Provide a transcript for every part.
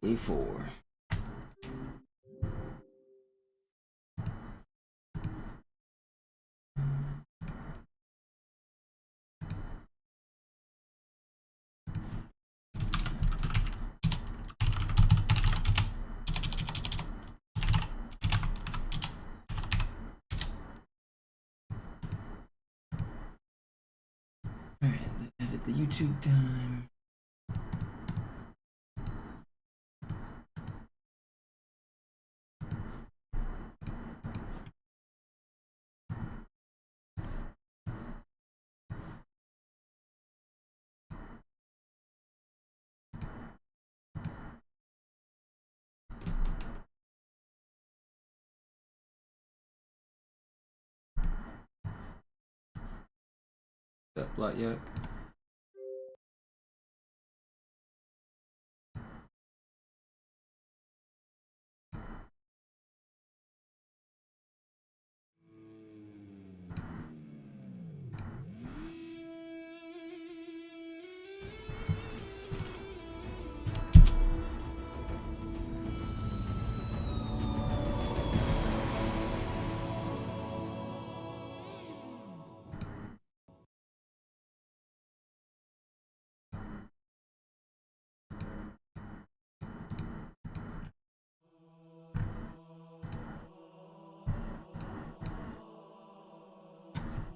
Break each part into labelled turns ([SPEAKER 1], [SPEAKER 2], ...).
[SPEAKER 1] A4. Alright, edit the YouTube time. That black yolk.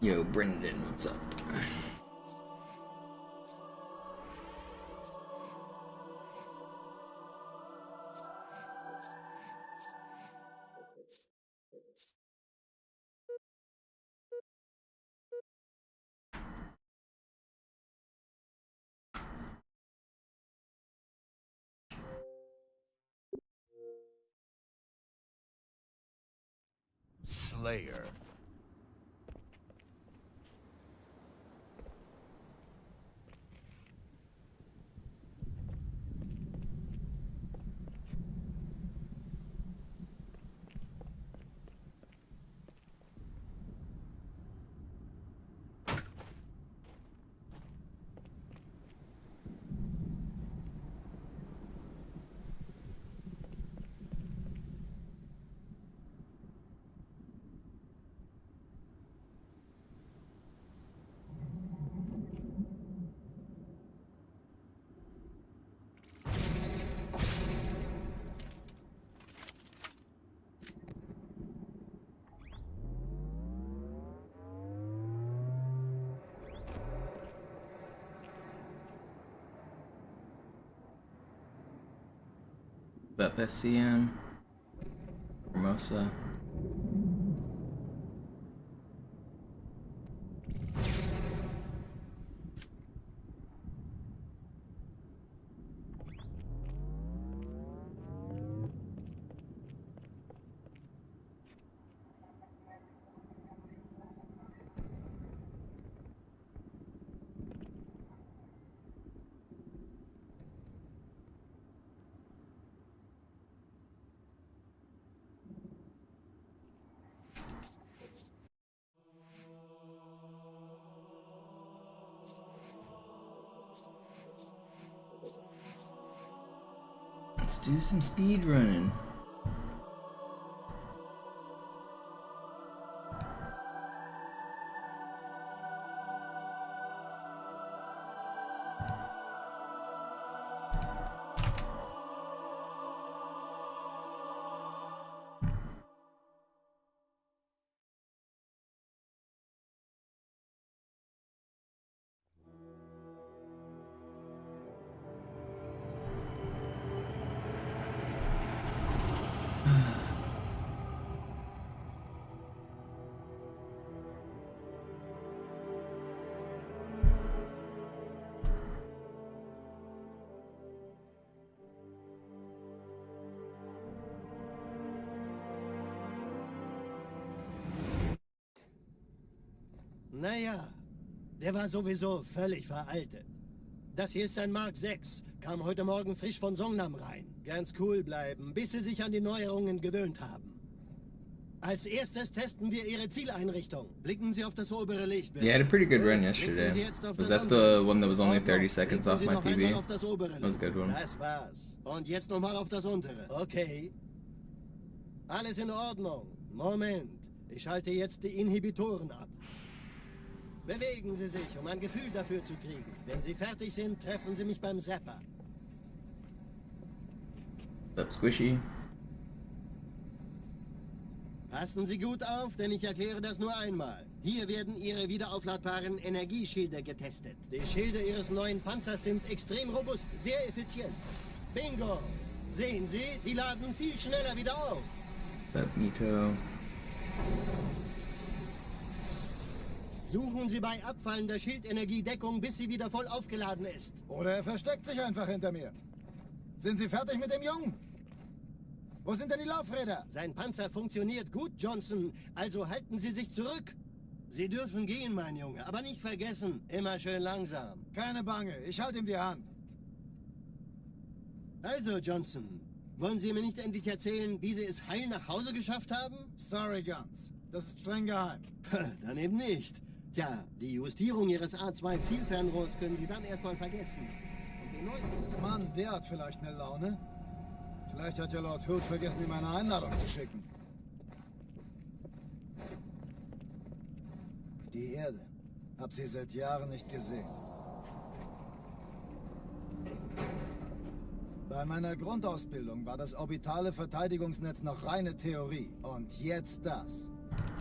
[SPEAKER 1] Yo, Brendan, what's up?
[SPEAKER 2] Slayer.
[SPEAKER 1] What's up, SCM? Formosa. Let's do some speedrunning.
[SPEAKER 3] Naja, der war sowieso völlig veraltet. Das hier ist ein Mark 6. Kam heute Morgen frisch von Songnam rein. Ganz cool bleiben, bis sie sich an die Neuerungen gewöhnt haben. Als erstes testen wir Ihre Zieleinrichtung. Blicken Sie auf das obere Licht, bitte.
[SPEAKER 1] Yeah, I had a pretty good run
[SPEAKER 3] Blicken
[SPEAKER 1] yesterday.
[SPEAKER 3] Sie jetzt auf
[SPEAKER 1] Was
[SPEAKER 3] das
[SPEAKER 1] that the
[SPEAKER 3] untere.
[SPEAKER 1] one that was only 30
[SPEAKER 3] Ordnung.
[SPEAKER 1] seconds
[SPEAKER 3] Blicken
[SPEAKER 1] off
[SPEAKER 3] Sie
[SPEAKER 1] my
[SPEAKER 3] noch einmal
[SPEAKER 1] PB?
[SPEAKER 3] auf das obere
[SPEAKER 1] That was a
[SPEAKER 3] Licht.
[SPEAKER 1] good one.
[SPEAKER 3] Das war's. Und jetzt nochmal auf das untere. Okay. Alles in Ordnung. Moment. Ich schalte jetzt die Inhibitoren ab. Bewegen Sie sich, um ein Gefühl dafür zu kriegen. Wenn Sie fertig sind, treffen Sie mich beim Zapper.
[SPEAKER 1] What's up, Squishy?
[SPEAKER 3] Passen Sie gut auf, denn ich erkläre das nur einmal. Hier werden Ihre wiederaufladbaren Energieschilde getestet. Die Schilde Ihres neuen Panzers sind extrem robust, sehr effizient. Bingo! Sehen Sie, die laden viel schneller wieder auf.
[SPEAKER 1] What's up, Nito?
[SPEAKER 3] Suchen Sie bei abfallender Schildenergie Deckung, bis sie wieder voll aufgeladen ist.
[SPEAKER 2] Oder er versteckt sich einfach hinter mir. Sind Sie fertig mit dem Jungen? Wo sind denn die Laufräder?
[SPEAKER 3] Sein Panzer funktioniert gut, Johnson, also halten Sie sich zurück. Sie dürfen gehen, mein Junge, aber nicht vergessen, immer schön langsam.
[SPEAKER 2] Keine Bange, ich halte ihm die Hand.
[SPEAKER 3] Also, Johnson, wollen Sie mir nicht endlich erzählen, wie Sie es heil nach Hause geschafft haben?
[SPEAKER 2] Sorry, Guns. Das ist streng geheim.
[SPEAKER 3] Dann eben nicht. Tja, die Justierung Ihres A2-Zielfernrohrs können Sie dann erstmal vergessen. Und den neuen...
[SPEAKER 2] Mann, der hat vielleicht eine Laune. Vielleicht hat ja Lord Hood vergessen, ihm eine Einladung zu schicken. Die Erde. Hab sie seit Jahren nicht gesehen. Bei meiner Grundausbildung war das orbitale Verteidigungsnetz noch reine Theorie. Und jetzt das.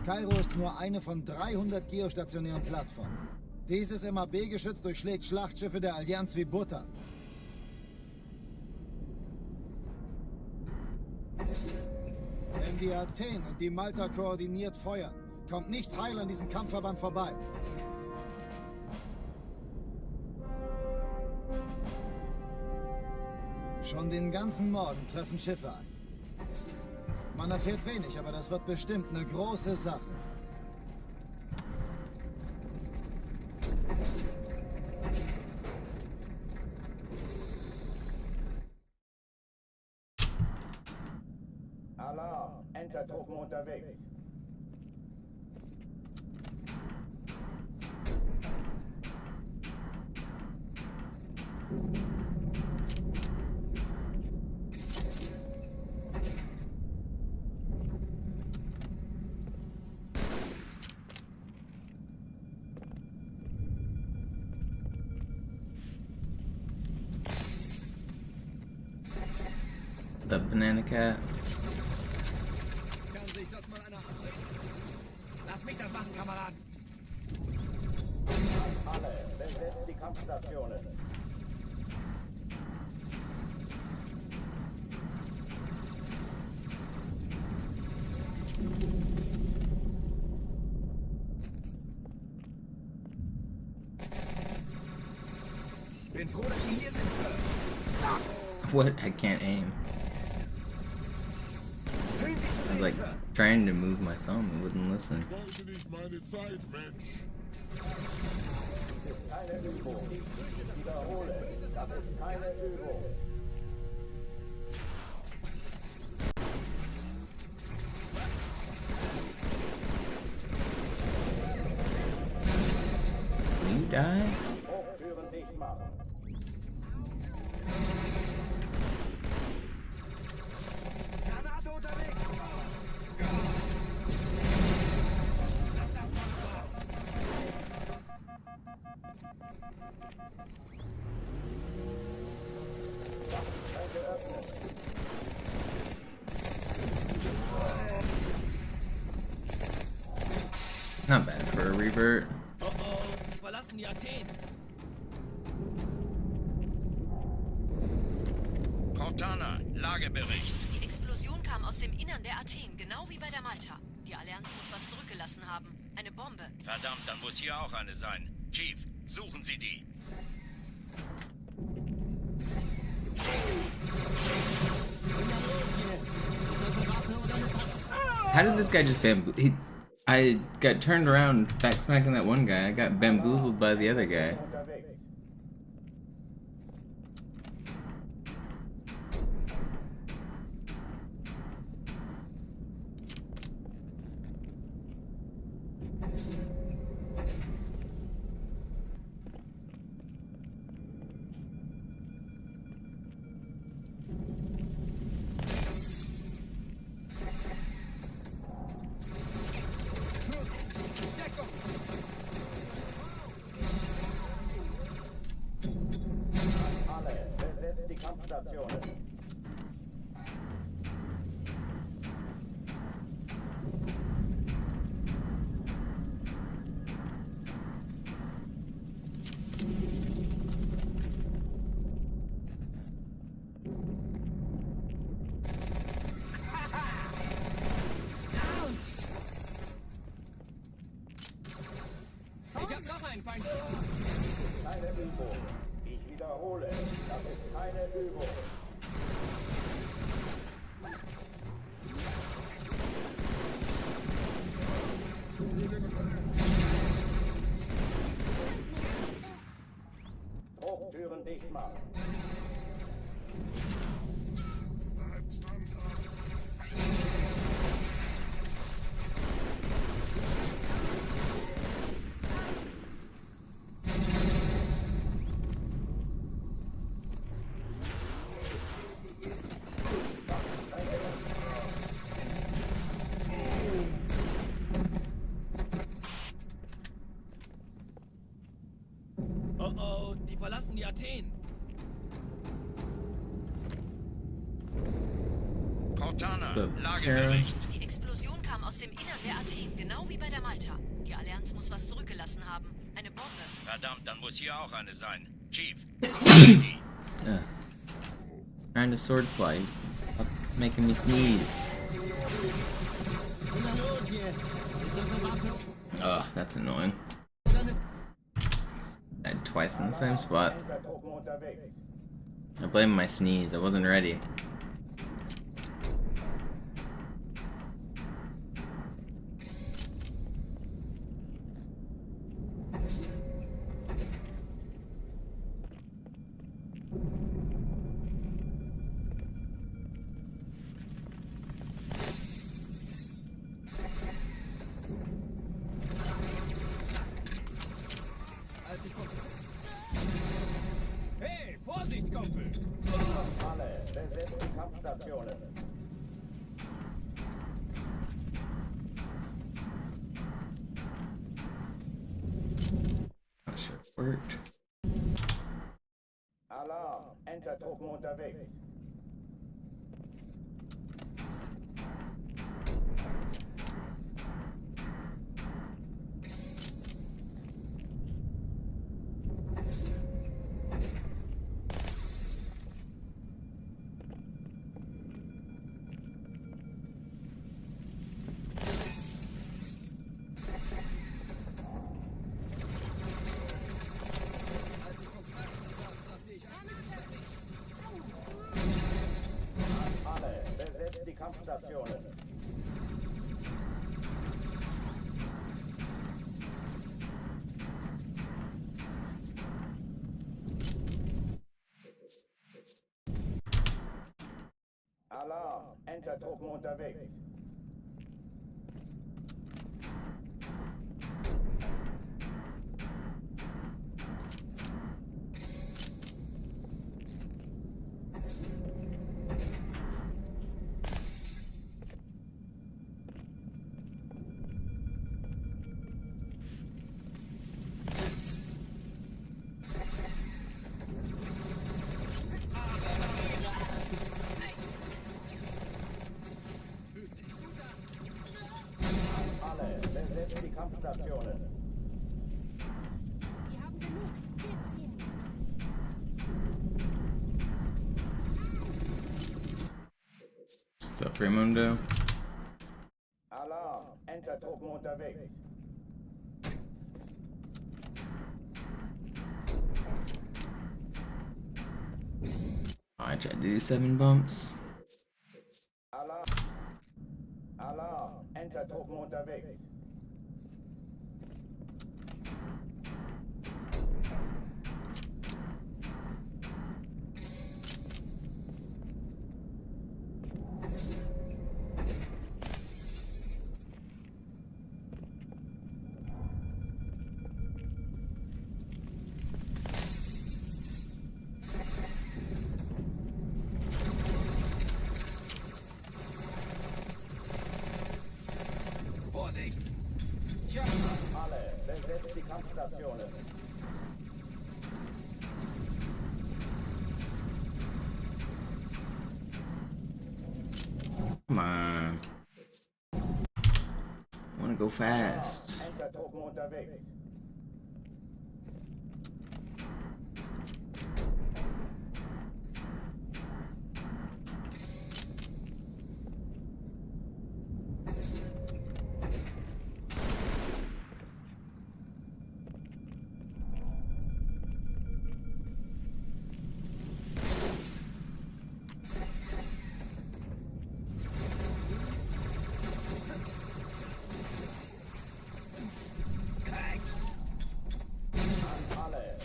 [SPEAKER 2] Kairo ist nur eine von 300 geostationären Plattformen. Dieses MAB-Geschütz durchschlägt Schlachtschiffe der Allianz wie Butter. Wenn die Athen und die Malta koordiniert feuern, kommt nichts heil an diesem Kampfverband vorbei. Schon den ganzen Morgen treffen Schiffe ein. Man erfährt wenig, aber das wird bestimmt eine große Sache.
[SPEAKER 4] Alarm! Entertruppen unterwegs.
[SPEAKER 1] The banana cat.
[SPEAKER 5] Kann sich das mal einer ansehen? Lass mich das machen, Kameraden.
[SPEAKER 4] Alle, besetzt die Kampfstationen.
[SPEAKER 5] Bin froh, dass Sie hier sind, Sir.
[SPEAKER 1] What? I can't aim.
[SPEAKER 5] Schön, Sie zu
[SPEAKER 1] I was
[SPEAKER 5] sehen,
[SPEAKER 1] like
[SPEAKER 5] Sir.
[SPEAKER 1] trying to move my thumb, it wouldn't listen.
[SPEAKER 6] Wollte nicht meine Zeit, Mensch.
[SPEAKER 4] Keine Übung. Ich wiederhole, das ist keine Übung.
[SPEAKER 1] Will you die?
[SPEAKER 4] Hochtüren dicht machen.
[SPEAKER 5] Granate unterwegs.
[SPEAKER 1] Not bad for a revert.
[SPEAKER 5] Verlassen die Athen.
[SPEAKER 7] Cortana, Lagebericht.
[SPEAKER 8] Die Explosion kam aus dem Innern der Athen, genau wie bei der Malta. Die Allianz muss was zurückgelassen haben. Eine Bombe.
[SPEAKER 7] Verdammt, dann muss hier auch eine sein. Chief, suchen Sie die.
[SPEAKER 1] How did this guy just I got turned around, back smacking that one guy. I got bamboozled by the other guy.
[SPEAKER 4] Unterwegs. Kampfstationen.
[SPEAKER 5] Ich hab noch einen Feind.
[SPEAKER 4] Keine Übung. Ich wiederhole, das ist keine Übung. Drucktüren dicht machen.
[SPEAKER 5] Oh oh, die verlassen die Athen.
[SPEAKER 7] Cortana,
[SPEAKER 1] So,
[SPEAKER 7] Lagebericht.
[SPEAKER 8] Die Explosion kam aus dem Innern der Athen, genau wie bei der Malta. Die Allianz muss was zurückgelassen haben. Eine Bombe.
[SPEAKER 7] Verdammt, dann muss hier auch eine sein. Chief, suchen Sie die.
[SPEAKER 1] Trying to sword fly. Making me sneeze.
[SPEAKER 3] Na los jetzt. Ist das eine Waffe?
[SPEAKER 1] Oh, that's annoying.
[SPEAKER 3] Oder eine...
[SPEAKER 1] Died twice in the same spot.
[SPEAKER 4] Hintertruppen unterwegs.
[SPEAKER 1] I blame my sneeze. I wasn't ready.
[SPEAKER 5] Als ich von... Hey, Vorsicht, Kumpel!
[SPEAKER 4] Alle, besetzt die Kampfstationen.
[SPEAKER 1] Not sure it worked.
[SPEAKER 4] Alarm, Entertruppen unterwegs.
[SPEAKER 5] Als ich vom Krankenhaus dachte ich eigentlich...
[SPEAKER 4] Alle, besetzt die Kampfstationen. Alarm, Entertruppen unterwegs.
[SPEAKER 5] Fühlt sich gut an.
[SPEAKER 4] Alle, besetzt die Kampfstationen.
[SPEAKER 9] Wir haben genug. Wir ziehen.
[SPEAKER 1] What's up, Raimundo?
[SPEAKER 4] Alarm, Entertruppen unterwegs.
[SPEAKER 1] I tried to do 7 bumps.
[SPEAKER 4] Alarm. Alarm, Entertruppen unterwegs.
[SPEAKER 5] Vorsicht! Tja,
[SPEAKER 4] Alle, besetzt die Kampfstationen.
[SPEAKER 1] Come on. I wanna go fast.
[SPEAKER 4] Entertruppen unterwegs.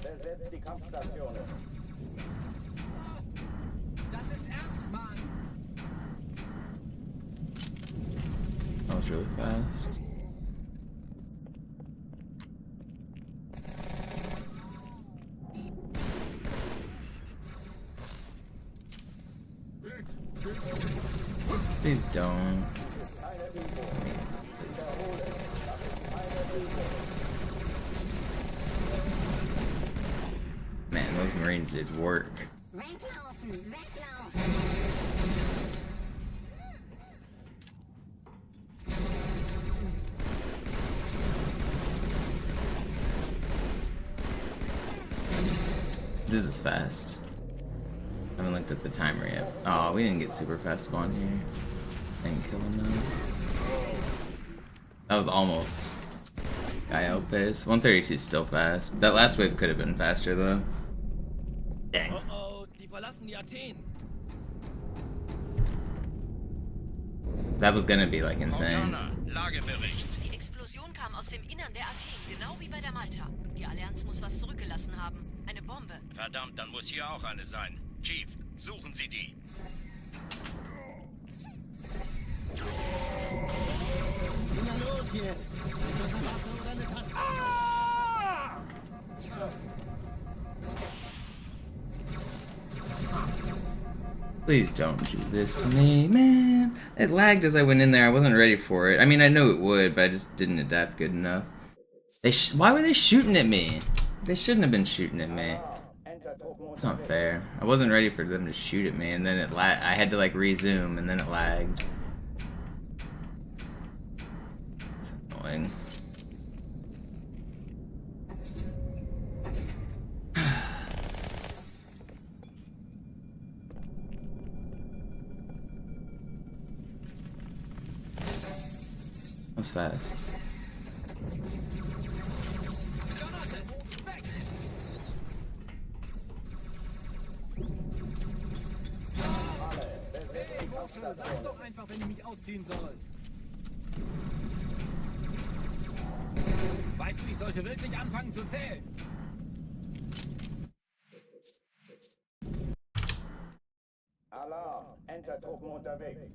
[SPEAKER 4] Besetzt die Kampfstationen.
[SPEAKER 5] Das ist ernst, Mann!
[SPEAKER 1] That was really fast. Please don't. Man, those Marines did work.
[SPEAKER 9] Weglaufen! Weglaufen!
[SPEAKER 1] This is fast. I haven't looked at the timer yet. Oh, we didn't get super fast spawn here. Didn't kill him though. That was almost guy outpace. 132 is still fast. That last wave could have been faster though. Dang.
[SPEAKER 5] Oh, die verlassen die Athen.
[SPEAKER 1] That was gonna be like insane.
[SPEAKER 7] Montana, Lagebericht.
[SPEAKER 8] Die Explosion kam aus dem Innern der Athen, genau wie bei der Malta. Die Allianz muss was zurückgelassen haben. Eine Bombe.
[SPEAKER 7] Verdammt, dann muss hier auch eine sein. Chief, suchen Sie die.
[SPEAKER 3] Na los jetzt! Ist das eine Waffe oder eine Taste?
[SPEAKER 1] Please don't do this to me, man. It lagged as I went in there. I wasn't ready for it. I mean, I knew it would, but I just didn't adapt good enough. Why were they shooting at me? They shouldn't have been shooting at me. It's not fair. I wasn't ready for them to shoot at me, and then I had to like resume, and then it lagged. It's annoying. That was fast.
[SPEAKER 5] Sag doch einfach, wenn ich mich ausziehen soll. Weißt du, ich sollte wirklich anfangen zu zählen.
[SPEAKER 4] Alarm! Entertruppen unterwegs.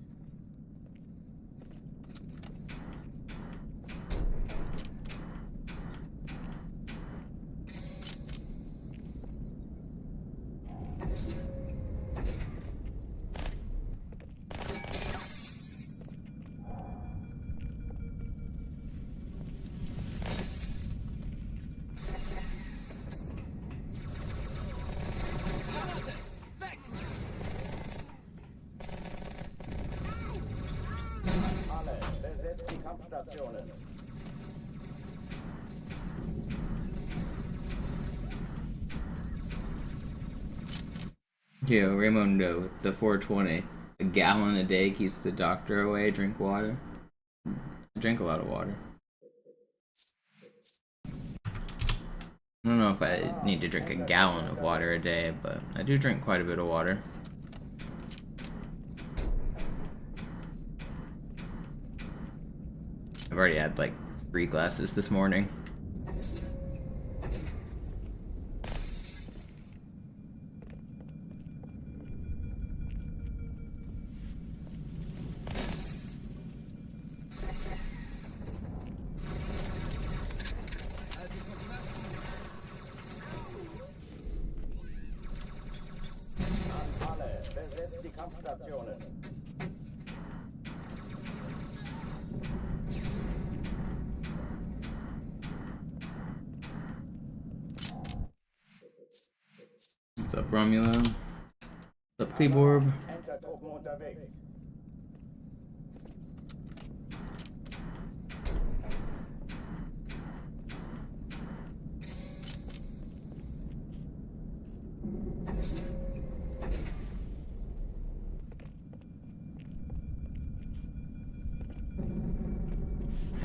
[SPEAKER 4] Alle, besetzt die Kampfstationen.
[SPEAKER 1] Yo, Raymondo with the 420. A gallon a day keeps the doctor away. Drink water. I drink a lot of water. I don't know if I need to drink a gallon of water a day, but I do drink quite a bit of water. I've already had like 3 glasses this morning.
[SPEAKER 4] Alle, besetzt die Kampfstationen.
[SPEAKER 1] What's up, Romulo? What's up, Kleborb?
[SPEAKER 4] Entertruppen unterwegs.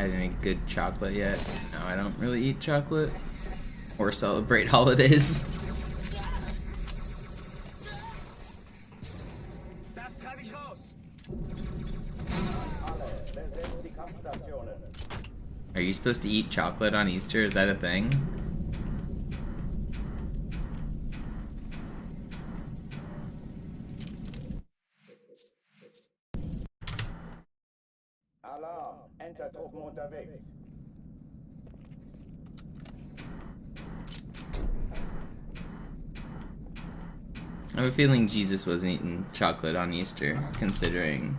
[SPEAKER 1] had any good chocolate yet. No, I don't really eat chocolate or celebrate holidays.
[SPEAKER 5] Das treibe ich raus.
[SPEAKER 4] Alle, besetzt die Kampfstationen.
[SPEAKER 1] Are you supposed to eat chocolate on Easter? Is that a thing?
[SPEAKER 4] Alarm, Entertruppen unterwegs.
[SPEAKER 1] I have a feeling Jesus wasn't eating chocolate on Easter, considering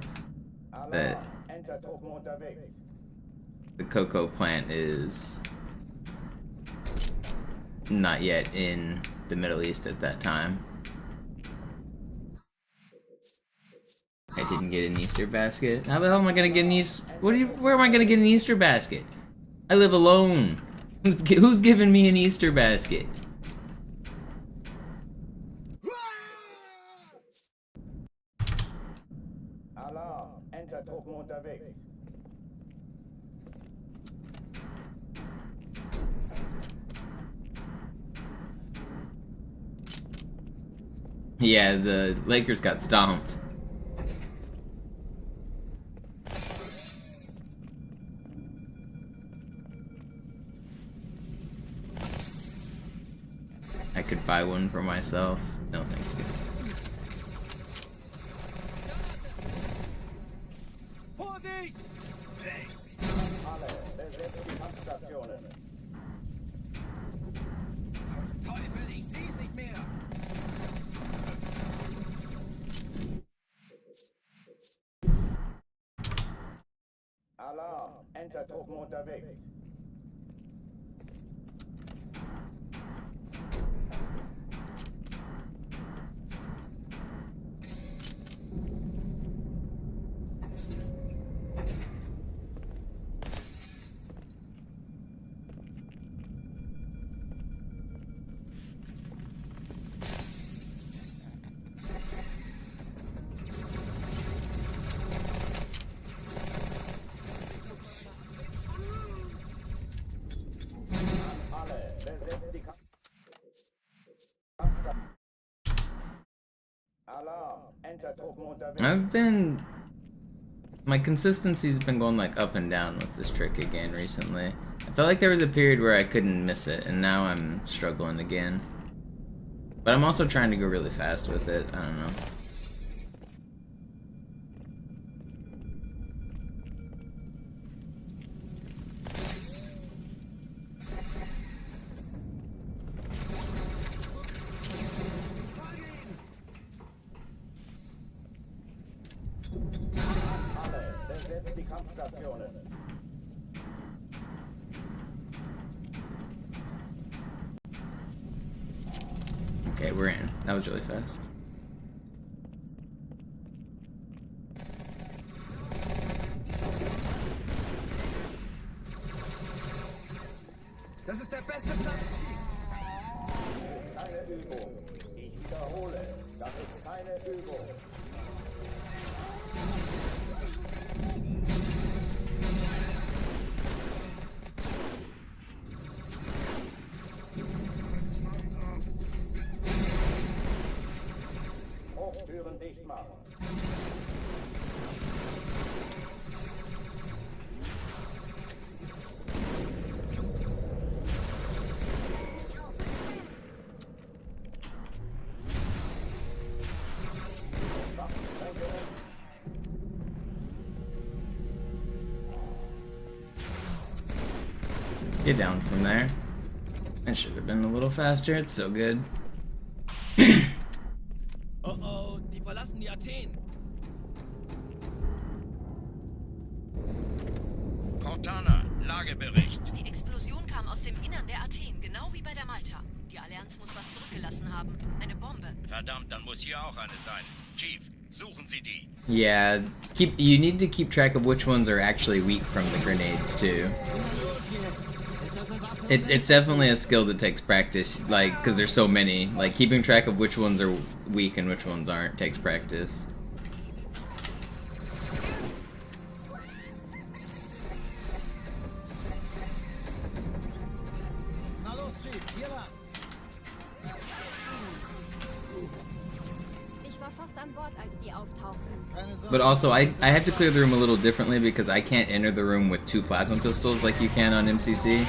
[SPEAKER 1] that
[SPEAKER 4] Alarm, Entertruppen unterwegs.
[SPEAKER 1] the cocoa plant is not yet in the Middle East at that time. I didn't get an Easter basket. How the hell am I gonna get an Easter? Where am I gonna get an Easter basket? I live alone. Who's giving me an Easter basket?
[SPEAKER 4] Alarm, Entertruppen unterwegs.
[SPEAKER 1] Yeah, the Lakers got stomped. I could buy one for myself. No, thank you.
[SPEAKER 5] Vorsicht!
[SPEAKER 4] Alle, besetzt die Kampfstationen.
[SPEAKER 5] Zum Teufel, ich seh's nicht mehr.
[SPEAKER 4] Alarm, Entertruppen unterwegs. Alle, besetzt die Kampfstationen. Alarm, Entertruppen unterwegs.
[SPEAKER 1] My consistency's been going like up and down with this trick again recently. I felt like there was a period where I couldn't miss it, and now I'm struggling again. But I'm also trying to go really fast with it. I don't know.
[SPEAKER 4] Alle, besetzt die Kampfstationen.
[SPEAKER 1] Okay, we're in. That was really fast.
[SPEAKER 5] Das ist der beste Platz, Chief.
[SPEAKER 4] Keine Übung. Ich wiederhole, das ist keine Übung. Hochtüren dicht machen.
[SPEAKER 1] Get down from there. I should have been a little faster. It's still good.
[SPEAKER 5] Oh oh, die verlassen die Athen.
[SPEAKER 7] Cortana, Lagebericht.
[SPEAKER 8] Die Explosion kam aus dem Innern der Athen, genau wie bei der Malta. Die Allianz muss was zurückgelassen haben. Eine Bombe.
[SPEAKER 7] Verdammt, dann muss hier auch eine sein. Chief, suchen Sie die.
[SPEAKER 1] Yeah, you need to keep track of which ones are actually weak from the grenades too. It's definitely a skill that takes practice, like, because there's so many. Like, keeping track of which ones are weak and which ones aren't takes practice.
[SPEAKER 9] an Bord, als die auftauchten.
[SPEAKER 2] Keine Sorge,
[SPEAKER 1] But also, I have to clear the room a little differently because I can't enter the room with 2 plasma pistols like you can on MCC.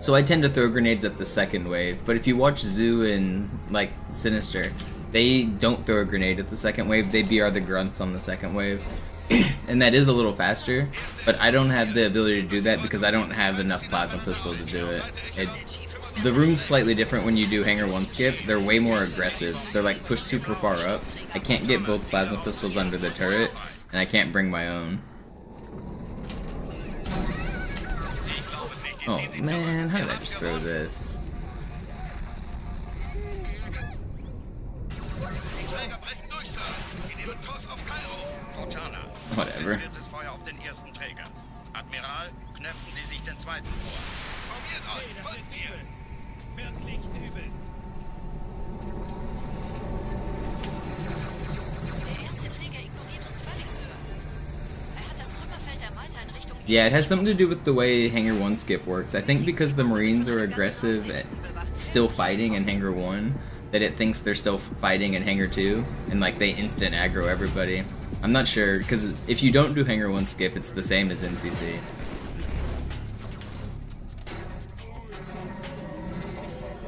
[SPEAKER 1] So I tend to throw grenades at the second wave. But if you watch Zoo and like Sinister, they don't throw a grenade at the second wave. They BR the grunts on the second wave. And that is a little faster, but I don't have the ability to do that because I don't have enough plasma pistol to do it. The room's slightly different when you do Hangar 1 skip. They're way more aggressive. They're like pushed super far up. I can't get both plasma pistols under the turret, and I can't bring my own. Oh man, how did I just throw this? Whatever.
[SPEAKER 7] Admiral, knöpfen Sie sich den zweiten vor. Formiert euch, folgt mir!
[SPEAKER 5] Wirklich übel.
[SPEAKER 8] Der erste Träger ignoriert uns völlig, Sir. Er hat das Trümmerfeld der Malta in Richtung...
[SPEAKER 1] Yeah, it has something to do with the way Hangar 1 skip works. I think because the Marines are aggressive at still fighting in Hangar 1, that it thinks they're still fighting in Hangar 2, and like they instant aggro everybody. I'm not sure, because if you don't do Hangar 1 skip, it's the same as MCC.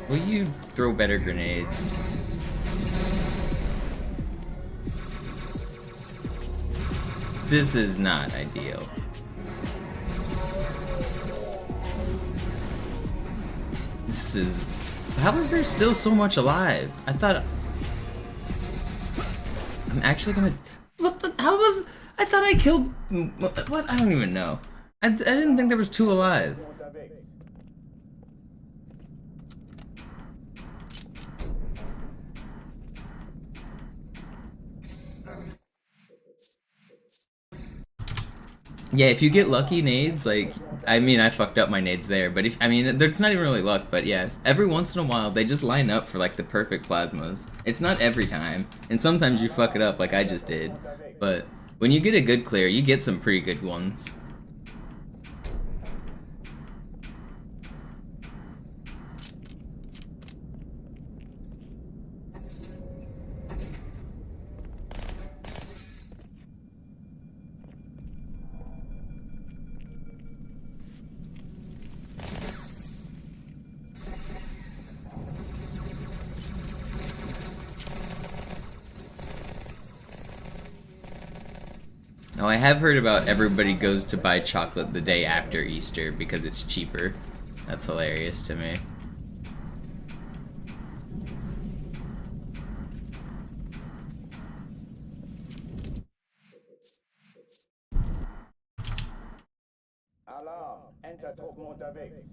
[SPEAKER 1] Will you throw better grenades? This is not ideal. This is... How is there still so much alive? I thought... I'm actually gonna... What the... How was... I thought I killed... What? I don't even know. I didn't think there was 2 alive. Yeah, if you get lucky nades, like, I mean, I fucked up my nades there, but if, I mean, it's not even really luck, but yes, every once in a while, they just line up for, like, the perfect plasmas. It's not every time, and sometimes you fuck it up like I just did, but when you get a good clear, you get some pretty good ones. Now, I have heard about everybody goes to buy chocolate the day after Easter because it's cheaper. That's hilarious to me.
[SPEAKER 4] Alarm! Enter-Truppen unterwegs.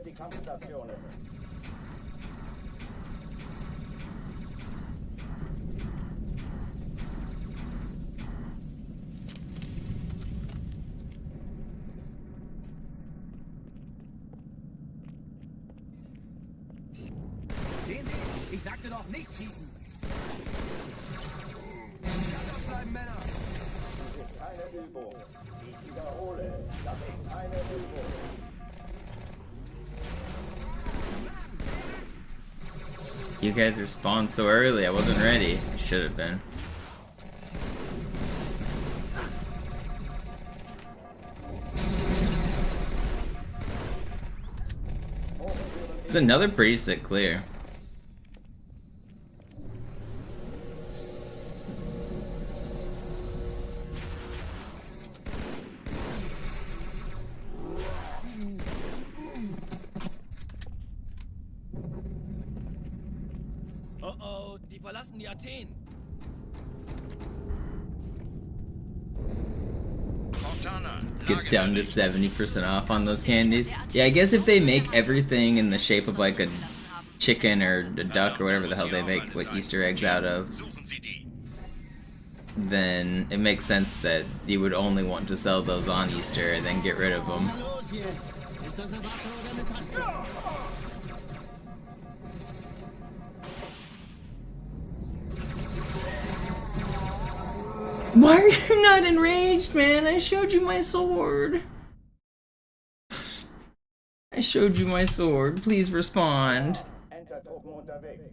[SPEAKER 4] Die Kampfstationen.
[SPEAKER 5] Sehen Sie? Ich sagte doch nicht schießen. Stand bleiben, Männer.
[SPEAKER 4] Das ist keine Übung. Ich wiederhole, das ist keine Übung.
[SPEAKER 1] You guys respawned so early, I wasn't ready. Should have been. It's another pretty sick clear.
[SPEAKER 5] Oh, die verlassen die Athen.
[SPEAKER 1] Gets down to 70% off on those candies. Yeah, I guess if they make everything in the shape of like a chicken or a duck or whatever the hell they make what Easter eggs out of,
[SPEAKER 7] Suchen Sie die.
[SPEAKER 1] then it makes sense that you would only want to sell those on Easter and then get rid of them.
[SPEAKER 3] Los jetzt! Ist das eine Waffe oder eine Taste?
[SPEAKER 1] Why are you not enraged, man? I showed you my sword. I showed you my sword. Please respond.
[SPEAKER 4] Entertruppen unterwegs.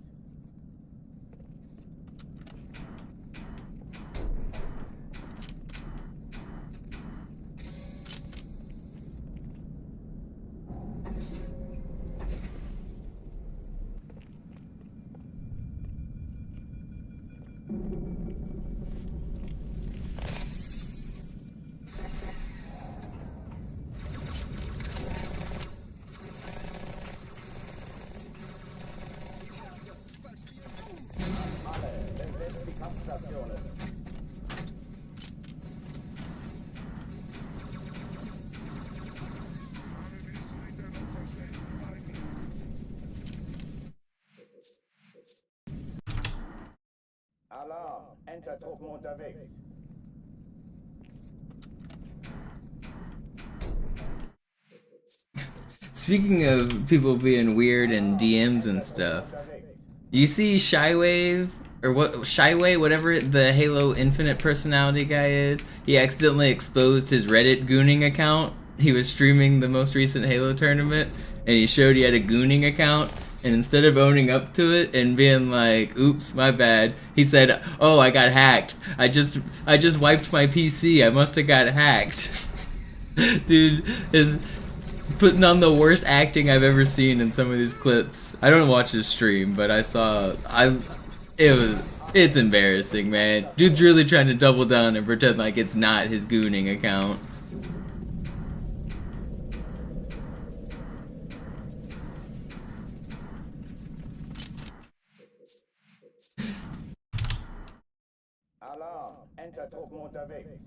[SPEAKER 4] Besetzt die Kampfstationen. Alarm! Entertruppen unterwegs.
[SPEAKER 1] Speaking of people being weird and DMs and stuff, you see Shywave, or what, Shyway, whatever the Halo Infinite personality guy is, he accidentally exposed his Reddit gooning account. He was streaming the most recent Halo tournament, and he showed he had a gooning account, and instead of owning up to it and being like, oops, my bad, he said, oh, I got hacked. I just wiped my PC, I must have got hacked. Dude is putting on the worst acting I've ever seen in some of these clips. I don't watch his stream, but it's embarrassing, man. Dude's really trying to double down and pretend like it's not his gooning account.
[SPEAKER 4] Alarm! Entertruppen unterwegs.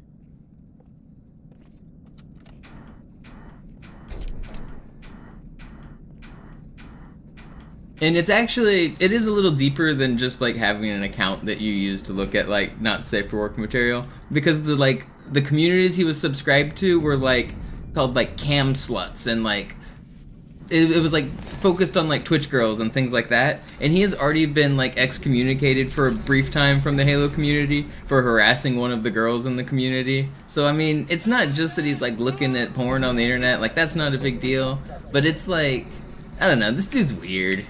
[SPEAKER 1] And it is a little deeper than just like having an account that you use to look at like not safe for work material, because the communities he was subscribed to were like called like cam sluts, and like it was like focused on like Twitch girls and things like that, and he has already been like excommunicated for a brief time from the Halo community for harassing one of the girls in the community. So I mean, it's not just that he's like looking at porn on the internet, like that's not a big deal, but it's like, I don't know, this dude's weird.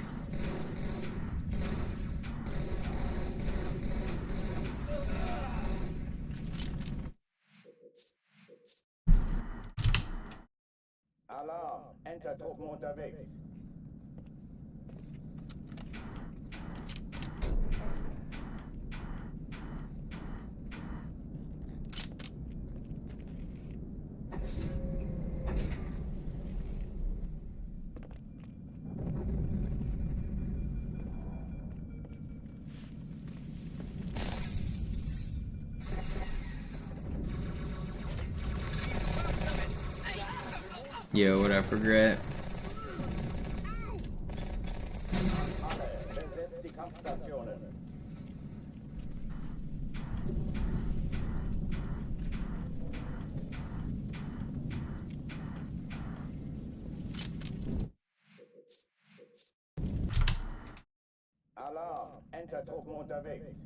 [SPEAKER 4] Alarm! Entertruppen unterwegs.
[SPEAKER 1] Yo, what up, Regret?
[SPEAKER 4] Besetzt die Kampfstationen. Alarm! Entertruppen unterwegs.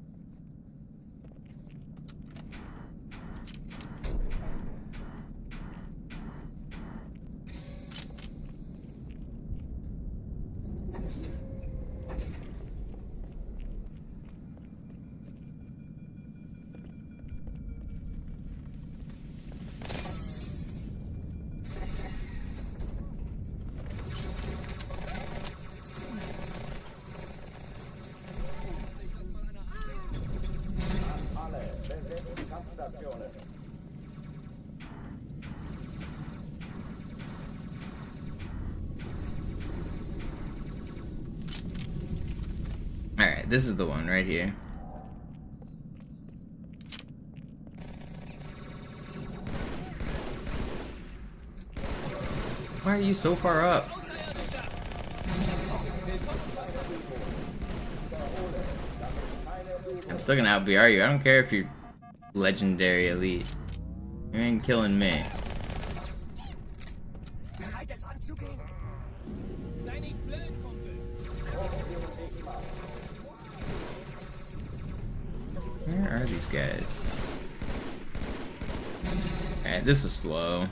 [SPEAKER 4] Besetzt die Kampfstationen.
[SPEAKER 1] Alright, this is the one right here. Why are you so far up? I'm still gonna out BR you. I don't care if you're legendary elite. You ain't killing me.
[SPEAKER 5] Bereit es anzugehen? Sei nicht blöd, Kumpel.
[SPEAKER 1] Where are these guys? Alright, this was slow.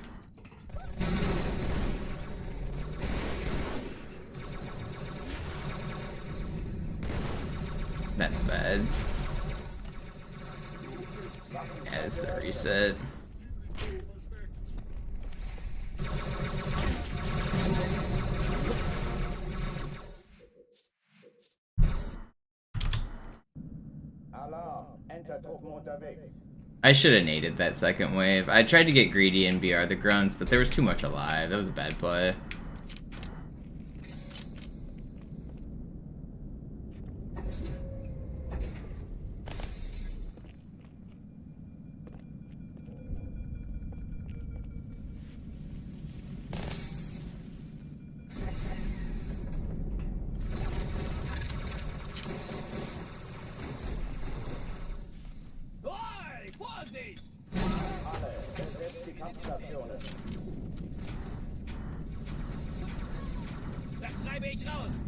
[SPEAKER 1] That's bad. Yeah, this is a reset.
[SPEAKER 4] Alarm. Enter-Truppen unterwegs.
[SPEAKER 1] I should have naded that second wave. I tried to get greedy and BR the grunts, but there was too much alive. That was a bad play.
[SPEAKER 5] Oi, Vorsicht!
[SPEAKER 4] Alle, besetzt die Kampfstationen.
[SPEAKER 5] Das treibe ich raus.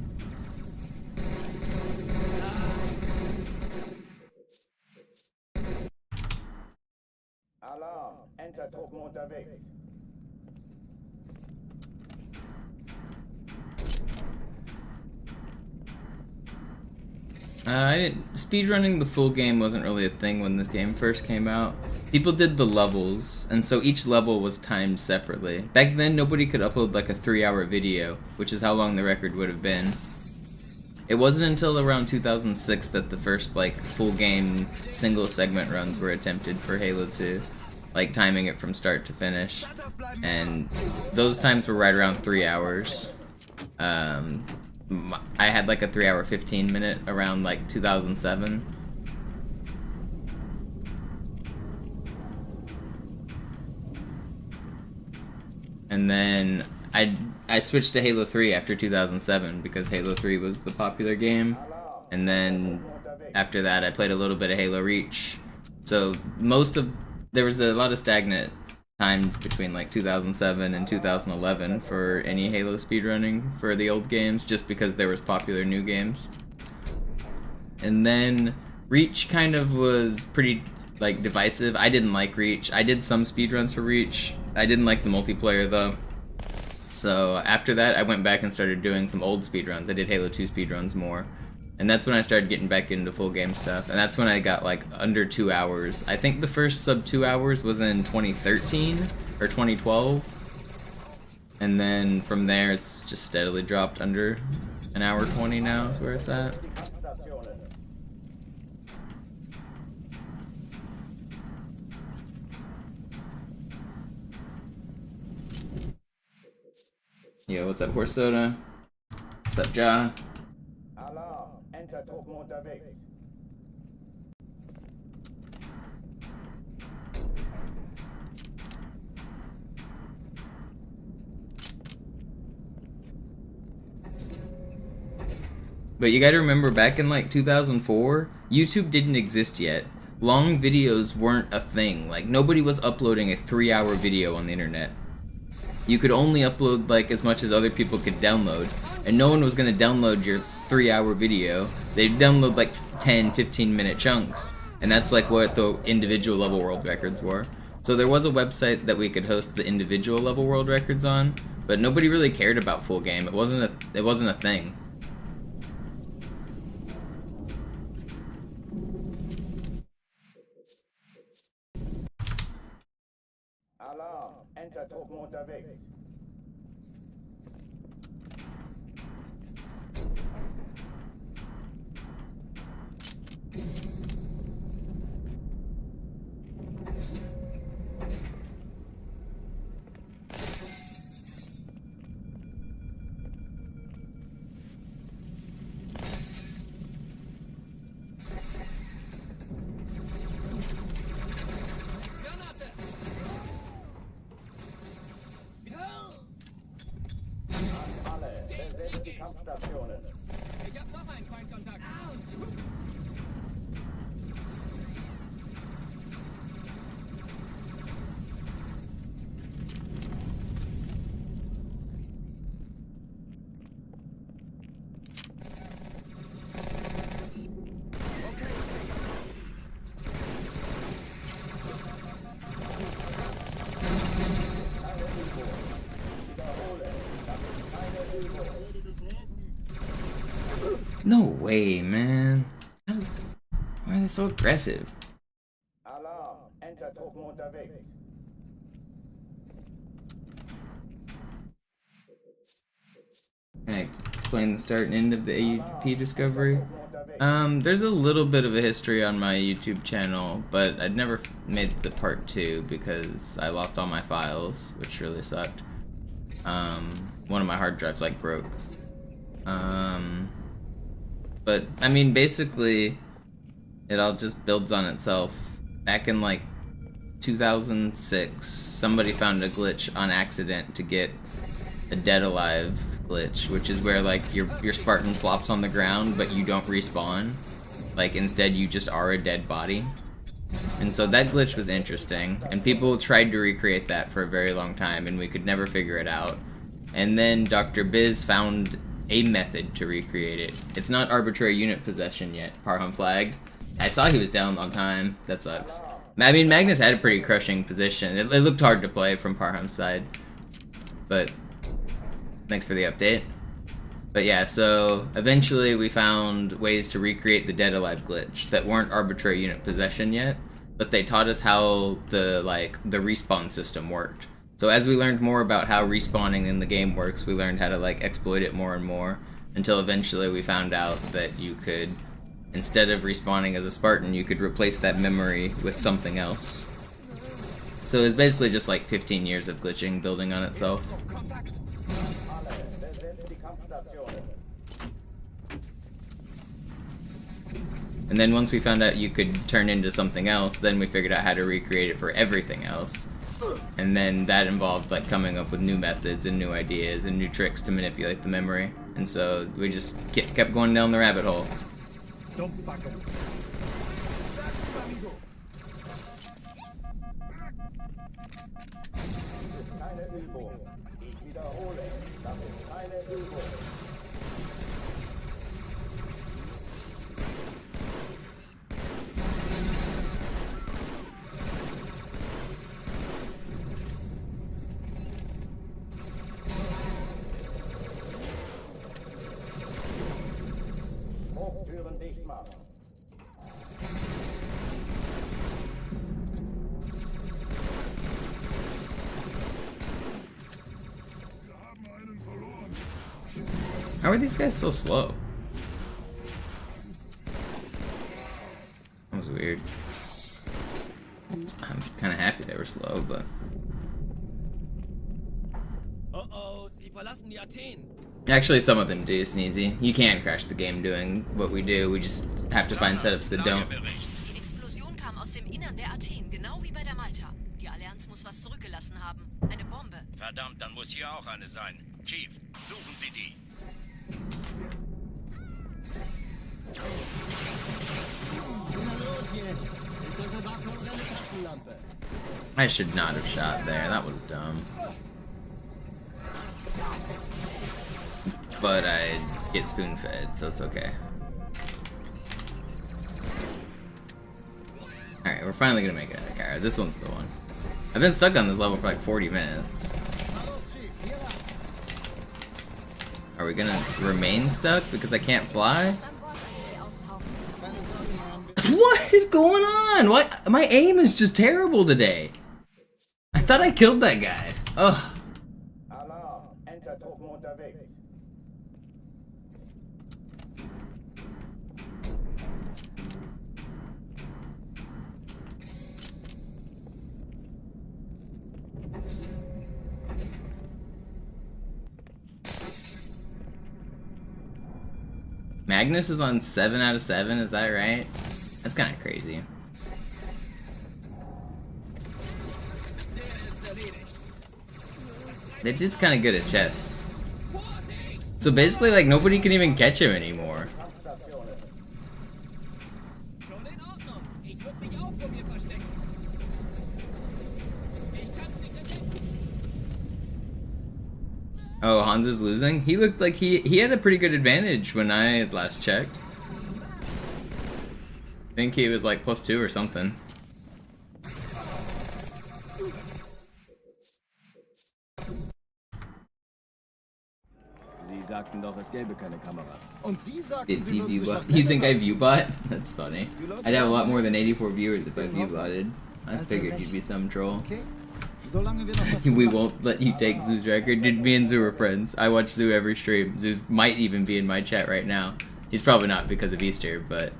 [SPEAKER 4] Alarm. Enter-Truppen unterwegs.
[SPEAKER 1] Speedrunning the full game wasn't really a thing when this game first came out. People did the levels, and so each level was timed separately. Back then, nobody could upload like a 3-hour video, which is how long the record would have been. It wasn't until around 2006 that the first like full game single segment runs were attempted for Halo 2, like timing it from start to finish, and those times were right around 3 hours. I had like a 3-hour 15-minute around like 2007. And then I switched to Halo 3 after 2007 because Halo 3 was the popular game. And then after that I played a little bit of Halo Reach. So there was a lot of stagnant time between like 2007 and 2011 for any Halo speedrunning for the old games, just because there was popular new games. And then Reach kind of was pretty like divisive. I didn't like Reach. I did some speedruns for Reach. I didn't like the multiplayer though. So after that I went back and started doing some old speedruns. I did Halo 2 speedruns more. And that's when I started getting back into full game stuff. And that's when I got like under 2 hours. I think the first sub 2 hours was in 2013 or 2012. And then from there it's just steadily dropped under an hour 20 now is where it's at. Yo, what's up, Horse Soda? What's up, Ja?
[SPEAKER 4] Alarm. Enter-Truppen unterwegs.
[SPEAKER 1] But you gotta remember, back in like 2004, YouTube didn't exist yet. Long videos weren't a thing. Like, nobody was uploading a 3-hour video on the internet. You could only upload like as much as other people could download, and no one was gonna download your 3-hour video. They'd download like 10-15-minute chunks, and that's like what the individual level world records were. So there was a website that we could host the individual level world records on, but nobody really cared about full game. It wasn't a thing.
[SPEAKER 4] Alarm. Enter-Truppen unterwegs. Kampfstationen.
[SPEAKER 5] Ich hab noch einen Feindkontakt.
[SPEAKER 1] No way, man. Why are they so aggressive?
[SPEAKER 4] Alarm, Entertruppen unterwegs.
[SPEAKER 1] Can I explain the start and end of the AUP discovery? There's a little bit of a history on my YouTube channel, but I'd never made the part 2 because I lost all my files, which really sucked. One of my hard drives like broke. But I mean, basically, it all just builds on itself. Back in like 2006, somebody found a glitch on accident to get a dead alive glitch, which is where like your Spartan flops on the ground but you don't respawn. Like instead you just are a dead body. And so that glitch was interesting, and people tried to recreate that for a very long time and we could never figure it out. And then Dr. Biz found a method to recreate it. It's not arbitrary unit possession yet, Parham flagged. I saw he was down a long time. That sucks. I mean, Magnus had a pretty crushing position. It looked hard to play from Parham's side. But thanks for the update. But yeah, so eventually we found ways to recreate the dead alive glitch that weren't arbitrary unit possession yet, but they taught us how the respawn system worked. So as we learned more about how respawning in the game works, we learned how to like exploit it more and more, until eventually we found out that you could, instead of respawning as a Spartan, you could replace that memory with something else. So it's basically just like 15 years of glitching building on itself.
[SPEAKER 4] Alle, besetzt die Kampfstationen.
[SPEAKER 1] And then once we found out you could turn into something else, then we figured out how to recreate it for everything else. And then that involved like coming up with new methods and new ideas and new tricks to manipulate the memory. And so we just kept going down the rabbit hole.
[SPEAKER 4] Keine Übung. Ich wiederhole, das ist keine Übung. Hochtüren dicht machen.
[SPEAKER 1] How are these guys so slow? That was weird. I'm just kind of happy they were slow, but...
[SPEAKER 5] Oh, die verlassen die Athen.
[SPEAKER 1] Actually, some of them do, Sneezy. You can crash the game doing what we do, we just have to find setups that don't.
[SPEAKER 8] Die Explosion kam aus dem Innern der Athen, genau wie bei der Malta. Die Allianz muss was zurückgelassen haben. Eine Bombe.
[SPEAKER 7] Verdammt, dann muss hier auch eine sein. Chief, suchen Sie die.
[SPEAKER 3] Na los jetzt! Ist das eine Waffe oder eine Taschenlampe?
[SPEAKER 1] I should not have shot there, that was dumb. But I get spoon-fed, so it's okay. Alright, we're finally gonna make it out of Kara. This one's the one. I've been stuck on this level for like 40 minutes. Are we gonna remain stuck because I can't fly? What is going on? What? My aim is just terrible today. I thought I killed that guy. Ugh.
[SPEAKER 4] Alarm, Entertruppen unterwegs.
[SPEAKER 1] Magnus is on 7 out of 7, is that right? That's kind of crazy. That dude's kind of good at chess. So basically, like, nobody can even catch him anymore.
[SPEAKER 5] Schon in Ordnung. Ich würde mich auch vor mir verstecken. Ich kann's nicht entdecken.
[SPEAKER 1] Oh, Hans is losing? He looked like he had a pretty good advantage when I had last checked. I think he was like +2 or something.
[SPEAKER 2] Sie sagten doch, es gäbe keine Kameras. Und Sie sagten,
[SPEAKER 1] Did
[SPEAKER 2] Sie
[SPEAKER 1] he
[SPEAKER 2] würden sich
[SPEAKER 1] viewbot?
[SPEAKER 2] was
[SPEAKER 1] You think I
[SPEAKER 2] Nettes
[SPEAKER 1] viewbot? That's funny. I'd have a lot more than 84 viewers if I viewbotted. I figured you'd be some troll.
[SPEAKER 2] Okay? Solange wir noch was
[SPEAKER 1] We
[SPEAKER 2] zu machen.
[SPEAKER 1] won't let you take Zoo's record. Dude, me and Zoo are friends. I watch Zoo every stream. Zoo might even be in my chat right now. He's probably not because of Easter, but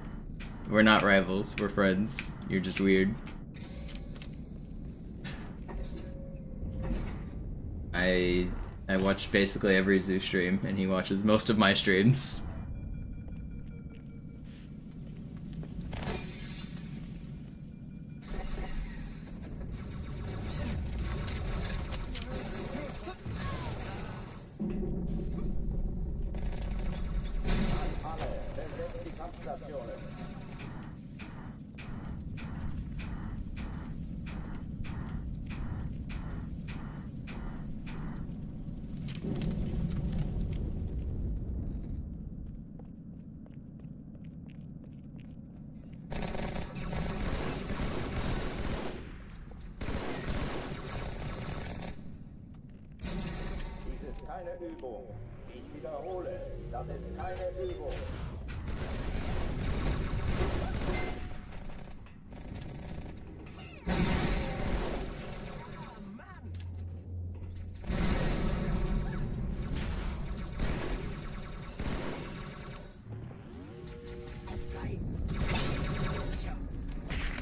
[SPEAKER 1] we're not rivals. We're friends. You're just weird. I watch basically every Zoo stream, and he watches most of my streams.
[SPEAKER 4] Dies ist keine Übung. Ich wiederhole, das ist keine Übung.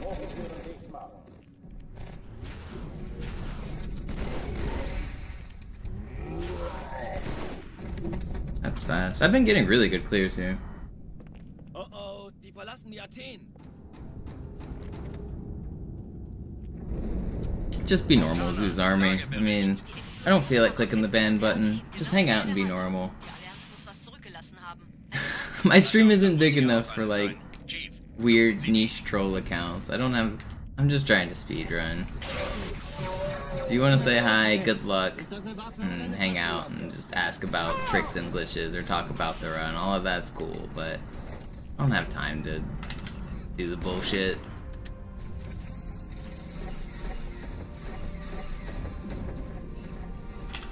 [SPEAKER 4] Hochführen dicht machen.
[SPEAKER 1] That's fast. I've been getting really good clears here.
[SPEAKER 5] Oh oh, die verlassen die Athen.
[SPEAKER 1] Just be normal, Zoo's army. I mean, I don't feel like clicking the ban button. Just hang out and be normal.
[SPEAKER 8] Die Allianz muss was zurückgelassen haben.
[SPEAKER 1] My stream isn't big enough for like weird niche troll accounts. I'm just trying to speedrun. If you want to say hi, good luck, and hang out and just ask about tricks and glitches or talk about the run, all of that's cool, but I don't have time to do the bullshit.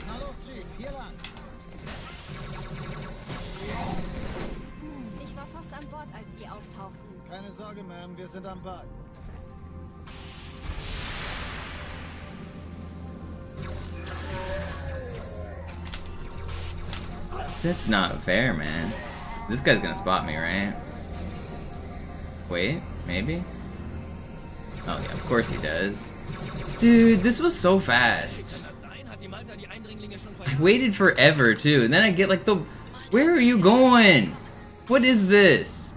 [SPEAKER 2] Na los, Chief, hier lang.
[SPEAKER 9] Ich war fast an Bord, als die auftauchten.
[SPEAKER 2] Keine Sorge, Ma'am, wir sind am Ball.
[SPEAKER 1] That's not fair, man. This guy's gonna spot me, right? Wait, maybe? Oh yeah, of course he does. Dude, this was so fast.
[SPEAKER 5] Kann das sein? Hat die Malta die Eindringlinge schon
[SPEAKER 1] I
[SPEAKER 5] verjagt?
[SPEAKER 1] waited forever too, and then I get like the... Where are you going? What is this?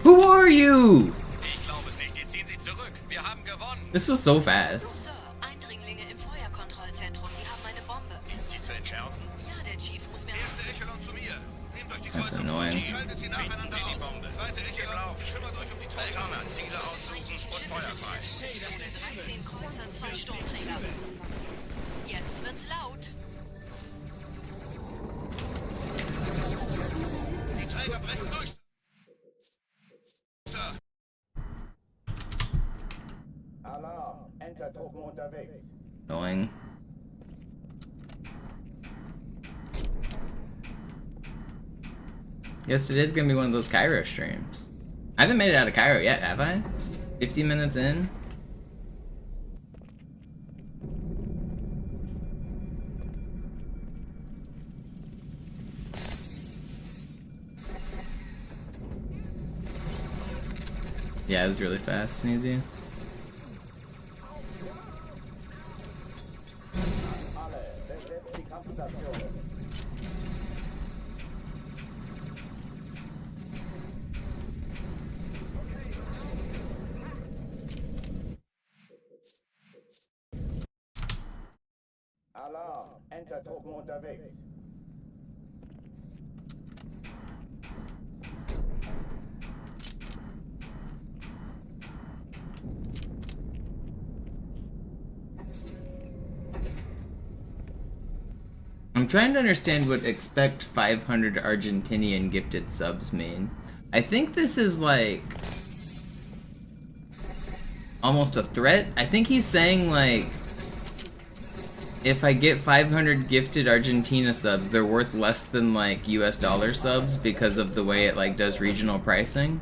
[SPEAKER 1] Who are you?
[SPEAKER 7] Ich glaube es nicht. Die ziehen sich zurück. Wir haben gewonnen.
[SPEAKER 1] This was so fast.
[SPEAKER 8] Sir, Eindringlinge im Feuerkontrollzentrum, die haben eine Bombe.
[SPEAKER 7] Ist sie zu entschärfen?
[SPEAKER 8] Ja, der Chief muss mir...
[SPEAKER 7] Erste Echelon zu mir. Nehmt euch die
[SPEAKER 1] That's
[SPEAKER 7] Kreuzer
[SPEAKER 1] annoying.
[SPEAKER 7] vor. Schaltet sie nacheinander aus. Zweite Echelon, kümmert euch um die Träger. Ziele aussuchen und Feuer frei.
[SPEAKER 8] Zone 13 Kreuzer, 2 Sturmträger. Jetzt wird's laut.
[SPEAKER 7] Die Träger brechen durch. Sir.
[SPEAKER 4] Alarm, Entertruppen unterwegs.
[SPEAKER 1] Annoying. Guess today's gonna be one of those Cairo streams. I haven't made it out of Cairo yet, have I? 50 minutes in? Yeah, it was really fast, Sneezy.
[SPEAKER 4] Alle, besetzt die Kampfstation. Alarm, Entertruppen unterwegs.
[SPEAKER 1] I'm trying to understand what expect 500 Argentinian gifted subs mean. I think this is like almost a threat. I think he's saying like if I get 500 gifted Argentina subs, they're worth less than like US dollar subs because of the way it like does regional pricing.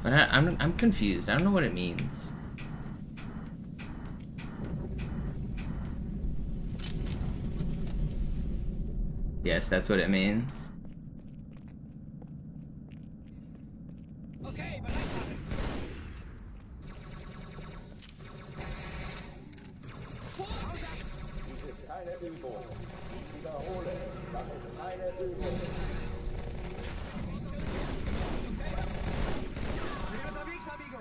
[SPEAKER 1] But I'm confused. I don't know what it means. Yes, that's what it means.
[SPEAKER 5] Okay, bereit machen.
[SPEAKER 4] Dies ist keine Übung. Ich wiederhole, das ist keine Übung.
[SPEAKER 5] Bin unterwegs, amigo.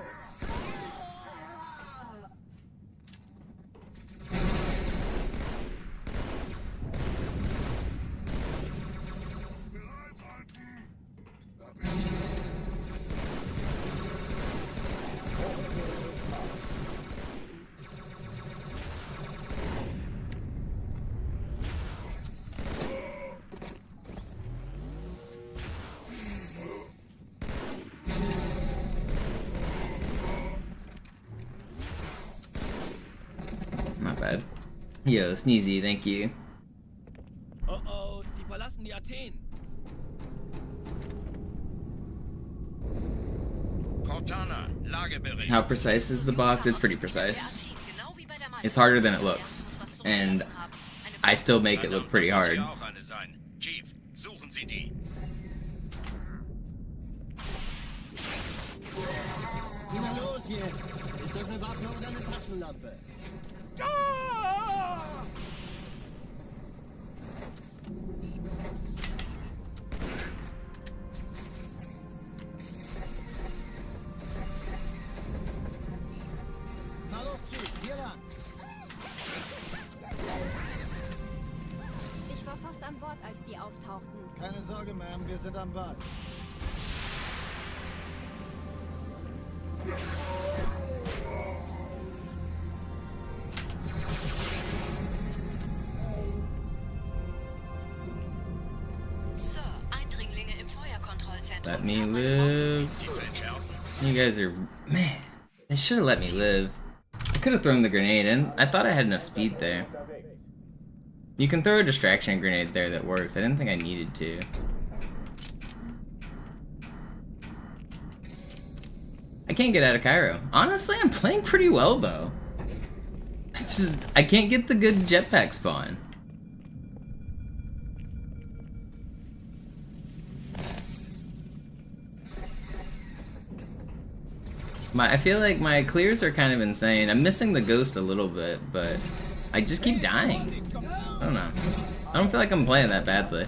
[SPEAKER 1] Not bad. Yo, Sneezy, thank you.
[SPEAKER 5] Oh oh, die verlassen die Athen.
[SPEAKER 7] Cortana, Lagebericht.
[SPEAKER 1] How precise is the box? It's pretty precise. It's harder than it looks. And I still make it look pretty hard.
[SPEAKER 7] Muss hier auch eine sein. Chief, suchen Sie die.
[SPEAKER 3] Na los jetzt! Ist das eine Waffe oder eine Taschenlampe?
[SPEAKER 2] Na los, Chief, hier lang.
[SPEAKER 9] Ich war fast an Bord, als die auftauchten.
[SPEAKER 2] Keine Sorge, Ma'am, wir sind am Ball.
[SPEAKER 8] Sir, Eindringlinge im Feuerkontrollzentrum.
[SPEAKER 1] Let me live.
[SPEAKER 7] Sie zu entschärfen.
[SPEAKER 1] You guys are... Man, they should have let me live. I could have thrown the grenade in. I thought I had enough speed there. You can throw a distraction grenade there that works. I didn't think I needed to. I can't get out of Cairo. Honestly, I'm playing pretty well though. It's just, I can't get the good jetpack spawn. I feel like my clears are kind of insane. I'm missing the ghost a little bit, but I just keep dying. I don't know. I don't feel like I'm playing that badly.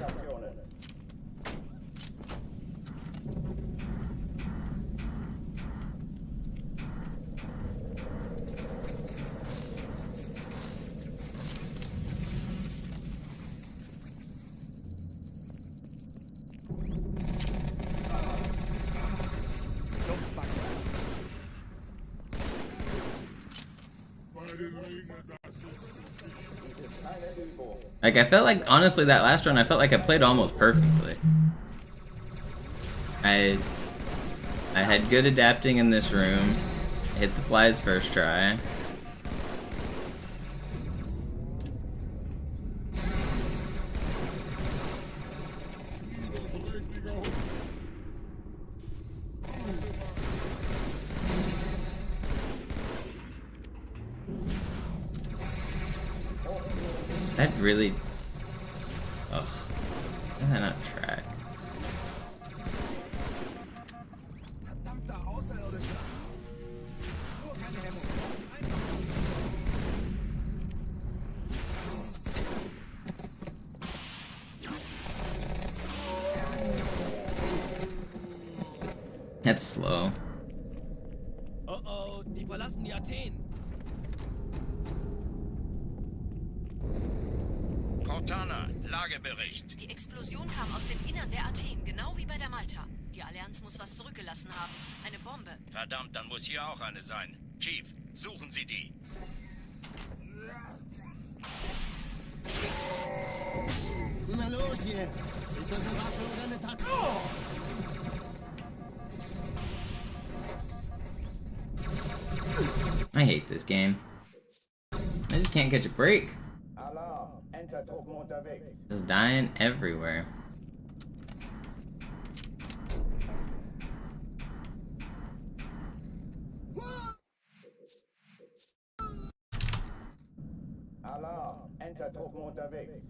[SPEAKER 1] Like, I felt like, honestly, that last run, I felt like I played almost perfectly. I had good adapting in this room. I hit the flies first try. That really... Ugh. How did I not track?
[SPEAKER 5] Verdammter Außerirdischer. Nur keine Hemmung.
[SPEAKER 1] That's slow.
[SPEAKER 5] Oh oh, die verlassen die Athen.
[SPEAKER 7] Cortana, Lagebericht.
[SPEAKER 8] Die Explosion kam aus dem Innern der Athen, genau wie bei der Malta. Die Allianz muss was zurückgelassen haben. Eine Bombe.
[SPEAKER 7] Verdammt, dann muss hier auch eine sein. Chief, suchen Sie die.
[SPEAKER 3] Na los jetzt! Ist das eine Waffe oder eine Taktik?
[SPEAKER 1] I hate this game. I just can't catch a break.
[SPEAKER 4] Alarm. Entertruppen unterwegs.
[SPEAKER 1] Just dying everywhere.
[SPEAKER 4] Alarm. Entertruppen unterwegs.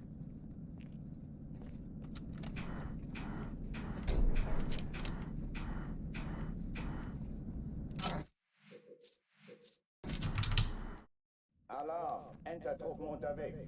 [SPEAKER 4] Alarm. Entertruppen unterwegs.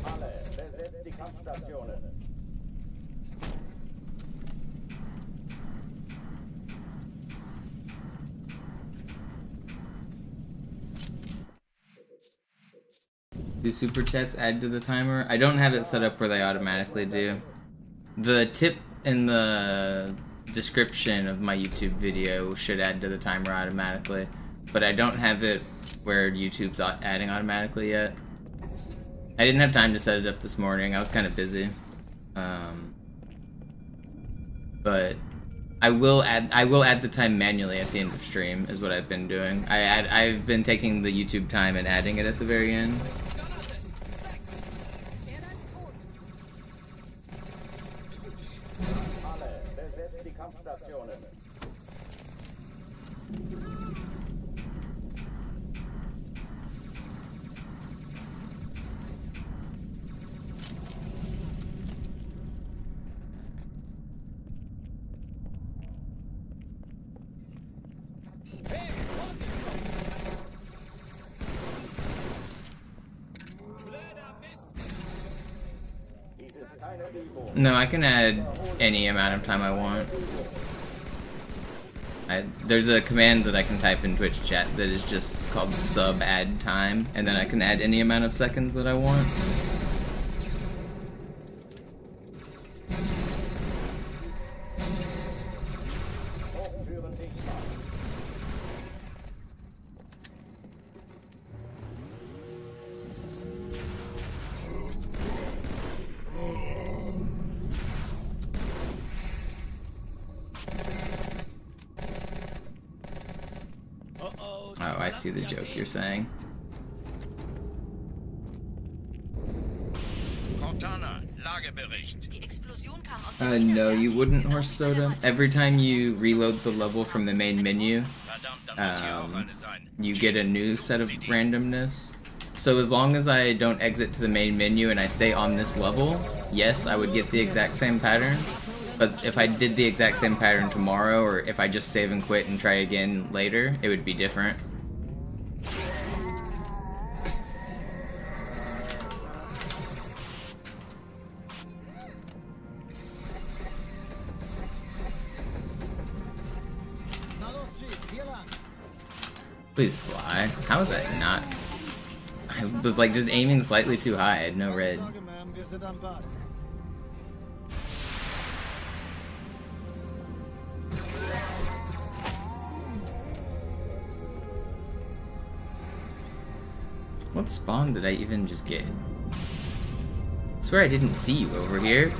[SPEAKER 4] Alle, besetzt die Kampfstationen.
[SPEAKER 1] Do super chats add to the timer? I don't have it set up where they automatically do. The tip in the description of my YouTube video should add to the timer automatically, but I don't have it where YouTube's adding automatically yet. I didn't have time to set it up this morning. I was kind of busy. But I will add the time manually at the end of stream is what I've been doing. I've been taking the YouTube time and adding it at the very end.
[SPEAKER 4] Alle, besetzt die Kampfstationen. Dies ist keine Übung.
[SPEAKER 1] No, I can add any amount of time I want. There's a command that I can type in Twitch chat that is just called sub add time, and then I can add any amount of seconds that I want.
[SPEAKER 4] Hochführen sichtbar.
[SPEAKER 1] Oh, I see the joke you're saying.
[SPEAKER 7] Cortana, Lagebericht.
[SPEAKER 8] Die Explosion kam aus dem Innern
[SPEAKER 1] No,
[SPEAKER 8] der
[SPEAKER 1] you
[SPEAKER 8] Athen,
[SPEAKER 1] wouldn't,
[SPEAKER 8] genau
[SPEAKER 1] Horse
[SPEAKER 8] wie bei der
[SPEAKER 1] Soda.
[SPEAKER 8] Malta.
[SPEAKER 1] Every time
[SPEAKER 8] Die
[SPEAKER 1] you
[SPEAKER 8] Allianz muss
[SPEAKER 1] reload
[SPEAKER 8] was
[SPEAKER 1] the level
[SPEAKER 8] zurückgelassen
[SPEAKER 1] from the
[SPEAKER 8] haben.
[SPEAKER 1] main
[SPEAKER 8] Eine
[SPEAKER 1] menu,
[SPEAKER 7] Verdammt, da muss hier auch eine sein.
[SPEAKER 1] you get a new set of randomness. So as long as I don't exit to the main menu and I stay on this level, yes, I would get the exact same pattern. But if I did the exact same pattern tomorrow, or if I just save and quit and try again later, it would be different.
[SPEAKER 2] Na los, Chief, hier lang.
[SPEAKER 1] Please fly. How is that not? I was like just aiming slightly too high. I had no red.
[SPEAKER 2] Sorge, Ma'am, wir sind am Bad.
[SPEAKER 1] What spawn did I even just get? I swear I didn't see you over here.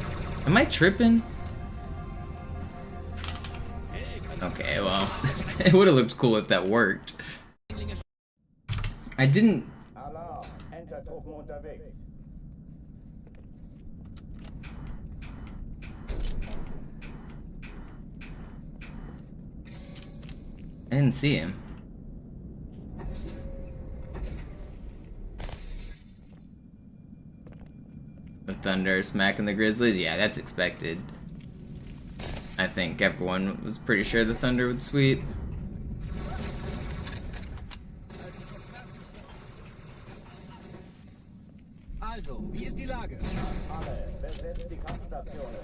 [SPEAKER 1] Am I tripping? Okay, well, it would have looked cool if that worked. I didn't.
[SPEAKER 4] Alarm. Entertruppen unterwegs.
[SPEAKER 1] I didn't see him. The Thunder smacking the Grizzlies? Yeah, that's expected. I think everyone was pretty sure the Thunder would sweep.
[SPEAKER 2] Also,
[SPEAKER 5] Also, wie ist die Lage?
[SPEAKER 4] Alle, besetzt die Kampfstationen.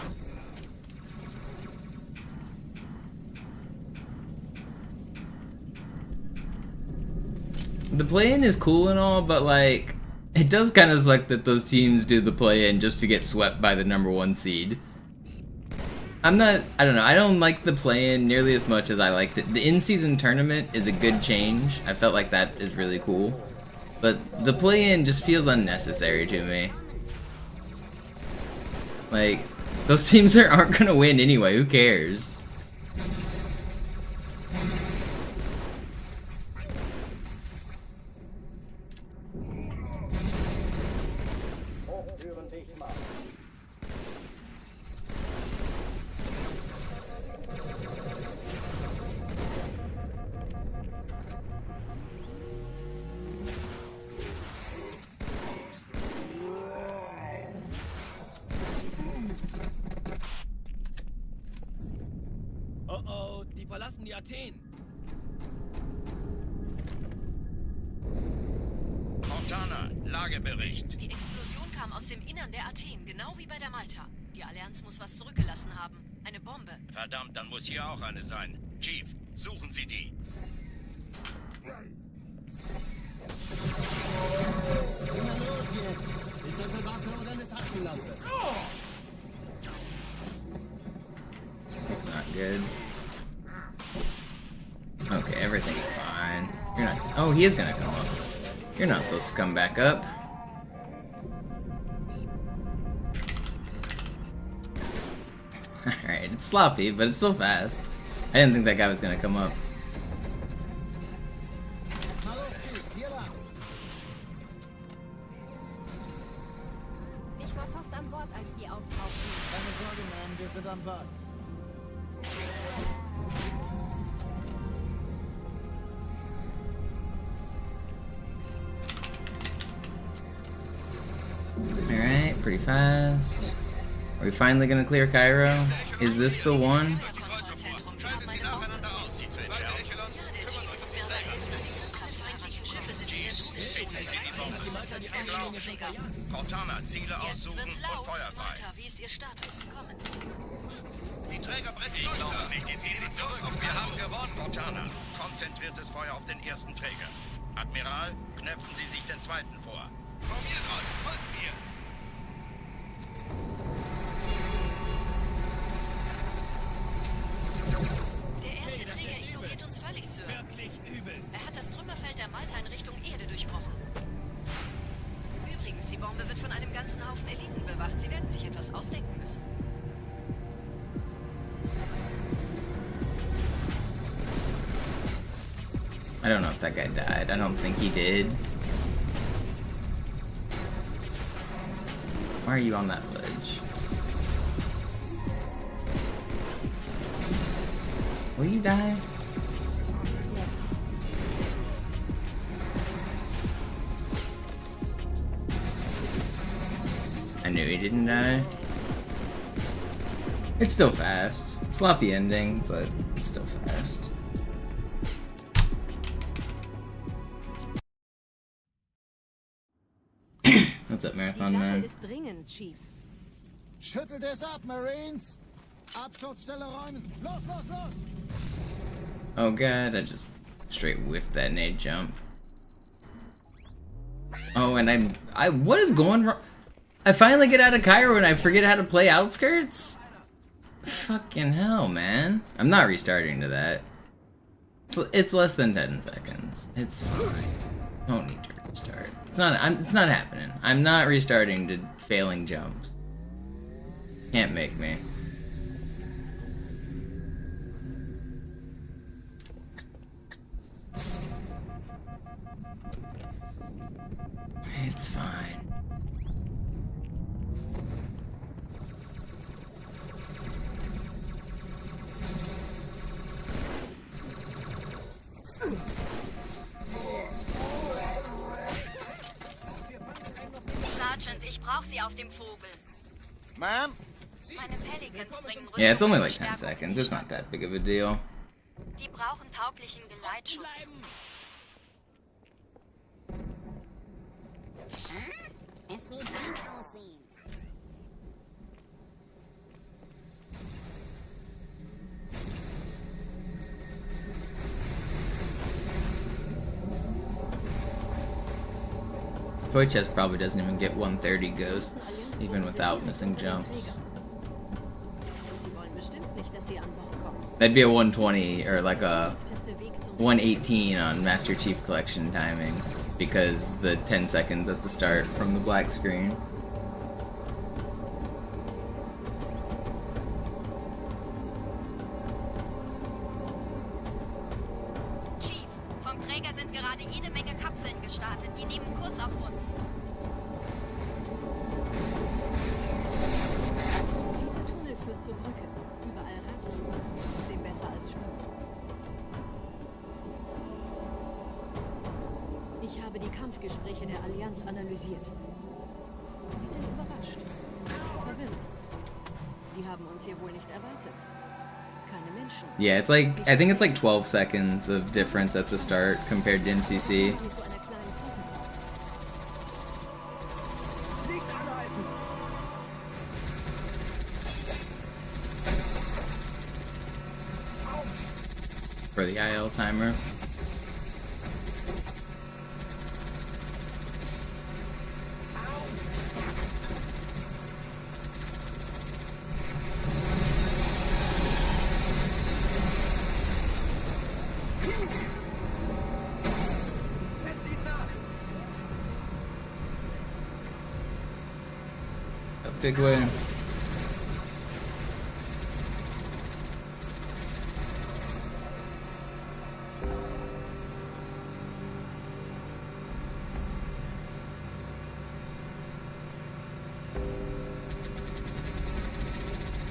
[SPEAKER 1] The play-in is cool and all, but like, it does kind of suck that those teams do the play-in just to get swept by the #1 seed. I don't know, I don't like the play-in nearly as much as I like the in-season tournament is a good change. I felt like that is really cool. But the play-in just feels unnecessary to me. Like, those teams aren't gonna win anyway, who cares?
[SPEAKER 4] Hochtüren dicht machen.
[SPEAKER 5] Oh oh, die verlassen die Athen.
[SPEAKER 7] Montana, Lagebericht.
[SPEAKER 8] Die Explosion kam aus dem Innern der Athen, genau wie bei der Malta. Die Allianz muss was zurückgelassen haben. Eine Bombe.
[SPEAKER 7] Verdammt, dann muss hier auch eine sein. Chief, suchen Sie die.
[SPEAKER 3] Immer los jetzt! Ist das eine Waffe oder eine Taschenlampe?
[SPEAKER 1] That's not good. Okay, everything's fine. You're not. Oh, he is gonna come up. You're not supposed to come back up. Alright, it's sloppy, but it's still fast. I didn't think that guy was gonna come up.
[SPEAKER 2] Na los, Chief, hier lang.
[SPEAKER 9] Ich war fast an Bord, als die auftauchten.
[SPEAKER 2] Keine Sorge, Ma'am, wir sind am Bug.
[SPEAKER 1] Alright, pretty fast. Are we finally gonna clear Cairo? Is this the one?
[SPEAKER 7] Schaltet sie nacheinander aus. Zweite Echelon, kümmert euch um die Träger. Cortana, Ziele aussuchen und Feuer frei.
[SPEAKER 8] Wie ist Ihr Status? Kommen.
[SPEAKER 7] Die Träger brechen durch. Ich glaube es nicht. Die Ziele sind zurück. Wir haben gewonnen. Cortana, konzentriertes Feuer auf den ersten Träger. Admiral, knöpfen Sie sich den zweiten vor. Formiert euch, folgt mir.
[SPEAKER 8] Der erste Träger ignoriert uns völlig, Sir.
[SPEAKER 5] Wirklich übel.
[SPEAKER 8] Er hat das Trümmerfeld der Malta in Richtung Erde durchbrochen. Übrigens, die Bombe wird von einem ganzen Haufen Eliten bewacht. Sie werden sich etwas ausdenken müssen.
[SPEAKER 1] I don't know if that guy died. I don't think he did. Why are you on that ledge? Will you die? I knew he didn't die. It's still fast. Sloppy ending, but it's still fast. What's up,
[SPEAKER 9] Die
[SPEAKER 1] Marathon
[SPEAKER 9] Sache
[SPEAKER 1] Man?
[SPEAKER 9] ist dringend, Chief.
[SPEAKER 2] Schüttelt es ab, Marines! Absturzstelle räumen! Los, los, los!
[SPEAKER 1] Oh god, I just straight whiffed that nade jump. Oh, and what is going wrong? I finally get out of Cairo and I forget how to play Outskirts? Fucking hell, man. I'm not restarting to that. It's less than 10 seconds. It's fine. Don't need to restart. It's not happening. I'm not restarting to failing jumps. Can't make me. It's fine.
[SPEAKER 9] Sergeant, ich brauche Sie auf dem Vogel.
[SPEAKER 2] Ma'am?
[SPEAKER 9] Meine Pelicans bringen Rüstung
[SPEAKER 1] Yeah, it's only
[SPEAKER 9] und
[SPEAKER 1] like 10
[SPEAKER 9] Verstärkung.
[SPEAKER 1] seconds. It's not that big of a deal.
[SPEAKER 9] Die brauchen tauglichen Geleitschutz. Es wird gut aussehen.
[SPEAKER 1] Toy chest probably doesn't even get 130 ghosts, even without missing jumps.
[SPEAKER 8] Die wollen bestimmt nicht, dass sie an Bord kommen.
[SPEAKER 1] That'd be a 120 or like a 118 on Master Chief Collection timing, because the 10 seconds at the start from the black screen.
[SPEAKER 9] Chief, vom Träger sind gerade jede Menge Kapseln gestartet. Die nehmen Kurs auf uns.
[SPEAKER 8] Dieser Tunnel führt zum Rücken. Überall Ratten. Trotzdem besser als Schwimmen. Ich habe die Kampfgespräche der Allianz analysiert. Die sind überrascht. Verwirrt. Die haben uns hier wohl nicht erwartet. Keine Menschen.
[SPEAKER 1] Yeah, it's like, I think it's like 12 seconds of difference at the start compared to MCC.
[SPEAKER 8] Mit so einer kleinen Flotte.
[SPEAKER 5] Nicht anhalten!
[SPEAKER 1] For the IL timer.
[SPEAKER 5] Setzt ihn nach!
[SPEAKER 1] A big win.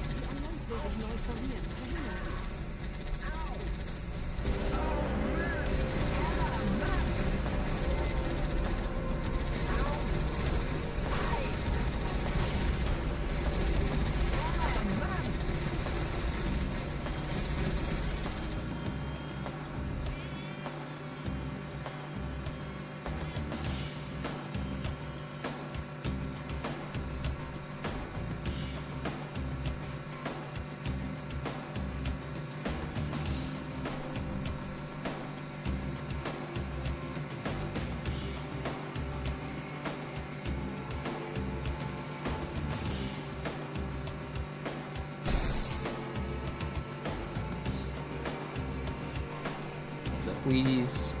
[SPEAKER 8] Die Allianz will sich neu formieren. Verhindern Sie es.
[SPEAKER 1] What's up, Wheaties?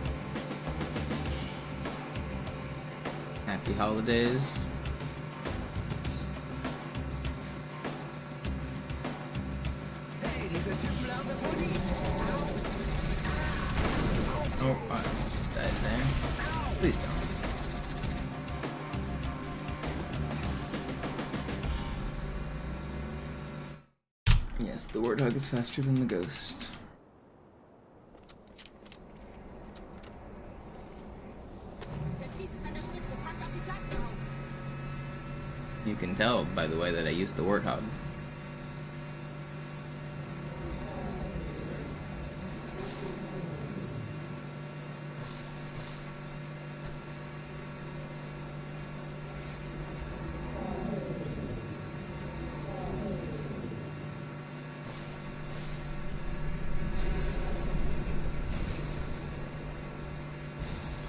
[SPEAKER 1] Happy holidays.
[SPEAKER 5] Hey, diese Typen haben das wohl nie.
[SPEAKER 1] Oh, I almost died there. Please don't. Yes, the Warthog is faster than the Ghost.
[SPEAKER 9] Der Chief ist an der Spitze. Passt auf die Flanken auf.
[SPEAKER 1] You can tell by the way that I used the Warthog.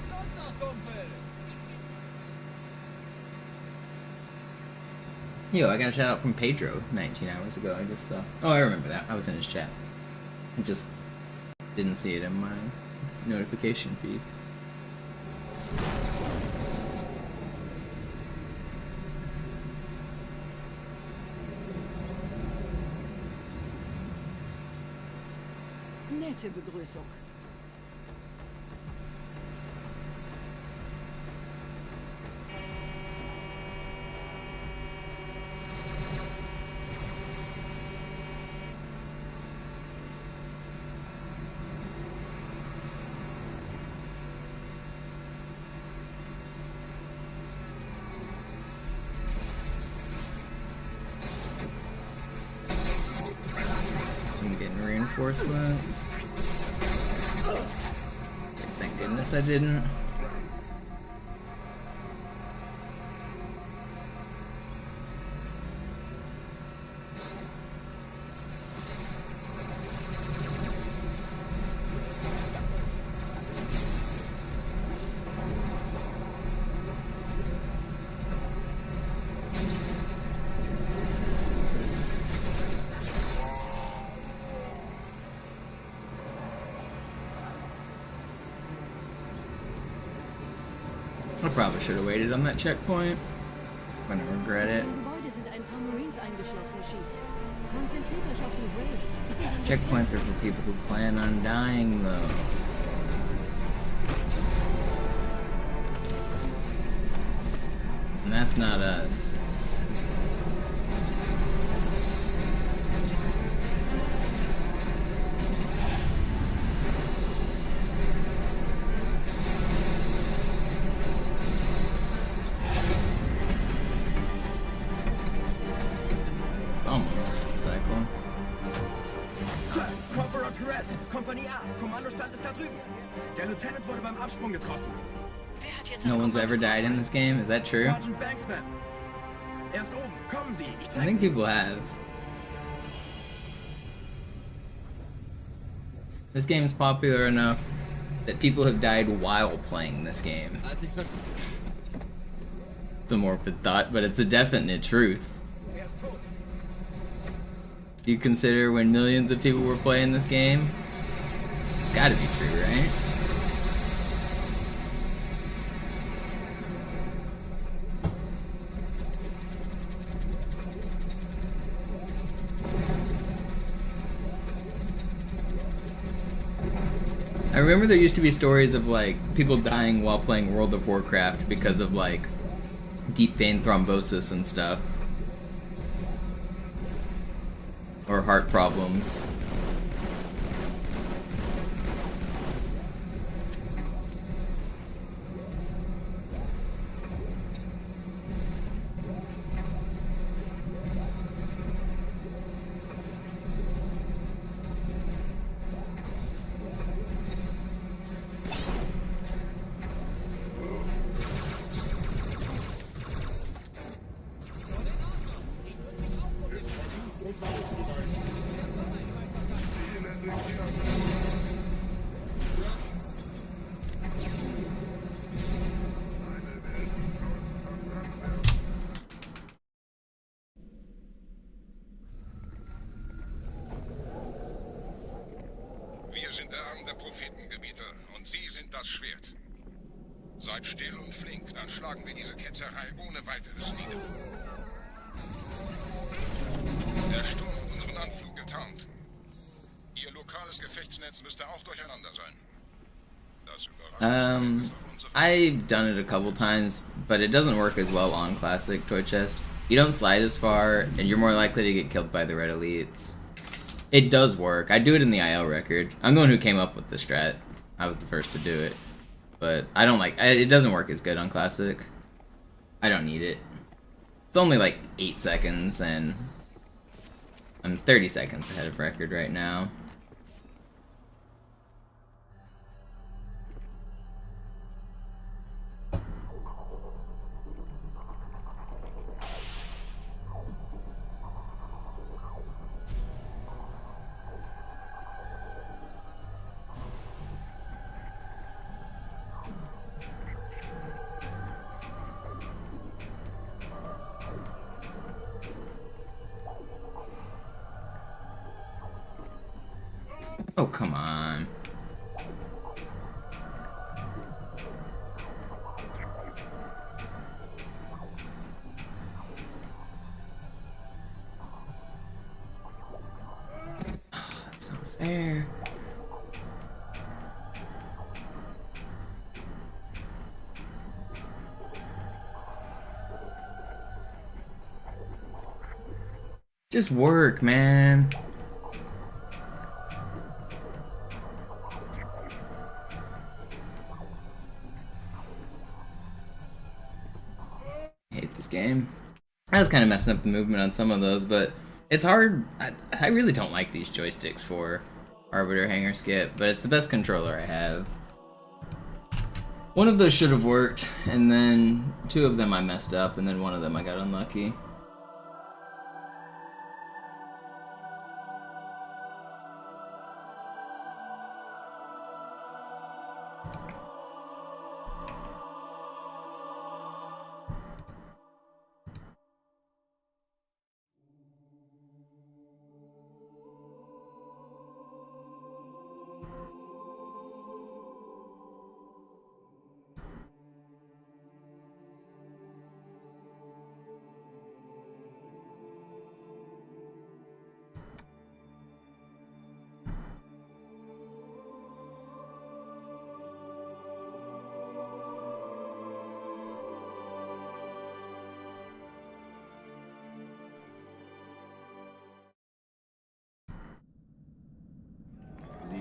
[SPEAKER 5] Los doch, Kumpel!
[SPEAKER 1] Yo, I got a shout out from Pedro 19 hours ago. I just saw. Oh, I remember that. I was in his chat. I just didn't see it in my notification feed.
[SPEAKER 8] Nette Begrüßung.
[SPEAKER 1] I'm getting reinforcements. Thank goodness I didn't. probably should have waited on that checkpoint. I'm gonna regret it.
[SPEAKER 8] Im Gebäude sind ein paar Marines eingeschlossen, Chief. Konzentriert euch auf die Waste. Die sind an der
[SPEAKER 1] Checkpoints are for people who plan on dying, though. And that's not us. It's almost a cycle.
[SPEAKER 5] Sir, Corporal Perez, Kompanie A, Kommandostand ist da drüben. Der Lieutenant wurde beim Absprung getroffen.
[SPEAKER 8] Wer hat jetzt
[SPEAKER 1] No
[SPEAKER 8] das
[SPEAKER 1] one's ever died in this game, is that true?
[SPEAKER 5] Sergeant Banksman. Er ist oben, kommen Sie, ich
[SPEAKER 1] I
[SPEAKER 5] zeig's
[SPEAKER 1] think
[SPEAKER 5] Ihnen.
[SPEAKER 1] people have. This game is popular enough that people have died while playing this game. It's a morbid thought, but it's a definite truth.
[SPEAKER 5] Er ist tot.
[SPEAKER 1] Do you consider when millions of people were playing this game? It's gotta be true, right? I remember there used to be stories of like people dying while playing World of Warcraft because of like deep vein thrombosis and stuff. Or heart problems.
[SPEAKER 7] Wir sind der Arm der Prophetengebieter und Sie sind das Schwert. Seid still und flink, dann schlagen wir diese Ketzerei ohne weiteres nieder. Der Sturm hat unseren Anflug getarnt. Ihr lokales Gefechtsnetz müsste auch durcheinander sein. Das Überraschungsmoment ist auf unserer
[SPEAKER 1] I've done it a couple times, but it doesn't work as well on Classic Toy Chest. You don't slide as far, and you're more likely to get killed by the Red Elites. It does work. I do it in the IL record. I'm the one who came up with the strat. I was the first to do it. But I don't like... it doesn't work as good on Classic. I don't need it. It's only like 8 seconds, and I'm 30 seconds ahead of record right now. Oh, come on. Oh, that's not fair. Just work, man. Hate this game. I was kind of messing up the movement on some of those, but it's hard. I really don't like these joysticks for Arbiter Hanger Skip, but it's the best controller I have. One of those should have worked, and then 2 of them I messed up, and then 1 of them I got unlucky.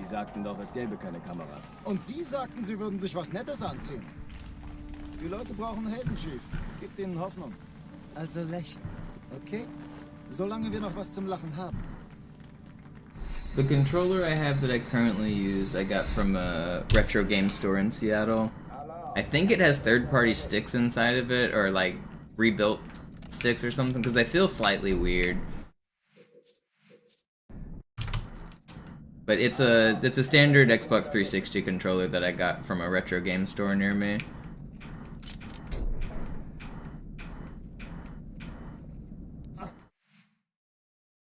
[SPEAKER 3] sagten doch, es gäbe keine Kameras.
[SPEAKER 2] Und Sie sagten, Sie würden sich was Nettes anziehen. Die Leute brauchen Helden, Chief. Gibt ihnen Hoffnung. Also lächeln, okay? Solange wir noch was zum Lachen haben.
[SPEAKER 1] The controller I have that I currently use, I got from a retro game store in Seattle. I think it has third-party sticks inside of it, or like rebuilt sticks or something, because they feel slightly weird. But it's a standard Xbox 360 controller that I got from a retro game store near me.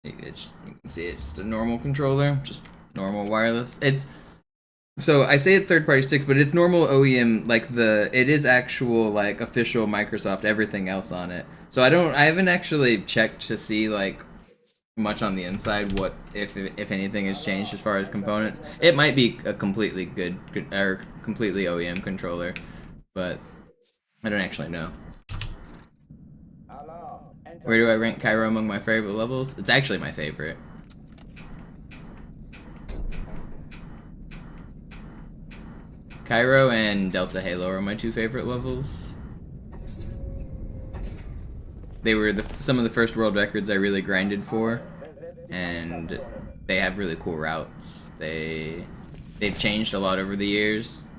[SPEAKER 1] You can see it's just a normal controller, just normal wireless. So I say it's third-party sticks, but it's normal OEM, like it is actual like official Microsoft everything else on it. So I haven't actually checked to see like much on the inside what if anything has changed as far as components. It might be a completely good or completely OEM controller, but I don't actually know. Where do I rank Cairo among my favorite levels? It's actually my favorite. Cairo and Delta Halo are my two favorite levels. They were some of the first world records I really grinded for, and they have really cool routes. They've changed a lot over the years,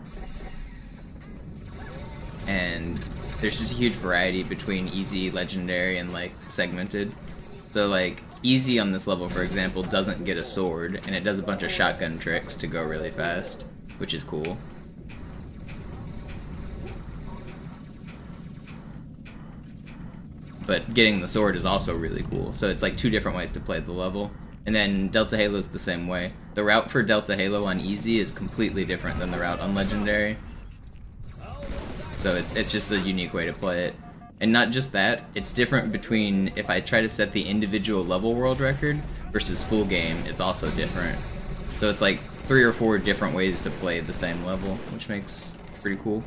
[SPEAKER 1] and there's just a huge variety between easy, legendary, and like segmented. So like easy on this level, for example, doesn't get a sword, and it does a bunch of shotgun tricks to go really fast, which is cool. But getting the sword is also really cool. So it's like two different ways to play the level. And then Delta Halo's the same way. The route for Delta Halo on easy is completely different than the route on legendary. So it's just a unique way to play it. And not just that, it's different between if I try to set the individual level world record versus full game, it's also different. So it's like 3 or 4 different ways to play the same level, which makes it pretty cool.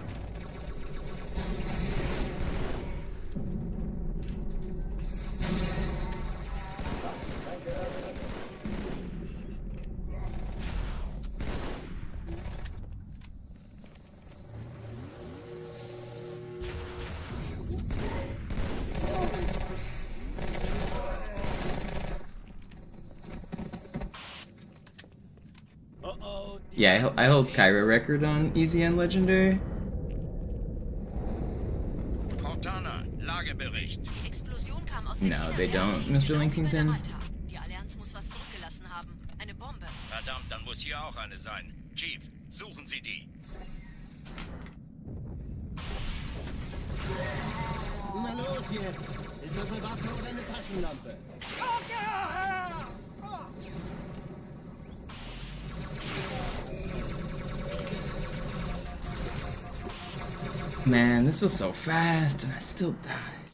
[SPEAKER 1] Yeah, I hold Cairo record on easy and legendary.
[SPEAKER 7] Cortana, Lagebericht.
[SPEAKER 8] Explosion kam aus dem
[SPEAKER 1] No, they don't,
[SPEAKER 8] Inneren
[SPEAKER 1] Mr.
[SPEAKER 8] der
[SPEAKER 1] Linkington.
[SPEAKER 8] Malta. Die Allianz muss was zurückgelassen haben. Eine Bombe.
[SPEAKER 7] Verdammt, dann muss hier auch eine sein. Chief, suchen Sie die.
[SPEAKER 3] Na los jetzt! Ist das eine Waffe oder eine Taschenlampe?
[SPEAKER 1] Man, this was so fast and I still died.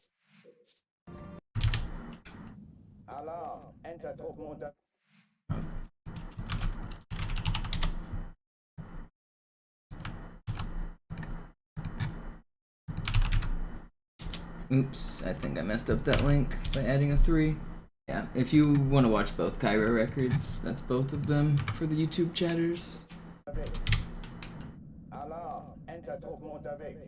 [SPEAKER 4] Alarm! Entertruppen unter...
[SPEAKER 1] Oops, I think I messed up that link by adding a 3. Yeah, if you want to watch both Cairo records, that's both of them for the YouTube chatters.
[SPEAKER 4] Alarm! Entertruppen unterwegs.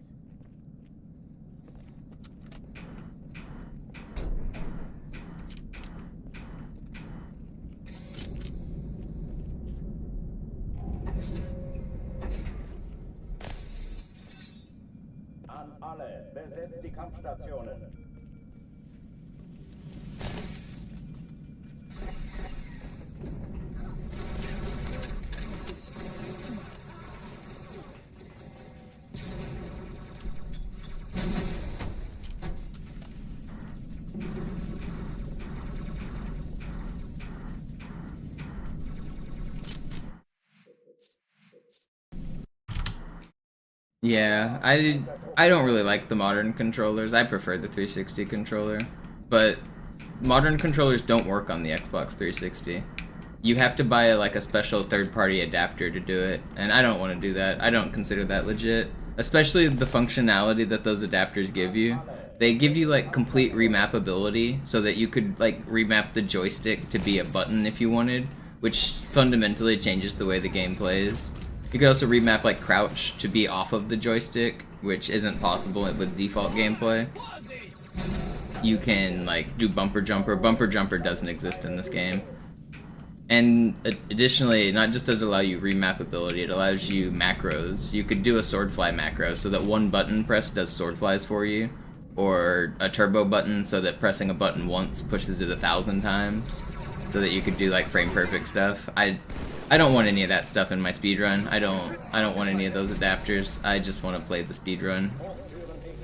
[SPEAKER 4] An alle, besetzt die Kampfstationen.
[SPEAKER 1] Yeah, I don't really like the modern controllers. I prefer the 360 controller. But modern controllers don't work on the Xbox 360. You have to buy like a special third-party adapter to do it, and I don't want to do that. I don't consider that legit. Especially the functionality that those adapters give you. They give you like complete remappability so that you could like remap the joystick to be a button if you wanted, which fundamentally changes the way the game plays. You could also remap like crouch to be off of the joystick, which isn't possible with default gameplay. You can like do bumper jumper. Bumper jumper doesn't exist in this game. And additionally, not just does it allow you remap ability, it allows you macros. You could do a swordfly macro so that one button press does swordflies for you, or a turbo button so that pressing a button once pushes it 1,000 times, so that you could do like frame perfect stuff. I don't want any of that stuff in my speedrun. I don't want any of those adapters. I just want to play the speedrun.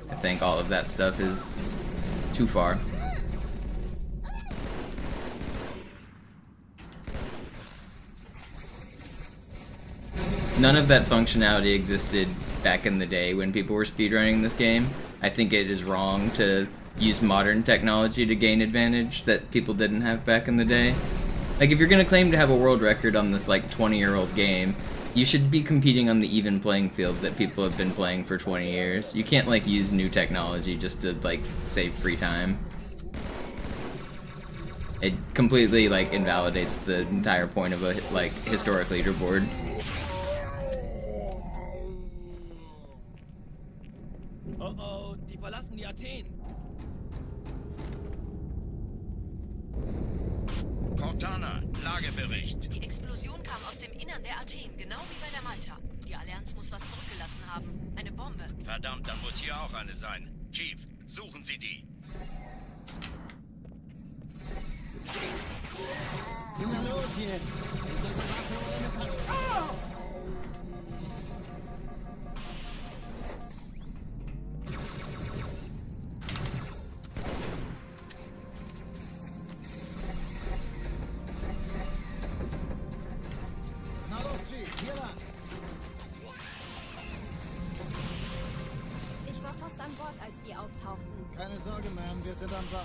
[SPEAKER 1] I think all of that stuff is too far. None of that functionality existed back in the day when people were speedrunning this game. I think it is wrong to use modern technology to gain advantage that people didn't have back in the day. Like, if you're gonna claim to have a world record on this, like, 20-year-old game, you should be competing on the even playing field that people have been playing for 20 years. You can't, like, use new technology just to, like, save free time. It completely, like, invalidates the entire point of a, like, historic leaderboard.
[SPEAKER 5] Oh, die verlassen die Athen.
[SPEAKER 7] Cortana, Lagebericht.
[SPEAKER 8] Die Explosion kam aus dem Innern der Athen, genau wie bei der Malta. Die Allianz muss was zurückgelassen haben. Eine Bombe.
[SPEAKER 7] Verdammt, dann muss hier auch eine sein. Chief, suchen Sie die.
[SPEAKER 3] Na los jetzt! Ist das eine Waffe oder eine Pistole?
[SPEAKER 2] Na los, Chief, hier lang.
[SPEAKER 9] Ich war fast an Bord, als die auftauchten.
[SPEAKER 2] Keine Sorge, Ma'am, wir sind am Ball.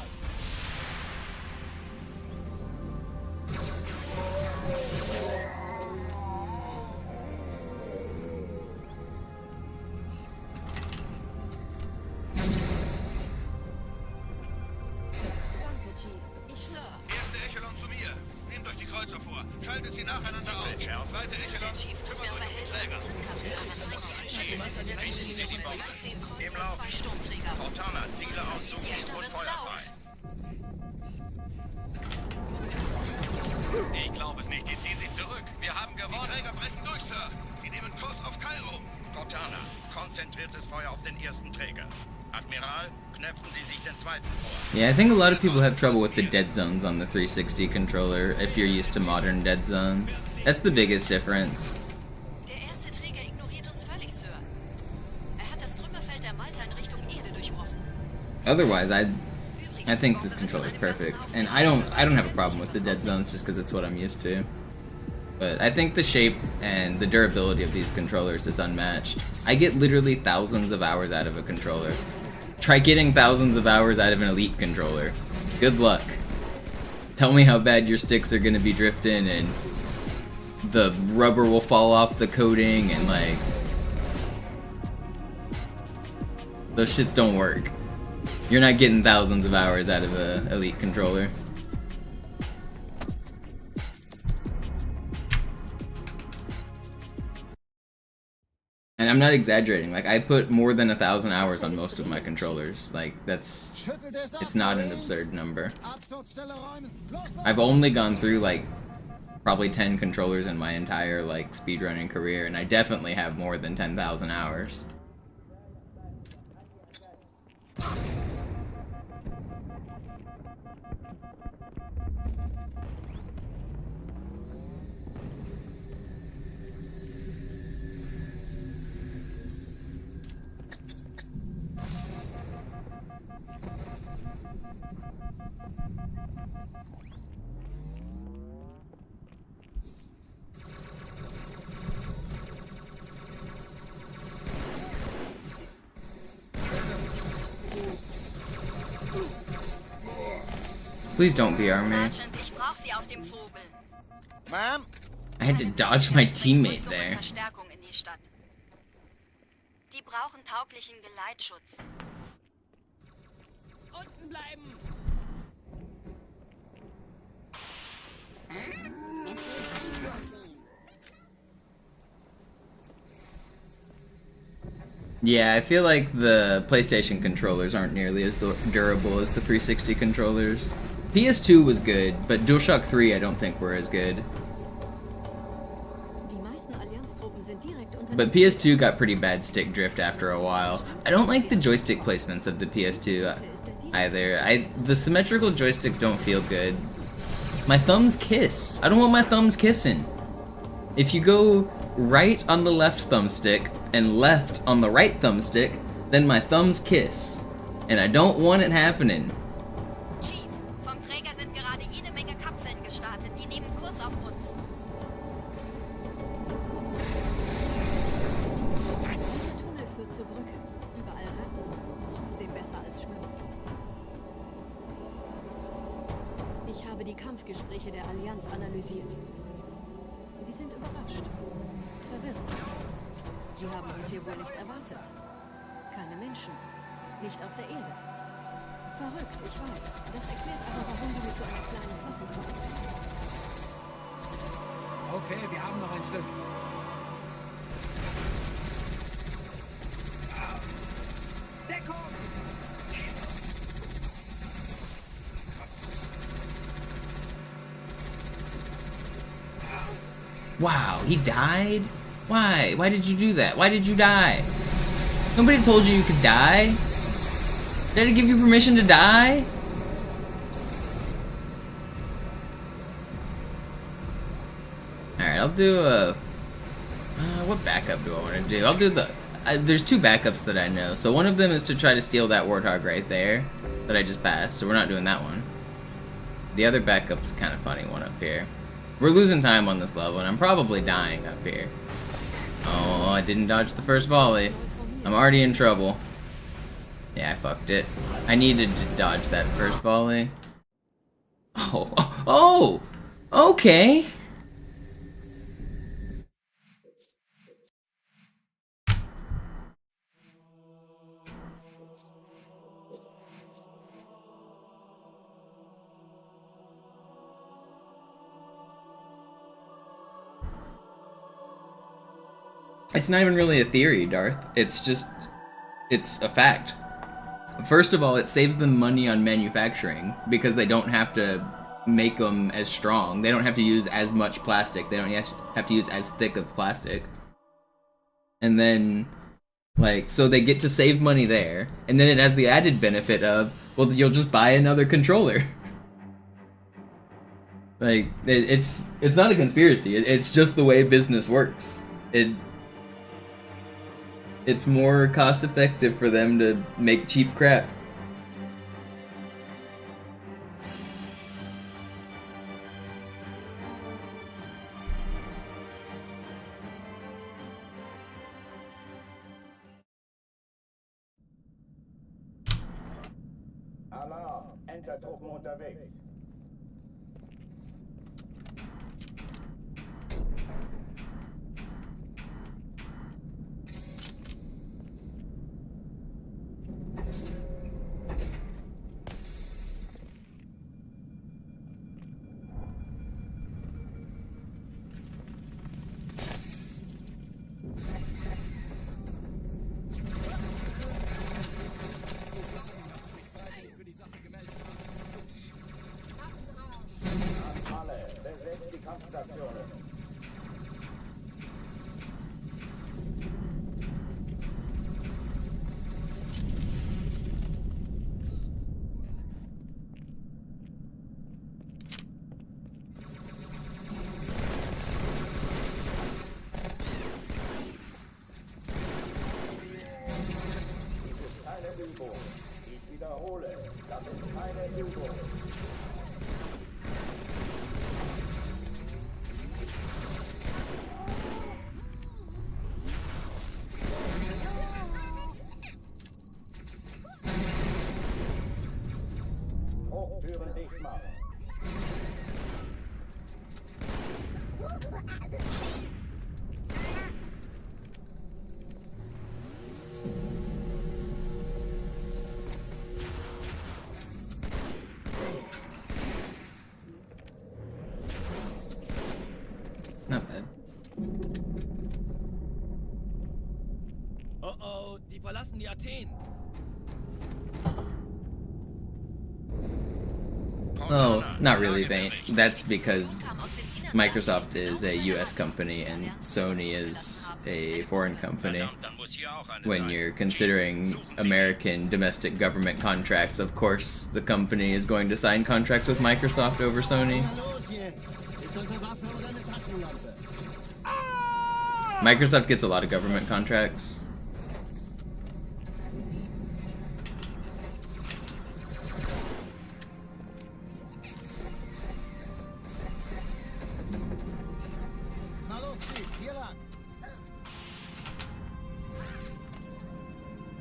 [SPEAKER 9] Danke, Chief.
[SPEAKER 8] Sir,
[SPEAKER 7] Erste Echelon zu mir. Nehmt euch die Kreuzer vor. Schaltet sie nacheinander auf. Zweite Echelon,
[SPEAKER 8] Chief, es
[SPEAKER 7] kümmert
[SPEAKER 8] wäre
[SPEAKER 7] euch um die Träger.
[SPEAKER 8] Zündkapsel
[SPEAKER 7] Im Lauf.
[SPEAKER 8] zwei Sturmträger.
[SPEAKER 7] Cortana, Ziele aussuchen und Feuer frei.
[SPEAKER 5] Ich glaube es nicht, die ziehen sie zurück. Wir haben
[SPEAKER 7] Die
[SPEAKER 5] gewonnen.
[SPEAKER 7] Träger brechen durch, Sir. Sie nehmen Kurs auf Kairo. Cortana, konzentriertes Feuer auf den ersten Träger. Admiral, knöpfen Sie sich den zweiten vor.
[SPEAKER 1] Yeah, I think a lot of people have trouble with the dead zones on the 360 controller if you're used to modern dead zones. That's the biggest difference.
[SPEAKER 8] Der erste Träger ignoriert uns völlig, Sir. Er hat das Trümmerfeld der Malta in Richtung Erde durchbrochen.
[SPEAKER 1] Otherwise, I think this controller is perfect, and I don't have a problem with the dead zones just because it's what I'm used to. But I think the shape and the durability of these controllers is unmatched. I get literally thousands of hours out of a controller. Try getting thousands of hours out of an Elite controller. Good luck. Tell me how bad your sticks are gonna be drifting and the rubber will fall off the coating and like... Those shits don't work. You're not getting thousands of hours out of a Elite controller. And I'm not exaggerating, like I put more than 1,000 hours on most of my controllers. Like it's not an absurd number. I've only gone through like probably 10 controllers in my entire like speedrunning career, and I definitely have more than 10,000 hours. Please don't BR me.
[SPEAKER 9] Sergeant, ich brauch sie auf dem Vogel.
[SPEAKER 3] Ma'am?
[SPEAKER 1] I had to dodge my teammate
[SPEAKER 9] Rüstung und
[SPEAKER 1] there.
[SPEAKER 9] Verstärkung in die Stadt. Die brauchen tauglichen Geleitschutz.
[SPEAKER 5] Unten bleiben.
[SPEAKER 9] Es wird
[SPEAKER 1] Yeah, I feel like the PlayStation controllers aren't nearly as durable as the 360 controllers. PS2 was good, but DualShock 3 I don't think were as good. But PS2 got pretty bad stick drift after a while. I don't like the joystick placements of the PS2 either. The symmetrical joysticks don't feel good. My thumbs kiss. I don't want my thumbs kissing. If you go right on the left thumbstick and left on the right thumbstick, then my thumbs kiss. And I don't want it happening.
[SPEAKER 9] Chief, vom Träger sind gerade jede Menge Kapseln gestartet. Die nehmen Kurs auf uns.
[SPEAKER 8] Dieser Tunnel führt zur Brücke. Überall retten. Trotzdem besser als schwimmen. Ich habe die Kampfgespräche der Allianz analysiert. Die sind überrascht. Verwirrt. Sie haben uns hier wohl nicht erwartet. Keine Menschen. Nicht auf der Erde. Verrückt, ich weiß. Das erklärt aber, warum wir mit so einer kleinen Flotte kommen.
[SPEAKER 5] Okay, wir haben noch ein Stück. Deckung!
[SPEAKER 1] Wow, he died? Why? Why did you do that? Why did you die? Nobody told you you could die? Did I give you permission to die? Alright, I'll do a... what backup do I want to do? I'll do the... there's two backups that I know. So one of them is to try to steal that warthog right there that I just passed, so we're not doing that one. The other backup's kind of funny one up here. We're losing time on this level, and I'm probably dying up here. Oh, I didn't dodge the first volley. I'm already in trouble. Yeah, I fucked it. I needed to dodge that first volley. Oh, okay. It's not even really a theory, Darth. It's a fact. First of all, it saves them money on manufacturing because they don't have to make them as strong. They don't have to use as much plastic. They don't have to use as thick of plastic. And then, like, so they get to save money there. And then it has the added benefit of, well, you'll just buy another controller. Like, it's not a conspiracy. It's just the way business works. It's more cost effective for them to make cheap crap.
[SPEAKER 4] Alarm, Entertruppen unterwegs. Alle, besetzt die Kampfstationen. Dies ist keine Übung. Ich wiederhole, das ist keine Übung. Hochtüren dicht machen.
[SPEAKER 5] Athen.
[SPEAKER 1] Oh, not really, Vane. That's because Microsoft is a US company and Sony is a foreign company. When you're considering American domestic government contracts, of course the company is going to sign contracts with Microsoft over Sony. Microsoft gets a lot of government contracts.
[SPEAKER 2] Na los, Steve, hier lang.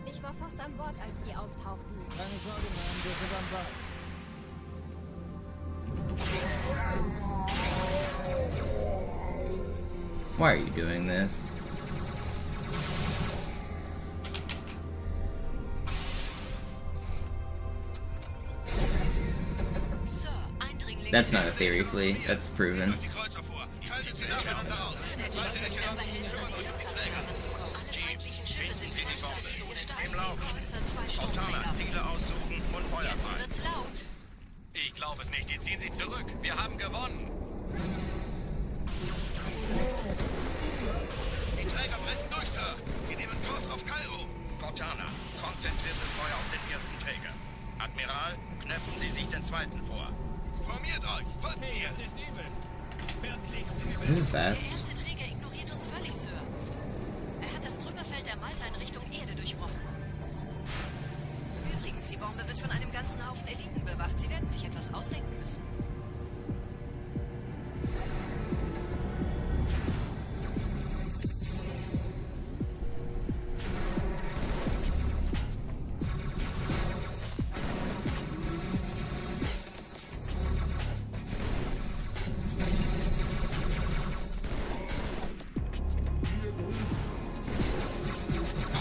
[SPEAKER 9] Ich war fast an Bord, als die auftauchten.
[SPEAKER 2] Keine Sorge, Mann, wir sind am Ball.
[SPEAKER 1] Why are you doing this? That's not a theory, Flea. That's proven.
[SPEAKER 7] Ich glaube es nicht. Die ziehen sich zurück. Wir haben gewonnen. Die Träger brechen durch, Sir. Sie nehmen Kurs auf Kairo. Cortana, konzentriertes Feuer auf den ersten Träger. Admiral, knöpfen Sie sich den zweiten vor. Formiert euch! Folgt mir!
[SPEAKER 1] This is
[SPEAKER 8] Der
[SPEAKER 1] fast.
[SPEAKER 8] erste Träger ignoriert uns völlig, Sir. Er hat das Trümmerfeld der Malta in Richtung Erde durchbrochen. Übrigens, die Bombe wird von einem ganzen Haufen Eliten bewacht. Sie werden sich etwas ausdenken müssen.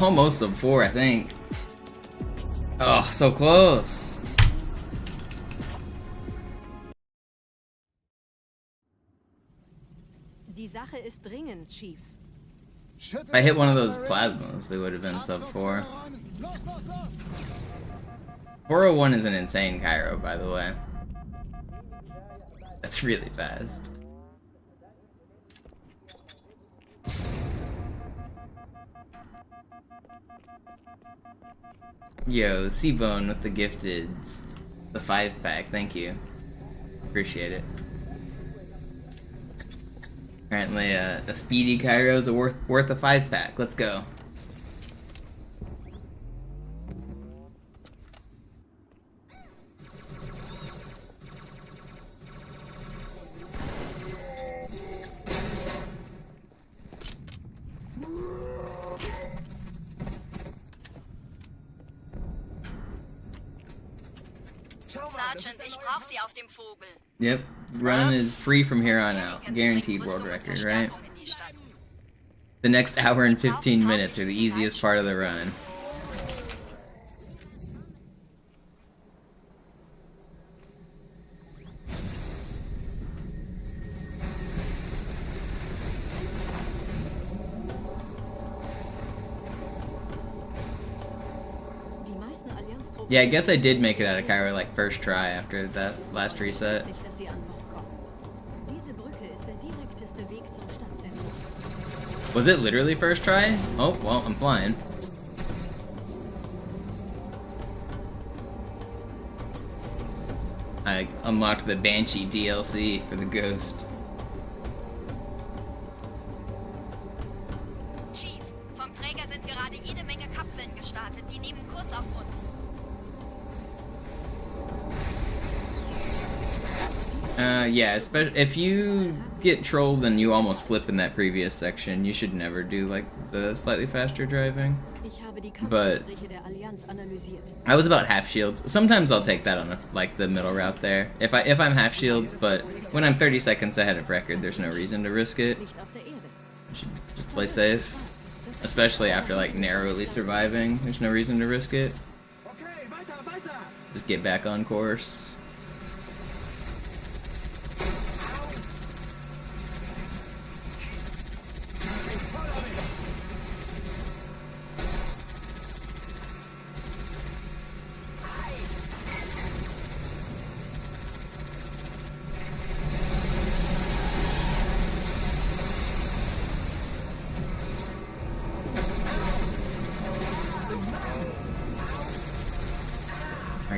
[SPEAKER 1] Almost sub 4, I think. Oh, so close.
[SPEAKER 8] Die Sache ist dringend, Chief.
[SPEAKER 1] If I hit one of those plasmas, we would have been sub 4. 401 is an insane Cairo, by the way. That's really fast. Yo, C-Bone with the gifteds. The 5-pack, thank you. Appreciate it. Apparently, a speedy Cairo is worth a 5-pack. Let's go.
[SPEAKER 9] Sergeant, ich brauche Sie auf dem Vogel.
[SPEAKER 1] Yep, run is free from here on out. Guaranteed world record, right? The next hour and 15 minutes are the easiest part of the run. Yeah, I guess I did make it out of Cairo like first try after that last reset. Was it literally first try? Oh, well, I'm flying. I unlocked the Banshee DLC for the Ghost.
[SPEAKER 9] Chief, vom Träger sind gerade jede Menge Kapseln gestartet. Die nehmen Kurs auf uns.
[SPEAKER 1] Yeah, especially if you get trolled and you almost flip in that previous section, you should never do like the slightly faster driving. But I was about half shields. Sometimes I'll take that on like the middle route there. If I'm half shields, but when I'm 30 seconds ahead of record, there's no reason to risk it. You should just play safe, especially after like narrowly surviving. There's no reason to risk it. Just get back on course.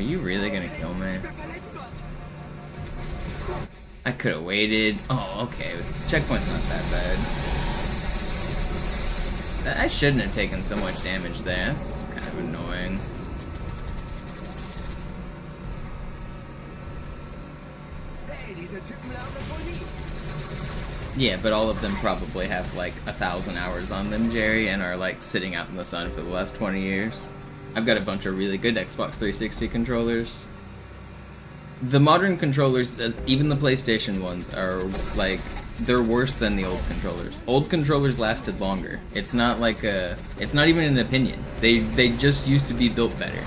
[SPEAKER 1] you really gonna kill me? I could have waited. Oh, okay. Checkpoint's not that bad. I shouldn't have taken so much damage there. That's kind of annoying. Yeah, but all of them probably have like 1,000 hours on them, Jerry, and are like sitting out in the sun for the last 20 years. I've got a bunch of really good Xbox 360 controllers. The modern controllers, even the PlayStation ones, are like, they're worse than the old controllers. Old controllers lasted longer. It's not like a, it's not even an opinion. They just used to be built better.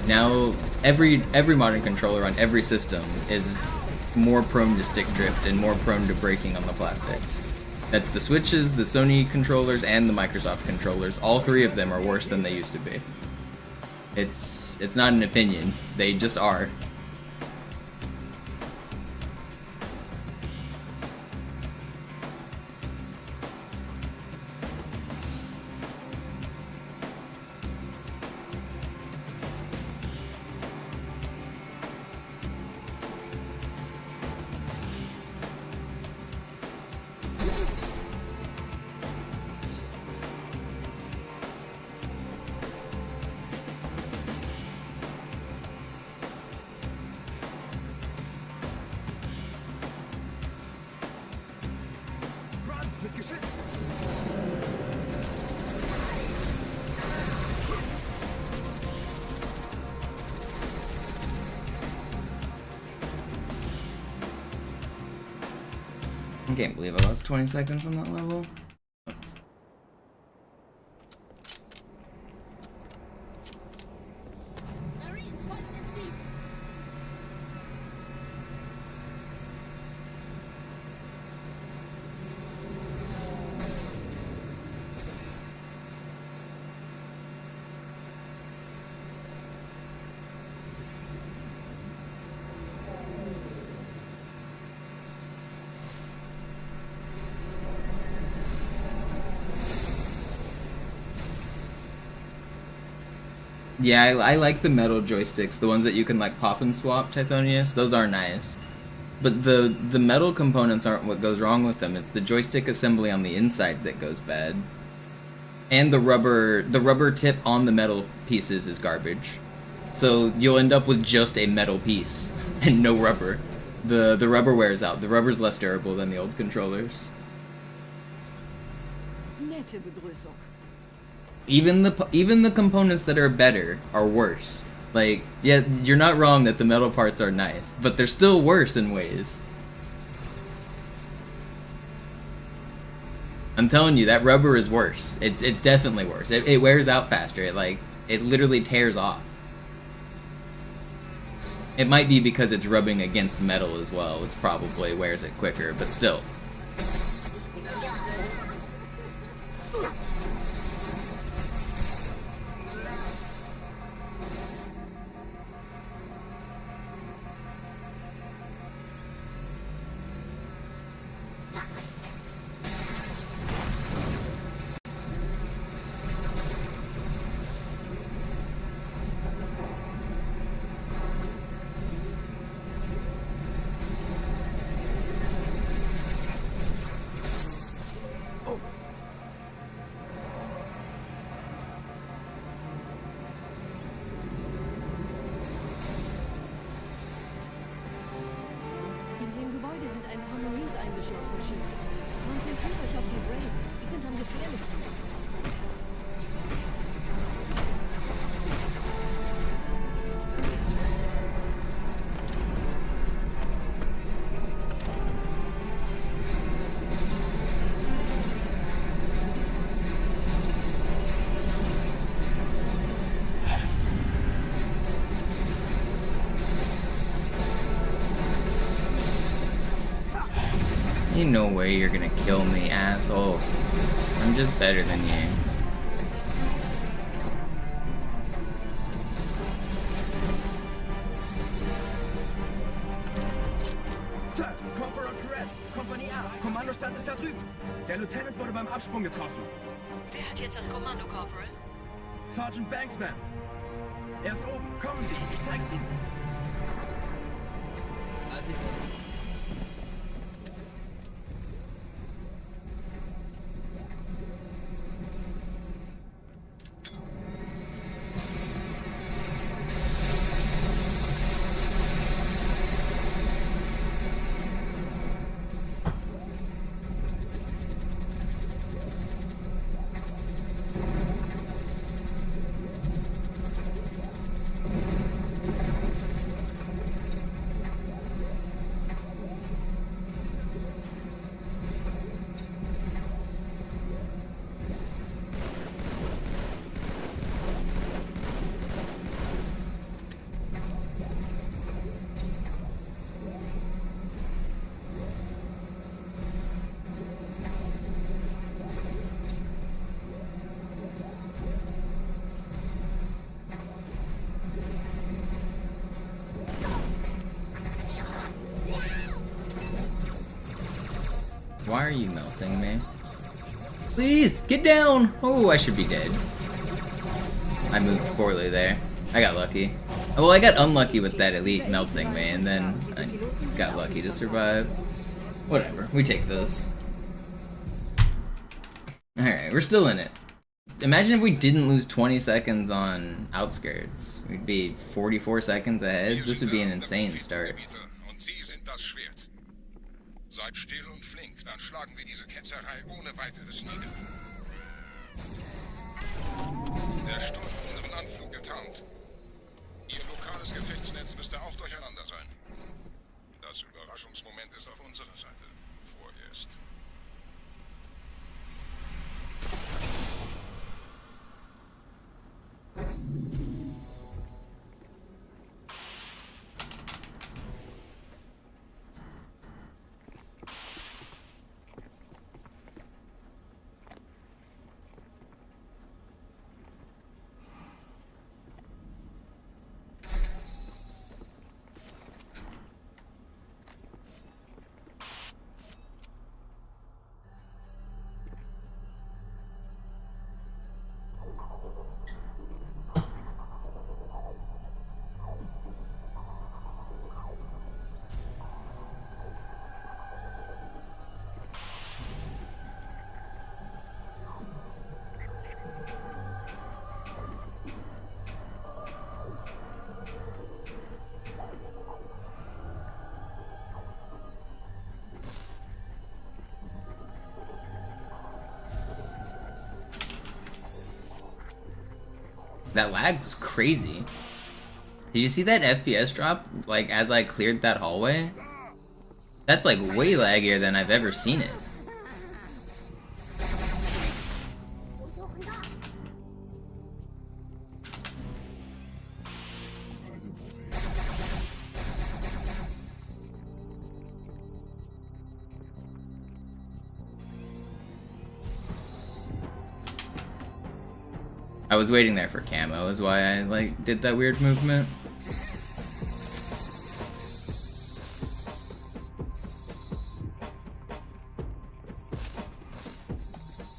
[SPEAKER 1] Now every modern controller on every system is more prone to stick drift and more prone to breaking on the plastic. That's the Switches, the Sony controllers, and the Microsoft controllers. All three of them are worse than they used to be. It's not an opinion. They just are. I can't believe I lost 20 seconds on that level. Oops. Yeah, I like the metal joysticks, the ones that you can like pop and swap, Tithonius. Those are nice. But the metal components aren't what goes wrong with them. It's the joystick assembly on the inside that goes bad. And the rubber tip on the metal pieces is garbage. So you'll end up with just a metal piece and no rubber. The rubber wears out. The rubber's less durable than the old controllers.
[SPEAKER 8] Nette Begrüßung.
[SPEAKER 1] Even the components that are better are worse. Like, yeah, you're not wrong that the metal parts are nice, but they're still worse in ways. I'm telling you, that rubber is worse. It's definitely worse. It wears out faster. It literally tears off. It might be because it's rubbing against metal as well. It's probably wears it quicker, but still. Ain't no way you're gonna kill me, asshole. I'm just better than you.
[SPEAKER 5] Sir, Corporal Perez, Kompanie A, Kommandostand ist da drüben. Der Lieutenant wurde beim Absprung getroffen.
[SPEAKER 8] Wer hat jetzt das Kommando, Corporal?
[SPEAKER 5] Sergeant Banksman. Er ist oben. Kommen Sie, ich zeig's Ihnen.
[SPEAKER 1] Why are you melting me? Please, get down! Oh, I should be dead. I moved poorly there. I got lucky. Well, I got unlucky with that elite melting me, and then I got lucky to survive. Whatever, we take this. Alright, we're still in it. Imagine if we didn't lose 20 seconds on Outskirts. We'd be 44 seconds ahead. This would be an insane start.
[SPEAKER 7] Seid still und flink, dann schlagen wir diese Ketzerei ohne weiteres nieder. Der Sturm hat unseren Anflug getarnt. Ihr lokales Gefechtsnetz müsste auch durcheinander sein. Das Überraschungsmoment ist auf unserer Seite. Vorerst.
[SPEAKER 1] That lag was crazy. Did you see that FPS drop, like, as I cleared that hallway? That's, like, way laggier than I've ever seen it. I was waiting there for camo, is why I, like, did that weird movement.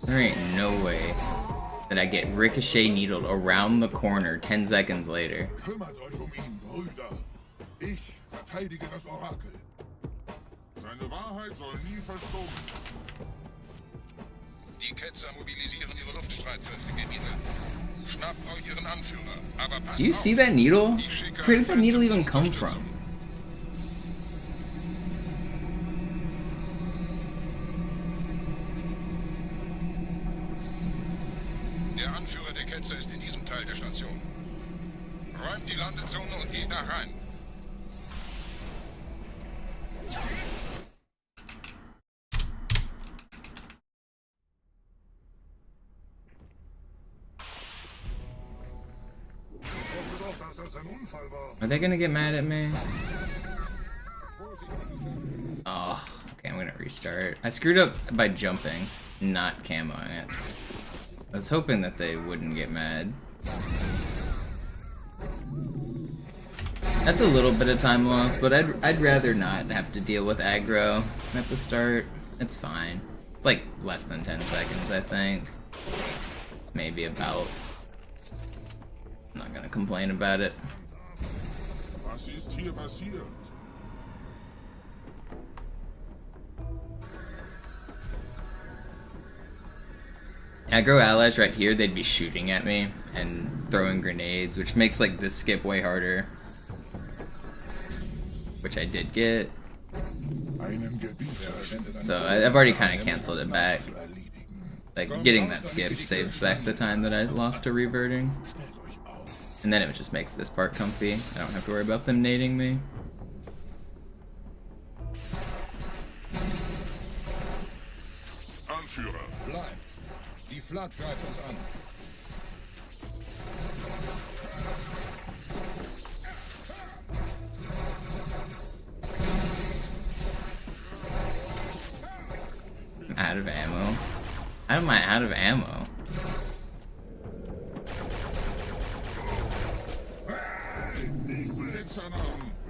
[SPEAKER 1] There ain't no way that I get ricochet needled around the corner 10 seconds later.
[SPEAKER 6] Kümmert euch ihn, Brüder. Ich verteidige das Orakel. Seine Wahrheit soll nie verstoßen.
[SPEAKER 7] Die Ketzer mobilisieren ihre Luftstreitkräfte, Gebiete. Schnappt euch ihren Anführer, aber passt
[SPEAKER 1] Do you
[SPEAKER 7] auf.
[SPEAKER 1] see that needle? Where did that needle even come from?
[SPEAKER 7] Der Anführer der Ketzer ist in diesem Teil der Station. Räumt die Landezone und geht da rein.
[SPEAKER 1] Are they gonna get mad at me? Oh, okay, I'm gonna restart. I screwed up by jumping, not camoing it. I was hoping that they wouldn't get mad. That's a little bit of time loss, but I'd rather not have to deal with aggro at the start. It's fine. It's like less than 10 seconds, I think. Maybe about. I'm not gonna complain about it.
[SPEAKER 6] Was ist hier passiert?
[SPEAKER 1] Aggro allies right here, they'd be shooting at me and throwing grenades, which makes like this skip way harder. Which I did get. So I've already kind of canceled it back. Like getting that skip saves back the time that I lost to reverting. And then it just makes this part comfy. I don't have to worry about them nading me.
[SPEAKER 6] Anführer.
[SPEAKER 10] Bleibt. Die Flat greift uns an.
[SPEAKER 1] Out of ammo. How am I out of ammo?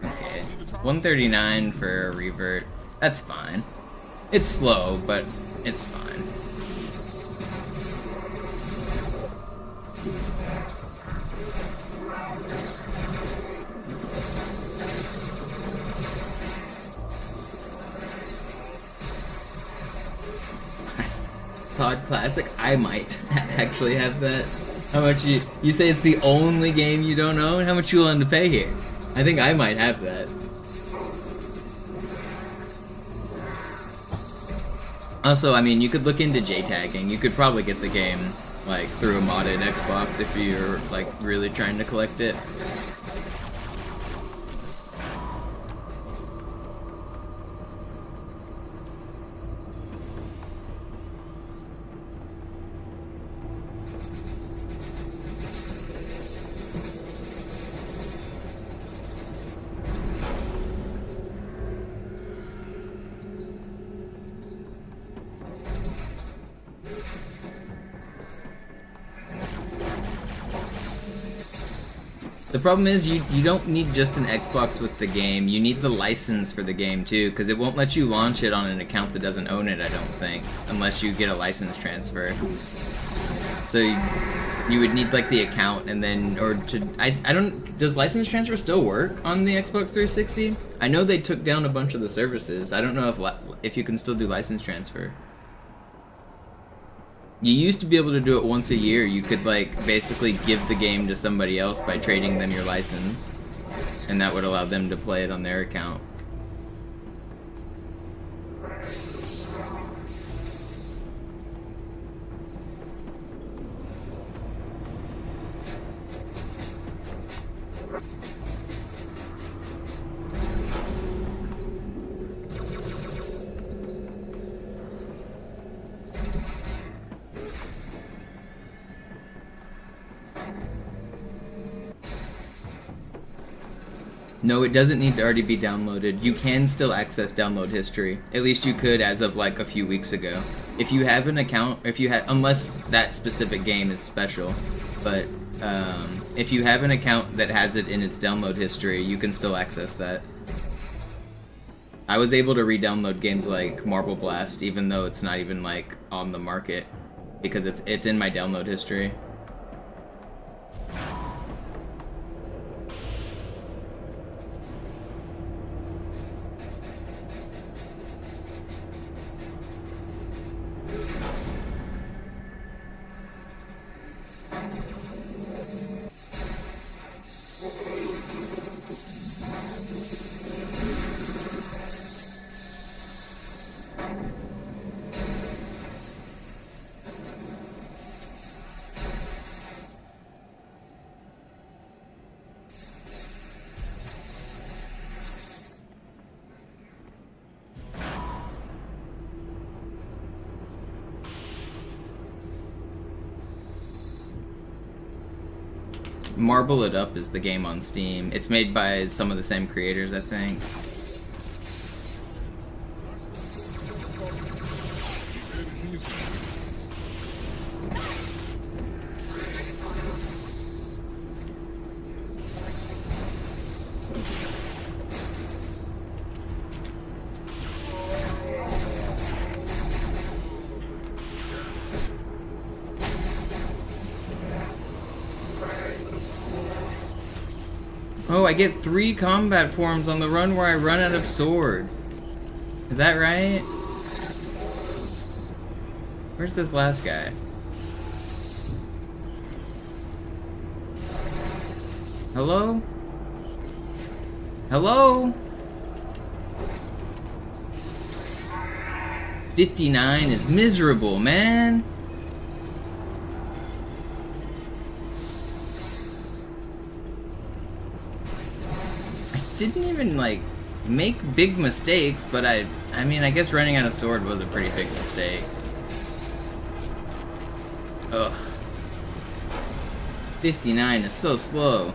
[SPEAKER 1] Okay. 139 for a revert. That's fine. It's slow, but it's fine. COD Classic? I might actually have that. How much you say it's the only game you don't own? How much you willing to pay here? I think I might have that. Also, I mean, you could look into J-tagging. You could probably get the game like through a modded Xbox if you're like really trying to collect it. The problem is you don't need just an Xbox with the game, you need the license for the game too, because it won't let you launch it on an account that doesn't own it, I don't think, unless you get a license transfer. So you would need like the account and then, or to, I don't, does license transfer still work on the Xbox 360? I know they took down a bunch of the services, I don't know if you can still do license transfer. You used to be able to do it once a year. You could like basically give the game to somebody else by trading them your license, and that would allow them to play it on their account. No, it doesn't need to already be downloaded. You can still access download history. At least you could as of like a few weeks ago. If you have an account, unless that specific game is special, but if you have an account that has it in its download history, you can still access that. I was able to re-download games like Marble Blast, even though it's not even like on the market, because it's in my download history. Marble It Up is the game on Steam. It's made by some of the same creators, I think. Oh, I get 3 combat forms on the run where I run out of sword. Is that right? Where's this last guy? Hello? Hello? 59 is miserable, man. I didn't even like make big mistakes, but I mean, I guess running out of sword was a pretty big mistake. Ugh. 59 is so slow.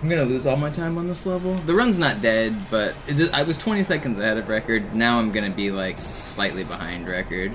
[SPEAKER 1] I'm gonna lose all my time on this level. The run's not dead, but I was 20 seconds ahead of record. Now I'm gonna be like slightly behind record.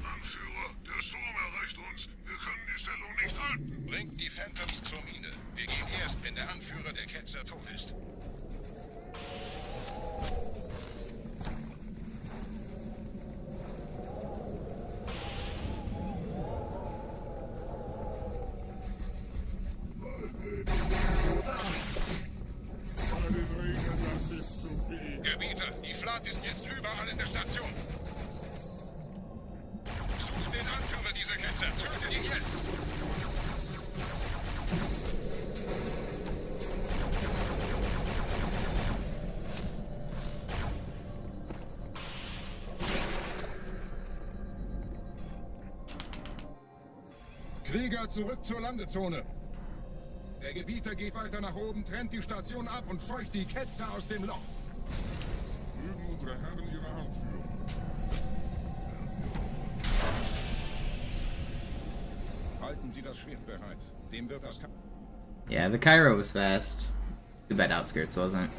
[SPEAKER 6] Anführer, der Sturm erreicht uns. Wir können die Stellung nicht halten.
[SPEAKER 10] Bringt die Phantoms zur Mine. Wir gehen erst, wenn der Anführer der Ketzer tot ist. Gebieter, die Flat ist jetzt überall in der Station. Sucht den Anführer dieser Ketzer. Tötet ihn jetzt. Krieger, zurück zur Landezone. Der Gebieter geht weiter nach oben, trennt die Station ab und scheucht die Ketzer aus dem Loch.
[SPEAKER 6] Mögen unsere Herren ihre Hand führen.
[SPEAKER 10] Halten Sie das Schwert bereit. Dem wird das...
[SPEAKER 1] Yeah, the Cairo was fast. Too bad Outskirts wasn't.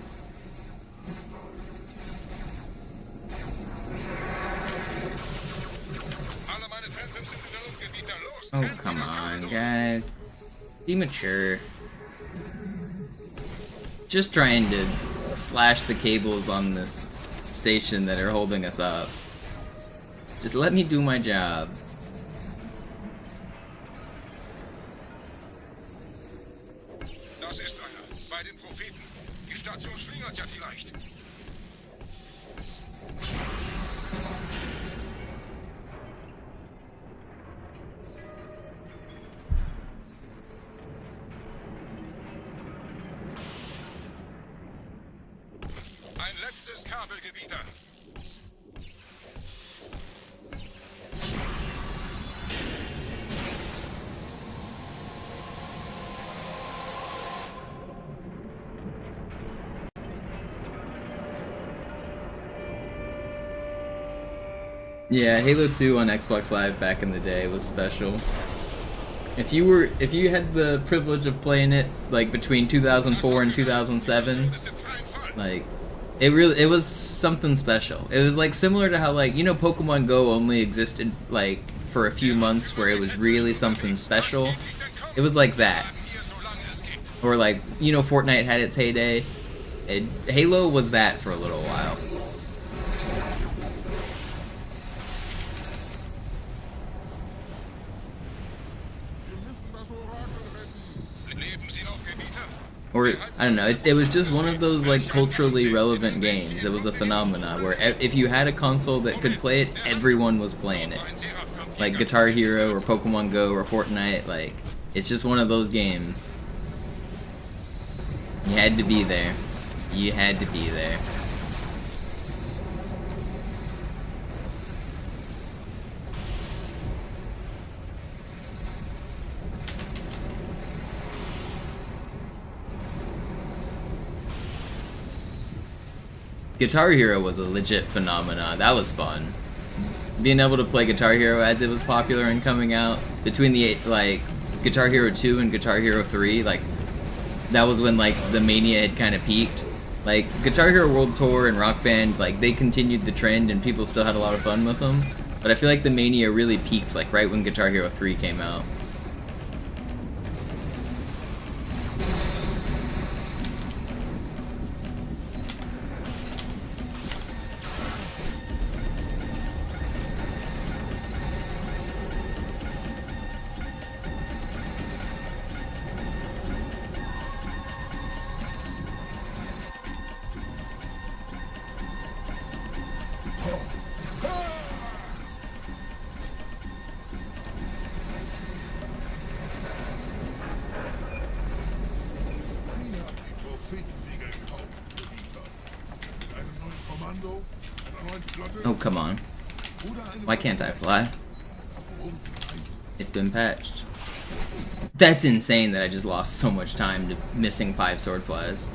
[SPEAKER 10] Alle meine Phantoms sind in der Luft, Gebieter. Los,
[SPEAKER 1] Oh,
[SPEAKER 10] trennt sie
[SPEAKER 1] come
[SPEAKER 10] das
[SPEAKER 1] on,
[SPEAKER 10] Kabel
[SPEAKER 1] guys. Be mature. Just trying to slash the cables on this station that are holding us up. Just let me do my job.
[SPEAKER 10] Das ist einer. Bei den Propheten. Die Station schlingert ja vielleicht. Ein letztes Kabelgebieter.
[SPEAKER 1] Yeah, Halo 2 on Xbox Live back in the day was special. If you had the privilege of playing it like between 2004 and 2007, like it was something special. It was like similar to how, like, you know, Pokemon Go only existed like for a few months where it was really something special. It was like that. Or like, you know, Fortnite had its heyday. Halo was that for a little while. Or, I don't know, it was just one of those, like, culturally relevant games. It was a phenomena where if you had a console that could play it, everyone was playing it. Like Guitar Hero or Pokemon Go or Fortnite, like, it's just one of those games. You had to be there. You had to be there. Guitar Hero was a legit phenomenon. That was fun. Being able to play Guitar Hero as it was popular and coming out between the like Guitar Hero 2 and Guitar Hero 3, like that was when like the mania had kind of peaked. Like Guitar Hero World Tour and Rock Band, like they continued the trend and people still had a lot of fun with them. But I feel like the mania really peaked like right when Guitar Hero 3 came out. Oh, come on. Why can't I fly? It's been patched. That's insane that I just lost so much time to missing 5 sword flies.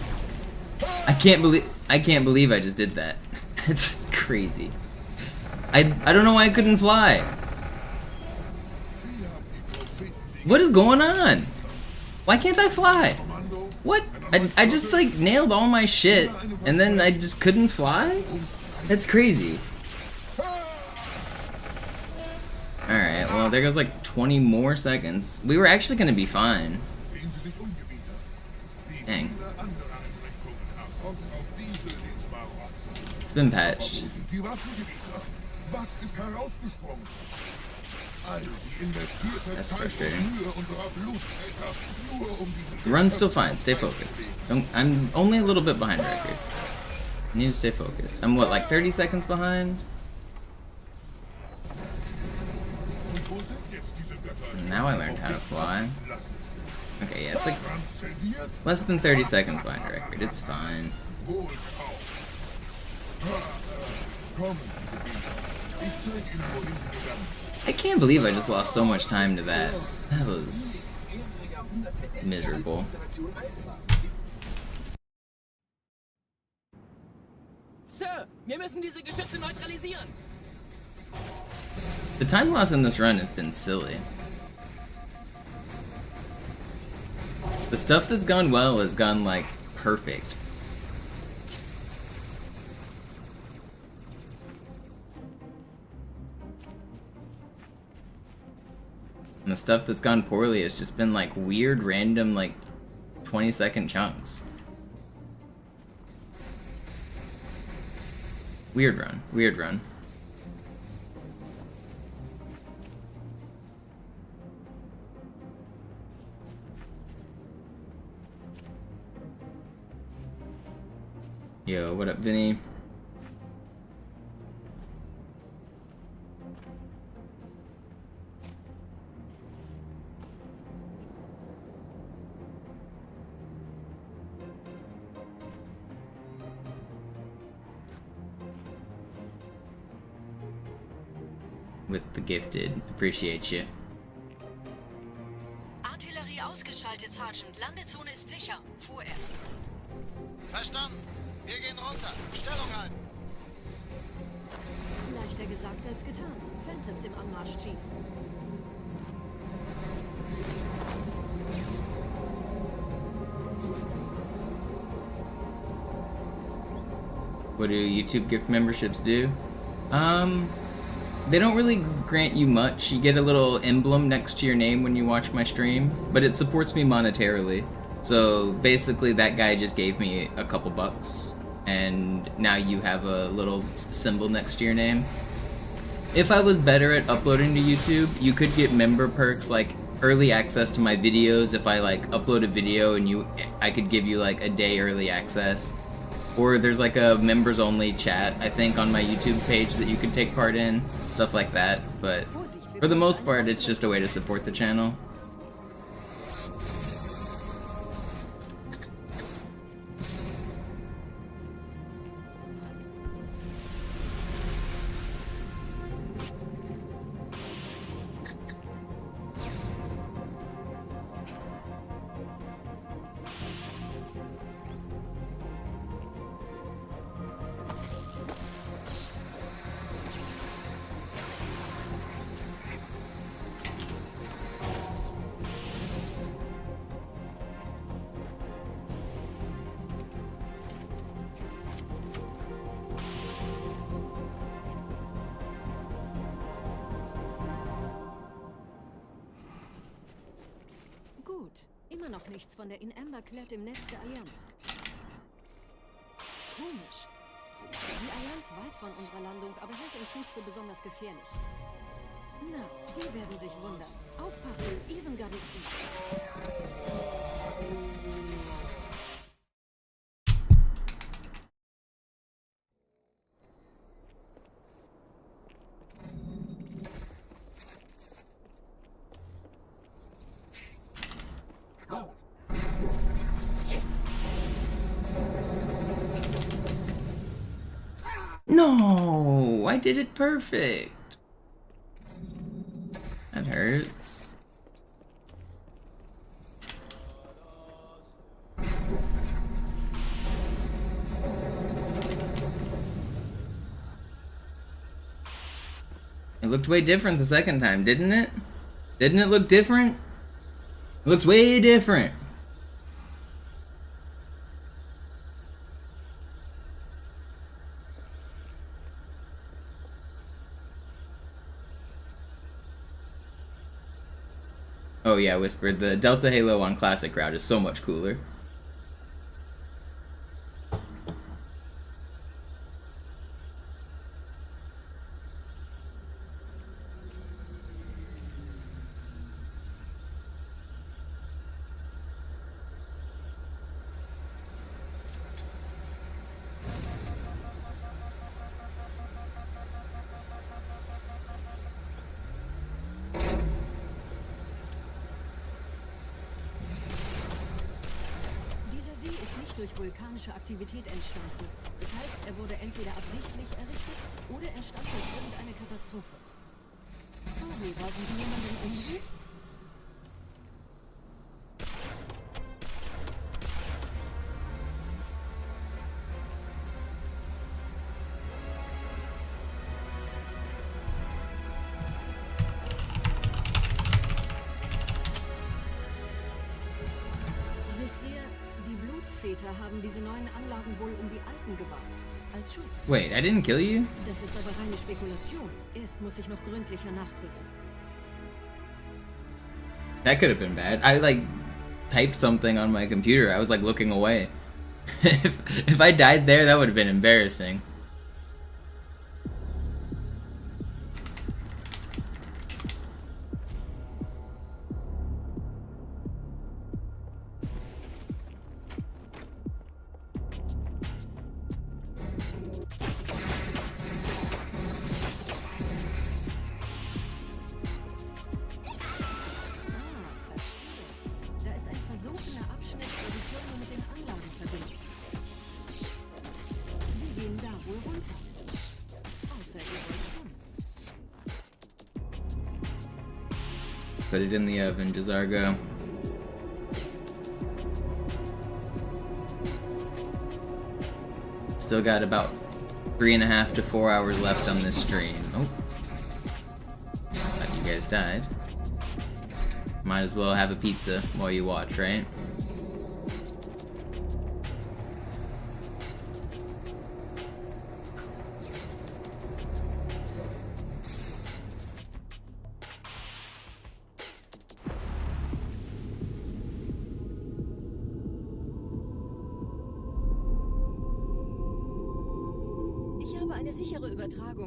[SPEAKER 1] I can't believe I just did that. It's crazy. I don't know why I couldn't fly. What is going on? Why can't I fly? What? I just like nailed all my shit and then I just couldn't fly? That's crazy. Alright, well there goes like 20 more seconds. We were actually gonna be fine. Dang. It's been patched. That's frustrating. The run's still fine, stay focused. I'm only a little bit behind record. I need to stay focused. I'm what, like 30 seconds behind? Now I learned how to fly. Okay, yeah, it's like less than 30 seconds behind record. It's fine. I can't believe I just lost so much time to that. That was miserable.
[SPEAKER 11] Sir, wir müssen diese Geschütze neutralisieren.
[SPEAKER 1] The time loss in this run has been silly. The stuff that's gone well has gone like perfect. And the stuff that's gone poorly has just been like weird, random, like 20-second chunks. Weird run. Weird run. Yo, what up, Vinny? With the gifted. Appreciate you.
[SPEAKER 8] Artillerie ausgeschaltet, Sergeant. Landezone ist sicher. Vorerst.
[SPEAKER 7] Verstanden. Wir gehen runter. Stellung halten.
[SPEAKER 8] Leichter gesagt als getan. Phantoms im Anmarsch, Chief.
[SPEAKER 1] What do YouTube gift memberships do? They don't really grant you much. You get a little emblem next to your name when you watch my stream, but it supports me monetarily. So basically that guy just gave me a couple bucks, and now you have a little symbol next to your name. If I was better at uploading to YouTube, you could get member perks like early access to my videos. If I like upload a video and I could give you like a day early access. Or there's like a members only chat, I think, on my YouTube page that you could take part in, stuff like that. But for the most part, it's just a way to support the channel.
[SPEAKER 8] Immer noch nichts von der In-Amber-Klett im Netz der Allianz. Komisch. Die Allianz weiß von unserer Landung, aber hält uns nicht für besonders gefährlich. Na, die werden sich wundern. Aufpassen, Ehrengardisten.
[SPEAKER 1] No, I did it perfect. That hurts. It looked way different the second time, didn't it? Didn't it look different? It looked way different. Oh yeah, Whispered. The Delta Halo on Classic route is so much cooler.
[SPEAKER 8] Durch vulkanische Aktivität entstanden. Das heißt, er wurde entweder absichtlich errichtet oder entstand durch irgendeine Katastrophe. Sorry, wollten Sie jemanden umbringen? Väter haben diese neuen Anlagen wohl um die alten gebaut. Als Schutz.
[SPEAKER 1] Wait, I didn't kill you?
[SPEAKER 8] Das ist aber reine Spekulation. Erst muss ich noch gründlicher nachprüfen.
[SPEAKER 1] That could have been bad. I like typed something on my computer. I was like looking away. if I died there, that would have been embarrassing. Put it in the oven, Jazargo. Still got about 3.5 to 4 hours left on this stream. Oh. Thought you guys died. Might as well have a pizza while you watch, right?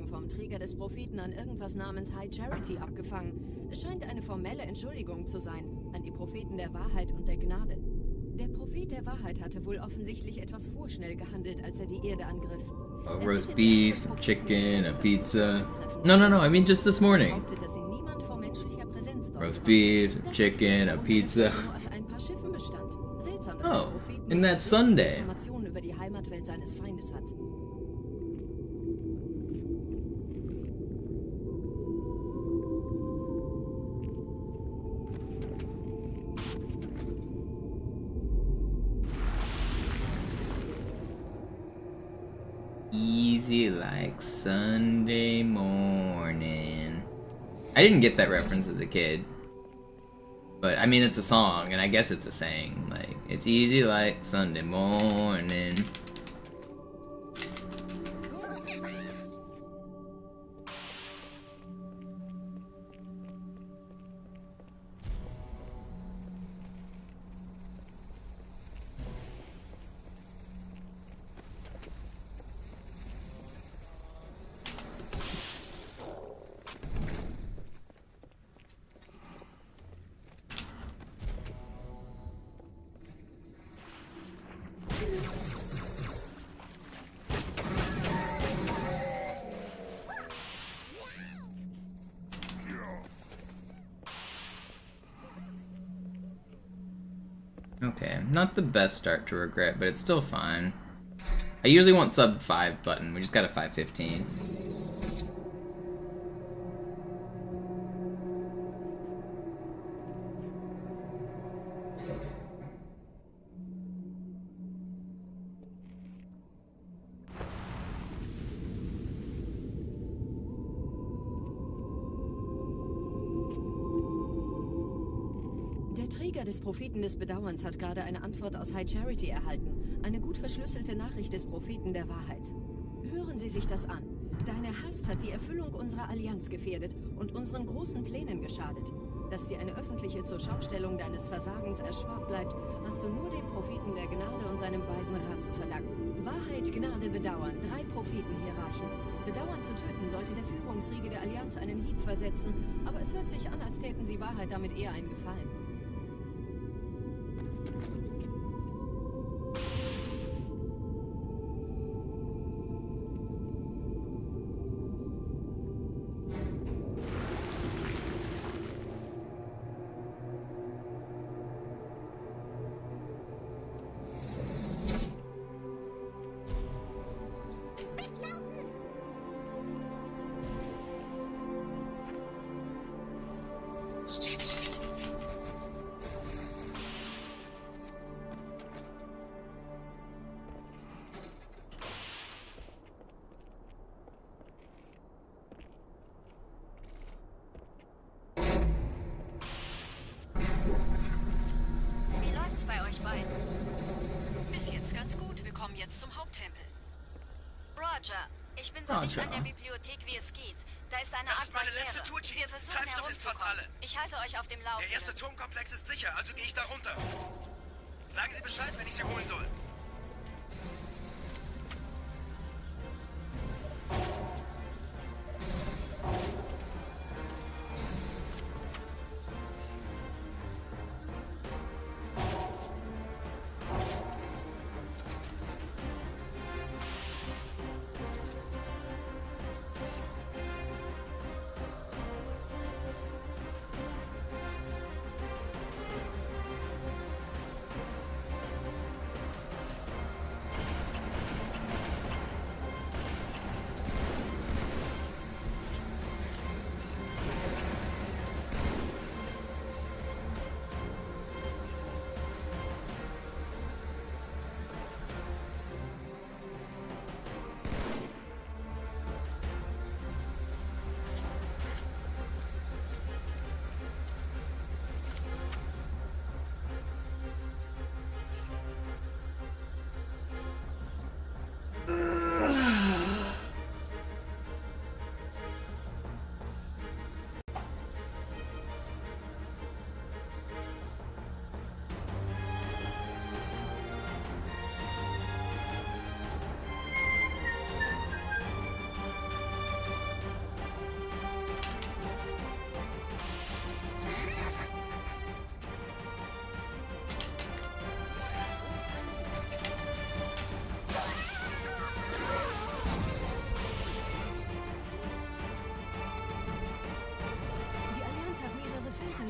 [SPEAKER 8] Vom Träger des Propheten an irgendwas namens High Charity abgefangen. Es scheint eine formelle Entschuldigung zu sein, an die Propheten der Wahrheit und der Gnade. Der Prophet der Wahrheit hatte wohl offensichtlich etwas vorschnell gehandelt, als er die Erde angriff.
[SPEAKER 1] A roast beef, some chicken, a pizza. No, I mean just this morning. Roast beef, chicken, a pizza. Oh, and that's Sunday.
[SPEAKER 8] Informationen über die Heimatwelt seines Feindes hat.
[SPEAKER 1] Easy like Sunday morning. I didn't get that reference as a kid. But I mean, it's a song, and I guess it's a saying. Like, it's easy like Sunday morning. Okay, not the best start to regret, but it's still fine. I usually want sub 5 button. We just got a 515.
[SPEAKER 8] Der Träger des Propheten des Bedauerns hat gerade eine Antwort aus High Charity erhalten. Eine gut verschlüsselte Nachricht des Propheten der Wahrheit. Hören Sie sich das an. Deine Hast hat die Erfüllung unserer Allianz gefährdet und unseren großen Plänen geschadet. Dass dir eine öffentliche Zurschaustellung deines Versagens erspart bleibt, hast du nur dem Propheten der Gnade und seinem weisen Rat zu verdanken. Wahrheit, Gnade, Bedauern. 3 Prophetenhierarchen. Bedauern zu töten sollte der Führungsriege der Allianz einen Hieb versetzen, aber es hört sich an, als täten sie Wahrheit damit eher einen Gefallen.
[SPEAKER 9] Wie läuft's bei euch beiden? Bis jetzt ganz gut. Wir kommen jetzt zum Haupttempel. Roger, ich bin so dicht an der Bibliothek, wie es geht. Da ist eine Art
[SPEAKER 5] meine
[SPEAKER 9] Barriere.
[SPEAKER 5] letzte Tour, Chief.
[SPEAKER 9] Wir versuchen
[SPEAKER 5] Treibstoff ist fast
[SPEAKER 9] herumzukommen.
[SPEAKER 5] alle.
[SPEAKER 9] Ich halte euch auf dem Laufenden.
[SPEAKER 5] Der erste Turmkomplex ist sicher, also gehe ich da runter. Sagen Sie Bescheid, wenn ich Sie holen soll.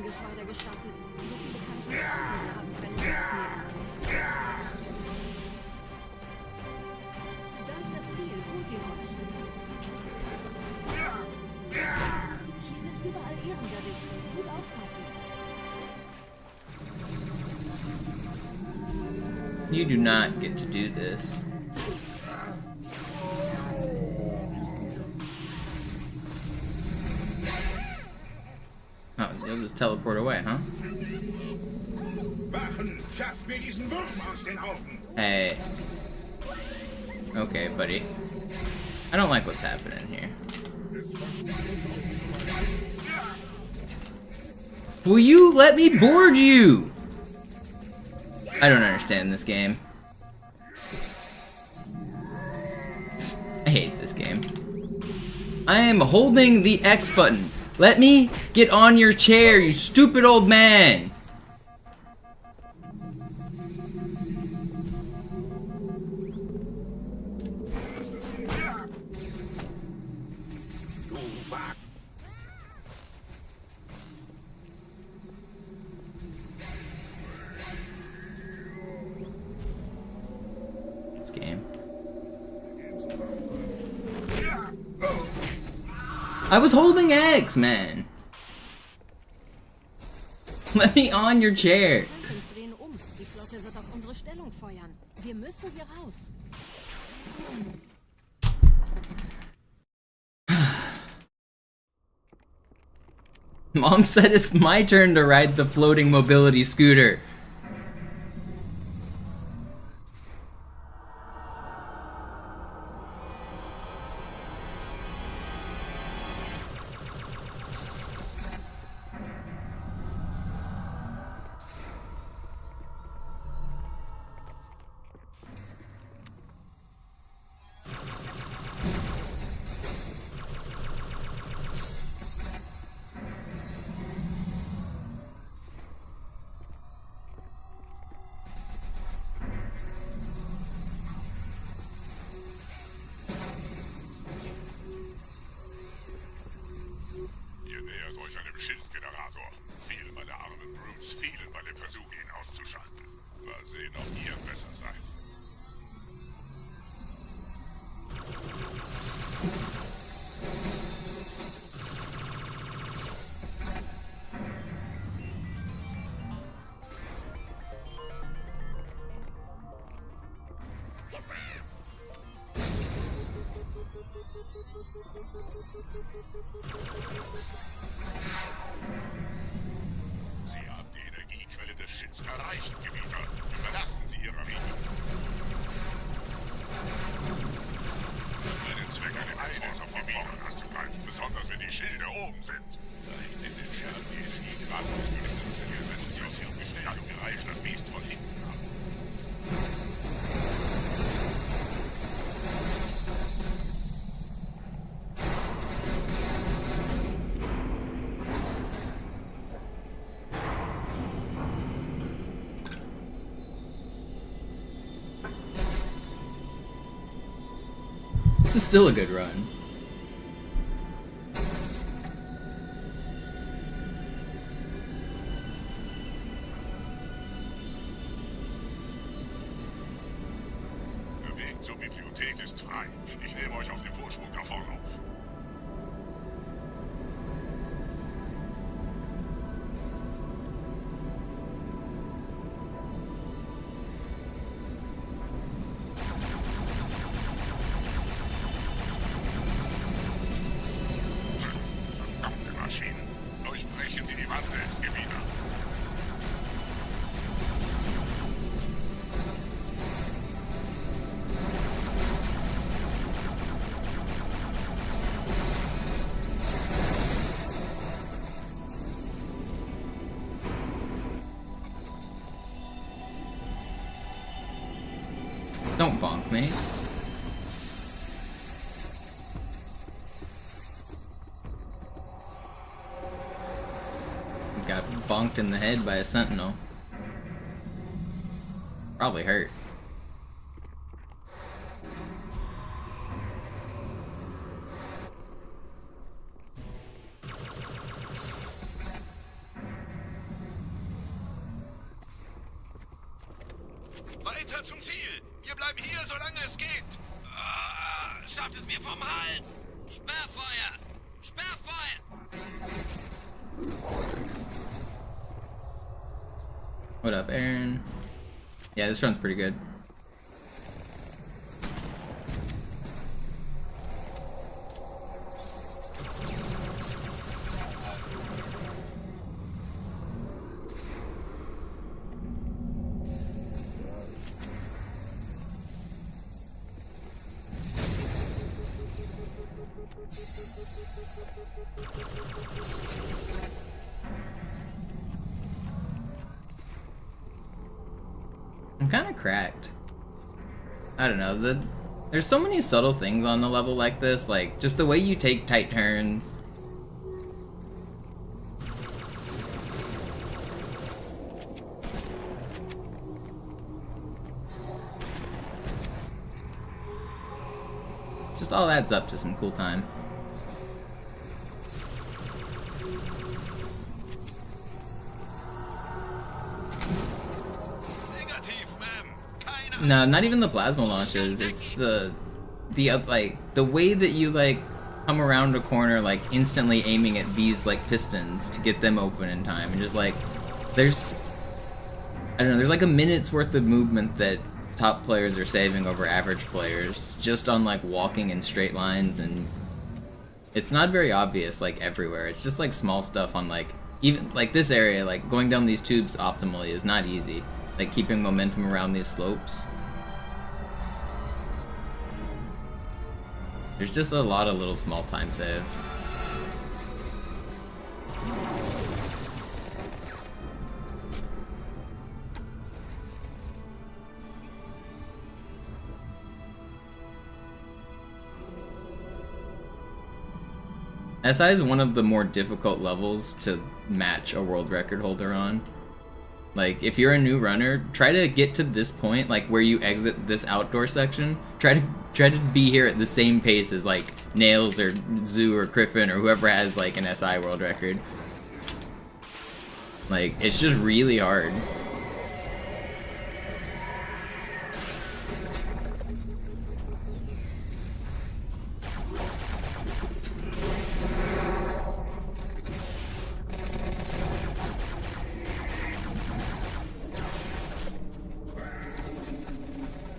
[SPEAKER 8] Geschwader gestartet. So viele Kandidaten haben können mitnehmen. Da ist das Ziel. Holt ihr euch. Hier sind überall Ehrengardisten. Gut aufpassen.
[SPEAKER 1] You do not get to do this. Oh, you'll just teleport away, huh? Hey. Okay, buddy. I don't like what's happening here. Will you let me board you? I don't understand this game. I hate this game. I am holding the X button. Let me get on your chair, you stupid old man! game. I was holding X, man. Let me on your chair.
[SPEAKER 8] Die Flotte wird auf unsere Stellung feuern. Wir müssen hier raus.
[SPEAKER 1] Mom said it's my turn to ride the floating mobility scooter.
[SPEAKER 6] Schildgenerator. Viele meiner armen Brutes fielen bei dem Versuch, ihn auszuschalten. Mal sehen, ob ihr besser seid. Sie haben die Energiequelle des Schiffs erreicht, Gebieter. Überlassen Sie Ihre Riege. Für den Zweck eine Einfluss auf die Gebieter anzugreifen, besonders wenn die Schilde oben sind. Vielleicht in des Herrn die gerade des Ministers in der Session gestellt. Dann greift das Biest von hinten ab.
[SPEAKER 1] This is still a good run.
[SPEAKER 6] Der Weg zur Bibliothek ist frei. Ich nehme euch auf den Vorsprung da vorne auf. Durchbrechen Sie die Wand selbst, Gebieter.
[SPEAKER 1] Don't bonk me. Got bonked in the head by a sentinel. Probably hurt.
[SPEAKER 7] Weiter zum Ziel! Wir bleiben hier, solange es geht! Schafft es mir vom Hals! Sperrfeuer! Sperrfeuer!
[SPEAKER 1] What up, Aaron? Yeah, this run's pretty good. I'm kind of cracked. I don't know, there's so many subtle things on the level like this, like just the way you take tight turns. Just all adds up to some cool time. No, not even the plasma launches. It's the like the way that you like come around a corner like instantly aiming at these like pistons to get them open in time, and just like there's I don't know, there's like a minute's worth of movement that top players are saving over average players just on like walking in straight lines, and it's not very obvious like everywhere. It's just like small stuff on like even like this area, like going down these tubes optimally is not easy. Like keeping momentum around these slopes. There's just a lot of little small time save. SI is one of the more difficult levels to match a world record holder on. Like, if you're a new runner, try to get to this point, like where you exit this outdoor section. Try to be here at the same pace as like Nails or Zoo or Griffin or whoever has like an SI world record. Like, it's just really hard.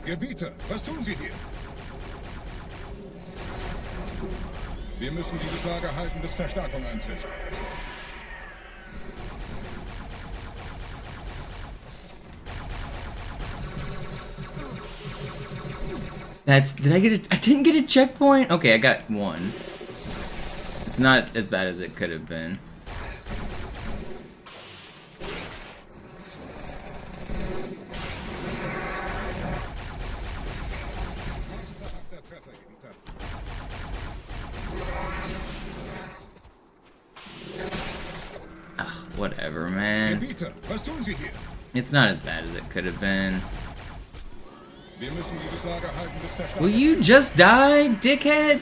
[SPEAKER 10] Gebieter, was tun Sie hier? Wir müssen dieses Lager halten, bis Verstärkung eintrifft.
[SPEAKER 1] I didn't get a checkpoint? Okay, I got one. It's not as bad as it could have been. Whatever, man.
[SPEAKER 10] Gebieter, was tun Sie hier?
[SPEAKER 1] It's not as bad as it could have been.
[SPEAKER 10] Wir müssen dieses Lager halten, bis Verstärkung.
[SPEAKER 1] Will you just die, dickhead?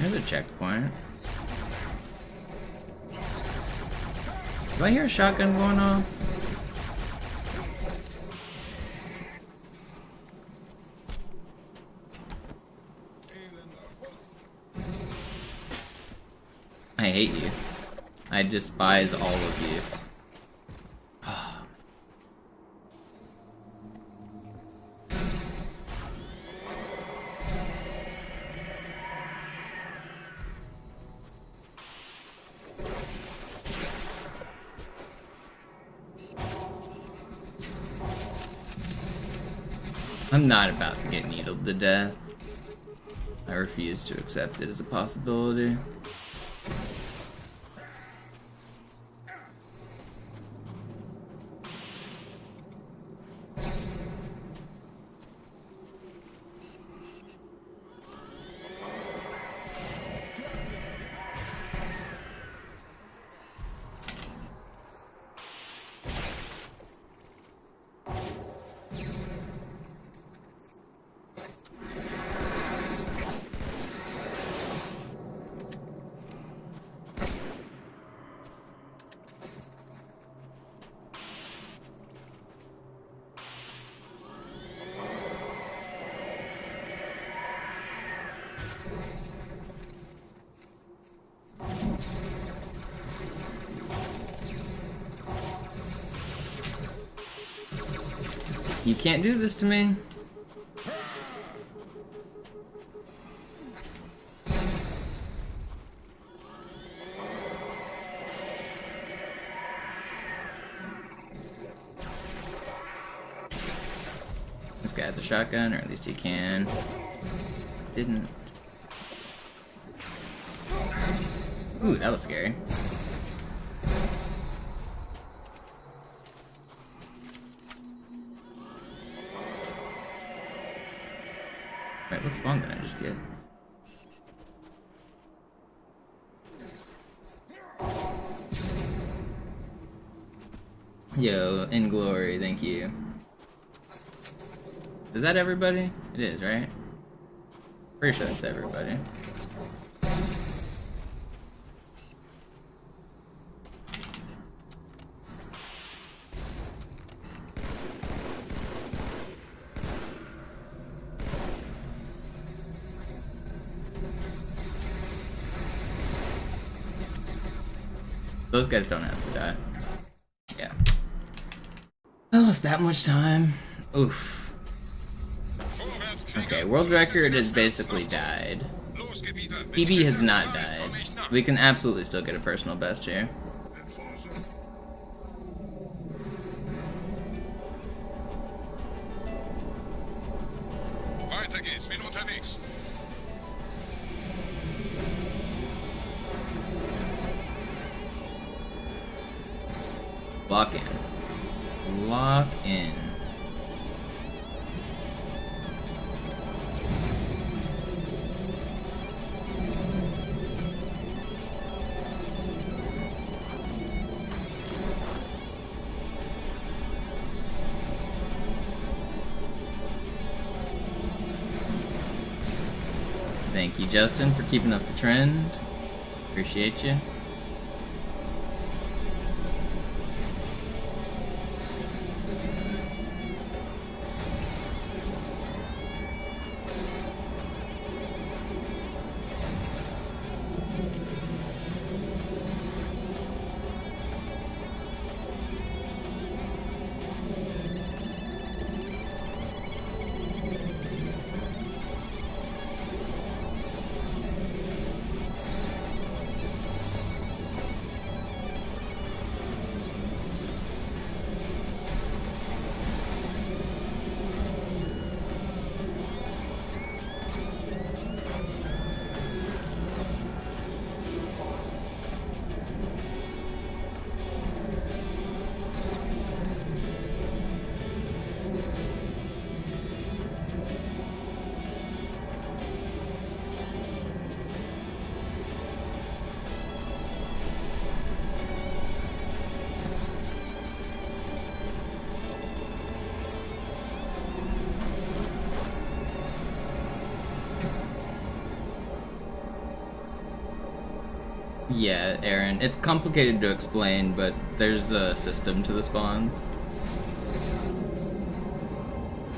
[SPEAKER 1] There's a checkpoint. Do I hear a shotgun going off? I hate you. I despise all of you. I'm not about to get needled to death. I refuse to accept it as a possibility. You can't do this to me. This guy has a shotgun, or at least he can. Didn't. Ooh, that was scary. Wait, what spawn did I just get? Yo, in glory, thank you. Is that everybody? It is, right? Pretty sure that's everybody. Those guys don't have to die. Yeah. I lost that much time. Oof. Okay, world record has basically died. PB has not died. We can absolutely still get a personal best here.
[SPEAKER 6] Weiter geht's, bin unterwegs.
[SPEAKER 1] Lock in. Lock in. Thank you, Justin, for keeping up the trend. Appreciate you. Yeah, Aaron, it's complicated to explain, but there's a system to the spawns.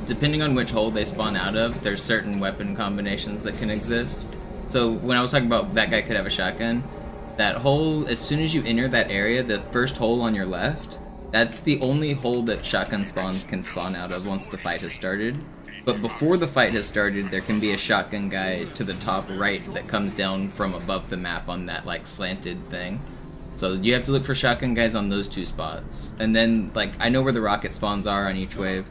[SPEAKER 1] Depending on which hole they spawn out of, there's certain weapon combinations that can exist. So when I was talking about that guy could have a shotgun, that hole, as soon as you enter that area, the first hole on your left, that's the only hole that shotgun spawns can spawn out of once the fight has started. But before the fight has started, there can be a shotgun guy to the top right that comes down from above the map on that like slanted thing. So you have to look for shotgun guys on those two spots. And then, like, I know where the rocket spawns are on each wave.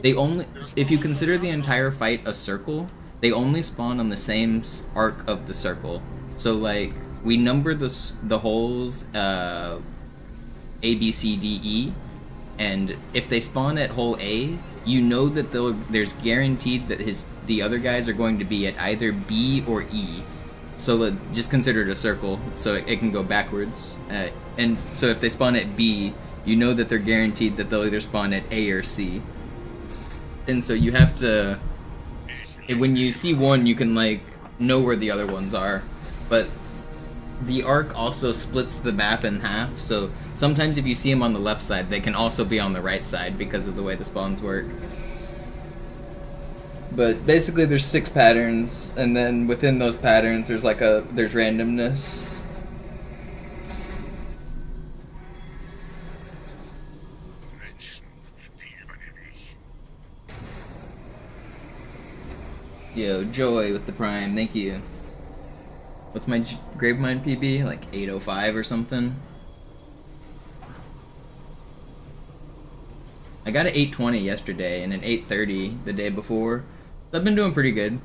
[SPEAKER 1] They only, if you consider the entire fight a circle, they only spawn on the same arc of the circle. So like, we number the holes A, B, C, D, E, and if they spawn at hole A, you know that there's guaranteed that the other guys are going to be at either B or E. So just consider it a circle, so it can go backwards. And so if they spawn at B, you know that they're guaranteed that they'll either spawn at A or C. And so you have to, when you see one, you can like know where the other ones are. But the arc also splits the map in half, so sometimes if you see them on the left side, they can also be on the right side because of the way the spawns work. But basically there's 6 patterns, and then within those patterns there's randomness. Yo, Joy with the Prime, thank you. What's my Gravemind PB? Like 805 or something? I got an 820 yesterday and an 830 the day before. I've been doing pretty good.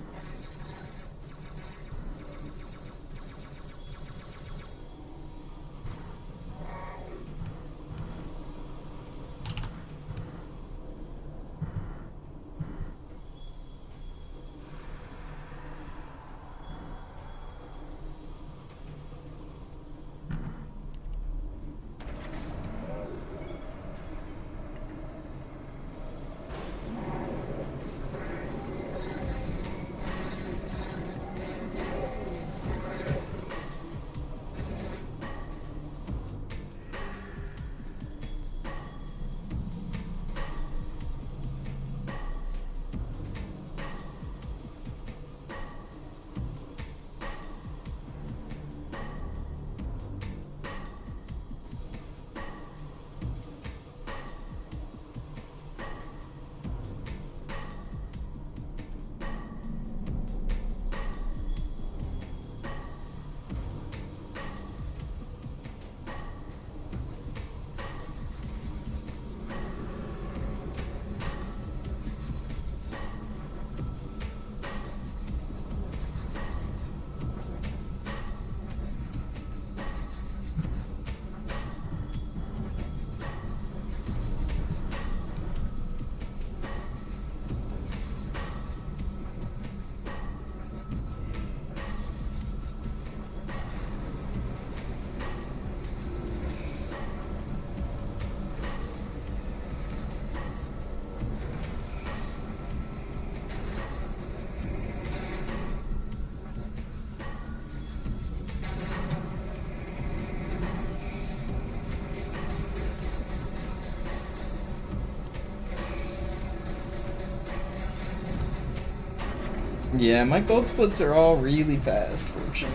[SPEAKER 1] Yeah, my gold splits are all really fast, Fortune.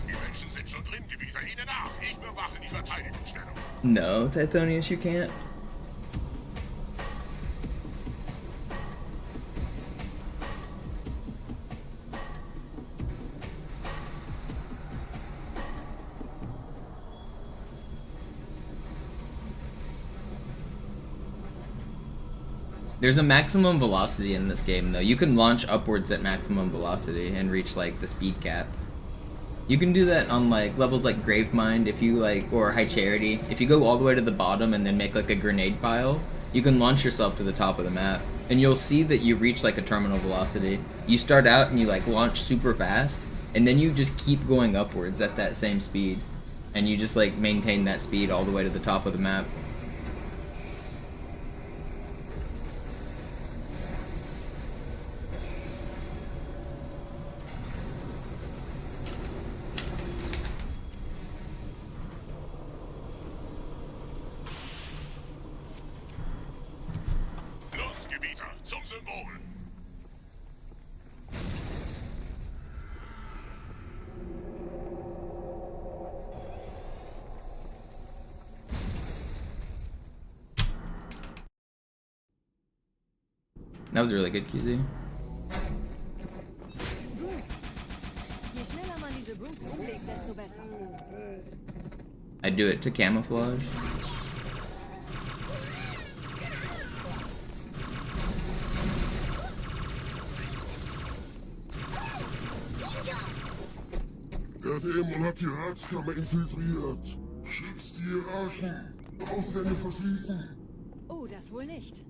[SPEAKER 6] Die Menschen sind schon drin, Gebieter. Ihnen nach. Ich bewache die Verteidigungsstellung.
[SPEAKER 1] No, Tithonius, you can't. There's a maximum velocity in this game, though. You can launch upwards at maximum velocity and reach, like, the speed cap. You can do that on, like, levels like Gravemind, if you, like, or High Charity. If you go all the way to the bottom and then make, like, a grenade pile, you can launch yourself to the top of the map. And you'll see that you reach, like, a terminal velocity. You start out and you, like, launch super fast, and then you just keep going upwards at that same speed. And you just, like, maintain that speed all the way to the top of the map.
[SPEAKER 6] Los, Gebieter, zum Symbol.
[SPEAKER 1] That was really good, QZ.
[SPEAKER 8] Je schneller man diese Brutes umlegt, desto besser.
[SPEAKER 1] I do it to camouflage.
[SPEAKER 6] Der Dämon hat die Ratskammer infiltriert. Schickt die Hierarchen. Ausgänge verschließen.
[SPEAKER 8] Oh, das wohl nicht.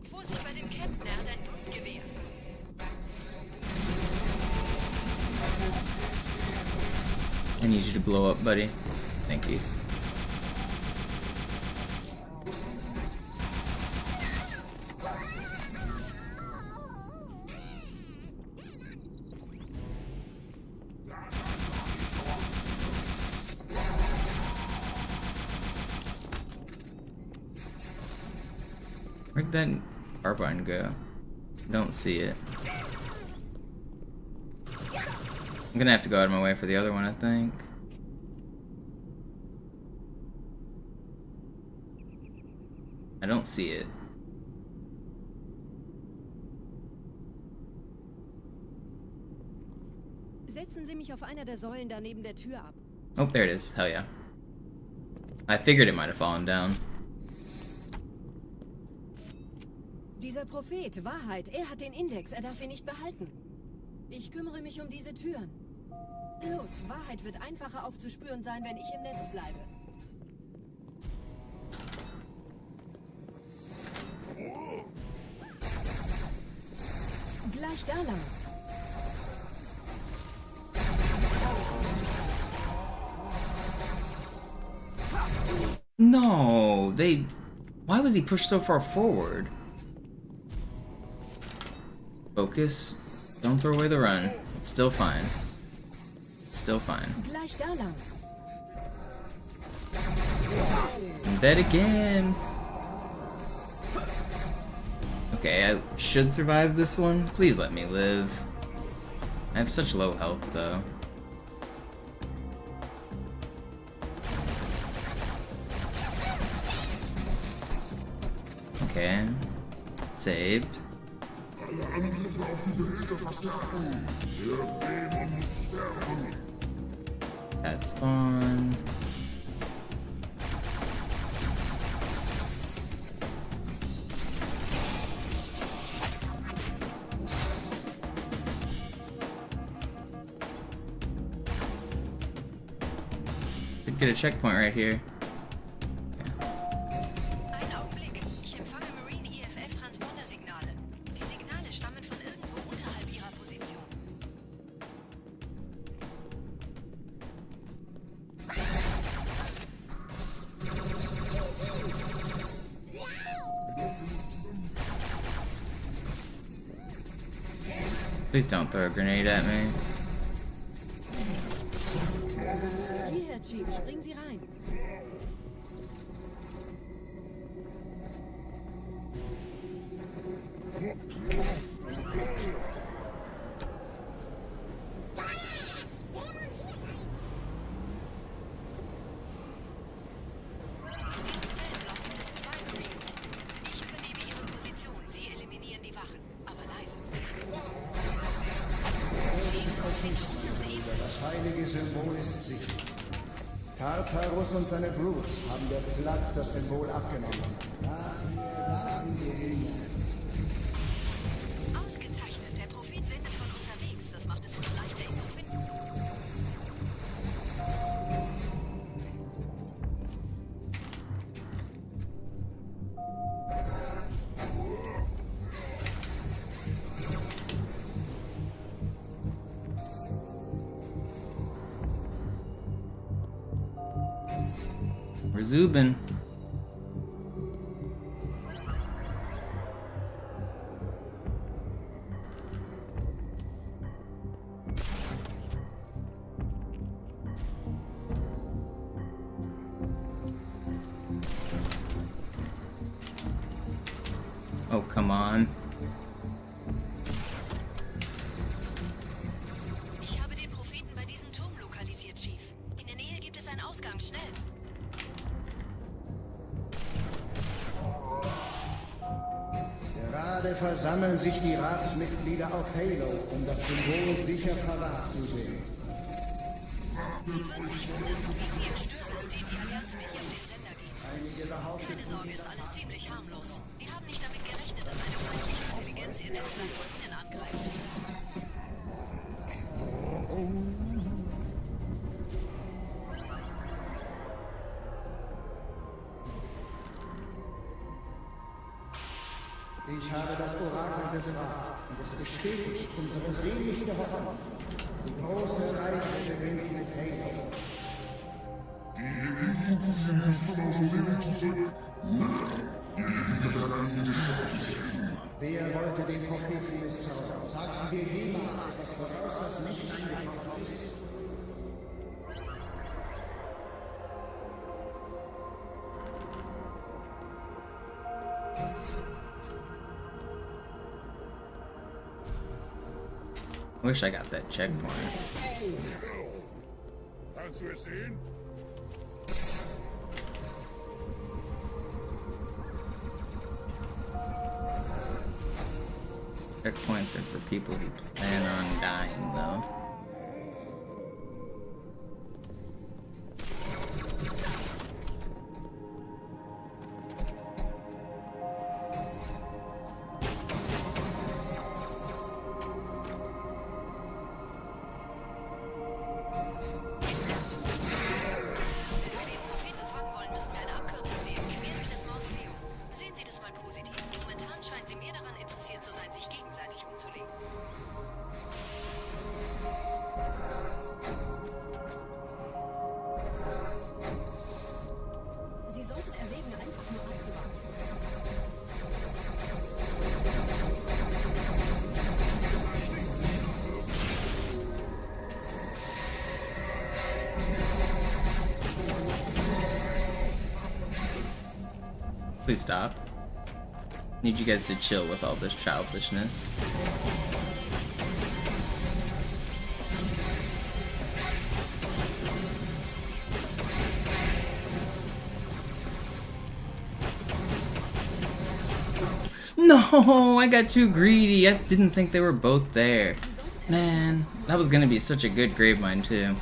[SPEAKER 9] Vorsicht bei dem Captain, er hat ein Blutgewehr.
[SPEAKER 1] I need you to blow up, buddy. Thank you. Where'd that carbine go? Don't see it. I'm gonna have to go out of my way for the other one, I think. I don't see it.
[SPEAKER 8] Setzen Sie mich auf einer der Säulen da neben der Tür ab.
[SPEAKER 1] Oh, there it is. Hell yeah. I figured it might have fallen down.
[SPEAKER 8] Dieser Prophet, Wahrheit, er hat den Index, er darf ihn nicht behalten. Ich kümmere mich um diese Türen. Los, Wahrheit wird einfacher aufzuspüren sein, wenn ich im Netz bleibe. Gleich da lang.
[SPEAKER 1] No, they... Why was he pushed so far forward? Focus. Don't throw away the run. It's still fine. It's still fine.
[SPEAKER 8] Gleich da lang.
[SPEAKER 1] I'm dead again. Okay, I should survive this one. Please let me live. I have such low health, though. Okay. Saved.
[SPEAKER 6] Alle Angriffe auf die Behälter verstärken. Der Dämon muss sterben.
[SPEAKER 1] That spawn. Could get a checkpoint right here.
[SPEAKER 9] Einen Augenblick, ich
[SPEAKER 1] Please don't throw a grenade at me.
[SPEAKER 8] Hierher, Chief, springen Sie rein.
[SPEAKER 12] Das heilige Symbol ist sicher. Tartarus und seine Brutes haben der Plague das Symbol abgenommen.
[SPEAKER 9] Ausgezeichnet. Der Prophet sendet von unterwegs. Das macht es uns leichter, ihn zu finden.
[SPEAKER 1] We're Zubin. Oh, come on.
[SPEAKER 9] Ich habe den Propheten bei diesem Turm lokalisiert, Chief. In der Nähe gibt es einen Ausgang. Schnell!
[SPEAKER 12] Gerade versammeln sich die Ratsmitglieder auf Halo, um das Symbol sicher verwahrt zu sehen.
[SPEAKER 9] Sie würden sich wundern, wie viel Störsystem die Allianz mir hier auf den Sender geht. Keine Sorge, ist alles ziemlich harmlos. Die haben nicht damit gerechnet, dass eine feindliche Intelligenz ihr Netzwerk von ihnen angreift.
[SPEAKER 12] Ich habe das Orakel befragt und es bestätigt unsere seligste Hoffnung. Die große Reise beginnt mit Halo. Wer wollte den Propheten misstrauen? Sagten wir jemals etwas voraus, das nicht eingetroffen ist?
[SPEAKER 1] Wish I got that checkpoint.
[SPEAKER 6] Kannst du es sehen?
[SPEAKER 1] Checkpoints are for people who plan on dying, though. Please stop. Need you guys to chill with all this childishness. No, I got too greedy. I didn't think they were both there. Man, that was gonna be such a good grave mine too.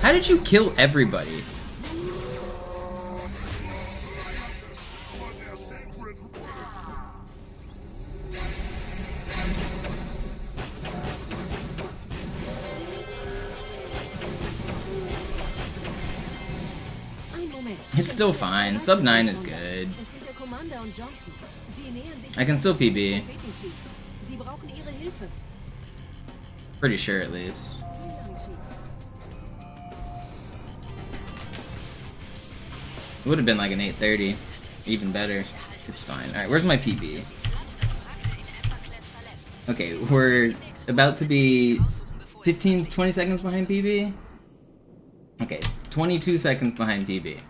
[SPEAKER 1] How did you kill everybody? It's still fine. Sub 9 is good. I can still PB. Pretty sure, at least. It would have been like an 830. Even better. It's fine. Alright, where's my PB? Okay, we're about to be 15, 20 seconds behind PB? Okay, 22 seconds behind PB.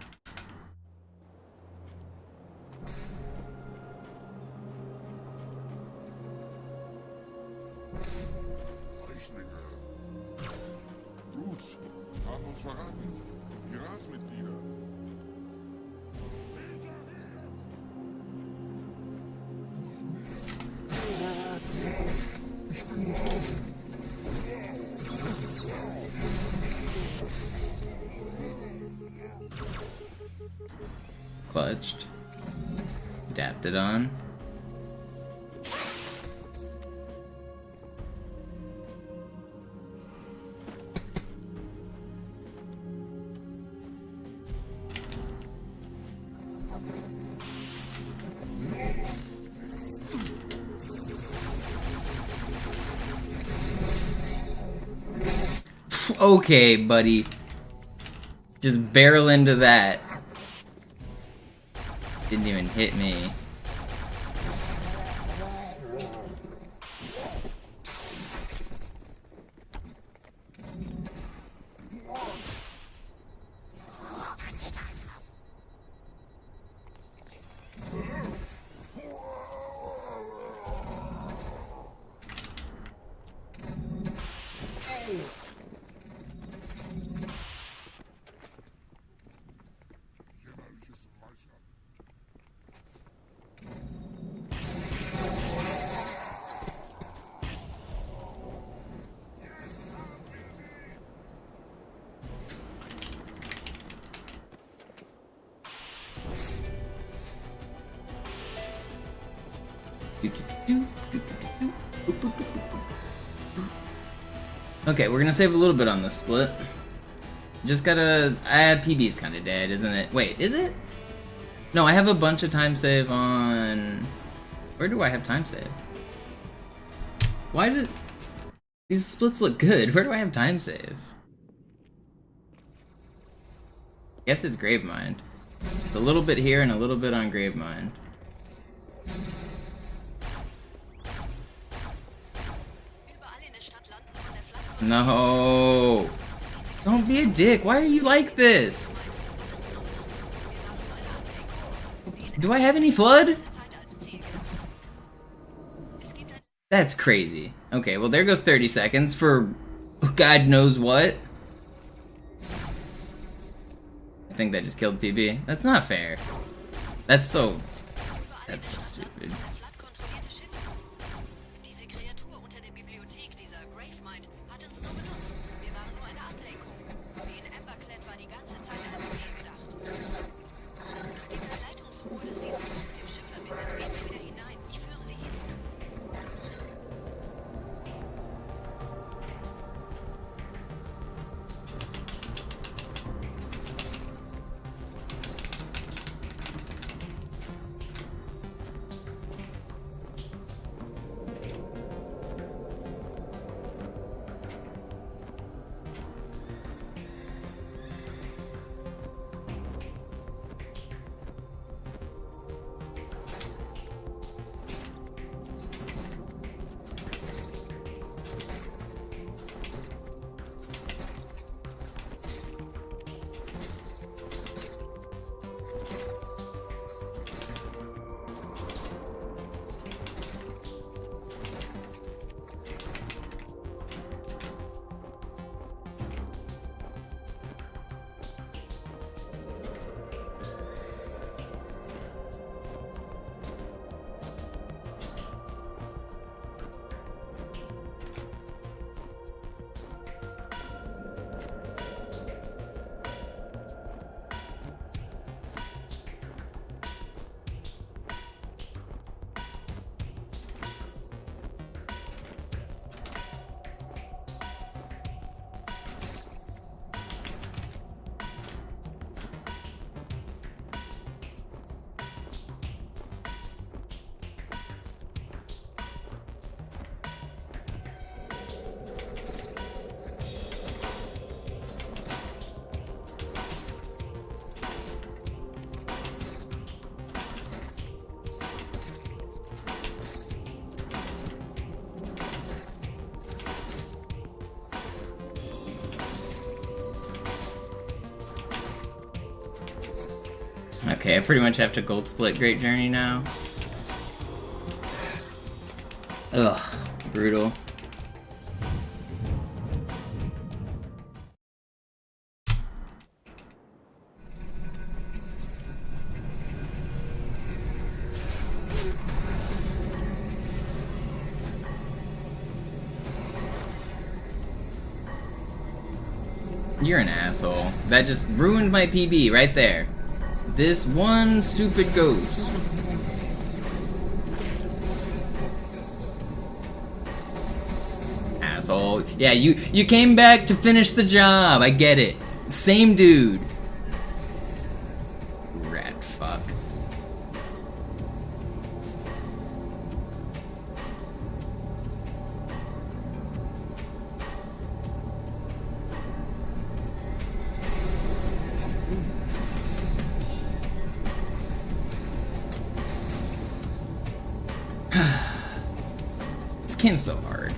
[SPEAKER 6] Gut, haben uns verraten. Piratenmitglieder.
[SPEAKER 1] Clutched. Adapted on. Okay, buddy. Just barrel into that. Didn't even hit me. Okay, we're gonna save a little bit on this split. Just gotta... PB's kinda dead, isn't it? Wait, is it? No, I have a bunch of time save on... Where do I have time save? Why did... These splits look good. Where do I have time save? Guess it's Gravemind. It's a little bit here and a little bit on Gravemind. No! Don't be a dick. Why are you like this? Do I have any flood? That's crazy. Okay, well there goes 30 seconds for God knows what. I think that just killed PB. That's not fair. That's so stupid. Okay, I pretty much have to gold split Great Journey now. Ugh, brutal. You're an asshole. That just ruined my PB right there. This one stupid ghost. Asshole. Yeah, you came back to finish the job. I get it. Same dude. Rat fuck. This game's so hard.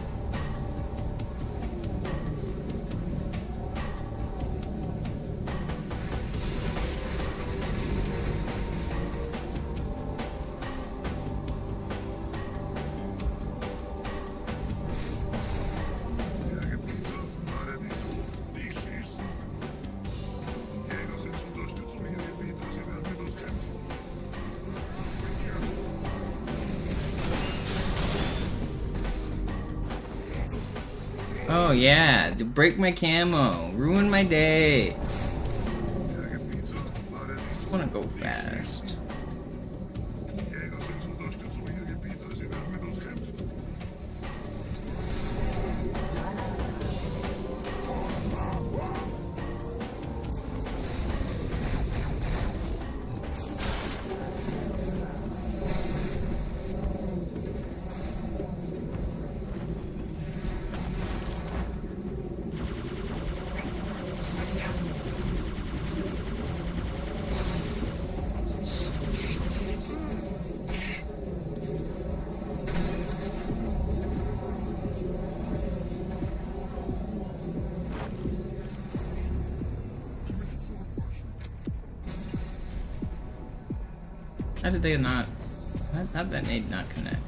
[SPEAKER 1] Oh yeah, break my camo, ruin my day. I wanna go fast. How did they not? How did that nade not connect?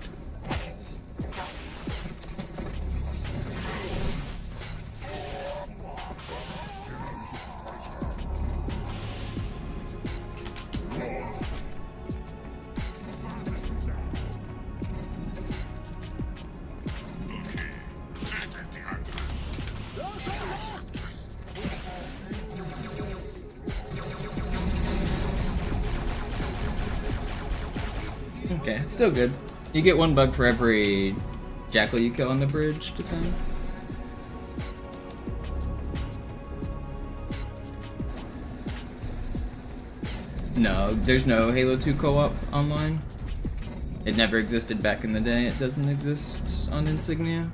[SPEAKER 1] Okay, still good. You get 1 bug for every jackal you kill on the bridge, depend. No, there's no Halo 2 co-op online. It never existed back in the day. It doesn't exist on Insignia.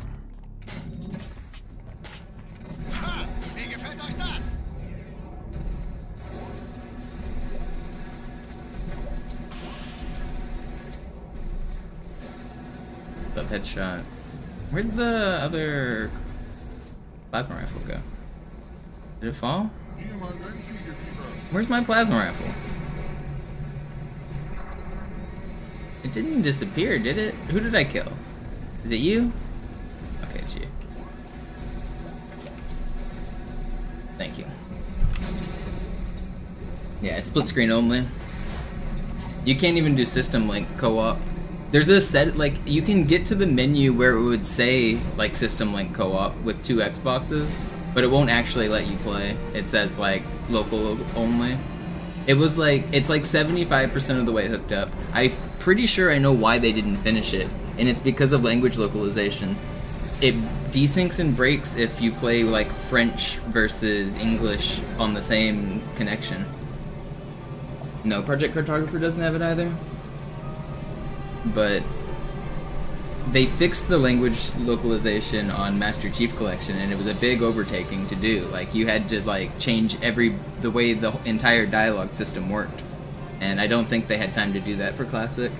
[SPEAKER 1] Headshot. Where'd the other plasma rifle go? Did it fall? Where's my plasma rifle? It didn't disappear, did it? Who did I kill? Is it you? Okay, it's you. Thank you. Yeah, it's split screen only. You can't even do system link co-op. There's a set, like, you can get to the menu where it would say, like, System Link Co-op with 2 Xboxes, but it won't actually let you play. It says, like, local only. It was, like, it's, like, 75% of the way hooked up. I'm pretty sure I know why they didn't finish it, and it's because of language localization. It desyncs and breaks if you play, like, French versus English on the same connection. No, Project Cartographer doesn't have it either. But they fixed the language localization on Master Chief Collection, and it was a big overtaking to do. Like, you had to, like, change the way the entire dialogue system worked. And I don't think they had time to do that for Classic.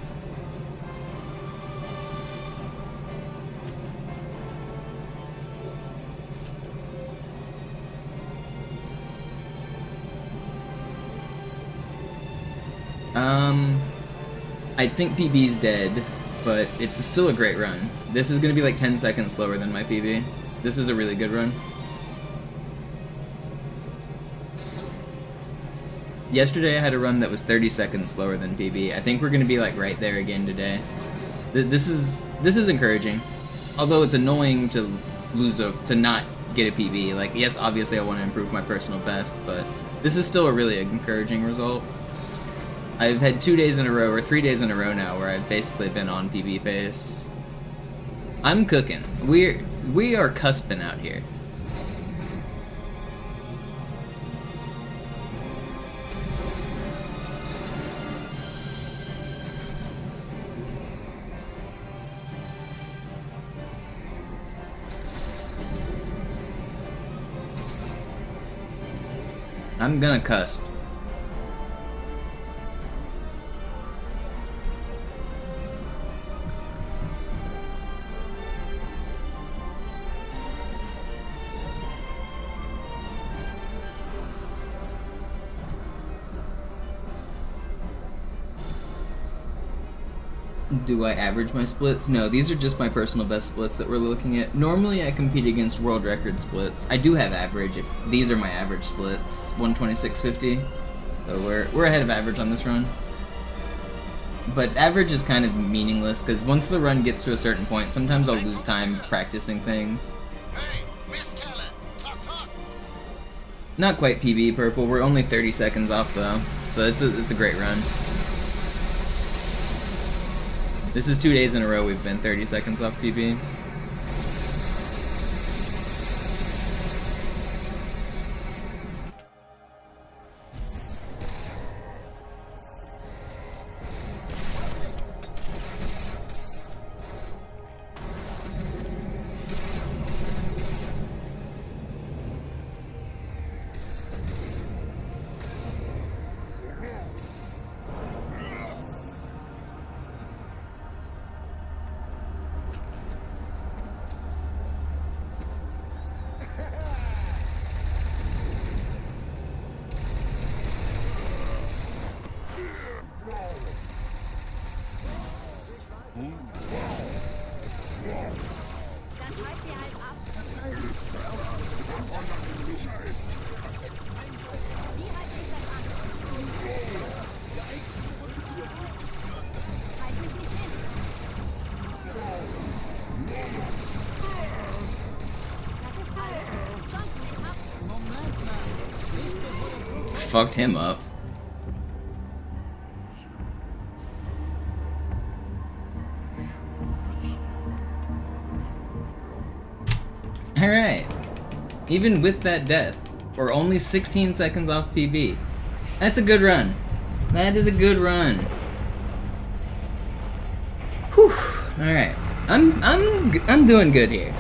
[SPEAKER 1] I think PB's dead, but it's still a great run. This is gonna be like 10 seconds slower than my PB. This is a really good run. Yesterday I had a run that was 30 seconds slower than PB. I think we're gonna be like right there again today. This is encouraging. Although it's annoying to to not get a PB. Like, yes, obviously I want to improve my personal best, but this is still a really encouraging result. I've had 2 days in a row, or 3 days in a row now, where I've basically been on PB pace. I'm cooking. We are cusping out here. I'm gonna cusp. Do I average my splits? No, these are just my personal best splits that we're looking at. Normally I compete against world record splits. I do have average. If these are my average splits, 126.50. So we're ahead of average on this run. But average is kind of meaningless because once the run gets to a certain point, sometimes I'll lose time practicing things. Not quite PB purple. We're only 30 seconds off though, so it's a great run. This is 2 days in a row we've been 30 seconds off PB. Fucked him up. Alright. Even with that death, we're only 16 seconds off PB. That's a good run. That is a good run. Whew. Alright. I'm doing good here.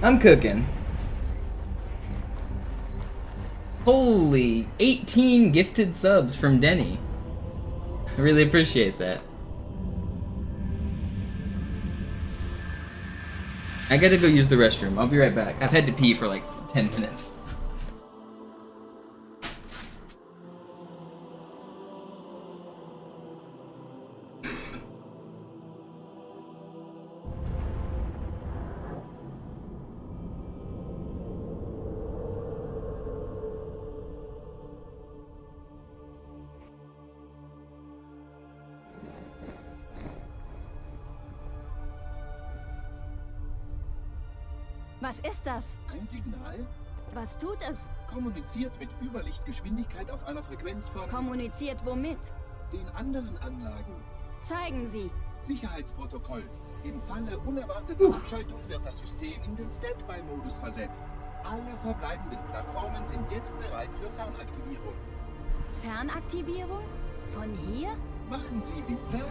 [SPEAKER 1] I'm cooking. Holy 18 gifted subs from Denny. I really appreciate that. I gotta go use the restroom. I'll be right back. I've had to pee for like 10 minutes.
[SPEAKER 13] Was ist das?
[SPEAKER 14] Ein Signal?
[SPEAKER 13] Was tut es?
[SPEAKER 14] Kommuniziert mit Überlichtgeschwindigkeit auf einer Frequenz von...
[SPEAKER 13] Kommuniziert womit?
[SPEAKER 14] Den anderen Anlagen.
[SPEAKER 13] Zeigen Sie.
[SPEAKER 14] Sicherheitsprotokoll. Im Falle unerwarteter Abschaltung wird das System in den Standby-Modus versetzt. Alle verbleibenden Plattformen sind jetzt bereit für Fernaktivierung.
[SPEAKER 13] Fernaktivierung? Von hier?
[SPEAKER 14] Machen Sie Witze?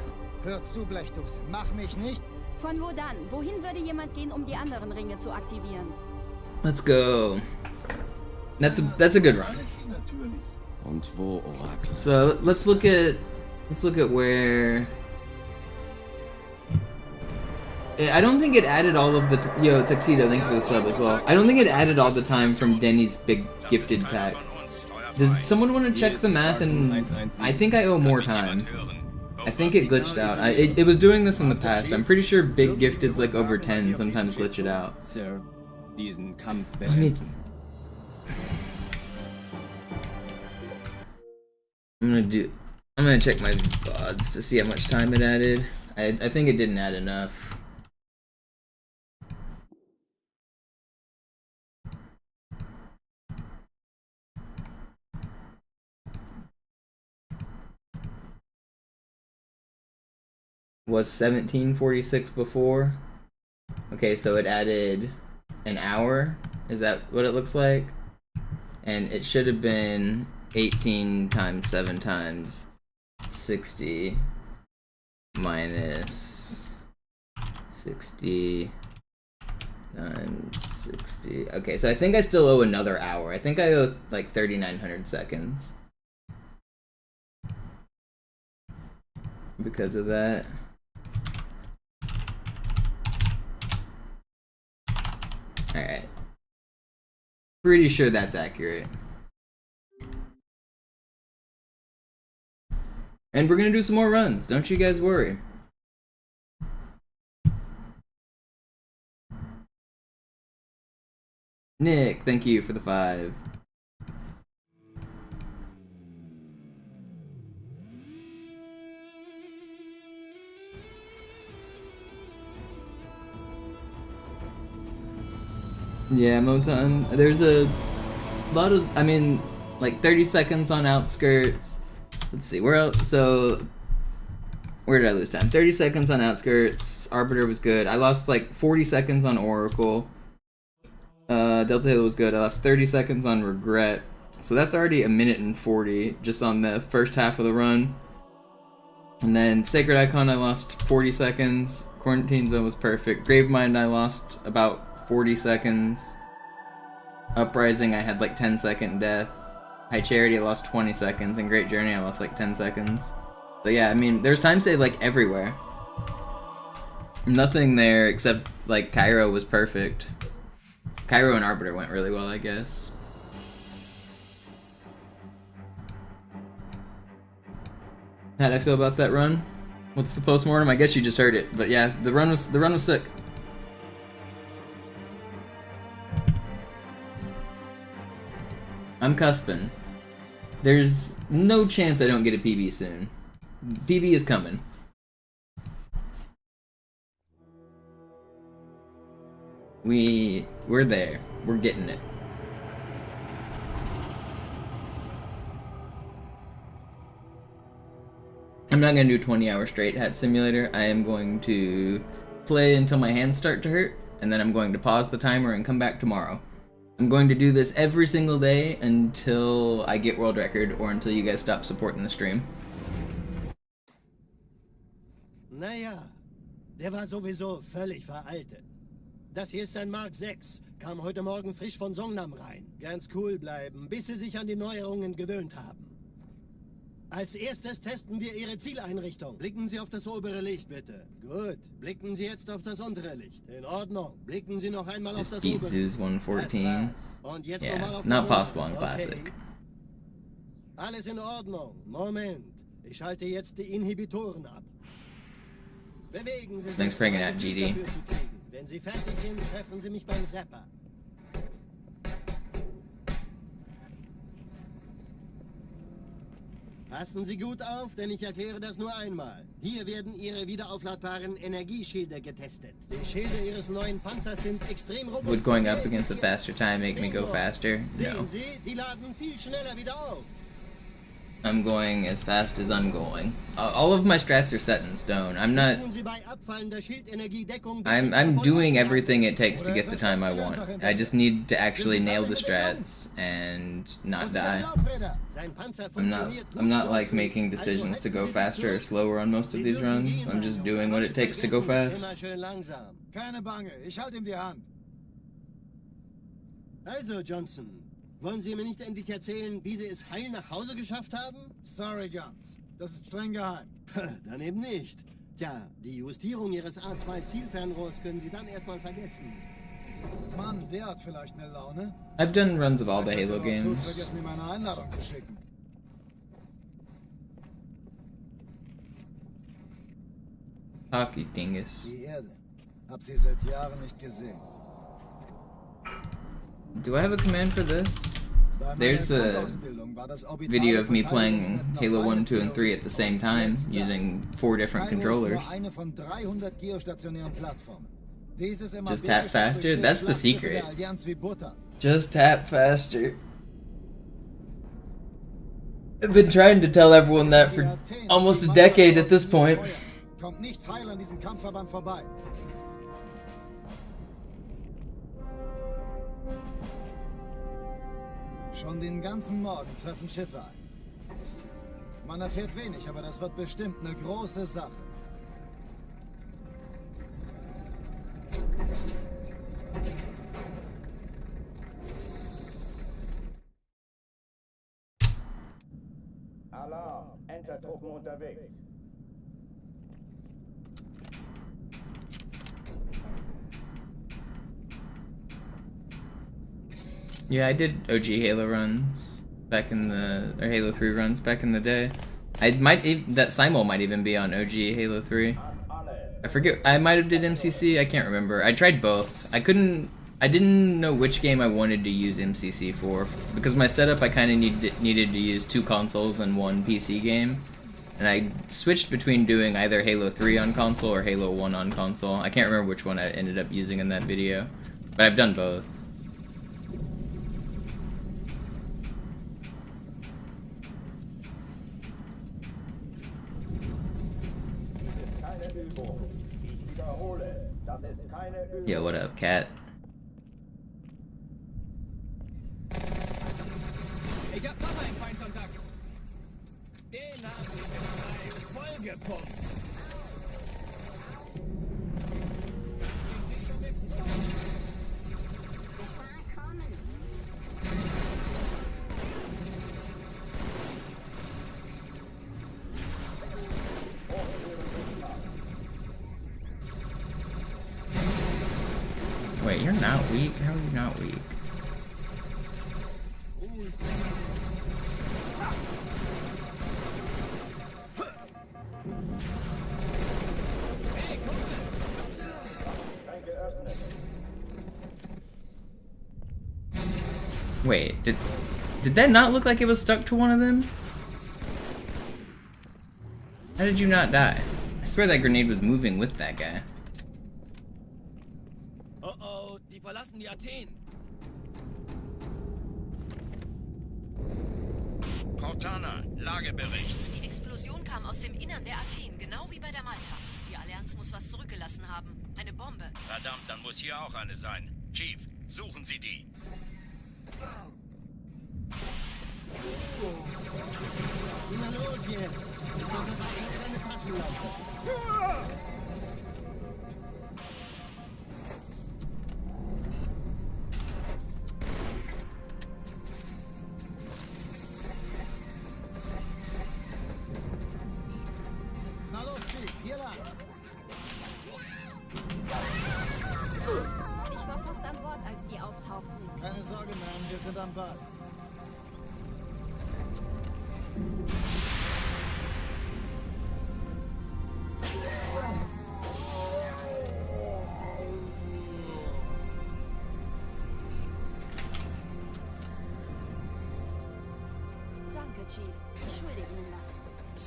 [SPEAKER 2] Hör zu, Blechdose. Mach mich nicht.
[SPEAKER 13] Von wo dann? Wohin würde jemand gehen, um die anderen Ringe zu aktivieren?
[SPEAKER 1] Let's go. That's a good run.
[SPEAKER 15] Und wo Orakel?
[SPEAKER 1] So let's look at where. I don't think it added all of the yo Tuxedo. Thanks for the sub as well. I don't think it added all the time from Denny's big gifted pack. Does someone want to check the math? And I think I owe more time. I think it glitched out. It was doing this in the past. I'm pretty sure big gifteds like over 10 sometimes glitch it out.
[SPEAKER 16] Sir, diesen Kampf
[SPEAKER 1] Let me... I'm gonna check my VODs to see how much time it added. I think it didn't add enough. Was 1746 before? Okay, so it added an hour. Is that what it looks like? And it should have been 18 times 7 times 60 minus 60 times 60. Okay, so I think I still owe another hour. I think I owe like 3,900 seconds because of that. Alright. Pretty sure that's accurate. And we're gonna do some more runs, don't you guys worry. Nick, thank you for the 5. Yeah, Moton, there's a lot of, I mean, like 30 seconds on outskirts. Let's see, where else? So, where did I lose time? 30 seconds on outskirts. Arbiter was good. I lost like 40 seconds on Oracle. Delta Halo was good. I lost 30 seconds on Regret. So that's already 1 minute and 40 just on the first half of the run. And then Sacred Icon, I lost 40 seconds. Quarantine Zone was perfect. Gravemind, I lost about 40 seconds. Uprising, I had like 10-second death. High Charity, I lost 20 seconds. And Great Journey, I lost like 10 seconds. So yeah, I mean, there's time save like everywhere. Nothing there except like Cairo was perfect. Cairo and Arbiter went really well, I guess. How'd I feel about that run? What's the postmortem? I guess you just heard it, but yeah, the run was sick. I'm cusping. There's no chance I don't get a PB soon. PB is coming. We're there. We're getting it. I'm not gonna do 20-hour straight hat simulator. I am going to play until my hands start to hurt, and then I'm going to pause the timer and come back tomorrow. I'm going to do this every single day until I get world record or until you guys stop supporting the stream.
[SPEAKER 3] Naja, der war sowieso völlig veraltet. Das hier ist ein Mark 6. Kam heute Morgen frisch von Songnam rein. Ganz cool bleiben, bis Sie sich an die Neuerungen gewöhnt haben. Als erstes testen wir Ihre Zieleinrichtung. Blicken Sie auf das obere Licht, bitte. Gut. Blicken Sie jetzt auf das untere Licht. In Ordnung. Blicken Sie noch einmal auf das obere Licht.
[SPEAKER 1] Zeus 114.
[SPEAKER 3] Und jetzt
[SPEAKER 1] Yeah,
[SPEAKER 3] nochmal auf
[SPEAKER 1] not
[SPEAKER 3] das
[SPEAKER 1] possible on
[SPEAKER 3] untere.
[SPEAKER 1] Classic.
[SPEAKER 3] Okay. Alles in Ordnung. Moment. Ich schalte jetzt die Inhibitoren ab. Bewegen Sie sich.
[SPEAKER 1] Thanks for hanging out,
[SPEAKER 3] um
[SPEAKER 1] GD.
[SPEAKER 3] dafür zu kriegen. Wenn Sie fertig sind, treffen Sie mich beim Zapper. Passen Sie gut auf, denn ich erkläre das nur einmal. Hier werden Ihre wiederaufladbaren Energieschilde getestet. Die Schilde Ihres neuen Panzers sind extrem robust.
[SPEAKER 1] Would going up against a faster time make me go faster? No.
[SPEAKER 3] Sehen Sie, die laden viel schneller wieder auf.
[SPEAKER 1] I'm going as fast as I'm going. All of my strats are set in stone. I'm not... I'm doing everything it takes to get the time I want. I just need to actually nail the strats and not die. I'm not like making decisions to go faster or slower on most of these runs. I'm just doing what it takes to go fast.
[SPEAKER 2] Keine Bange, ich halte ihm die Hand.
[SPEAKER 3] Also, Johnson, wollen Sie mir nicht endlich erzählen, wie Sie es heil nach Hause geschafft haben?
[SPEAKER 2] Sorry, Guns. Das ist streng geheim.
[SPEAKER 3] Dann eben nicht. Tja, die Justierung Ihres A2-Zielfernrohrs können Sie dann erstmal vergessen.
[SPEAKER 2] Mann, der hat vielleicht eine Laune.
[SPEAKER 1] I've done runs of all the Halo games.
[SPEAKER 2] Vergessen, mir meine Einladung zu schicken.
[SPEAKER 1] Hockey dingus.
[SPEAKER 2] Die Erde. Hab sie seit Jahren nicht gesehen.
[SPEAKER 1] Do I have a command for this? There's a video of me playing Halo 1, 2, and 3 at the same time, using 4 different controllers. Just tap faster? That's the secret. Just tap faster. I've been trying to tell everyone that for almost a decade at this point.
[SPEAKER 2] Kommt nichts heil an diesem Kampfverband vorbei. Schon den ganzen Morgen treffen Schiffe ein. Man erfährt wenig, aber das wird bestimmt eine große Sache.
[SPEAKER 4] Alarm! Entertruppen unterwegs.
[SPEAKER 1] Yeah, I did OG Halo runs back in the, or Halo 3 runs back in the day. That Simul might even be on OG Halo 3. I forget, I might have did MCC, I can't remember. I tried both. I didn't know which game I wanted to use MCC for, because my setup I kind of needed to use 2 consoles and 1 PC game. And I switched between doing either Halo 3 on console or Halo 1 on console. I can't remember which one I ended up using in that video, but I've done both. Yo, what up, cat?
[SPEAKER 5] Ich hab noch einen Feindkontakt. Den haben sie mit 2 vollgepumpt.
[SPEAKER 1] Wait, you're not weak? How are you not weak? Wait, did that not look like it was stuck to one of them? How did you not die? I swear that grenade was moving with that guy.
[SPEAKER 5] Oh, die verlassen die Athen.
[SPEAKER 7] Cortana, Lagebericht.
[SPEAKER 9] Die Explosion kam aus dem Innern der Athen, genau wie bei der Malta. Die Allianz muss was zurückgelassen haben. Eine Bombe.
[SPEAKER 7] Verdammt, dann muss hier auch eine sein. Chief, suchen Sie die.
[SPEAKER 3] Na los jetzt! Ich soll dabei keine Taschen lassen.
[SPEAKER 2] Na los, Chief, hier lang.
[SPEAKER 13] Ich war fast an Bord, als die auftauchten.
[SPEAKER 2] Keine Sorge, Mann, wir sind am Ball.
[SPEAKER 13] Danke, Chief. Ich schulde Ihnen was.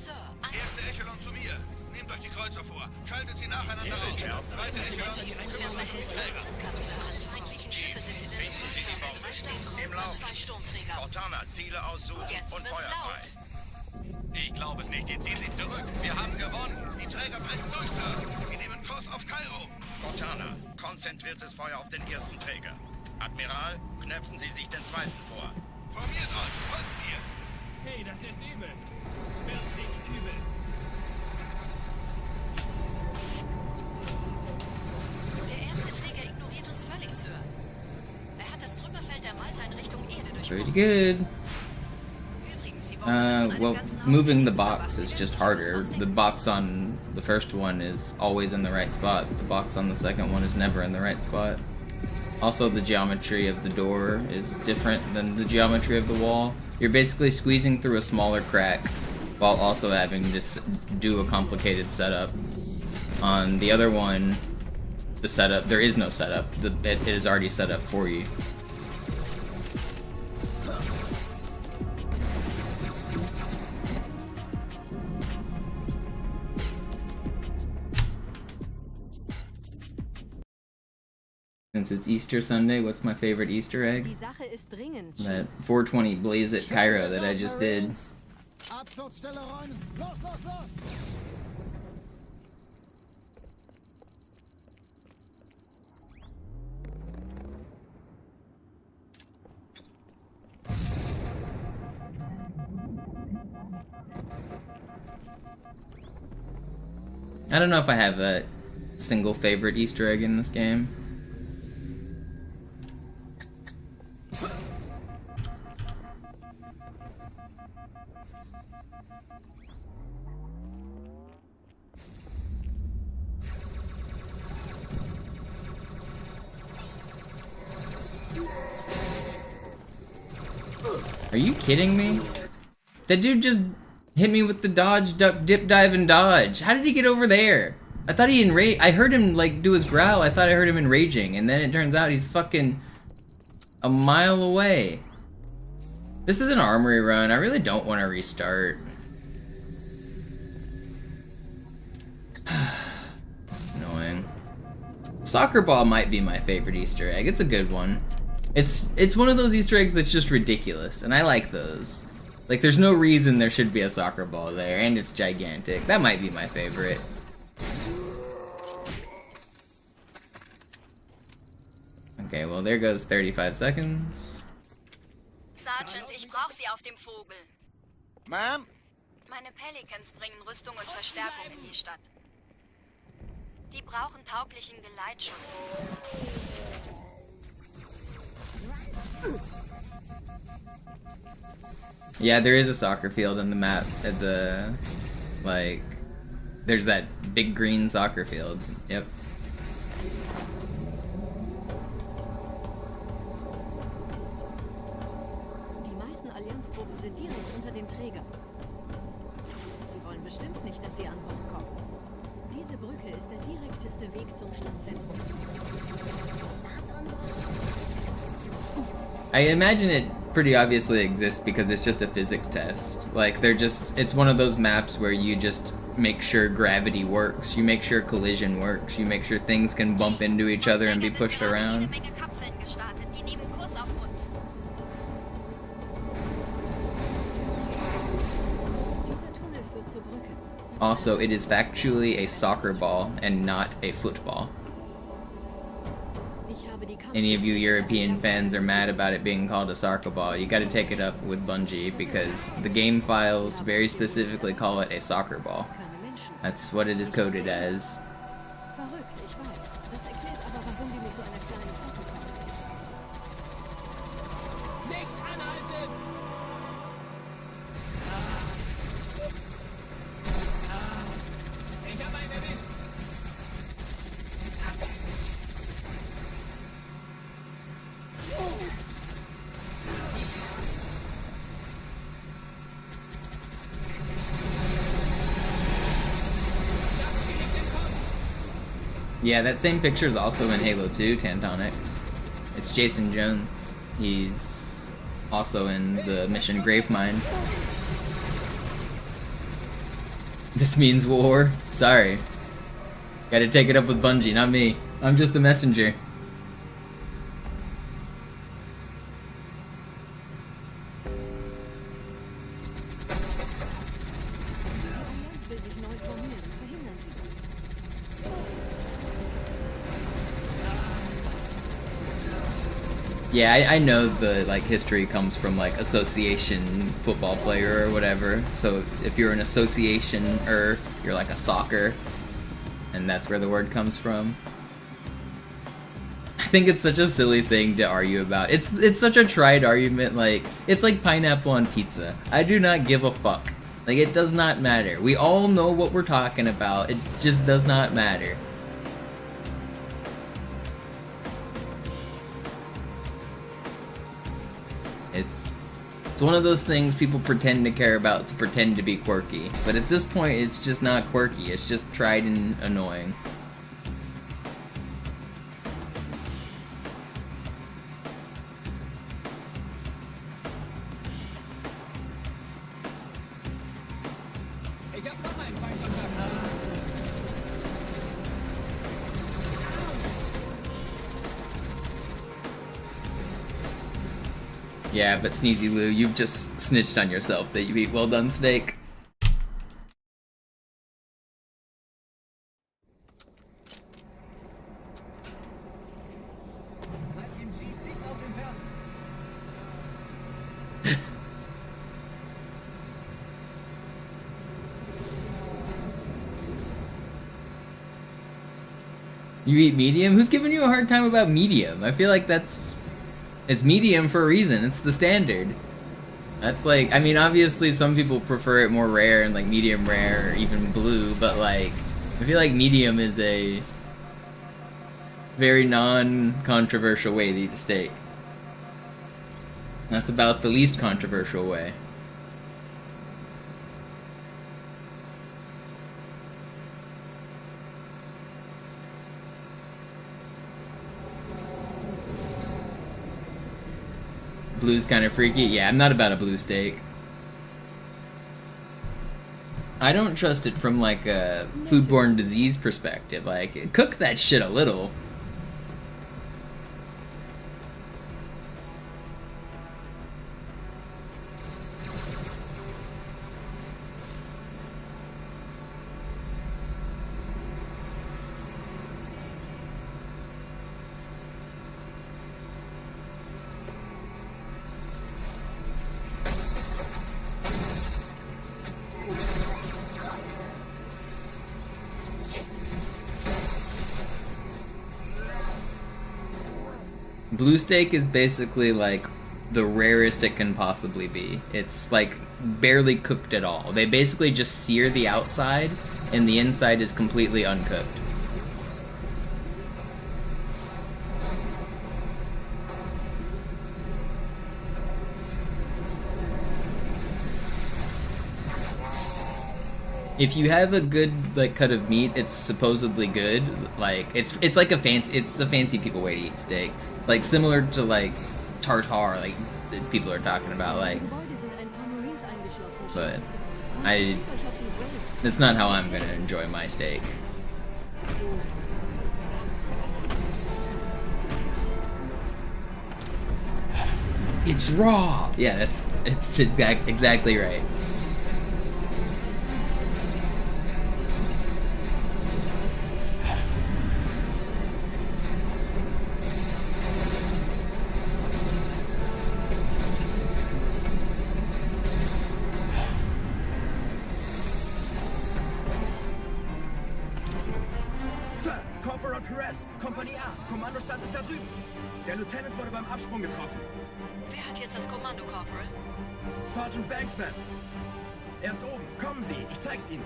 [SPEAKER 9] Sir,
[SPEAKER 7] Erste Echelon zu mir. Nehmt euch die Kreuzer vor. Schaltet sie nacheinander aus. Zweite Echelon, kümmert euch um die Träger.
[SPEAKER 9] Kapsel an feindlichen Schiffe sind in der
[SPEAKER 7] Finden Sie die Bombe. Im Lauf.
[SPEAKER 9] 2 Sturmträger.
[SPEAKER 7] Cortana, Ziele aussuchen
[SPEAKER 9] Jetzt
[SPEAKER 7] und
[SPEAKER 9] wird's
[SPEAKER 7] Feuer frei.
[SPEAKER 5] Ich glaube es nicht, die ziehen sie zurück. Wir haben gewonnen.
[SPEAKER 7] Die Träger brechen durch, Sir. Sie nehmen Kurs auf Kairo. Cortana, konzentriertes Feuer auf den ersten Träger. Admiral, knöpfen Sie sich den zweiten vor. Formiert euch, folgt mir.
[SPEAKER 5] Hey, das ist übel. Wird nicht übel.
[SPEAKER 9] Der erste Träger ignoriert uns völlig, Sir. Er hat das Trümmerfeld der Malta in Richtung Erde
[SPEAKER 1] Pretty
[SPEAKER 9] durchbrochen.
[SPEAKER 1] good. Well, moving the box is just harder. The box on the first one is always in the right spot. The box on the second one is never in the right spot. Also, the geometry of the door is different than the geometry of the wall. You're basically squeezing through a smaller crack while also having to do a complicated setup. On the other one, the setup, there is no setup. It is already set up for you. Since it's Easter Sunday, what's my favorite Easter egg?
[SPEAKER 8] Die Sache ist dringend.
[SPEAKER 1] That 420 Blaze It Cairo that I just did.
[SPEAKER 2] Absturzstelle räumen. Los, los, los!
[SPEAKER 1] I don't know if I have a single favorite Easter egg in this game. Are you kidding me? That dude just hit me with the dodge, duck, dip, dive, and dodge. How did he get over there? I thought he I heard him like do his growl. I thought I heard him enraging, and then it turns out he's fucking a mile away. This is an armory run. I really don't want to restart. Annoying. Soccer ball might be my favorite Easter egg. It's a good one. It's one of those Easter eggs that's just ridiculous, and I like those. Like, there's no reason there should be a soccer ball there, and it's gigantic. That might be my favorite. Okay, well, there goes 35 seconds.
[SPEAKER 9] Sergeant, ich brauche Sie auf dem Vogel.
[SPEAKER 3] Ma'am?
[SPEAKER 9] Meine Pelicans bringen Rüstung und Verstärkung in die Stadt. Die brauchen tauglichen Geleitschutz.
[SPEAKER 1] Yeah, there is a soccer field in the map at the, like, there's that big green soccer field. Yep.
[SPEAKER 8] Die meisten Allianztruppen sind direkt unter dem Träger. Die wollen bestimmt nicht, dass sie an Bord kommen. Diese Brücke ist der direkteste Weg zum Stadtzentrum.
[SPEAKER 1] I imagine it pretty obviously exists because it's just a physics test. Like, it's one of those maps where you just make sure gravity works, you make sure collision works, you make sure things can bump into each other and be pushed around. Also, it is factually a soccer ball and not a football. Any of you European fans are mad about it being called a soccer ball, you gotta take it up with Bungie because the game files very specifically call it a soccer ball. That's what it is coded as. Yeah, that same picture is also in Halo 2, Tantonic. It's Jason Jones. He's also in the mission Gravemind. This means war. Sorry. Gotta take it up with Bungie, not me. I'm just the messenger. Yeah, I know the like history comes from like association football player or whatever. So if you're an association-er, you're like a soccer, and that's where the word comes from. I think it's such a silly thing to argue about. It's such a tried argument. Like, it's like pineapple on pizza. I do not give a fuck. Like, it does not matter. We all know what we're talking about. It just does not matter. It's one of those things people pretend to care about to pretend to be quirky. But at this point, it's just not quirky. It's just tried and annoying. Yeah, but Sneezy Lou, you've just snitched on yourself that you eat well done steak. You eat medium? Who's giving you a hard time about medium? I feel like it's medium for a reason. It's the standard. That's like, I mean, obviously some people prefer it more rare and like medium rare or even blue, but like, I feel like medium is a very non-controversial way to eat a steak. That's about the least controversial way. Blue's kind of freaky. Yeah, I'm not about a blue steak. I don't trust it from like a foodborne disease perspective. Like, cook that shit a little. Blue steak is basically like the rarest it can possibly be. It's like barely cooked at all. They basically just sear the outside and the inside is completely uncooked. If you have a good like cut of meat, it's supposedly good. Like it's like a fancy people way to eat steak. Like similar to like tartare, like that people are talking about, like. But that's not how I'm gonna enjoy my steak. It's raw. Yeah, it's exactly right.
[SPEAKER 5] Kompanie A, Kommandostand ist da drüben. Der Lieutenant wurde beim Absprung getroffen.
[SPEAKER 9] Wer hat jetzt das Kommando, Corporal?
[SPEAKER 5] Sergeant Banksman. Er ist oben. Kommen Sie, ich zeig's Ihnen.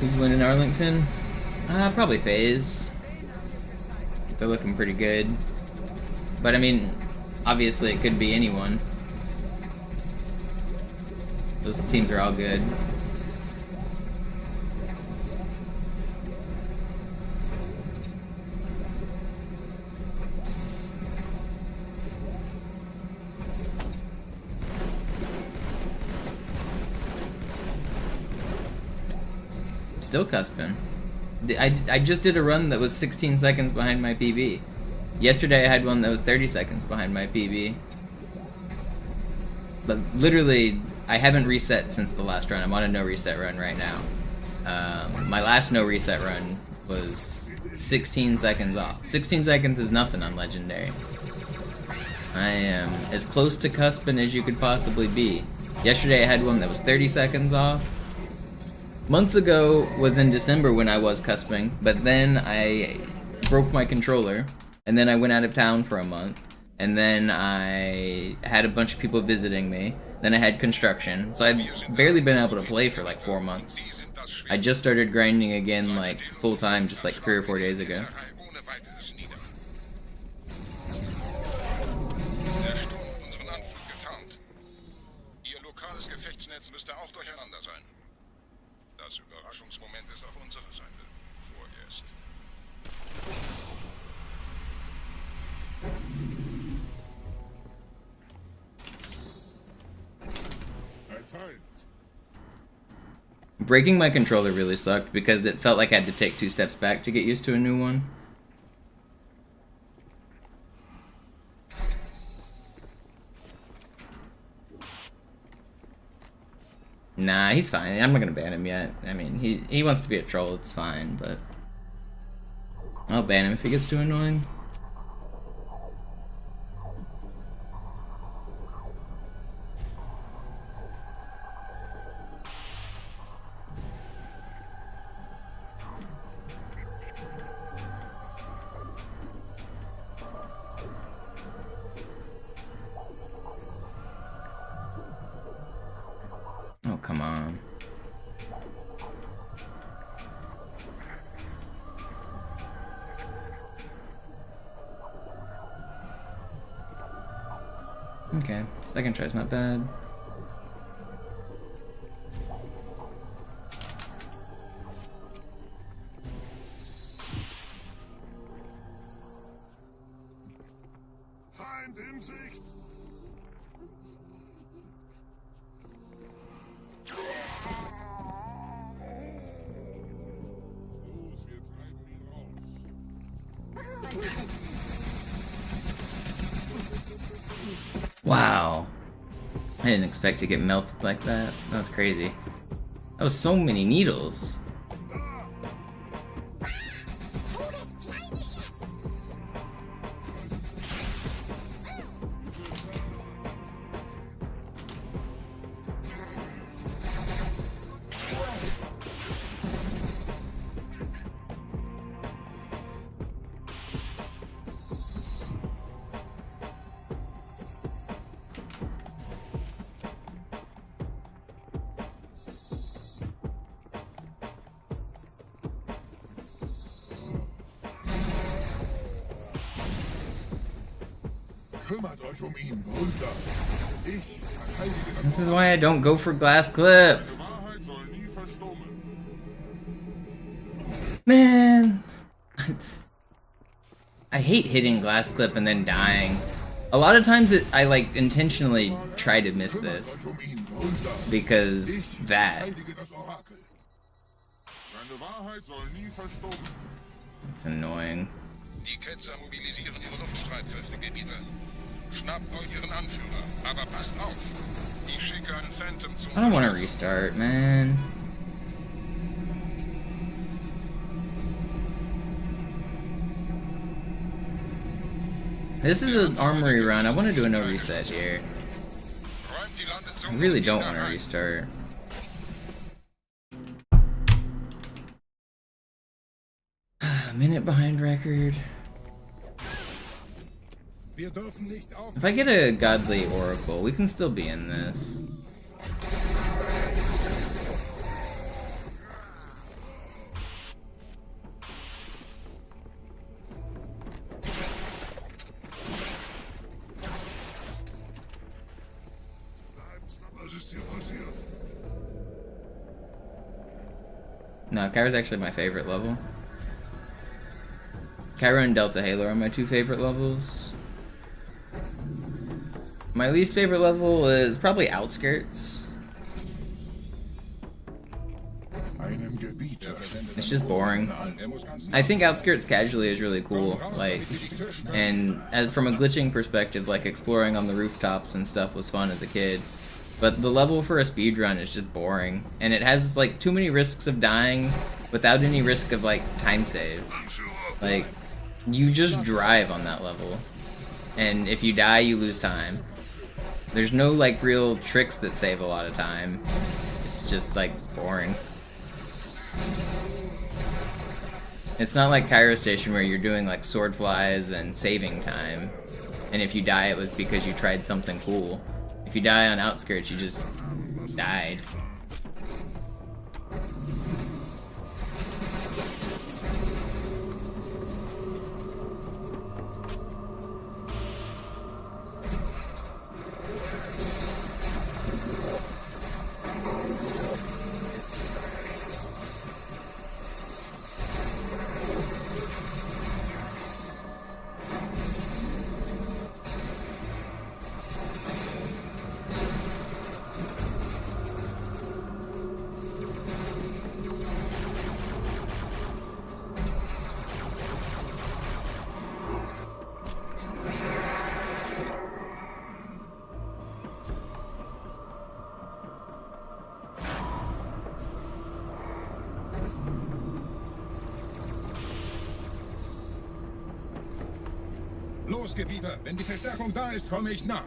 [SPEAKER 1] Who's winning Arlington? Probably FaZe. They're looking pretty good. But I mean, obviously it could be anyone. Those teams are all good. Still cusping. I just did a run that was 16 seconds behind my PB. Yesterday I had one that was 30 seconds behind my PB. But literally, I haven't reset since the last run. I'm on a no reset run right now. My last no reset run was 16 seconds off. 16 seconds is nothing on Legendary. I am as close to cusping as you could possibly be. Yesterday I had one that was 30 seconds off. Months ago was in December when I was cusping, but then I broke my controller, and then I went out of town for a month, and then I had a bunch of people visiting me, then I had construction, so I've barely been able to play for like 4 months. I just started grinding again like full-time just like 3 or 4 days ago.
[SPEAKER 6] Ihr lokales Gefechtsnetz müsste auch durcheinander sein. Das Überraschungsmoment ist auf unserer Seite. Vorerst.
[SPEAKER 10] Ein Feind.
[SPEAKER 1] Breaking my controller really sucked because it felt like I had to take 2 steps back to get used to a new one. Nah, he's fine. I'm not gonna ban him yet. I mean, he wants to be a troll, it's fine, but I'll ban him if he gets too annoying. Oh, come on. Okay, second try's not bad.
[SPEAKER 6] Feind in Sicht!
[SPEAKER 10] Los, wir treiben ihn raus.
[SPEAKER 1] Wow. I didn't expect to get melted like that. That was crazy. That was so many needles.
[SPEAKER 10] Kümmert euch ihn, Bruder. Ich verteidige das.
[SPEAKER 1] This is why I don't go for glass clip.
[SPEAKER 10] Die Wahrheit soll nie verstummen.
[SPEAKER 1] Man. I hate hitting glass clip and then dying. A lot of times I like intentionally try to miss this. Because that.
[SPEAKER 10] Verteidige das Orakel. Seine Wahrheit soll nie verstummen.
[SPEAKER 1] It's annoying.
[SPEAKER 6] Die Ketzer mobilisieren ihre Luftstreitkräfte, Gebieter. Schnappt euch ihren Anführer, aber passt auf. Ich schicke einen Phantom zum
[SPEAKER 1] I don't want to restart, man. This is an armory run. I want to do a no reset here. I really don't want to restart. Minute behind record. If I get a godly oracle, we can still be in this. No, Kyra's actually my favorite level. Kyra and Delta Halo are my 2 favorite levels. My least favorite level is probably Outskirts. It's just boring. I think Outskirts casually is really cool, like, and from a glitching perspective, like exploring on the rooftops and stuff was fun as a kid. But the level for a speedrun is just boring, and it has like too many risks of dying without any risk of like time save. Like, you just drive on that level, and if you die, you lose time. There's no like real tricks that save a lot of time. It's just like boring. It's not like Cairo Station where you're doing like sword flies and saving time. And if you die, it was because you tried something cool. If you die on Outskirts, you just died.
[SPEAKER 10] Los, Gebieter, wenn die Verstärkung da ist, komme ich nach.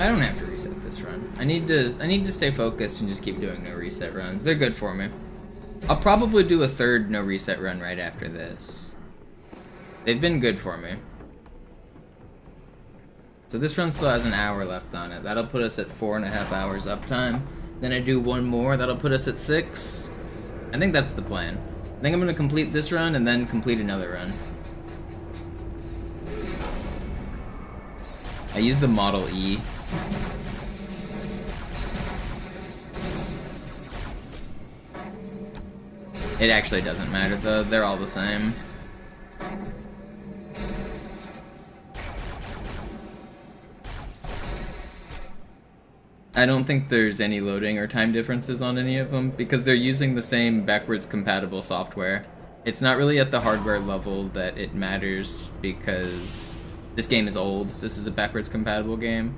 [SPEAKER 1] I don't have to reset this run. I need to stay focused and just keep doing no reset runs. They're good for me. I'll probably do a third no reset run right after this. They've been good for me. So this run still has an hour left on it. That'll put us at 4.5 hours uptime. Then I do one more, that'll put us at 6. I think that's the plan. I think I'm gonna complete this run and then complete another run. I use the Model E. It actually doesn't matter though, they're all the same. I don't think there's any loading or time differences on any of them because they're using the same backwards compatible software. It's not really at the hardware level that it matters because this game is old. This is a backwards compatible game.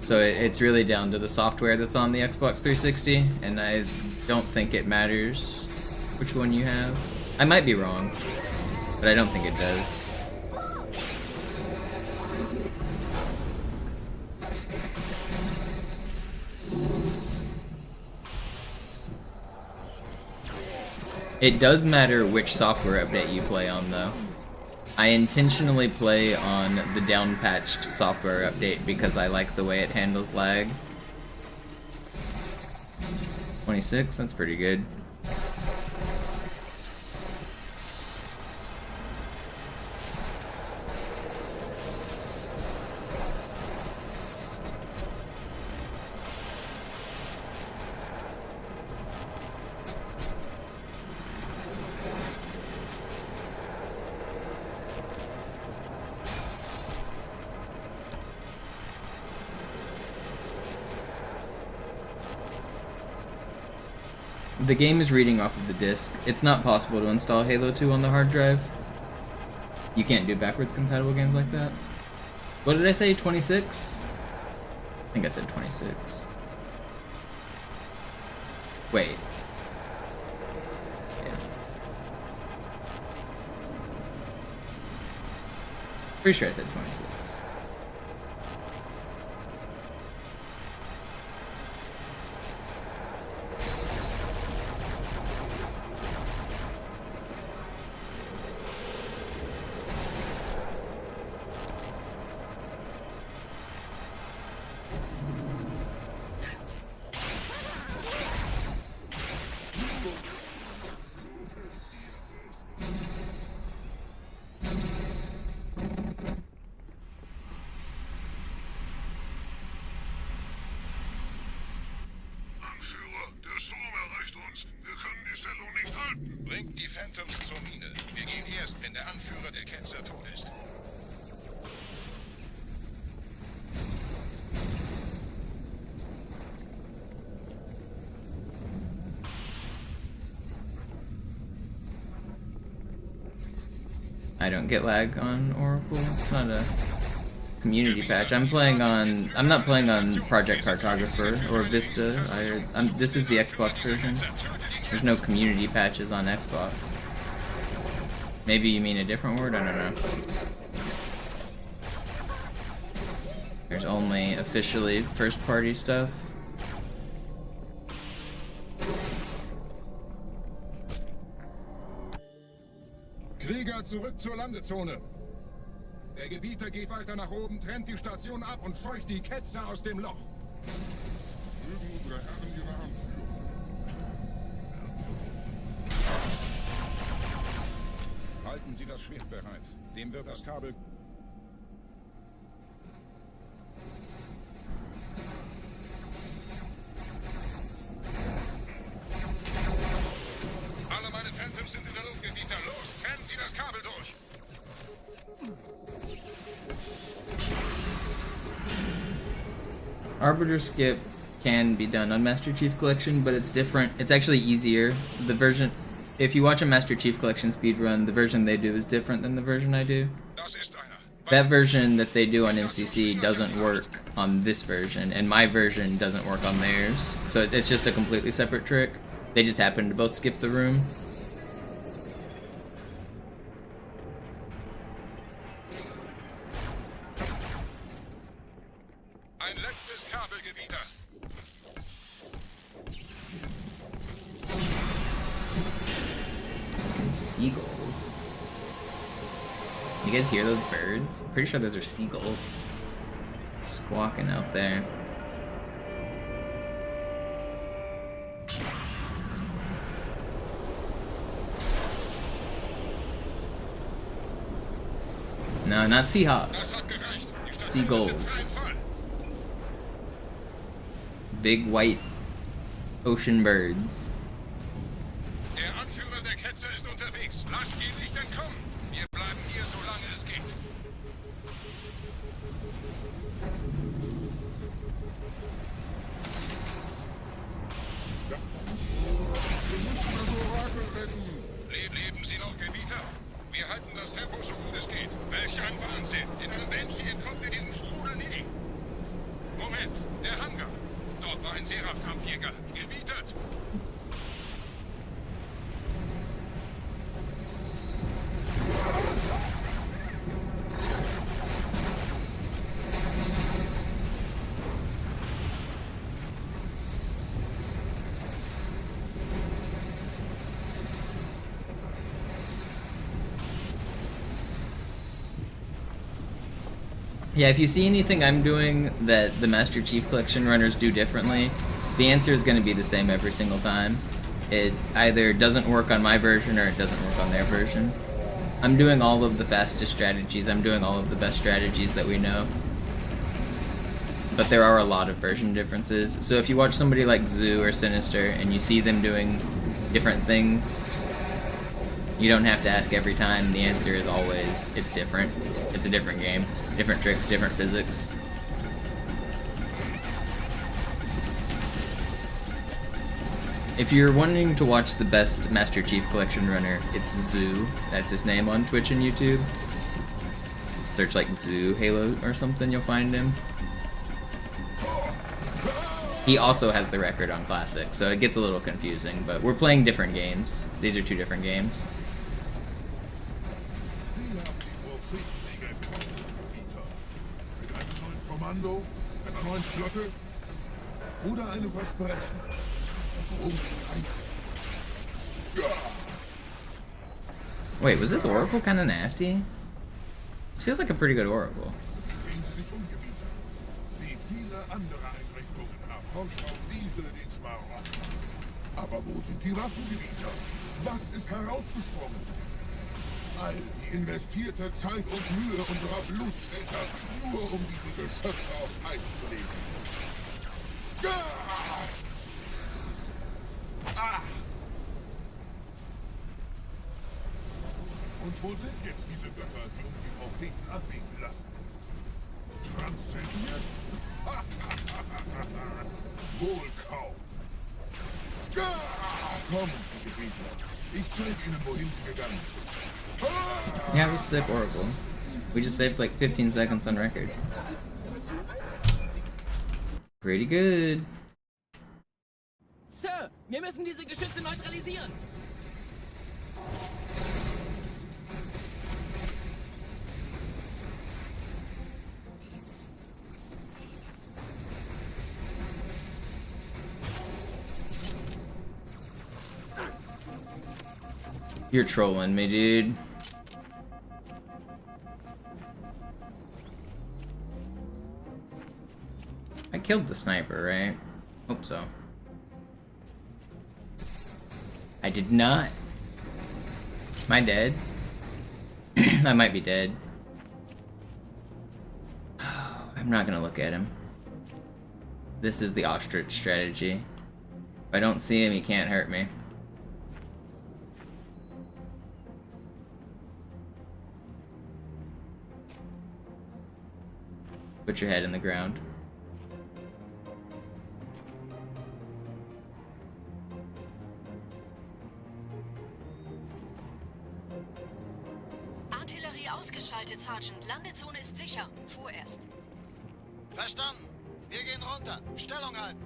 [SPEAKER 1] So it's really down to the software that's on the Xbox 360, and I don't think it matters which one you have. I might be wrong, but I don't think it does. It does matter which software update you play on, though. I intentionally play on the down-patched software update because I like the way it handles lag. 26, that's pretty good. The game is reading off of the disc. It's not possible to install Halo 2 on the hard drive. You can't do backwards compatible games like that. What did I say, 26? I think I said 26. Wait. Yeah. Pretty sure I said 26.
[SPEAKER 6] Bringt die Phantoms zur Mine. Wir gehen erst, wenn der Anführer der Ketzer tot ist.
[SPEAKER 1] I don't get lag on Oracle. It's not a community patch. I'm not playing on Project Cartographer or Vista. This is the Xbox version. There's no community patches on Xbox. Maybe you mean a different word? I don't know. There's only officially first-party stuff.
[SPEAKER 10] Krieger, zurück zur Landezone. Der Gebieter geht weiter nach oben, trennt die Station ab und scheucht die Ketzer aus dem Loch. Mögen unsere Herren ihre Anführung. Halten Sie das Schwert bereit. Dem wird das Kabel...
[SPEAKER 6] Alle meine Phantoms sind in der Luft, Gebieter. Los, trennen Sie das Kabel durch.
[SPEAKER 1] Arbiter skip can be done on Master Chief Collection, but it's different. It's actually easier. The version, if you watch a Master Chief Collection speedrun, the version they do is different than the version I do. That version that they do on MCC doesn't work on this version, and my version doesn't work on theirs. So it's just a completely separate trick. They just happen to both skip the room.
[SPEAKER 6] Ein letztes Kabel, Gebieter.
[SPEAKER 1] Seagulls. You guys hear those birds? I'm pretty sure those are seagulls squawking out there. No, not Seahawks. Seagulls. Big white ocean birds.
[SPEAKER 6] Der Anführer der Ketzer ist unterwegs. Lasst die Licht entkommen. Wir bleiben hier, solange es geht. Leben Sie noch, Gebieter? Wir halten das Tempo so gut es geht. Welch ein Wahnsinn! In einem Banshee entkommt ihr diesem Strudel nie. Moment, der Hangar. Dort war ein Seraph-Kampfjäger. Gebietet!
[SPEAKER 1] Yeah, if you see anything I'm doing that the Master Chief Collection runners do differently, the answer is going to be the same every single time. It either doesn't work on my version or it doesn't work on their version. I'm doing all of the fastest strategies, I'm doing all of the best strategies that we know. But there are a lot of version differences, so if you watch somebody like Zoo or Sinister and you see them doing different things, you don't have to ask every time. The answer is always, it's different. It's a different game. Different tricks, different physics. If you're wanting to watch the best Master Chief Collection runner, it's Zoo. That's his name on Twitch and YouTube. Search like Zoo Halo or something, you'll find him. He also has the record on Classic, so it gets a little confusing, but we're playing different games. These are two different games.
[SPEAKER 10] Kommando? Einer neuen Flotte? Oder einem Versprechen? Worum geht's?
[SPEAKER 1] Wait, was this Oracle kind of nasty? This feels like a pretty good Oracle.
[SPEAKER 10] Sehen Sie sich umgebietet. Wie viele andere Einrichtungen kommt auch diese den Schmarrn. Aber wo sind die Waffengebieter? Was ist herausgesprungen? All die investierte Zeit und Mühe unserer Blutväter, nur um diese Geschöpfe auf Eis zu legen. Und wo sind jetzt diese Götter, die uns die Propheten abwinken lassen? Transzendiert? Wohl kaum. Kommen Sie, Gebieter. Ich zeige Ihnen, wohin Sie gegangen sind.
[SPEAKER 1] Yeah, we sip Oracle. We just saved like 15 seconds on record. Pretty good.
[SPEAKER 11] Sir, wir müssen diese Geschütze neutralisieren.
[SPEAKER 1] You're trolling me, dude. I killed the sniper, right? Hope so. I did not. Am I dead? I might be dead. I'm not gonna look at him. This is the ostrich strategy. If I don't see him, he can't hurt me. Put your head in the ground.
[SPEAKER 9] Artillerie ausgeschaltet, Sergeant. Landezone ist sicher. Vorerst.
[SPEAKER 7] Verstanden. Wir gehen runter. Stellung halten.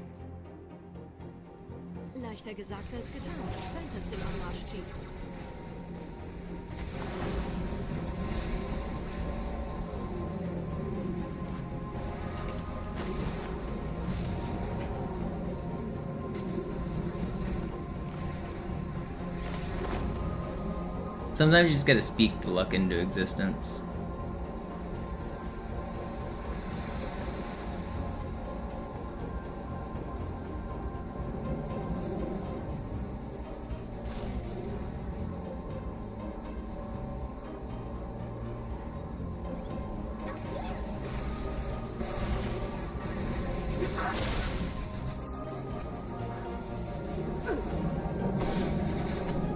[SPEAKER 8] Leichter gesagt als getan. Phantoms im Anmarsch, Chief.
[SPEAKER 1] Sometimes you just gotta speak the luck into existence.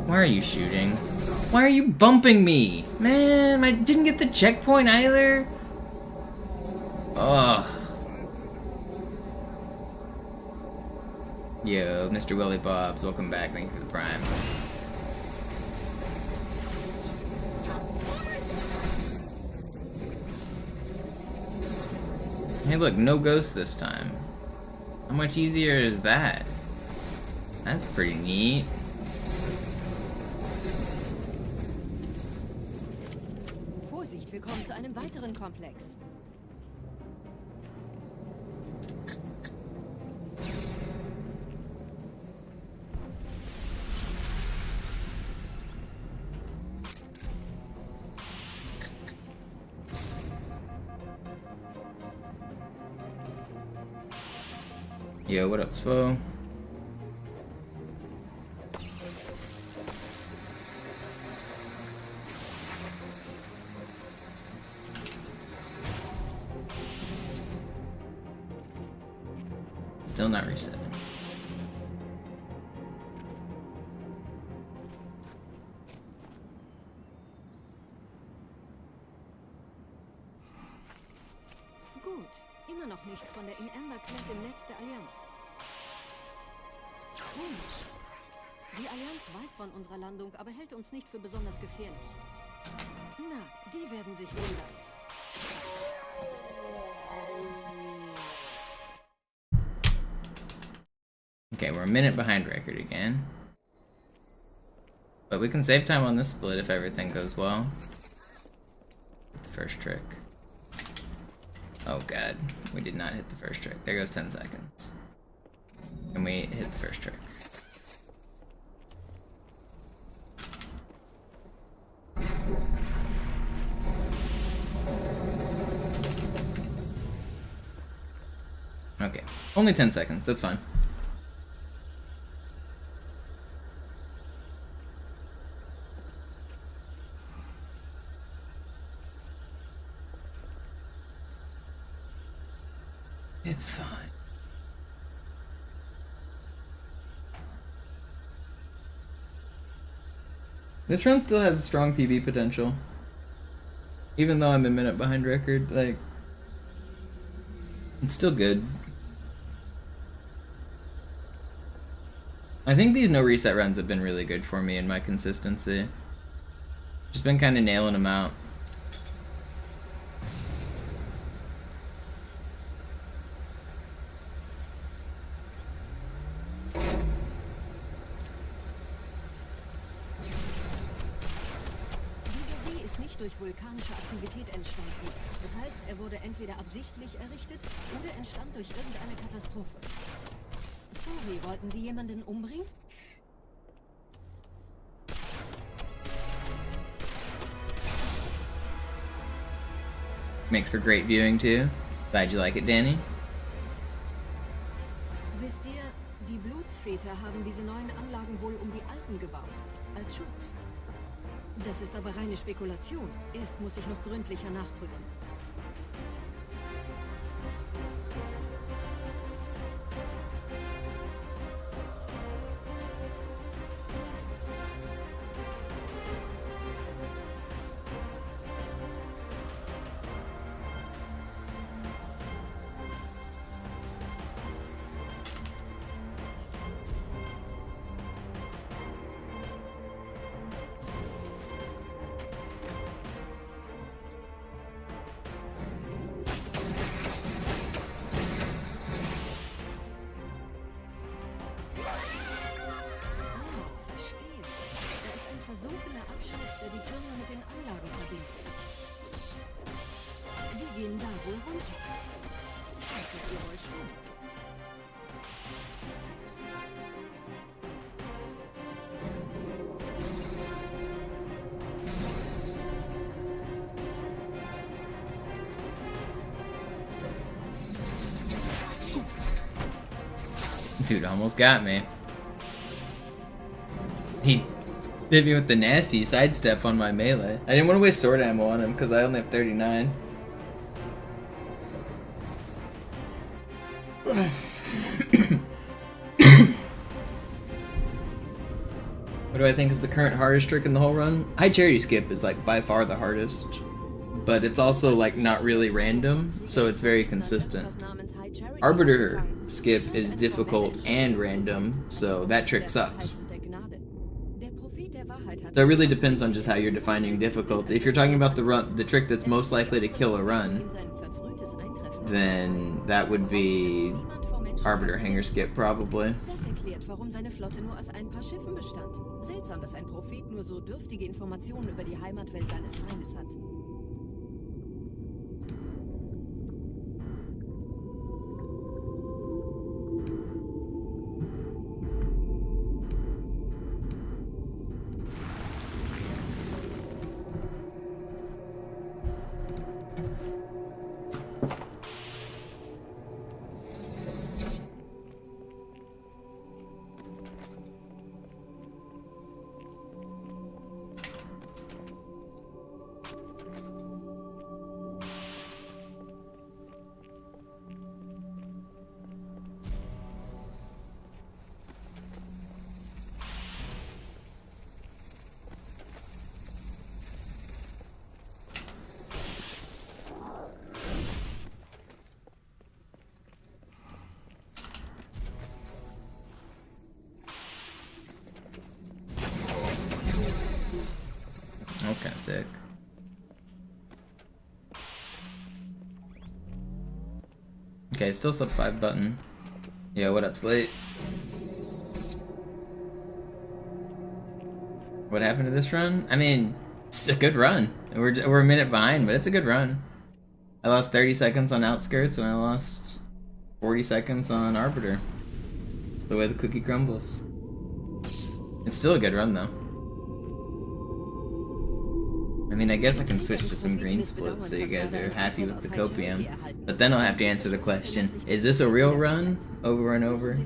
[SPEAKER 1] Why are you shooting? Why are you bumping me? Man, I didn't get the checkpoint either. Ugh. Yo, Mr. Willie Bobs, welcome back. Thank you for the prime. Hey look, no ghosts this time. How much easier is that? That's pretty neat.
[SPEAKER 8] Vorsicht, wir kommen zu einem weiteren Komplex.
[SPEAKER 1] Yo, what up, Svo? Still not resetting.
[SPEAKER 8] Gut, immer noch nichts von der in Amber Cloud im Netz der Allianz. Komisch. Die Allianz weiß von unserer Landung, aber hält uns nicht für besonders gefährlich. Na, die werden sich wundern.
[SPEAKER 1] Okay, we're a minute behind record again. But we can save time on this split if everything goes well. The first trick. Oh god, we did not hit the first trick. There goes 10 seconds. And we hit the first trick. Okay, only 10 seconds, that's fine. It's fine. This run still has a strong PB potential. Even though I'm a minute behind record, like, it's still good. I think these no reset runs have been really good for me in my consistency. Just been kind of nailing them out.
[SPEAKER 8] Durch vulkanische Aktivität entstanden. Das heißt, er wurde entweder absichtlich errichtet oder entstand durch irgendeine Katastrophe. Sorry, wollten Sie jemanden umbringen?
[SPEAKER 1] Makes for great viewing too. Glad you like it, Danny.
[SPEAKER 8] Wisst ihr, die Blutsväter haben diese neuen Anlagen wohl um die alten gebaut. Als Schutz. Das ist aber reine Spekulation. Erst muss ich noch gründlicher nachprüfen. Versunkener Abschnitt, der die Türme mit den Anlagen verbindet. Wir gehen da wohl runter. Das seht ihr wohl schon.
[SPEAKER 1] Dude almost got me. He hit me with the nasty sidestep on my melee. I didn't want to waste sword ammo on him because I only have 39. What do I think is the current hardest trick in the whole run? High charity skip is like by far the hardest, but it's also like not really random, so it's very consistent. Arbiter skip is difficult and random, so that trick sucks. So it really depends on just how you're defining difficulty. If you're talking about the trick that's most likely to kill a run, then that would be Arbiter Hanger Skip probably.
[SPEAKER 8] Das erklärt, warum seine Flotte nur aus ein paar Schiffen bestand. Seltsam, dass ein Prophet nur so dürftige Informationen über die Heimatwelt seines Feindes hat.
[SPEAKER 1] That's kind of sick. Okay, still sub 5 button. Yeah, what up, Slate? What happened to this run? I mean, it's a good run. We're a minute behind, but it's a good run. I lost 30 seconds on Outskirts, and I lost 40 seconds on Arbiter. It's the way the cookie crumbles. It's still a good run, though. I mean, I guess I can switch to some green splits so you guys are happy with the copium. But then I'll have to answer the question, is this a real run? Over and over?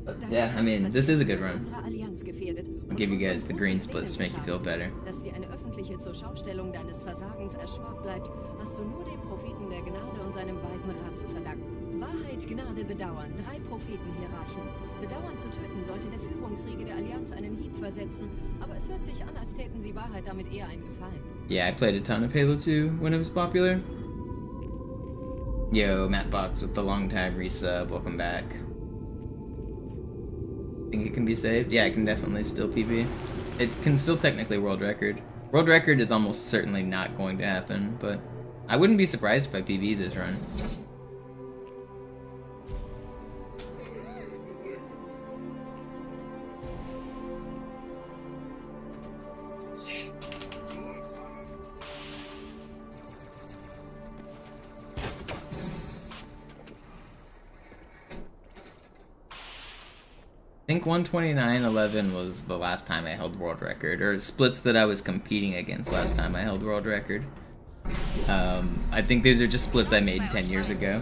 [SPEAKER 1] But yeah, I mean, this is a good run. I'll give you guys the green splits to make you feel better.
[SPEAKER 8] Dass dir eine öffentliche Zurschaustellung deines Versagens erspart bleibt, hast du nur den Propheten der Gnade und seinem weisen Rat zu verdanken. Wahrheit, Gnade, Bedauern, 3 Prophetenhierarchen. Bedauern zu töten sollte der Führungsriege der Allianz einen Hieb versetzen, aber es hört sich an, als täten sie Wahrheit damit eher einen Gefallen.
[SPEAKER 1] Yeah, I played a ton of Halo 2 when it was popular. Yo, Mattbox with the long time resub, welcome back. Think it can be saved? Yeah, it can definitely still PB. It can still technically world record. World record is almost certainly not going to happen, but I wouldn't be surprised if I PB this run. I think 129.11 was the last time I held world record, or splits that I was competing against last time I held world record. I think these are just splits I made 10 years ago.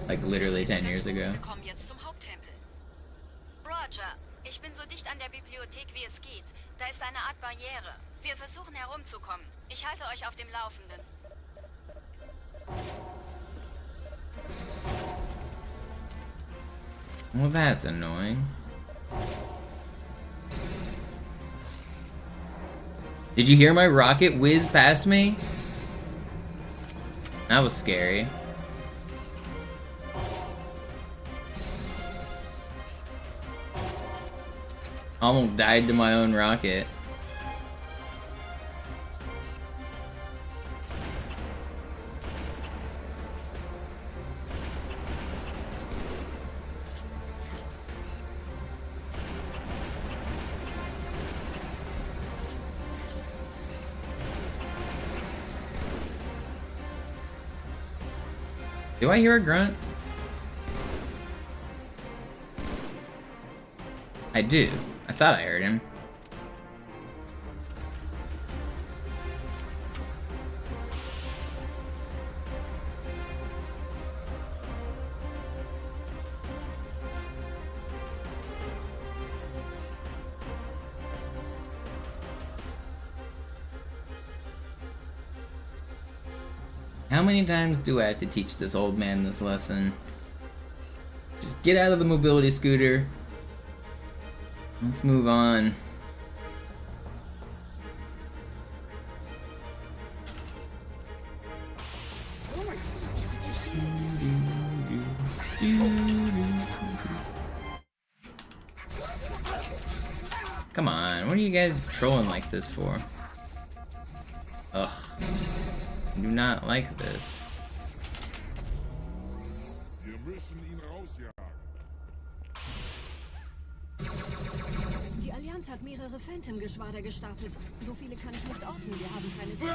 [SPEAKER 1] Like literally 10 years ago.
[SPEAKER 9] Roger, ich bin so dicht an der Bibliothek wie es geht. Da ist eine Art Barriere. Wir versuchen herumzukommen. Ich halte euch auf dem Laufenden.
[SPEAKER 1] Well, that's annoying. Did you hear my rocket whiz past me? That was scary. Almost died to my own rocket. Do I hear a grunt? I do. I thought I heard him. How many times do I have to teach this old man this lesson? Just get out of the mobility scooter. Let's move on. Come on, what are you guys trolling like this for? Ugh. I do not like this.
[SPEAKER 8] Die Allianz hat mehrere Phantom-Geschwader gestartet. So viele kann ich nicht orten. Wir haben keine Zeit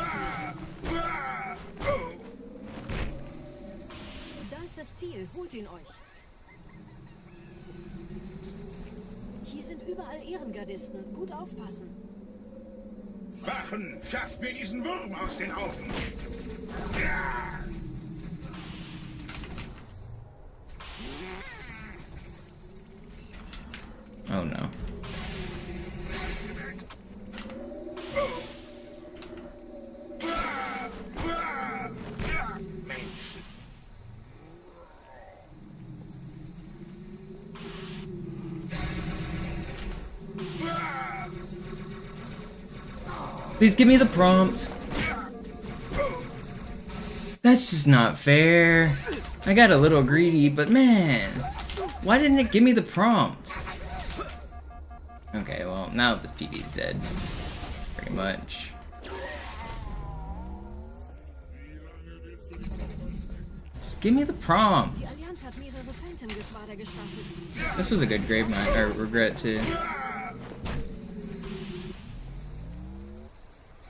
[SPEAKER 8] mehr. Da ist das Ziel. Holt ihn euch. Hier sind überall Ehrengardisten. Gut aufpassen.
[SPEAKER 10] Wachen! Schafft mir diesen Wurm aus den Augen! Ja!
[SPEAKER 1] Oh no. Please give me the prompt. That's just not fair. I got a little greedy, but man, why didn't it give me the prompt? Okay, well, now this PB's dead. Pretty much. Just give me the prompt. This was a good grave mine, or regret too.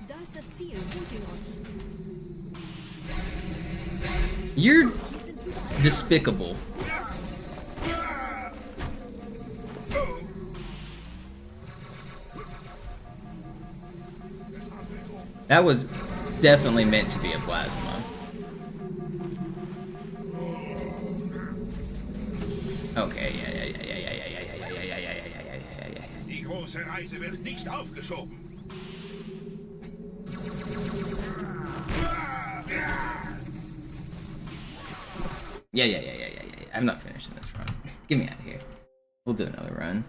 [SPEAKER 8] Da ist das Ziel. Holt ihn euch.
[SPEAKER 1] You're despicable. That was definitely meant to be a plasma. Okay, yeah.
[SPEAKER 6] Die große Reise wird nicht aufgeschoben.
[SPEAKER 1] Yeah. I'm not finishing this run. Get me out of here. We'll do another run.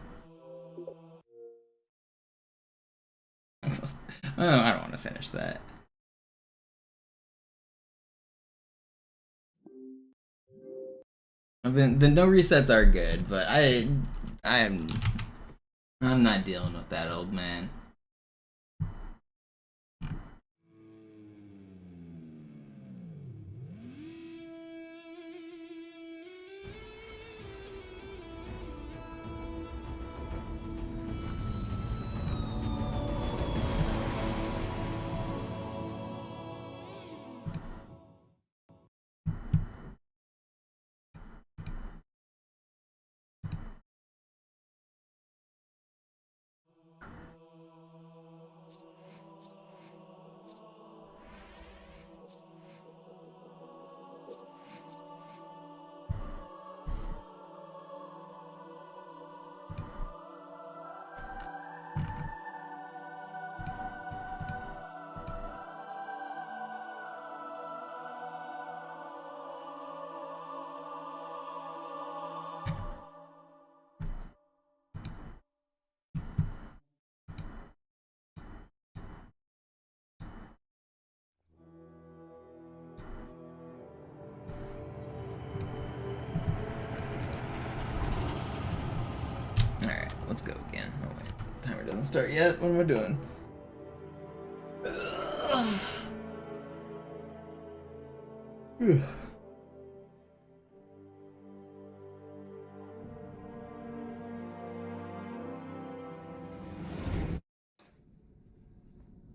[SPEAKER 1] Oh, I don't want to finish that. The no resets are good, but I'm not dealing with that, old man. Alright, let's go again. Oh wait, timer doesn't start yet. What am I doing?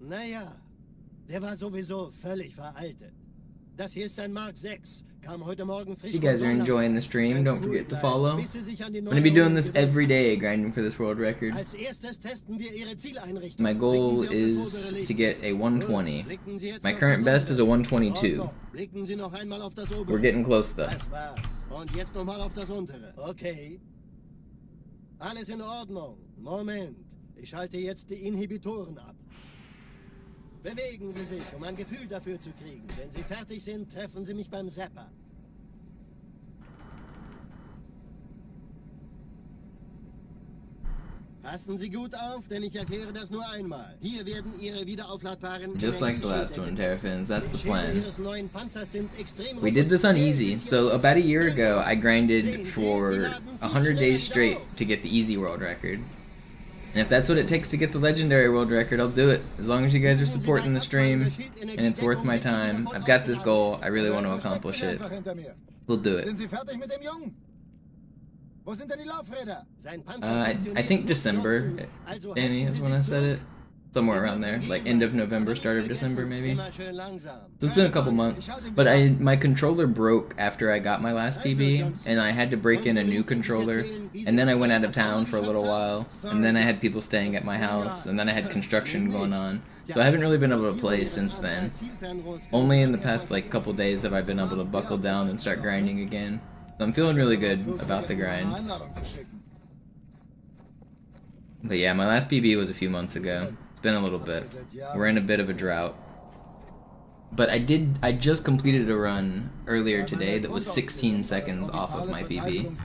[SPEAKER 3] Naja, der war sowieso völlig veraltet. Das hier ist ein Mark 6. Kam heute Morgen frisch.
[SPEAKER 1] If you guys are enjoying the stream, don't forget to follow. I'm gonna be doing this every day, grinding for this world record. My goal is to get a 120. My current best is a 122. We're getting close though.
[SPEAKER 3] Und jetzt nochmal auf das untere. Okay. Alles in Ordnung. Moment. Ich schalte jetzt die Inhibitoren ab. Bewegen Sie sich, um ein Gefühl dafür zu kriegen. Wenn Sie fertig sind, treffen Sie mich beim Zapper. Passen Sie gut auf, denn ich erkläre das nur einmal. Hier werden Ihre wiederaufladbaren...
[SPEAKER 1] Just like the last one, Terrafins, that's the plan. We did this on easy, so about a year ago I grinded for 100 days straight to get the easy world record. And if that's what it takes to get the legendary world record, I'll do it. As long as you guys are supporting the stream, and it's worth my time. I've got this goal, I really want to accomplish it. We'll do it. I think December, Danny, is when I said it. Somewhere around there, like end of November, start of December, maybe. So it's been a couple months. But my controller broke after I got my last PB, and I had to break in a new controller. And then I went out of town for a little while, and then I had people staying at my house, and then I had construction going on. So I haven't really been able to play since then. Only in the past like couple days have I been able to buckle down and start grinding again. So I'm feeling really good about the grind. But yeah, my last PB was a few months ago. It's been a little bit. We're in a bit of a drought. But I just completed a run earlier today that was 16 seconds off of my PB.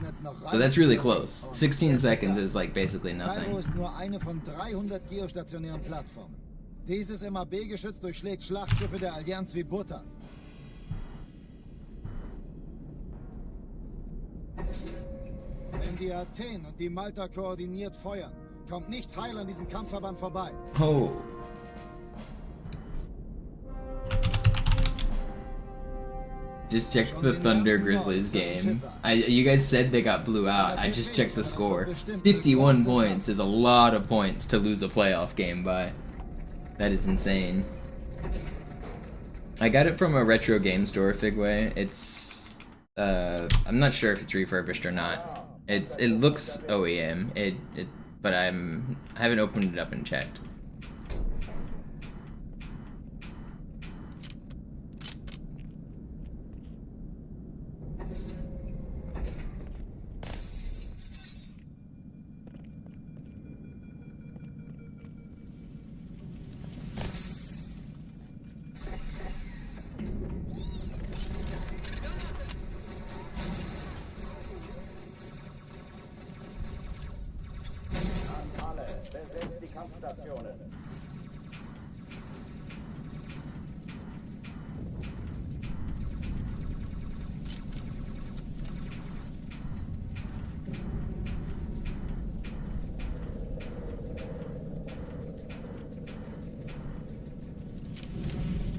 [SPEAKER 1] So that's really close. 16 seconds is like basically nothing.
[SPEAKER 2] Dieses MAB-Geschütz durchschlägt Schlachtschiffe der Allianz wie Butter. Wenn die Athen und die Malta koordiniert feuern, kommt nichts heil an diesem Kampfverband vorbei.
[SPEAKER 1] Oh. Just checked the Thunder Grizzlies game. You guys said they got blew out. I just checked the score. 51 points is a lot of points to lose a playoff game by. That is insane. I got it from a retro game store, Figway. It's I'm not sure if it's refurbished or not. It looks OEM. But I haven't opened it up and checked.
[SPEAKER 4] Alle, besetzt die Kampfstationen.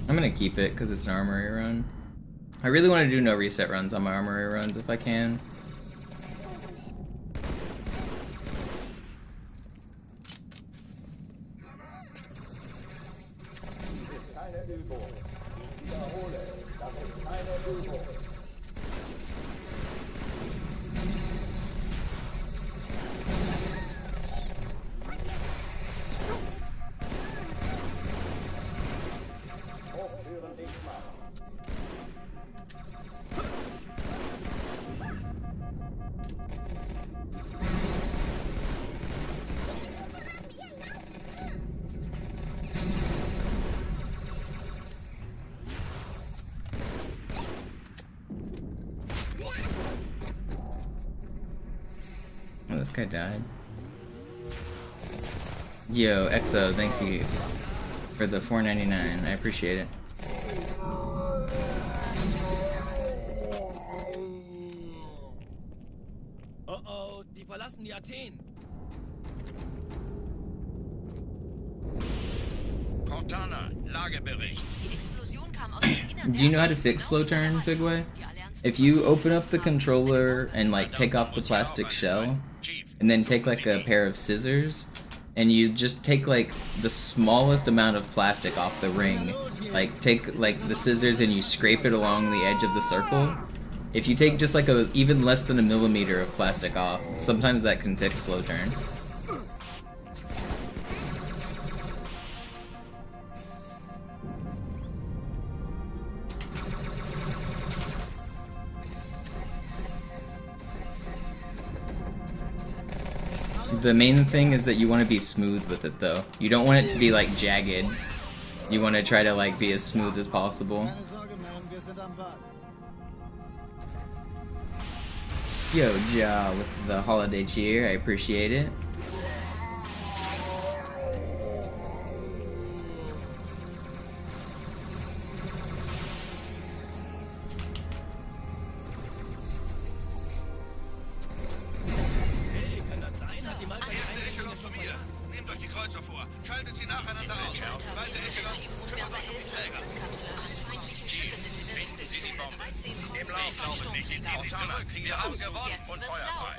[SPEAKER 1] I'm gonna keep it because it's an armory run. I really want to do no reset runs on my armory runs if I can.
[SPEAKER 4] Keine Übung. Ich wiederhole, das ist keine Übung. Hochführen dich mal.
[SPEAKER 1] Oh, this guy died. Yo, EXO, thank you for the $4.99. I appreciate it.
[SPEAKER 5] Oh oh, die verlassen die Athen.
[SPEAKER 7] Cortana, Lagebericht.
[SPEAKER 9] Die Explosion kam aus dem Innern
[SPEAKER 1] Do you know how to fix slow turn, Figway? If you open up the controller and like take off the plastic shell, and then take like a pair of scissors, and you just take like the smallest amount of plastic off the ring, like take like the scissors and you scrape it along the edge of the circle. If you take just like a even less than a millimeter of plastic off, sometimes that can fix slow turn. The main thing is that you want to be smooth with it though. You don't want it to be like jagged. You want to try to like be as smooth as possible. Yo, Ja, with the holiday cheer, I appreciate it.
[SPEAKER 7] Nehmt euch die Kreuzer vor. Schaltet sie nacheinander aus. Zweite Echelon schimmert auf die Träger. Finden Sie die Bombe. Im Lauf glauben es nicht. Die ziehen sich zurück. Wir haben gewonnen und Feuer frei.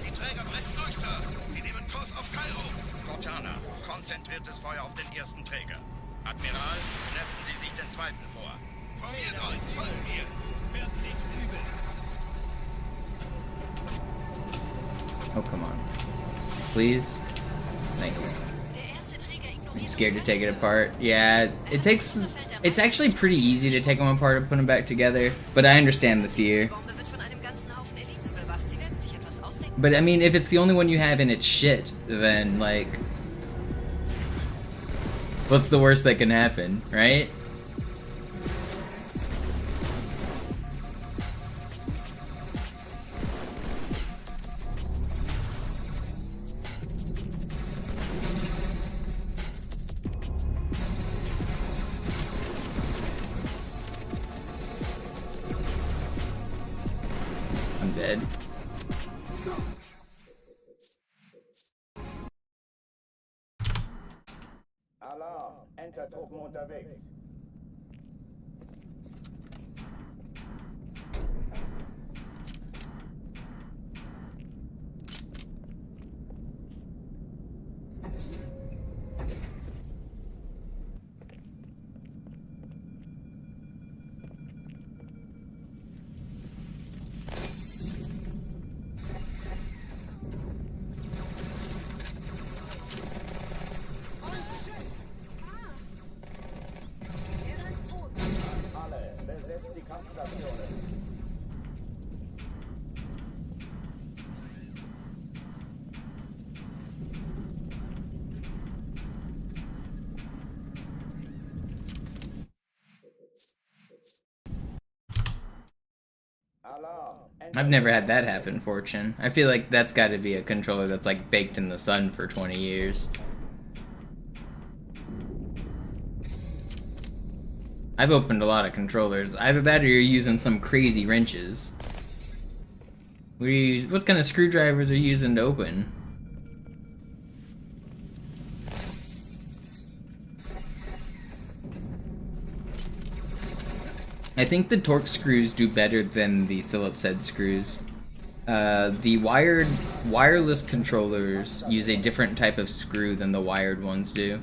[SPEAKER 7] Die Träger brechen durch, Sir. Sie nehmen Kurs auf Kairo. Cortana, konzentriertes Feuer auf den ersten Träger. Admiral, knöpfen Sie sich den zweiten vor. Formiert euch, folgt mir. Wird nicht übel.
[SPEAKER 1] Oh, come on. Please? Thank you. I'm scared to take it apart. Yeah, it's actually pretty easy to take them apart and put them back together, but I understand the fear. But I mean, if it's the only one you have and it's shit, then like, what's the worst that can happen, right? I'm dead.
[SPEAKER 4] Alarm, Entertruppen unterwegs.
[SPEAKER 1] I've never had that happen, Fortune. I feel like that's got to be a controller that's like baked in the sun for 20 years. I've opened a lot of controllers. Either that or you're using some crazy wrenches. What kind of screwdrivers are you using to open? I think the Torx screws do better than the Phillips head screws. The wireless controllers use a different type of screw than the wired ones do.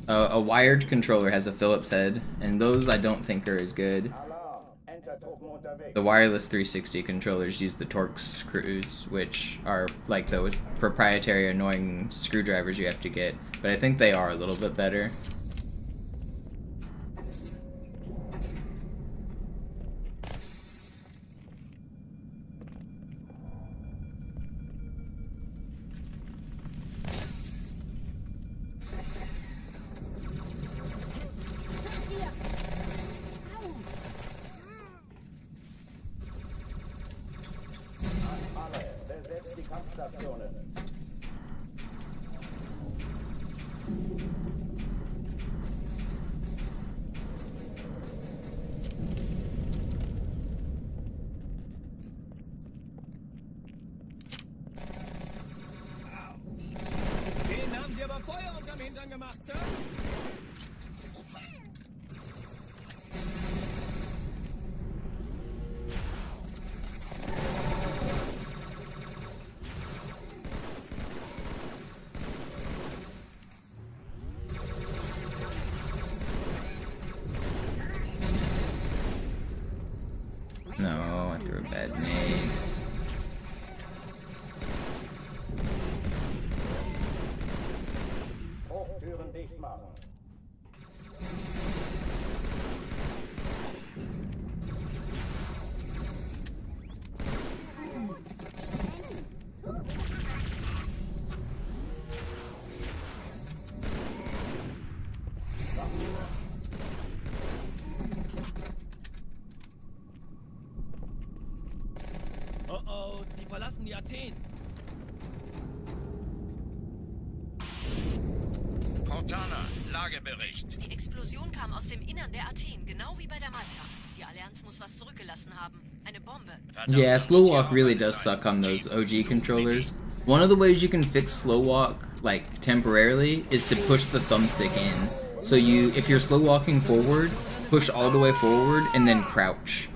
[SPEAKER 1] A wired controller has a Phillips head, and those I don't think are as good. The wireless 360 controllers use the Torx screws, which are like those proprietary annoying screwdrivers you have to get, but I think they are a little bit better. No, I threw a bad nade.
[SPEAKER 4] Hochtüren dicht machen.
[SPEAKER 11] Oh oh, die verlassen die Athen.
[SPEAKER 7] Cortana, Lagebericht.
[SPEAKER 9] Die Explosion kam aus dem Innern der Athen, genau wie bei der Manta. Die Allianz muss was zurückgelassen haben. Eine Bombe.
[SPEAKER 1] Yeah, slow walk really does suck on those OG controllers. One of the ways you can fix slow walk, like temporarily, is to push the thumbstick in. So if you're slow walking forward, push all the way forward and then crouch.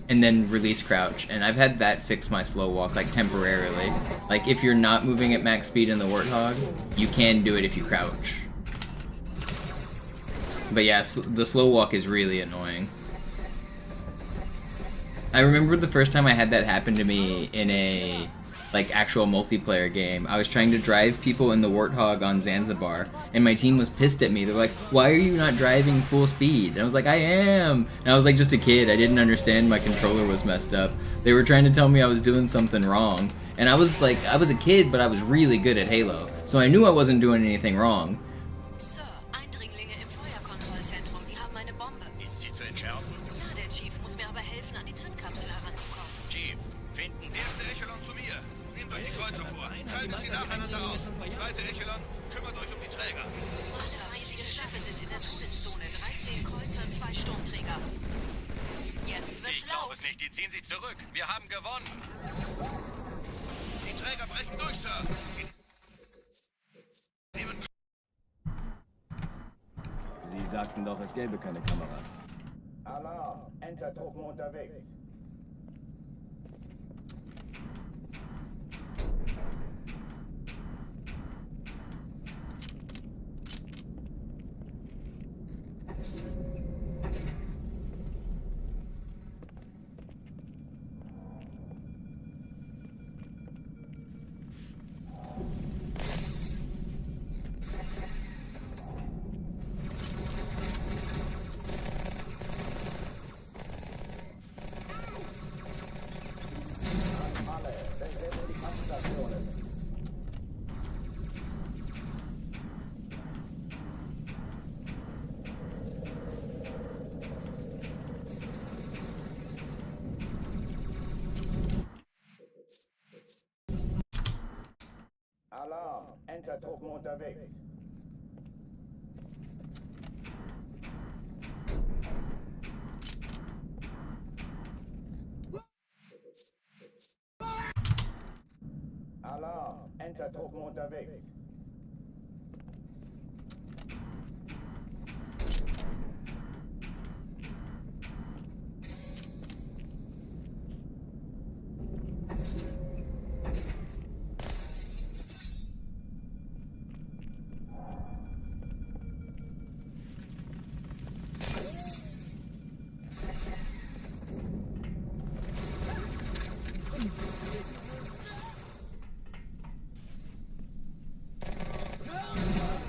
[SPEAKER 1] And then release crouch, and I've had that fix my slow walk, like temporarily. Like if you're not moving at max speed in the Warthog, you can do it if you crouch. But yeah, the slow walk is really annoying. I remember the first time I had that happen to me in a actual multiplayer game. I was trying to drive people in the Warthog on Zanzibar, and my team was pissed at me. They're like, "Why are you not driving full speed?" And I was like, "I am." And I was like just a kid. I didn't understand my controller was messed up. They were trying to tell me I was doing something wrong. And I was a kid, but I was really good at Halo. So I knew I wasn't doing anything wrong.
[SPEAKER 9] Sir, Eindringlinge im Feuerkontrollzentrum, die haben eine Bombe.
[SPEAKER 7] Ist sie zu entschärfen?
[SPEAKER 9] Ja, der Chief muss mir aber helfen, an die Zündkapsel heranzukommen.
[SPEAKER 7] Chief, finden Sie erste Echelon zu mir. Nehmt euch die Kreuzer vor. Schaltet sie nacheinander aus. Zweite Echelon, kümmert euch um die Träger.
[SPEAKER 9] Feindliche Schiffe sind in der Todeszone. 13 Kreuzer, 2 Sturmträger. Jetzt wird's
[SPEAKER 7] Ich glaube
[SPEAKER 9] laut.
[SPEAKER 7] es nicht. Die ziehen sich zurück. Wir haben gewonnen. Die Träger brechen durch, Sir.
[SPEAKER 15] Sie sagten doch, es gäbe keine Kameras.
[SPEAKER 4] Alarm, Entertruppen unterwegs. Alarm, Entertruppen unterwegs. Alarm, Entertruppen unterwegs.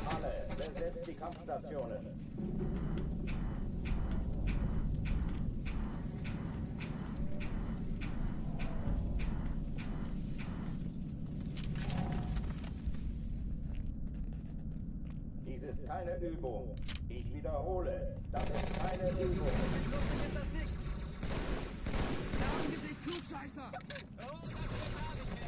[SPEAKER 4] Alle, besetzt die Kampfstationen. Dies ist keine Übung. Ich wiederhole, das ist keine Übung.
[SPEAKER 5] Lustig ist das nicht. Narrengesicht, Klugscheißer! Oh, das wird herrlich.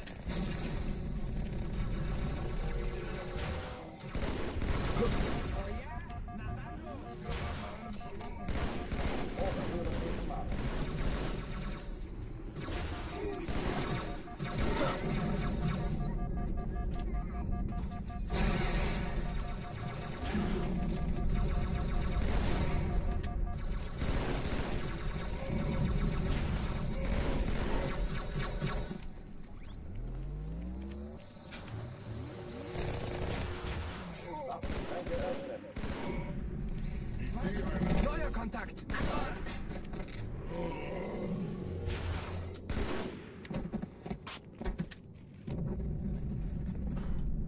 [SPEAKER 5] Feuerkontakt!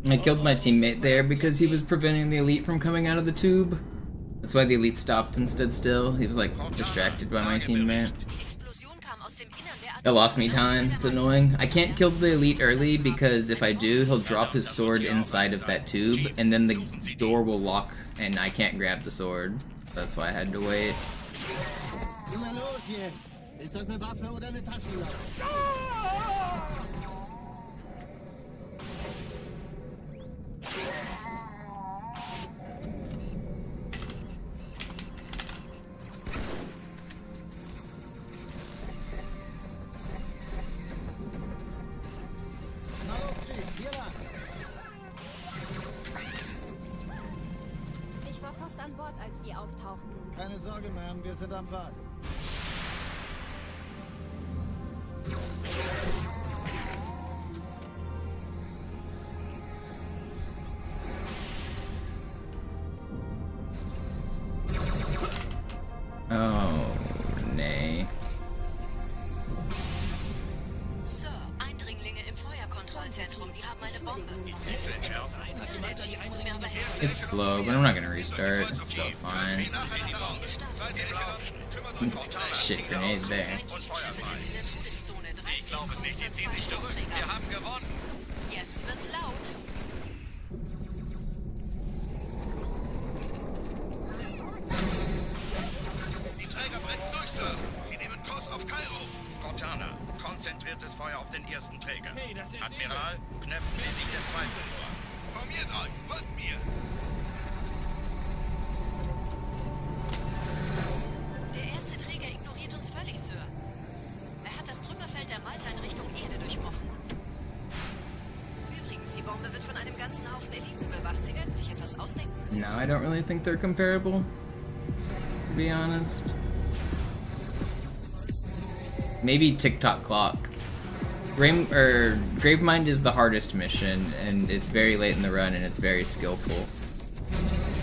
[SPEAKER 1] I killed my teammate there because he was preventing the elite from coming out of the tube. That's why the elite stopped and stood still. He was like distracted by my teammate. It lost me time. It's annoying. I can't kill the elite early because if I do, he'll drop his sword inside of that tube and then the door will lock and I can't grab the sword. That's why I had to wait.
[SPEAKER 3] Na los jetzt! Ist das eine Waffe oder eine Taschenlampe?
[SPEAKER 2] Na los, Chief, hier lang.
[SPEAKER 13] Ich war fast an Bord, als die auftauchten.
[SPEAKER 2] Keine Sorge, Ma'am, wir sind am Ball.
[SPEAKER 1] Oh, nee.
[SPEAKER 9] Sir, Eindringlinge im Feuerkontrollzentrum, die haben eine Bombe. Ist sie zu entschärfen? Der Chief muss mir aber helfen.
[SPEAKER 1] It's slow, but I'm not gonna restart. It's still fine. Shit grenade there.
[SPEAKER 7] Ich glaube es nicht. Sie ziehen sich zurück. Wir haben gewonnen.
[SPEAKER 9] Jetzt wird's laut.
[SPEAKER 7] Die Träger brechen durch, Sir. Sie nehmen Kurs auf Kairo. Cortana, konzentriertes Feuer auf den ersten Träger. Admiral, knöpfen Sie sich den zweiten vor. Formiert euch, folgt mir.
[SPEAKER 9] Der erste Träger ignoriert uns völlig, Sir. Er hat das Trümmerfeld der Malta in Richtung Erde durchbrochen. Übrigens, die Bombe wird von einem ganzen Haufen Eliten bewacht. Sie werden sich etwas ausdenken müssen.
[SPEAKER 1] No, I don't really think they're comparable, to be honest. Maybe TikTok Clock. Gravemind is the hardest mission, and it's very late in the run, and it's very skillful.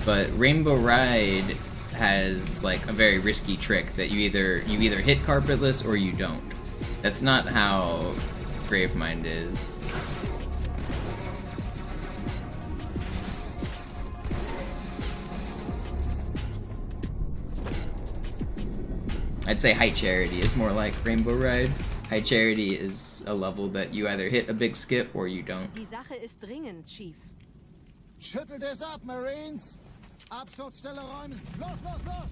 [SPEAKER 1] But Rainbow Ride has like a very risky trick that you either hit carpetless or you don't. That's not how Gravemind is. I'd say High Charity is more like Rainbow Ride. High Charity is a level that you either hit a big skip or you don't.
[SPEAKER 8] Die Sache ist dringend, Chief.
[SPEAKER 2] Schüttelt es ab, Marines! Absturzstelle räumen! Los, los, los!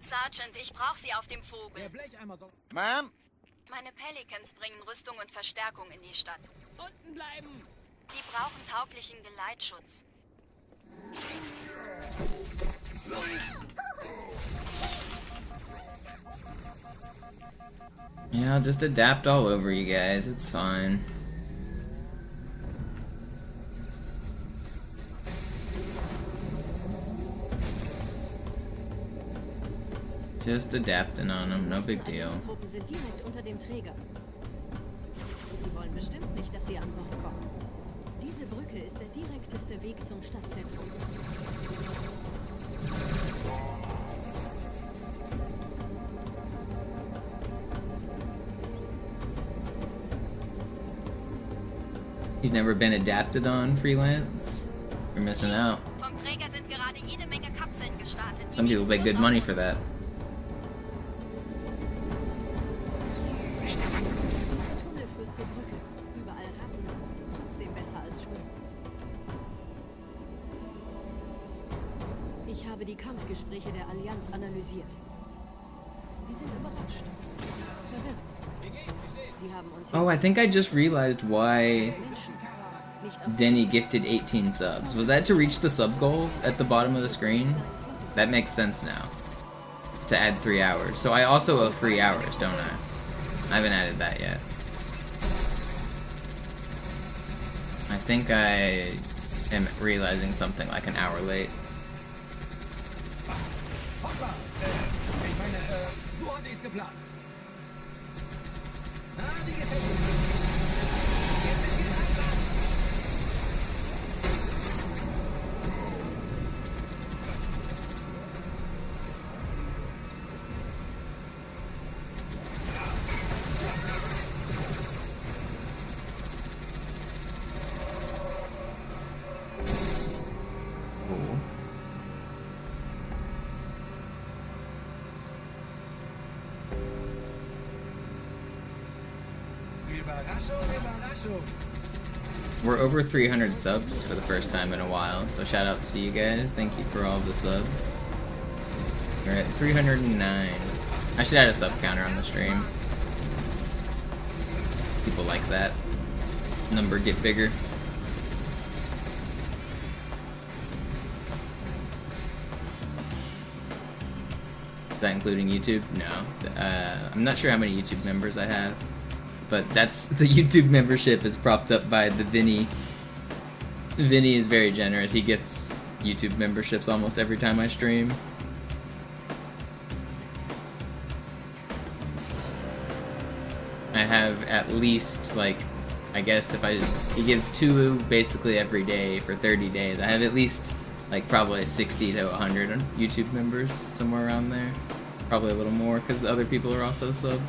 [SPEAKER 9] Sergeant, ich brauche Sie auf dem Vogel.
[SPEAKER 2] Ma'am?
[SPEAKER 9] Meine Pelicans bringen Rüstung und Verstärkung in die Stadt.
[SPEAKER 11] Unten bleiben!
[SPEAKER 9] Die brauchen tauglichen Geleitschutz.
[SPEAKER 1] Yeah, I'll just adapt all over you guys. It's fine. Just adapting on them, no big deal.
[SPEAKER 8] Truppen sind direkt unter dem Träger. Die wollen bestimmt nicht, dass sie an Bord kommen. Diese Brücke ist der direkteste Weg zum Stadtzentrum.
[SPEAKER 1] You've never been adapted on freelance? You're missing out.
[SPEAKER 9] Vom Träger sind gerade jede Menge Kapseln gestartet.
[SPEAKER 1] Some people pay good money for that.
[SPEAKER 8] Dieser Tunnel führt zur Brücke. Überall Ratten. Trotzdem besser als Schwimmen. Ich habe die Kampfgespräche der Allianz analysiert. Die sind überrascht. Verwirrt. Die haben uns
[SPEAKER 1] Oh, I think I just realized why Denny gifted 18 subs. Was that to reach the sub goal at the bottom of the screen? That makes sense now. To add 3 hours. So I also owe 3 hours, don't I? I haven't added that yet. I think I am realizing something like an hour late.
[SPEAKER 5] So hatte ich's geplant. Na, wie gefällt dir?
[SPEAKER 1] We're over 300 subs for the first time in a while, so shout outs to you guys. Thank you for all the subs. We're at 309. I should add a sub counter on the stream. People like that. Number get bigger. Is that including YouTube? No. I'm not sure how many YouTube members I have. But that's the YouTube membership is propped up by the Vinny. Vinny is very generous. He gets YouTube memberships almost every time I stream. I have at least, like, I guess he gives 2 basically every day for 30 days. I have at least, like, probably 60 to 100 YouTube members, somewhere around there. Probably a little more, because other people are also subbed.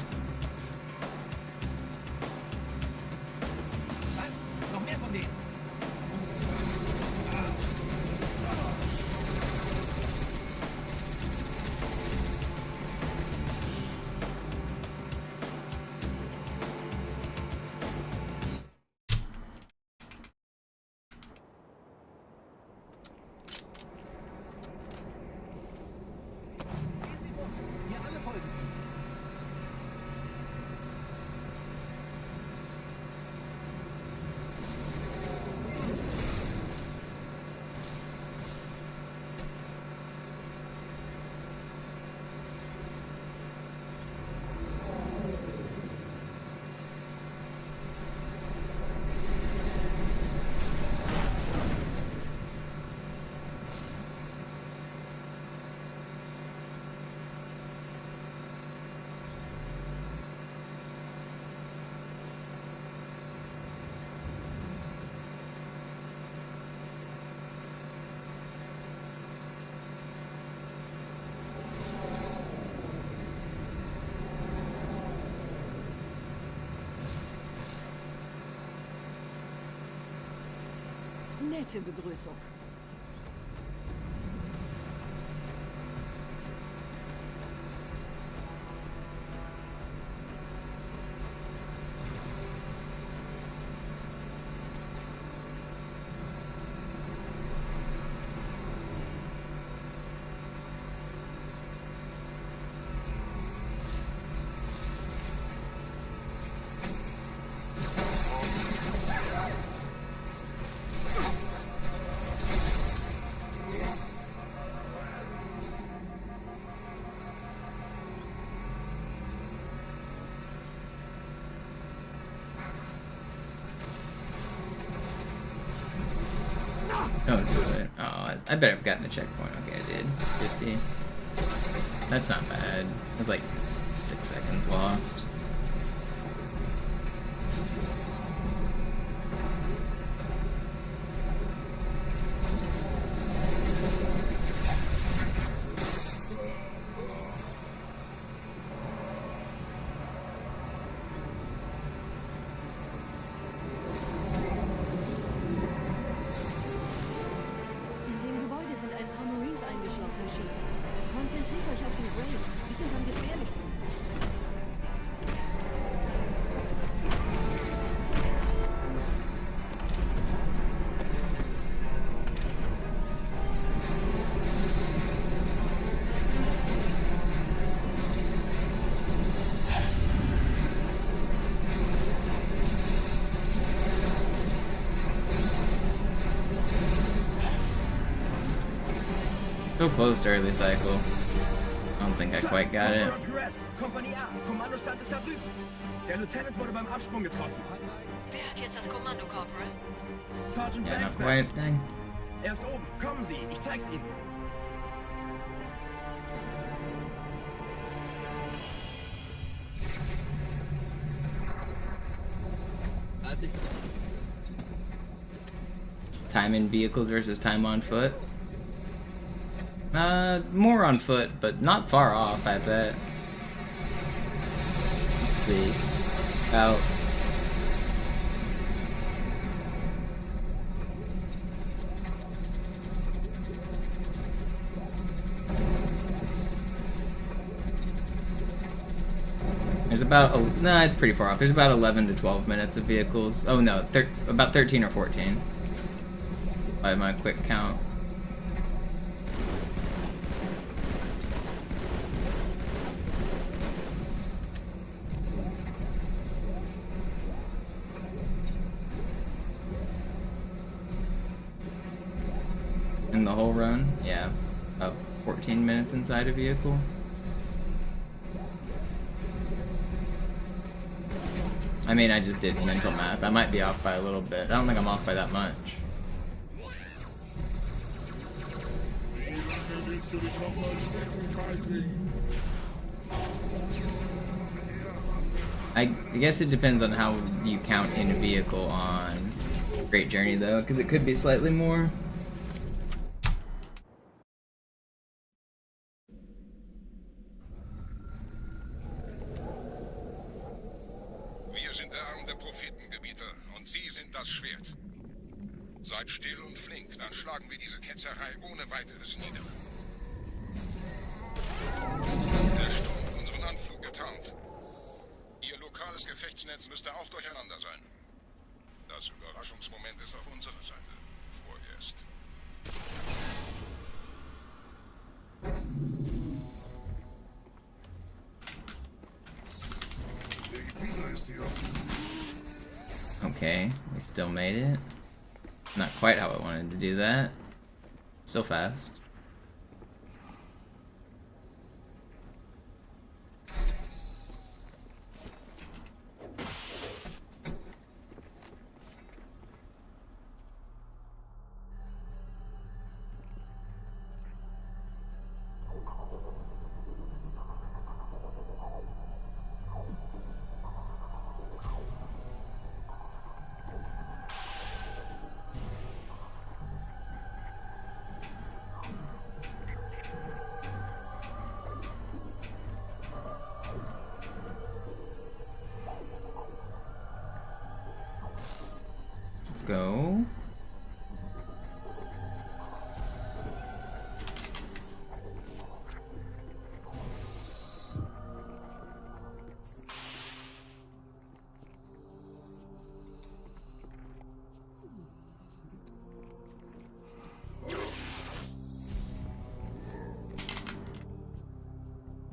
[SPEAKER 8] Nette Begrüßung.
[SPEAKER 1] Don't do it. Oh, I better have gotten the checkpoint. Okay, I did. 50. That's not bad. That's like 6 seconds lost.
[SPEAKER 8] Konzentriert euch auf die Race. Die sind am gefährlichsten.
[SPEAKER 1] So close to early cycle. I don't think I quite got it.
[SPEAKER 5] Kompanie A, Kommandostand ist da drüben. Der Lieutenant wurde beim Absprung getroffen.
[SPEAKER 9] Wer hat jetzt das Kommando, Corporal?
[SPEAKER 5] Sergeant
[SPEAKER 1] Yeah, not
[SPEAKER 5] Banksman.
[SPEAKER 1] quite. Dang.
[SPEAKER 5] Er ist oben. Kommen Sie, ich zeig's Ihnen.
[SPEAKER 1] Time in vehicles versus time on foot. More on foot, but not far off, I bet. Let's see. About... There's about... Nah, it's pretty far off. There's about 11 to 12 minutes of vehicles. Oh no, about 13 or 14. By my quick count. In the whole run? Yeah, about 14 minutes inside a vehicle. I mean, I just did mental math. I might be off by a little bit. I don't think I'm off by that much. I guess it depends on how you count in a vehicle on Great Journey, though, because it could be slightly more.
[SPEAKER 6] Wir sind der Arm der Prophetengebieter und Sie sind das Schwert. Seid still und flink, dann schlagen wir diese Ketzerei ohne weiteres nieder. Der Sturm hat unseren Anflug getarnt. Ihr lokales Gefechtsnetz müsste auch durcheinander sein. Das Überraschungsmoment ist auf unserer Seite. Vorerst.
[SPEAKER 1] Okay, we still made it. Not quite how I wanted to do that. Still fast. Let's go.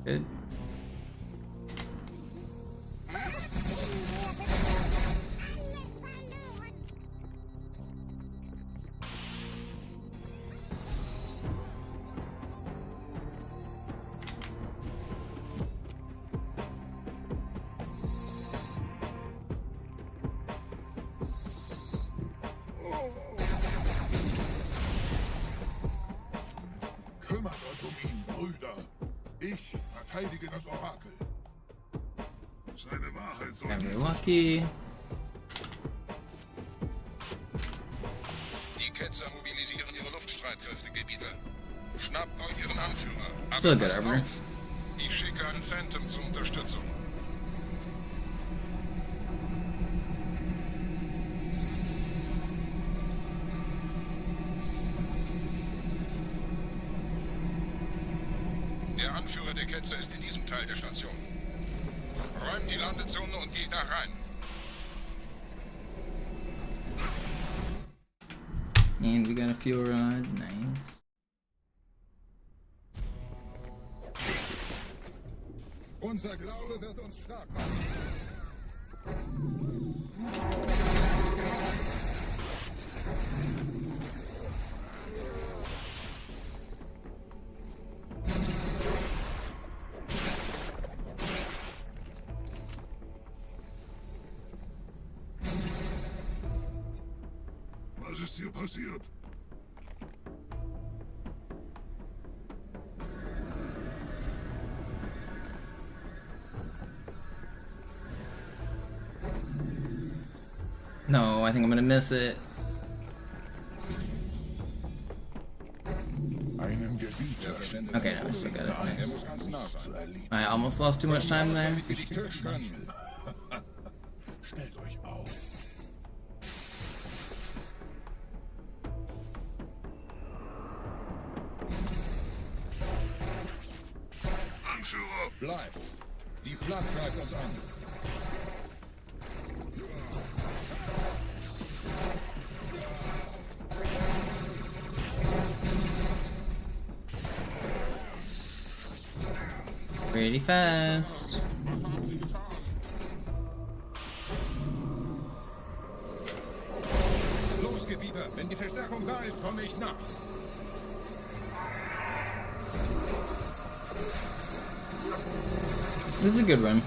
[SPEAKER 1] Good.
[SPEAKER 10] Verteidige das Orakel.
[SPEAKER 6] Seine Wahrheit soll
[SPEAKER 1] Very lucky.
[SPEAKER 10] Die Ketzer mobilisieren ihre Luftstreitkräfte, Gebieter. Schnappt euch ihren Anführer. Aber
[SPEAKER 1] Still good,
[SPEAKER 10] passt
[SPEAKER 1] Arbor.
[SPEAKER 10] auf. Ich schicke einen Phantom zur Unterstützung. Der Anführer der Ketzer ist in diesem Teil der Station. Räumt die Landezone und geht da rein.
[SPEAKER 1] And we got a fuel rod. Nice.
[SPEAKER 10] Unser Glaube wird uns stark machen.
[SPEAKER 6] Was ist hier passiert?
[SPEAKER 1] No, I think I'm gonna miss it.
[SPEAKER 10] Einen Gebieter.
[SPEAKER 1] Okay, no, I still got it.
[SPEAKER 10] Er
[SPEAKER 1] Nice.
[SPEAKER 10] muss ganz nah sein.
[SPEAKER 1] I almost lost too much time there.
[SPEAKER 10] Stellt euch auf.
[SPEAKER 6] Anführer!
[SPEAKER 10] Bleibt. Die Flak greift uns an.
[SPEAKER 1] Pretty fast.
[SPEAKER 10] Los, Gebieter. Wenn die Verstärkung da ist, komme ich nach.
[SPEAKER 1] This is a good run.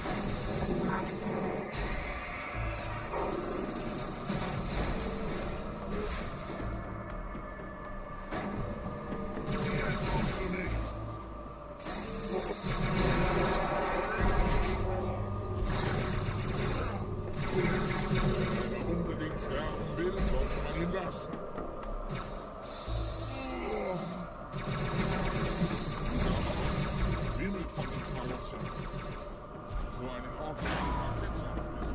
[SPEAKER 6] Unbedingt sterben will, sollte man ihn lassen.
[SPEAKER 10] Wimmelt von den Schmarotzern. So einen ordentlichen Rakettenversuch.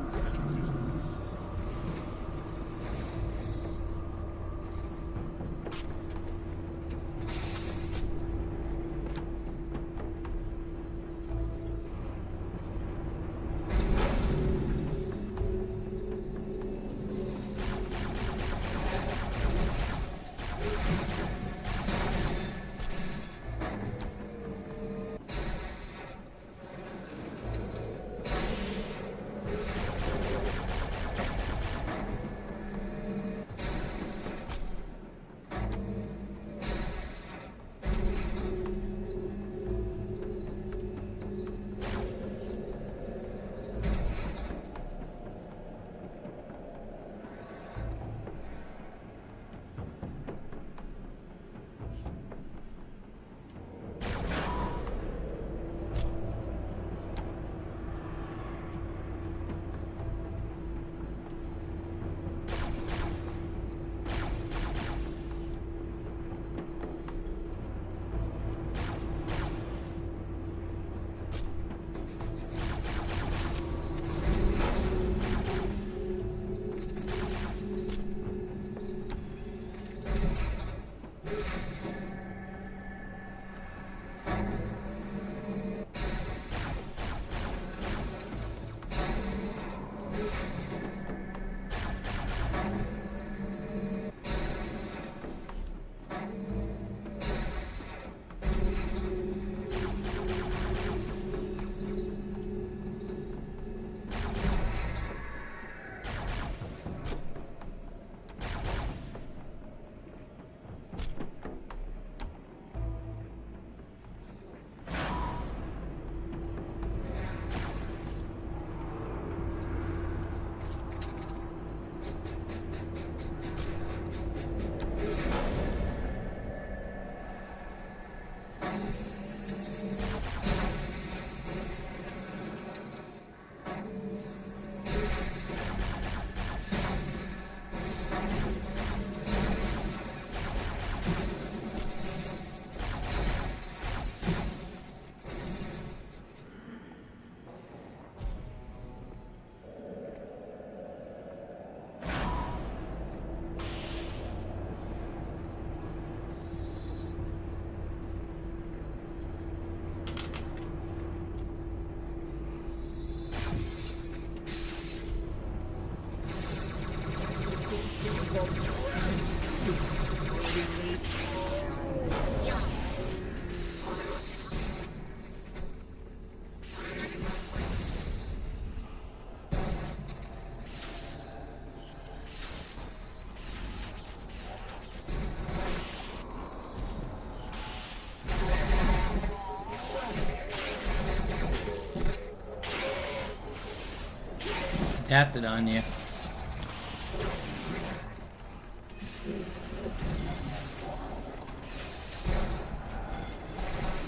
[SPEAKER 1] Tapped it on you.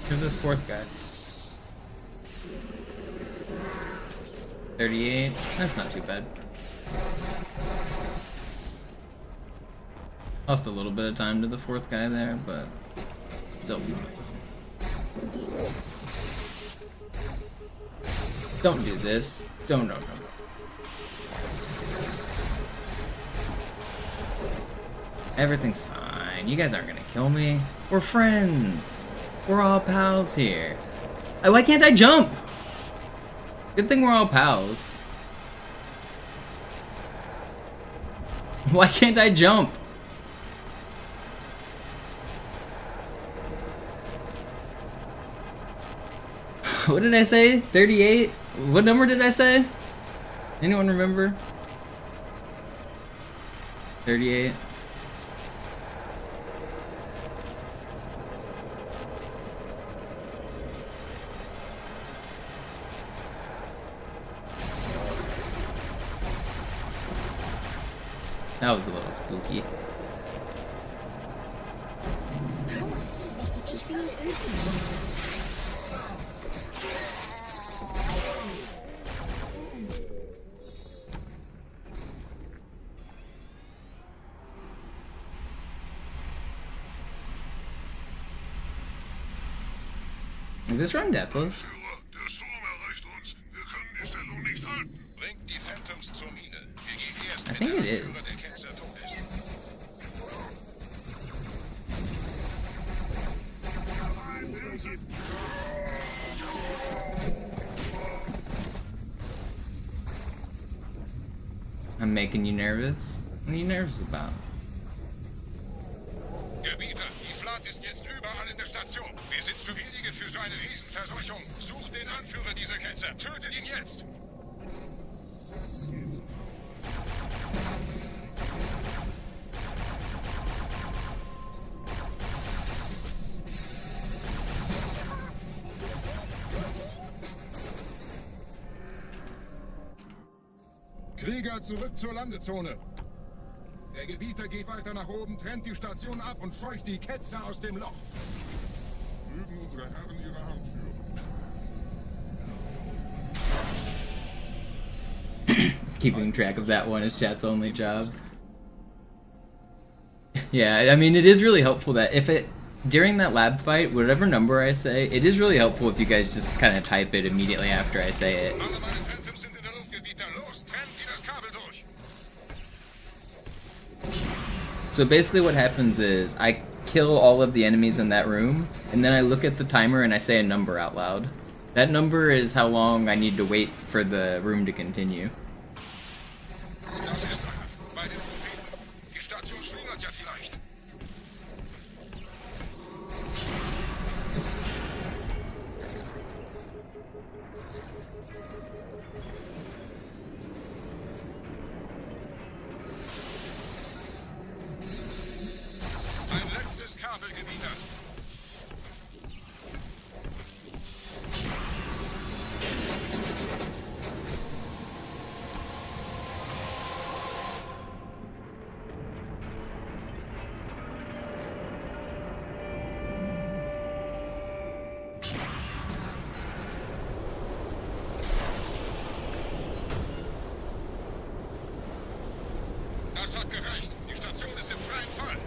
[SPEAKER 1] Who's this fourth guy? 38. That's not too bad. Lost a little bit of time to the fourth guy there, but still fine. Don't do this. Don't. Everything's fine. You guys aren't gonna kill me. We're friends. We're all pals here. Why can't I jump? Good thing we're all pals. Why can't I jump? What did I say? 38? What number did I say? Anyone remember? 38? That was a little spooky. Is this run deathless? I think it is. I'm making you nervous? What are you nervous about?
[SPEAKER 6] Gebieter, die Flat ist jetzt überall in der Station. Wir sind zu wenige für so eine Riesenverseuchung. Sucht den Anführer dieser Ketzer. Tötet ihn jetzt!
[SPEAKER 10] Krieger, zurück zur Landezone. Der Gebieter geht weiter nach oben, trennt die Station ab und scheucht die Ketzer aus dem Loch. Mögen unsere Herren ihre Hand führen.
[SPEAKER 1] Keeping track of that one is chat's only job. Yeah, I mean, it is really helpful that if it, during that lab fight, whatever number I say, it is really helpful if you guys just kind of type it immediately after I say it. So basically what happens is, I kill all of the enemies in that room, and then I look at the timer and I say a number out loud. That number is how long I need to wait for the room to continue.
[SPEAKER 6] Das hat gereicht. Die Station ist im freien Fall.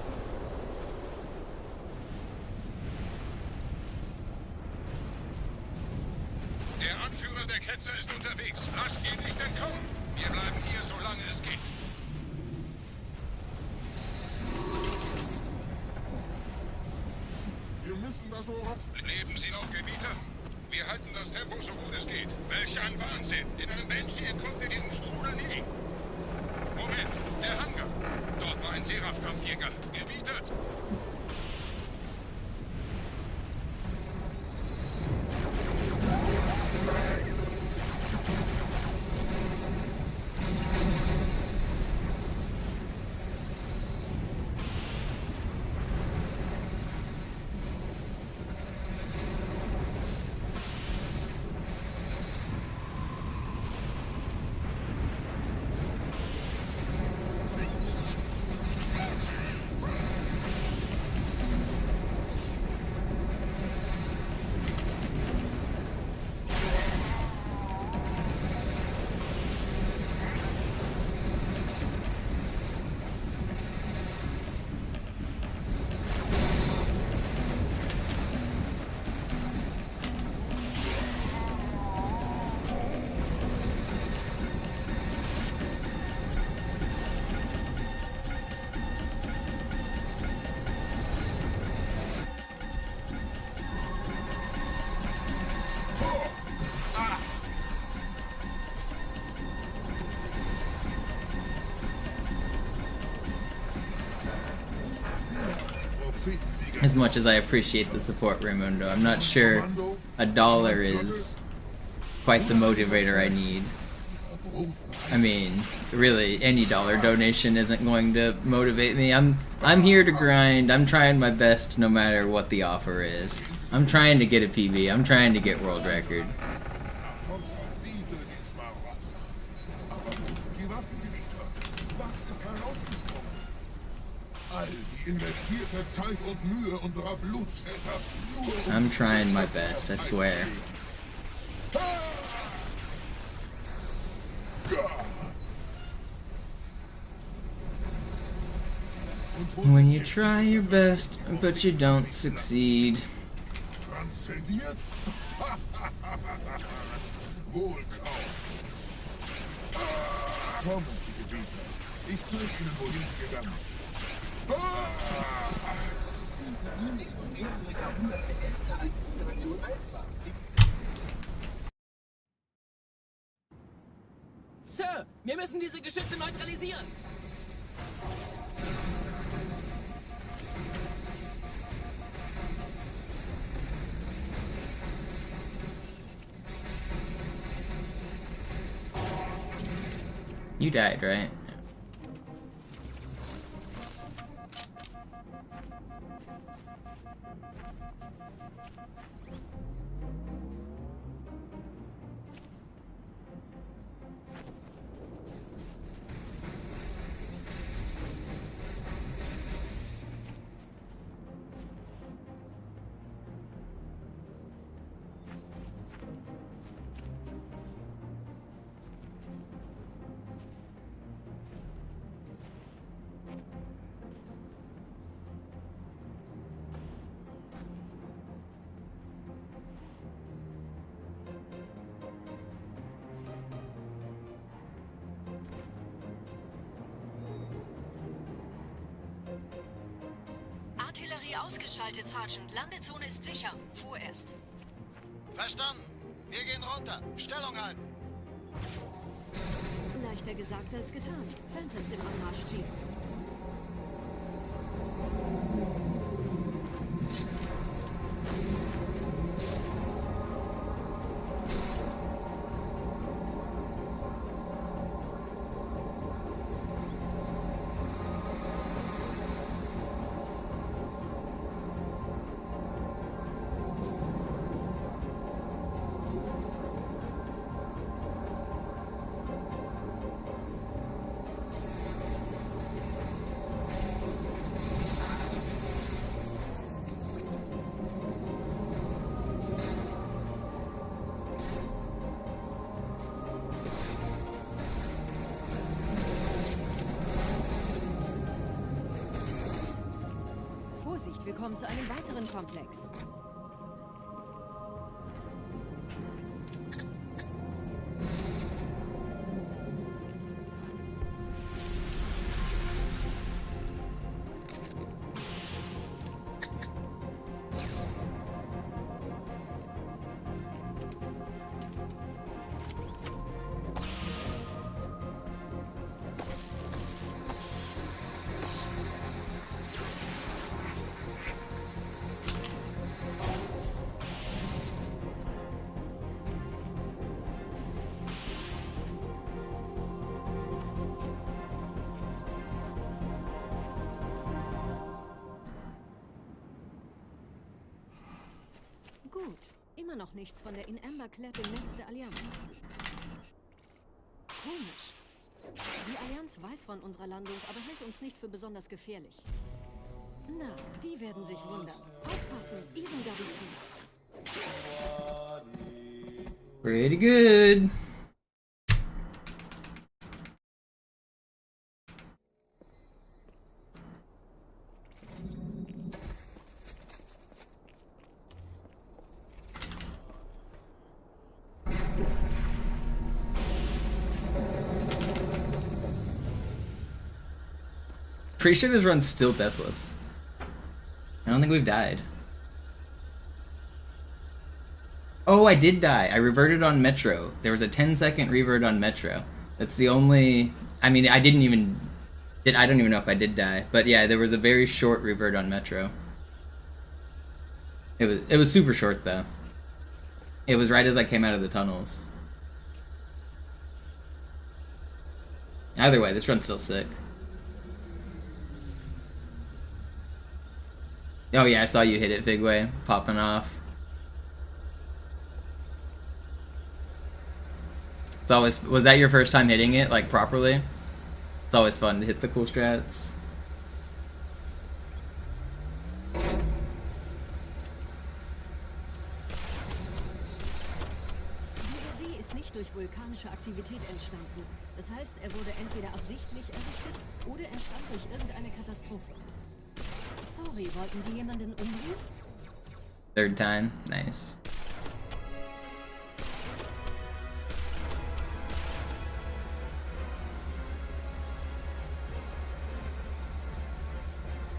[SPEAKER 6] Der Anführer der Ketzer ist unterwegs. Lasst ihn nicht entkommen. Wir bleiben hier, solange es geht.
[SPEAKER 10] Wir müssen das so...
[SPEAKER 6] Leben Sie noch, Gebieter? Wir halten das Tempo so gut es geht. Welch ein Wahnsinn! In einem Banshee entkommt ihr diesen Strudel nie. Moment, der Hangar. Dort war ein Seraph-Kampfjäger. Gebietet.
[SPEAKER 1] As much as I appreciate the support, Raimundo, I'm not sure $1 is quite the motivator I need. I mean, really, any dollar donation isn't going to motivate me. I'm here to grind. I'm trying my best no matter what the offer is. I'm trying to get a PB. I'm trying to get world record. I'm trying my best, I swear. When you try your best, but you don't succeed.
[SPEAKER 11] Sir, wir müssen diese Geschütze neutralisieren.
[SPEAKER 1] You died, right?
[SPEAKER 9] Artillerie ausgeschaltet, Sergeant. Landezone ist sicher. Vorerst.
[SPEAKER 7] Verstanden. Wir gehen runter. Stellung halten.
[SPEAKER 8] Leichter gesagt als getan. Phantoms im Anmarsch, Chief. Wir kommen zu einem weiteren Komplex. Gut. Immer noch nichts von der in Amber Clad im Netz der Allianz. Komisch. Die Allianz weiß von unserer Landung, aber hält uns nicht für besonders gefährlich. Na, die werden sich wundern. Aufpassen, ihren Gabisten.
[SPEAKER 1] Pretty good. Pretty sure this run's still deathless. I don't think we've died. Oh, I did die. I reverted on Metro. There was a 10-second revert on Metro. That's the only... I mean, I don't even know if I did die. But yeah, there was a very short revert on Metro. It was super short though. It was right as I came out of the tunnels. Either way, this run's still sick. Oh yeah, I saw you hit it, Figway, popping off. It's always, was that your first time hitting it, like, properly? It's always fun to hit the cool strats.
[SPEAKER 8] Dieser See ist nicht durch vulkanische Aktivität entstanden. Das heißt, er wurde entweder absichtlich errichtet oder entstand durch irgendeine Katastrophe. Sorry, wollten Sie jemanden umbringen?
[SPEAKER 1] Third time, nice.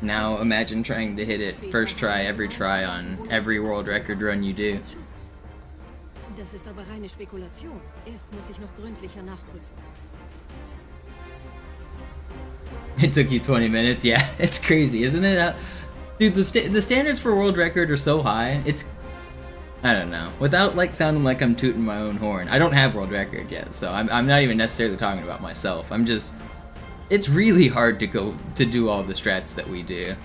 [SPEAKER 1] Now imagine trying to hit it first try, every try on every world record run you do.
[SPEAKER 8] Das ist aber reine Spekulation. Erst muss ich noch gründlicher nachprüfen.
[SPEAKER 1] It took you 20 minutes, yeah, it's crazy, isn't it? Dude, the standards for world record are so high, it's... I don't know. Without, like, sounding like I'm tooting my own horn. I don't have world record yet, so I'm not even necessarily talking about myself. I'm just... It's really hard to do all the strats that we do.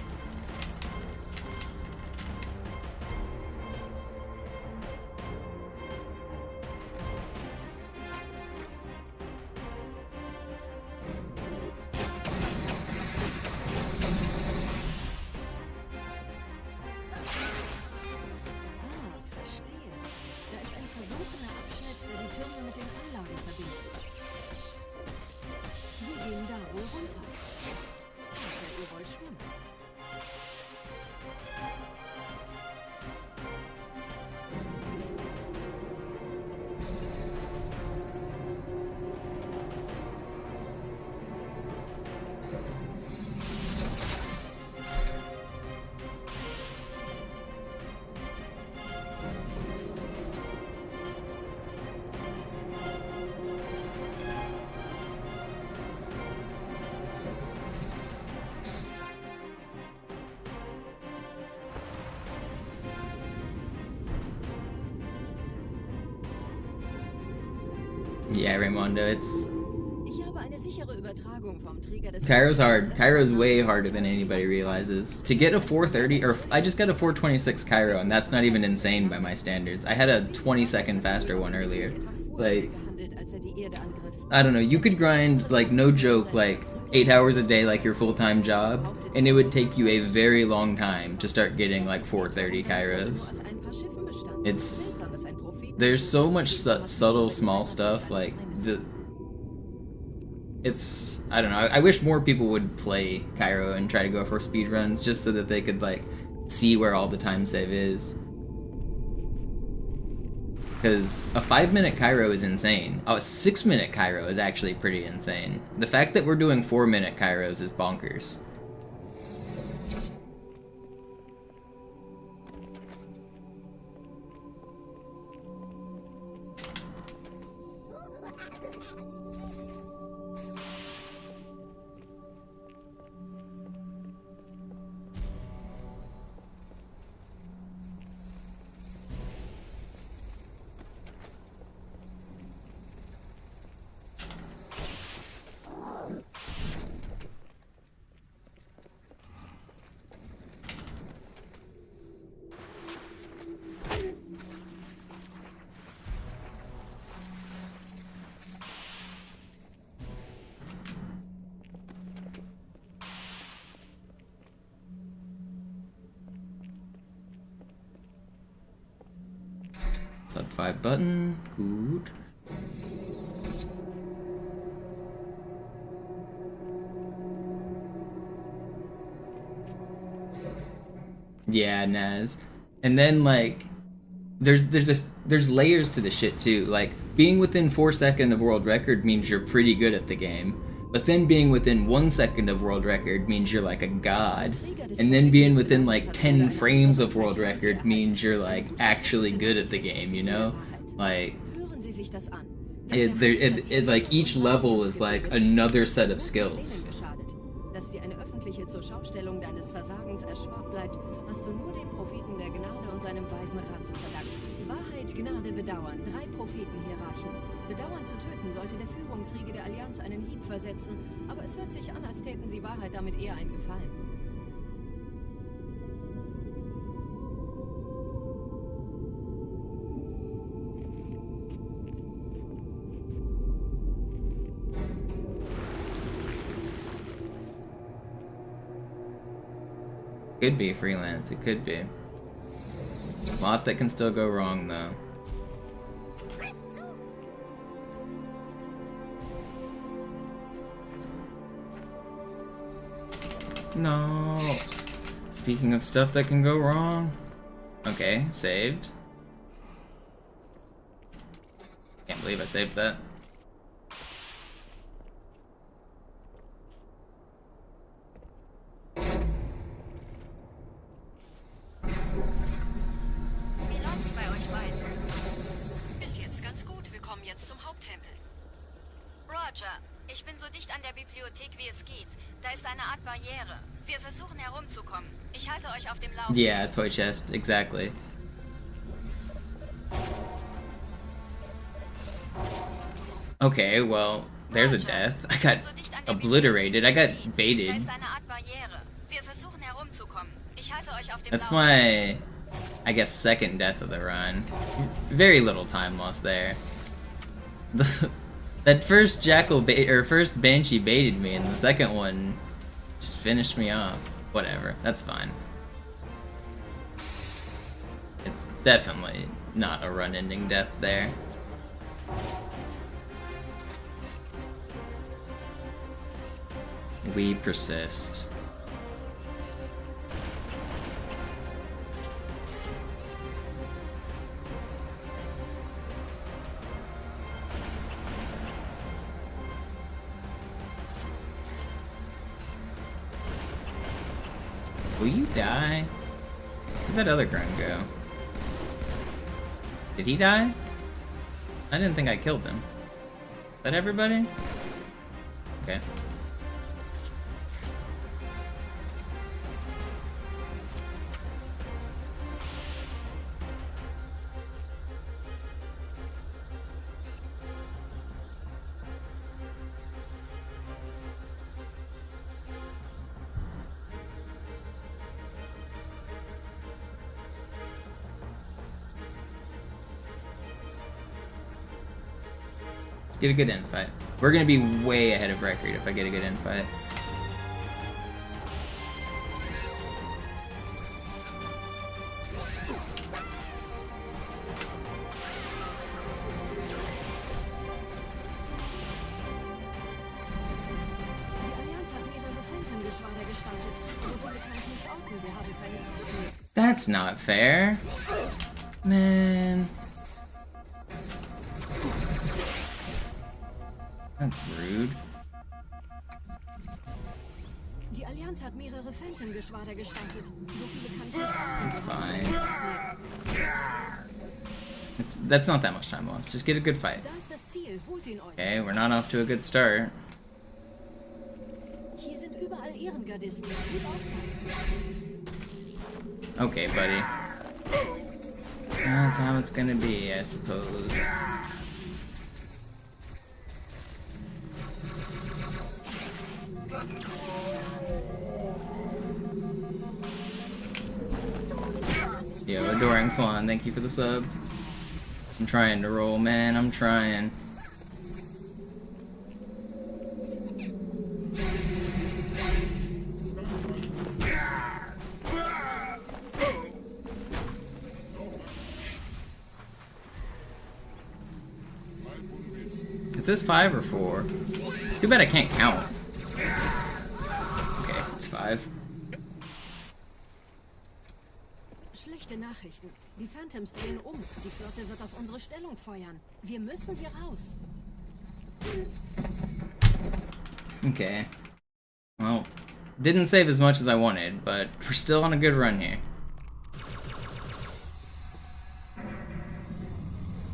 [SPEAKER 1] Yeah, Raymondo, it's...
[SPEAKER 8] Ich habe eine sichere Übertragung vom Träger des...
[SPEAKER 1] Cairo's hard. Cairo's way harder than anybody realizes. To get a 430, or I just got a 426 Cairo, and that's not even insane by my standards. I had a 20-second faster one earlier. Like, I don't know, you could grind, like, no joke, like, 8 hours a day like your full-time job, and it would take you a very long time to start getting, like, 430 Cairos. It's... There's so much subtle, small stuff, like, it's, I don't know, I wish more people would play Cairo and try to go for speedruns, just so that they could, like, see where all the time save is. Because a 5-minute Cairo is insane. Oh, a 6-minute Cairo is actually pretty insane. The fact that we're doing 4-minute Cairos is bonkers. Sub 5 button, good. Yeah, Naz. And then, like, there's layers to the shit too. Like, being within 4 seconds of world record means you're pretty good at the game. But then being within 1 second of world record means you're like a god. And then being within like 10 frames of world record means you're like actually good at the game, you know? Like, like each level is like another set of skills.
[SPEAKER 8] dass dir eine öffentliche Zurschaustellung deines Versagens erspart bleibt, hast du nur den Propheten der Gnade und seinem weisen Rat zu verdanken. Wahrheit, Gnade, Bedauern. 3 Prophetenhierarchen. Bedauern zu töten sollte der Führungsriege der Allianz einen Hieb versetzen, aber es hört sich an, als täten sie Wahrheit damit eher einen Gefallen.
[SPEAKER 1] Could be freelance, it could be. A lot that can still go wrong though. No. Speaking of stuff that can go wrong. Okay, saved. Can't believe I saved that.
[SPEAKER 9] Ich bin so dicht an der Bibliothek, wie es geht. Da ist eine Art Barriere. Wir versuchen herumzukommen. Ich halte euch auf dem Laufenden.
[SPEAKER 1] Yeah, toy chest, exactly. Okay, well, there's a death. I got obliterated. I got baited.
[SPEAKER 9] Da ist eine Art Barriere. Wir versuchen herumzukommen. Ich halte euch auf dem
[SPEAKER 1] That's
[SPEAKER 9] Laufenden.
[SPEAKER 1] my, I guess, second death of the run. Very little time lost there. That first first Banshee baited me, and the second one just finished me off. Whatever, that's fine. It's definitely not a run-ending death there. We persist. Will you die? Where'd that other grunt go? Did he die? I didn't think I killed him. Is that everybody? Okay. Get a good end fight. We're gonna be way ahead of record if I get a good end fight. That's not fair. Man. That's rude.
[SPEAKER 8] Die Allianz hat mehrere Phantom-Geschwader gestartet. So viele kann ich nicht.
[SPEAKER 1] It's fine. That's not that much time lost. Just get a good fight.
[SPEAKER 8] Da ist das Ziel. Holt ihn euch.
[SPEAKER 1] Okay, we're not off to a good start.
[SPEAKER 8] Hier sind überall Ehrengardisten. Gut aufpassen.
[SPEAKER 1] Okay, buddy. That's how it's gonna be, I suppose. Yo, Adoring Fawn, thank you for the sub. I'm trying to roll, man, I'm trying. Is this 5 or 4? Too bad I can't count. Okay, it's 5.
[SPEAKER 8] Schlechte Nachrichten. Die Phantoms drehen um. Die Flotte wird auf unsere Stellung feuern. Wir müssen hier raus.
[SPEAKER 1] Okay. Well, didn't save as much as I wanted, but we're still on a good run here.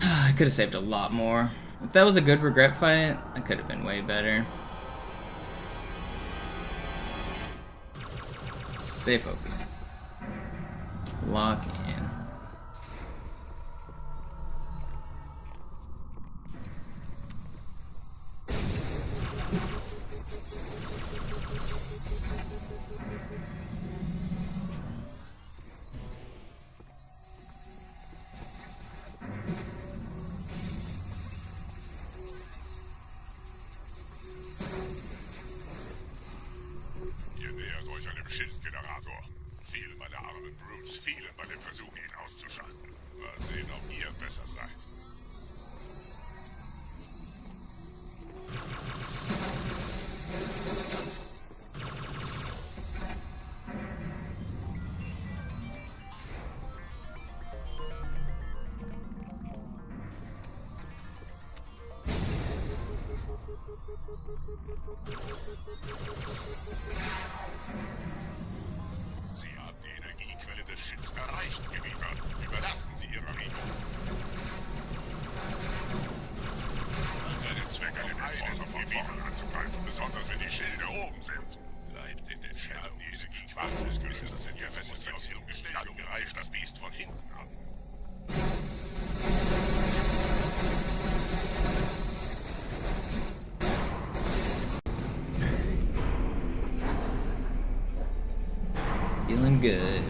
[SPEAKER 1] I could have saved a lot more. If that was a good regret fight, that could have been way better. Stay focused. Lock in.
[SPEAKER 6] Ihr nähert euch einem Schildgenerator. Viele meiner armen Brutes fielen bei dem Versuch, ihn auszuschalten. Mal sehen, ob ihr besser seid. Sie haben die Energiequelle des Schiffs erreicht, Gebieter. Überlassen Sie Ihre Regeln. Keinen Zweck, einen Außer von vorn anzugreifen, besonders wenn die Schilde oben sind. Bleibt in den Stellung. Die Energiequellen des Küsters sind ja besser aus ihrem Gestell. Dann greift das Biest von hinten an.
[SPEAKER 1] Feeling good.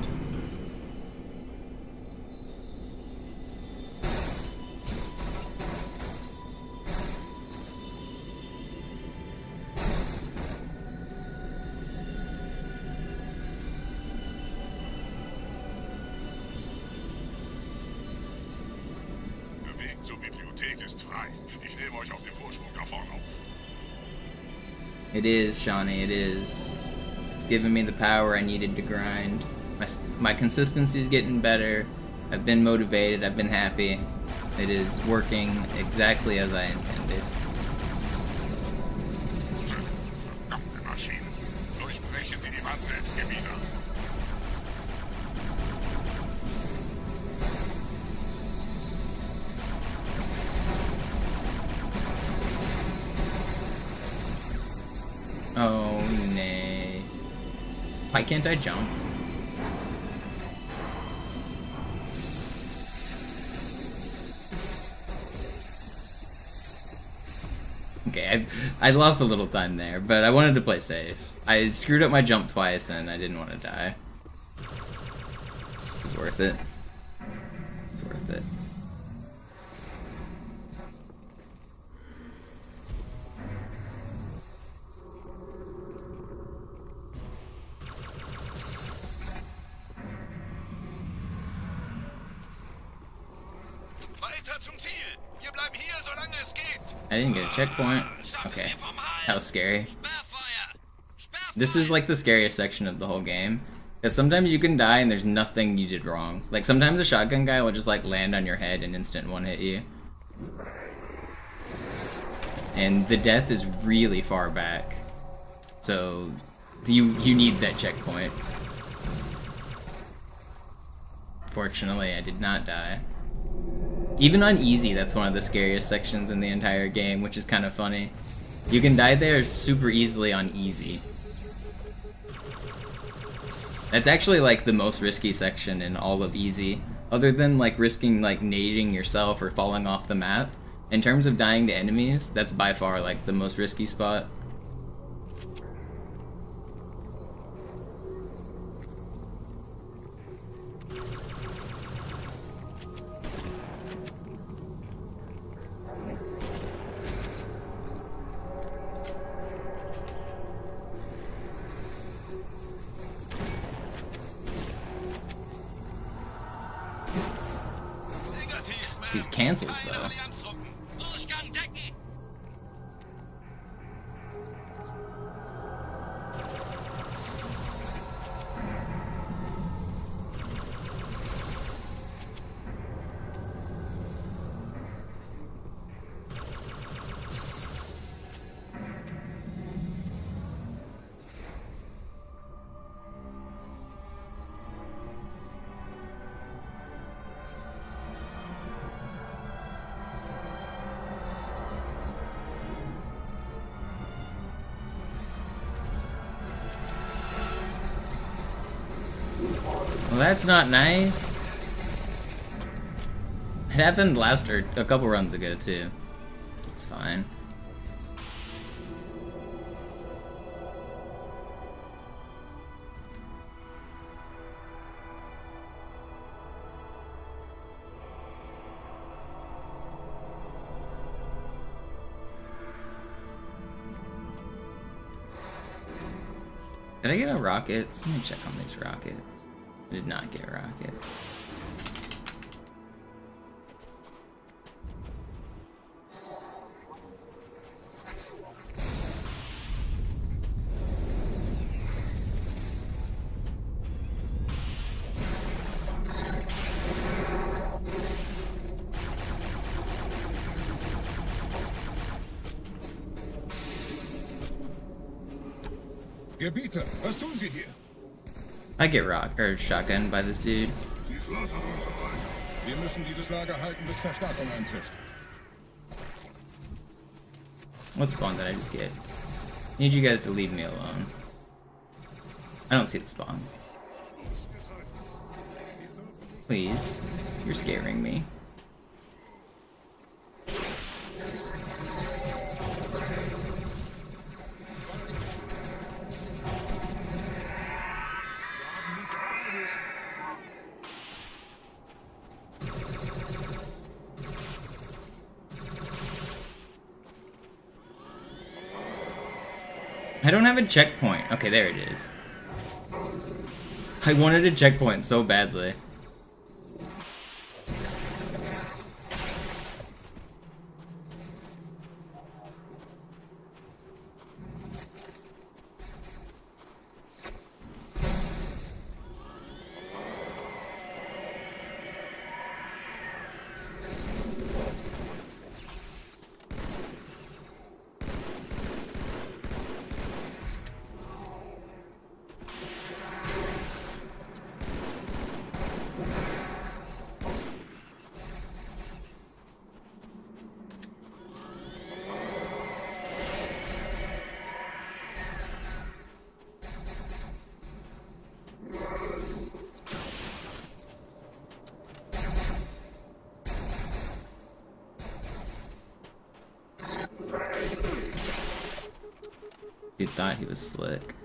[SPEAKER 6] Der Weg zur Bibliothek ist frei. Ich nehme euch auf den Vorsprung da vorne auf.
[SPEAKER 1] It is, Shawnee, it is. It's giving me the power I needed to grind. My consistency's getting better. I've been motivated, I've been happy. It is working exactly as I intended.
[SPEAKER 6] Verdammte Maschine. Durchbrechen Sie die Wand selbst, Gebieter.
[SPEAKER 1] Oh, nay. Why can't I jump? Okay, I lost a little time there, but I wanted to play safe. I screwed up my jump twice and I didn't want to die. It's worth it. It's worth it.
[SPEAKER 7] Weiter zum Ziel. Wir bleiben hier, solange es geht.
[SPEAKER 1] I didn't get a checkpoint. Okay, that was scary. This is like the scariest section of the whole game. Because sometimes you can die and there's nothing you did wrong. Like sometimes a shotgun guy will just like land on your head and instant one hit you. And the death is really far back. So you need that checkpoint. Fortunately, I did not die. Even on easy, that's one of the scariest sections in the entire game, which is kind of funny. You can die there super easily on easy. That's actually like the most risky section in all of easy. Other than like risking like nading yourself or falling off the map. In terms of dying to enemies, that's by far like the most risky spot. These cancels though. Well, that's not nice. It happened last or a couple runs ago too. It's fine. Did I get a rockets? Let me check on these rockets. I did not get rockets.
[SPEAKER 10] Gebieter, was tun Sie hier?
[SPEAKER 1] I get rock or shotgun by this dude.
[SPEAKER 10] Wir müssen dieses Lager halten, bis Verstärkung eintrifft.
[SPEAKER 1] What spawn did I just get? Need you guys to leave me alone. I don't see the spawns. Please, you're scaring me. I don't have a checkpoint. Okay, there it is. I wanted a checkpoint so badly. He thought he was slick.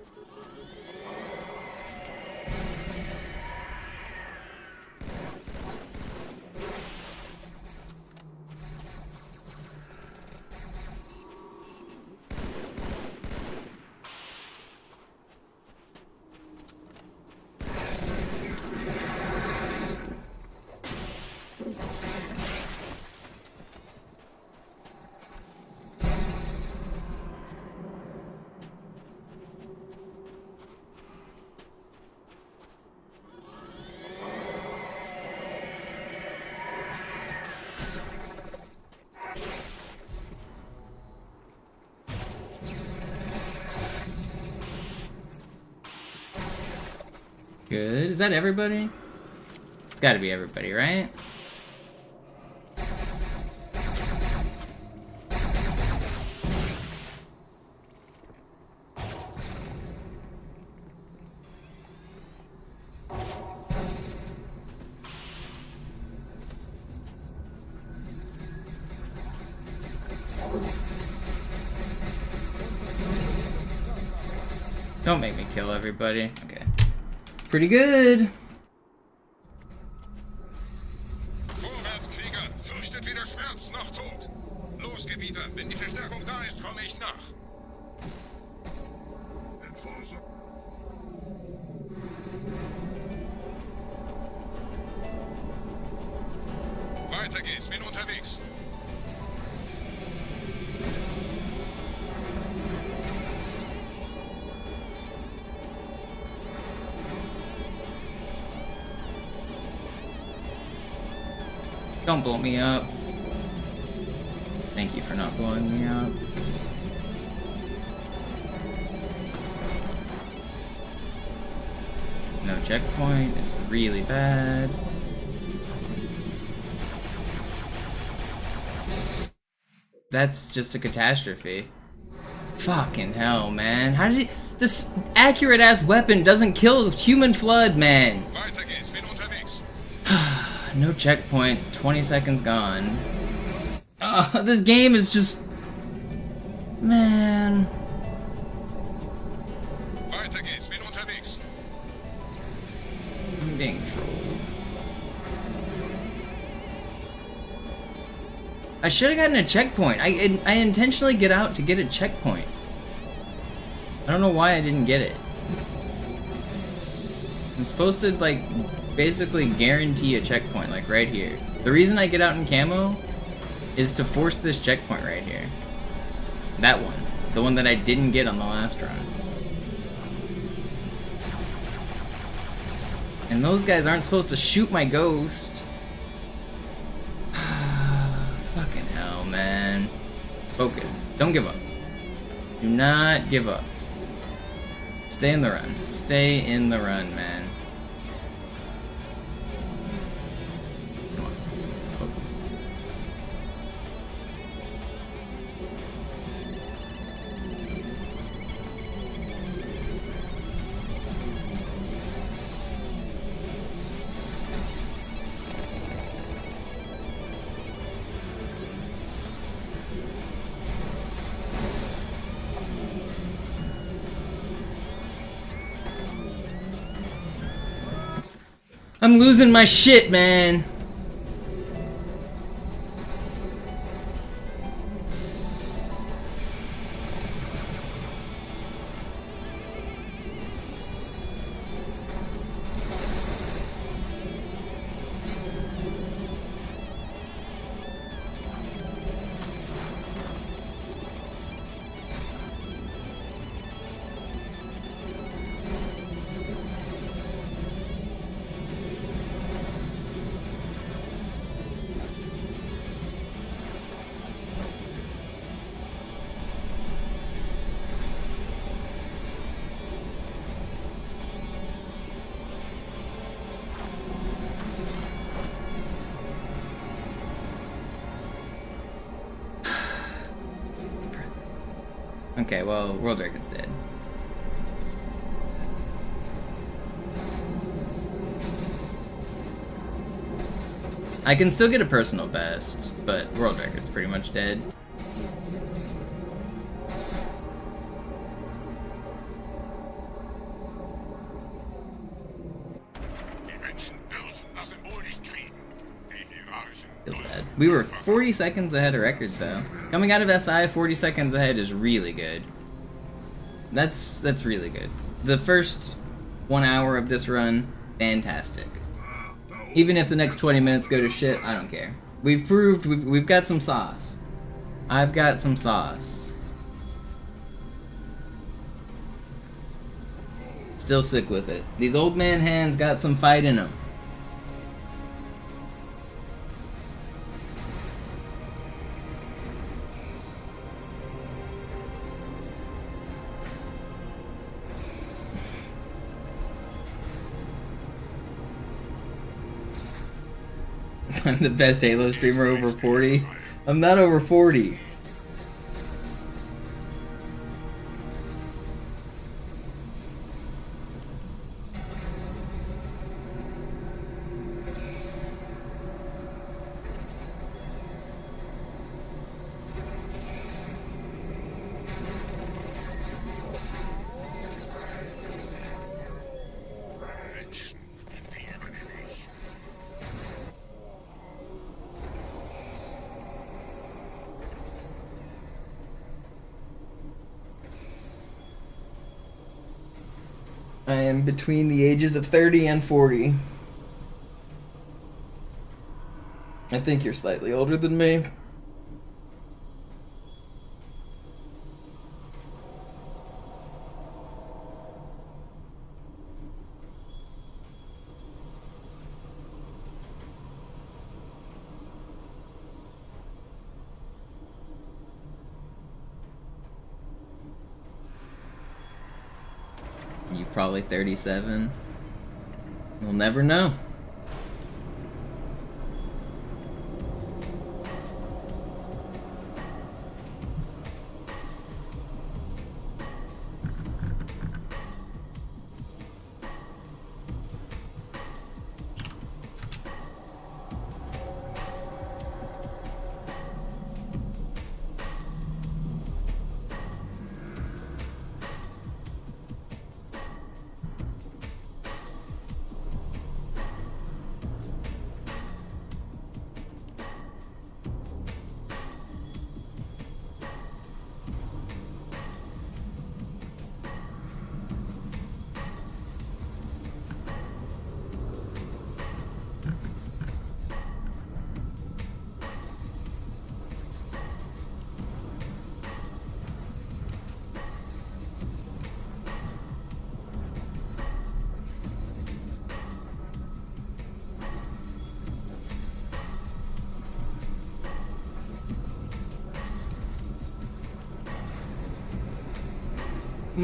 [SPEAKER 1] Good. Is that everybody? It's gotta be everybody, right? Don't make me kill everybody. Okay. Pretty good.
[SPEAKER 6] Vorwärts, Krieger! Fürchtet weder Schmerz noch Tod! Los, Gebieter! Wenn die Verstärkung da ist, komme ich nach! Weiter geht's, bin unterwegs!
[SPEAKER 1] Don't blow me up. Thank you for not blowing me up. No checkpoint is really bad. That's just a catastrophe. Fucking hell, man. How did it... This accurate-ass weapon doesn't kill human flood, man.
[SPEAKER 6] Weiter geht's.
[SPEAKER 1] No checkpoint. 20 seconds gone. Oh, this game is just... Man.
[SPEAKER 6] Weiter geht's, bin unterwegs.
[SPEAKER 1] I'm being trolled. I should have gotten a checkpoint. I intentionally get out to get a checkpoint. I don't know why I didn't get it. I'm supposed to, like, basically guarantee a checkpoint, like right here. The reason I get out in camo is to force this checkpoint right here. That one. The one that I didn't get on the last run. And those guys aren't supposed to shoot my ghost. Fucking hell, man. Focus. Don't give up. Do not give up. Stay in the run. Stay in the run, man. Come on. Focus. I'm losing my shit, man. Okay, well, World Record's dead. I can still get a personal best, but World Record's pretty much dead. Feels bad. We were 40 seconds ahead of record, though. Coming out of SI, 40 seconds ahead is really good. That's really good. The first 1 hour of this run, fantastic. Even if the next 20 minutes go to shit, I don't care. We've proved we've got some sauce. I've got some sauce. Still sick with it. These old man hands got some fight in them. I'm the best Halo streamer over 40. I'm not over 40. I am between the ages of 30 and 40. I think you're slightly older than me. You probably 37. We'll never know.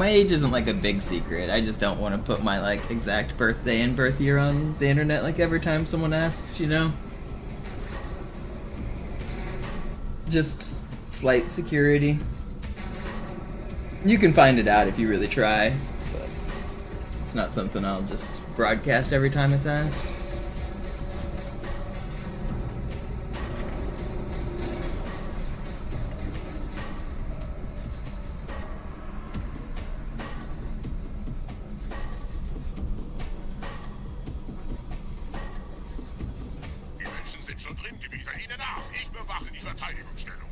[SPEAKER 1] my age isn't like a big secret. I just don't want to put my like exact birthday and birth year on the internet like every time someone asks, you know? Just slight security. You can find it out if you really try, but it's not something I'll just broadcast every time it's asked.
[SPEAKER 6] Die Menschen sind schon drin, Gebieter. Ihnen nach. Ich bewache die Verteidigungsstellung.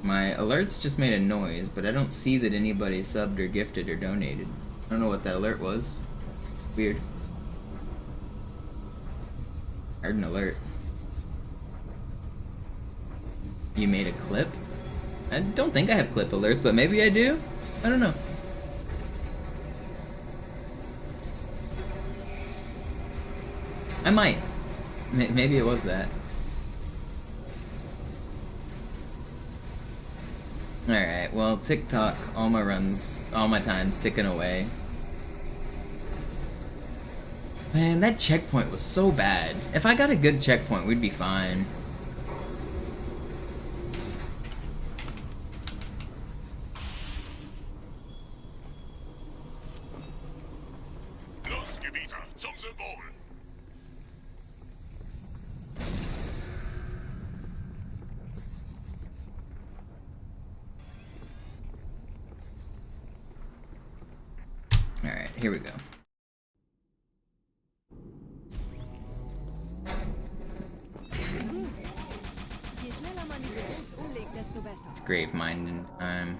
[SPEAKER 1] My alerts just made a noise, but I don't see that anybody subbed or gifted or donated. I don't know what that alert was. Weird. I heard an alert. You made a clip? I don't think I have clip alerts, but maybe I do? I don't know. I might. Maybe it was that. Alright, well, TikTok, all my runs, all my time's ticking away. Man, that checkpoint was so bad. If I got a good checkpoint, we'd be fine.
[SPEAKER 6] Los, Gebieter, zum Symbol.
[SPEAKER 1] Alright, here we go. It's grave minding time.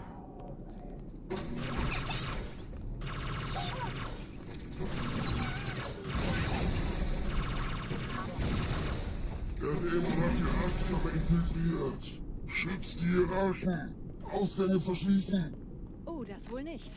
[SPEAKER 10] Der Dämon hat die Arztkammer infiltriert. Schützt die Hierarchen. Ausgänge verschließen.
[SPEAKER 8] Oh, das wohl nicht.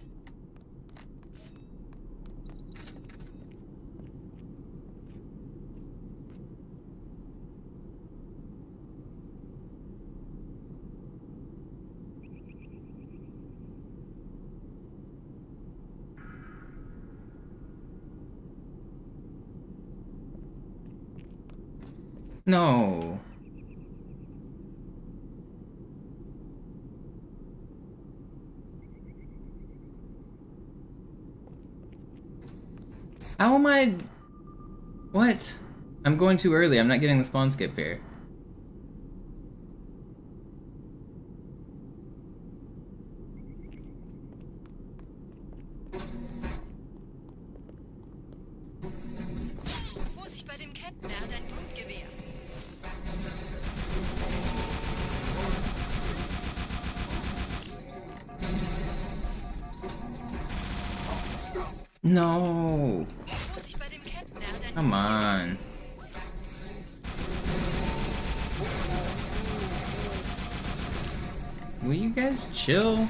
[SPEAKER 1] No. How am I... What? I'm going too early. I'm not getting the spawn skip here.
[SPEAKER 9] Vorsicht bei dem Captain, er hat ein Grundgewehr.
[SPEAKER 1] No.
[SPEAKER 9] Vorsicht bei dem Captain, er hat ein
[SPEAKER 1] Come on. Will you guys chill?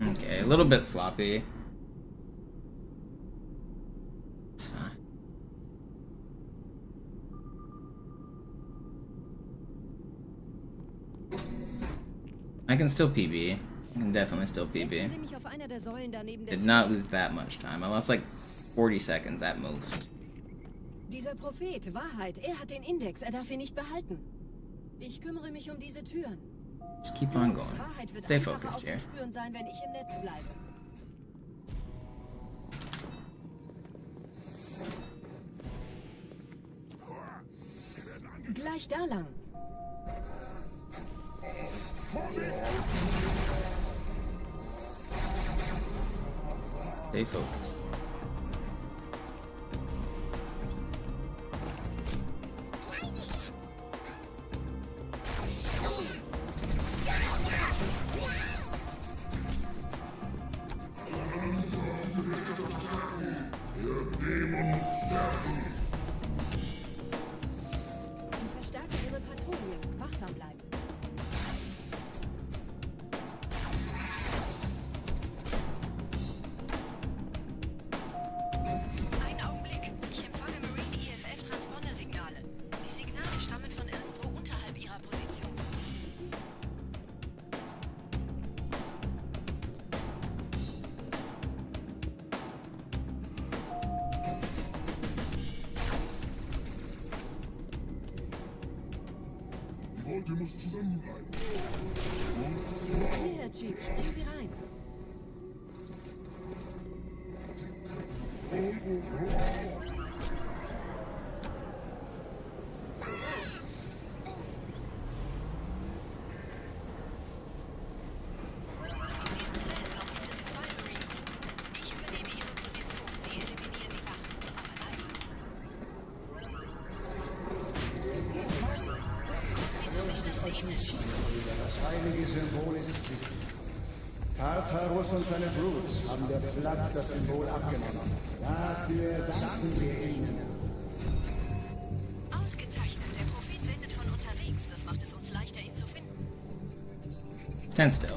[SPEAKER 1] Okay, a little bit sloppy. It's fine. I can still PB. I can definitely still PB. Did not lose that much time. I lost like 40 seconds at most.
[SPEAKER 8] Dieser Prophet, Wahrheit, er hat den Index, er darf ihn nicht behalten. Ich kümmere mich um diese Türen.
[SPEAKER 1] Just keep on going.
[SPEAKER 8] Wahrheit wird
[SPEAKER 1] Stay
[SPEAKER 8] einfacher
[SPEAKER 1] focused here.
[SPEAKER 8] aufzuspüren sein, wenn ich im Netz bleibe. Gleich da lang.
[SPEAKER 1] Stay focused.
[SPEAKER 6] Beute muss zusammenbleiben.
[SPEAKER 8] Hier, Herr Chief, springen Sie rein.
[SPEAKER 12] Das heilige Symbol ist sicher. Tartarus und seine Brutes haben der Flagge das Symbol abgenommen. Dafür danken wir ihnen.
[SPEAKER 9] Ausgezeichnet. Der Prophet sendet von unterwegs. Das macht es uns leichter, ihn zu finden.
[SPEAKER 1] Stand still.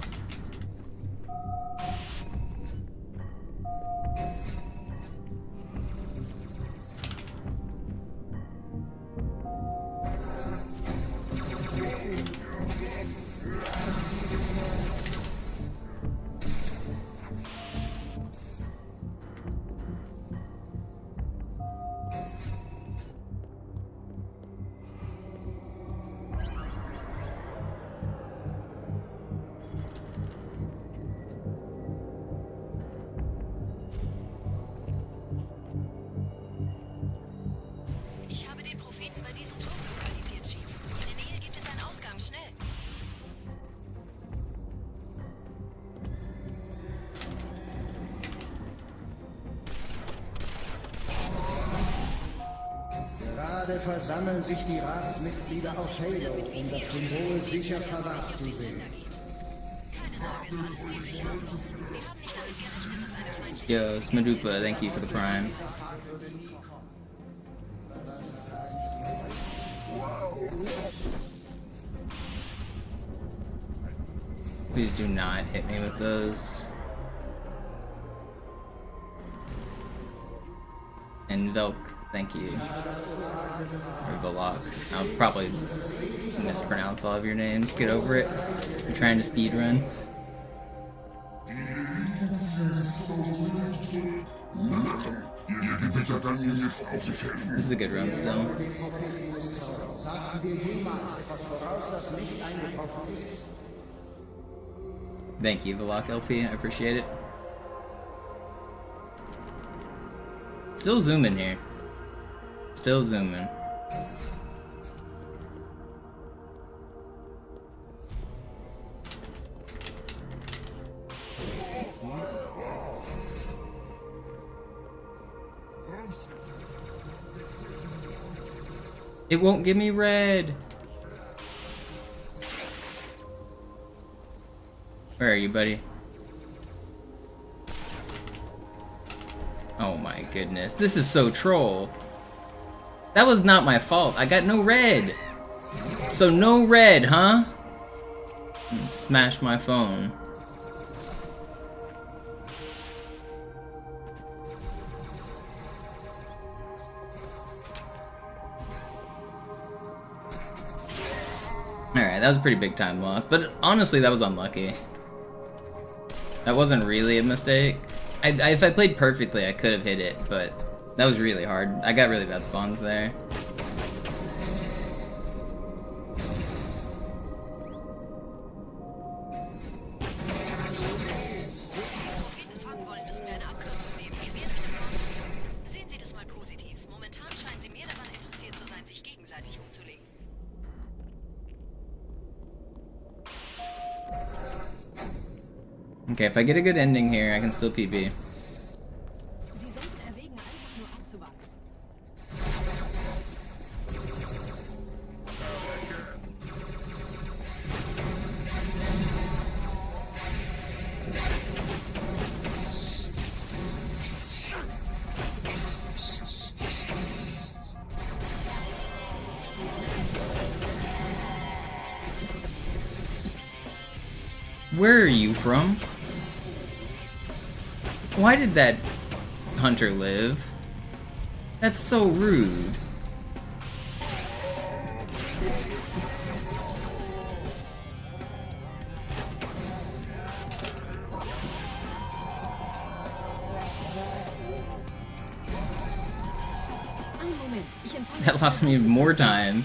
[SPEAKER 9] Ich habe den Propheten bei diesem Turm lokalisiert, Chief. In der Nähe gibt es einen Ausgang. Schnell!
[SPEAKER 12] Gerade versammeln sich die Ratsmitglieder auf Halo, um das Symbol sicher verwahrt zu sehen.
[SPEAKER 9] Keine Sorge, ist alles ziemlich harmlos. Wir haben nicht damit gerechnet, dass eine feindliche...
[SPEAKER 1] Yo, Smadupa, thank you for the prime. Please do not hit me with those. And Velk, thank you. Or Velok. I'll probably mispronounce all of your names. Get over it. I'm trying to speedrun. This is a good run still. Thank you, Velok LP. I appreciate it. Still zooming here. Still zooming. It won't give me red. Where are you, buddy? Oh my goodness. This is so troll. That was not my fault. I got no red. So no red, huh? Smash my phone. Alright, that was a pretty big time loss, but honestly that was unlucky. That wasn't really a mistake. If I played perfectly, I could have hit it, but that was really hard. I got really bad spawns there. Okay, if I get a good ending here, I can still PB. Where are you from? Why did that hunter live? That's so rude. That lost me more time.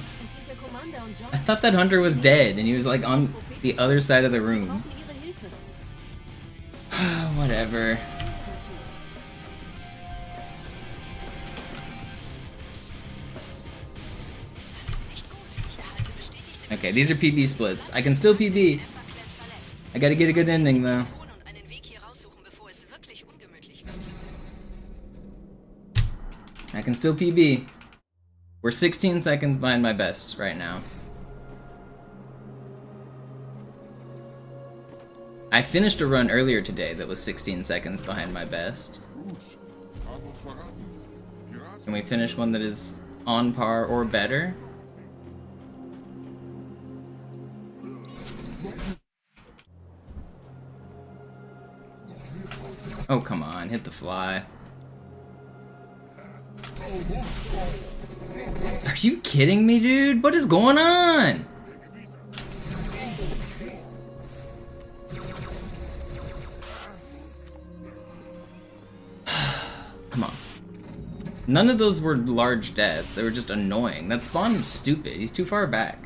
[SPEAKER 1] I thought that hunter was dead and he was like on the other side of the room. Whatever. Okay, these are PB splits. I can still PB. I gotta get a good ending though. I can still PB. We're 16 seconds behind my best right now. I finished a run earlier today that was 16 seconds behind my best. Can we finish one that is on par or better? Oh, come on, hit the fly. Are you kidding me, dude? What is going on? Come on. None of those were large deaths. They were just annoying. That spawn is stupid. He's too far back.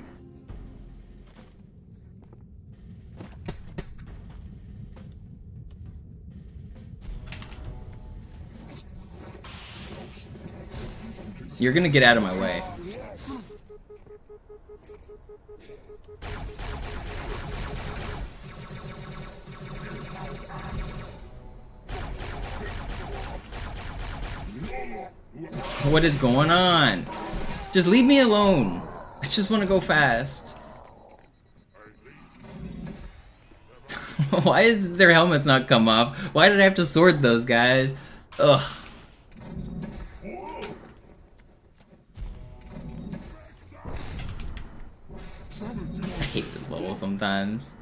[SPEAKER 1] You're gonna get out of my way. What is going on? Just leave me alone. I just want to go fast. Why is their helmets not come off? Why did I have to sword those guys? Ugh. I hate this level sometimes.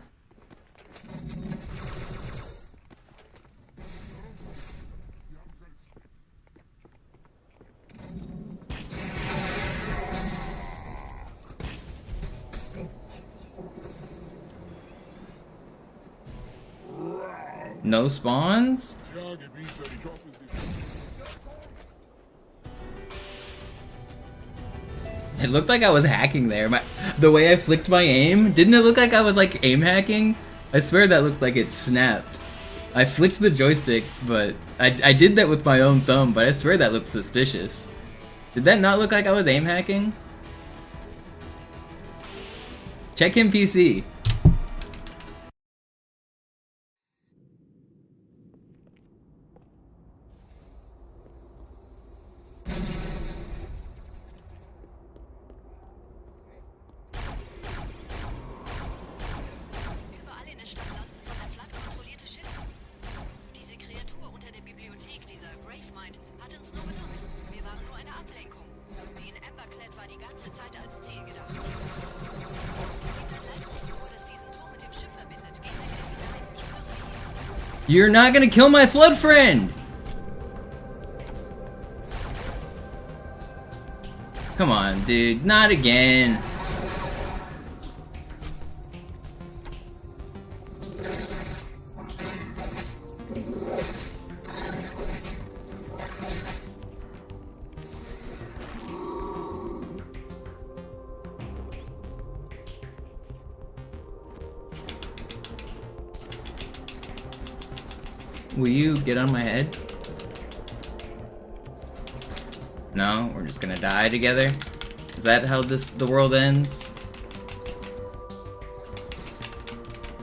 [SPEAKER 1] No spawns? It looked like I was hacking there. The way I flicked my aim, didn't it look like I was like aim hacking? I swear that looked like it snapped. I flicked the joystick, but I did that with my own thumb, but I swear that looked suspicious. Did that not look like I was aim hacking? Check him PC. You're not gonna kill my flood friend! Come on, dude. Not again. Will you get on my head? No? We're just gonna die together? Is that how the world ends?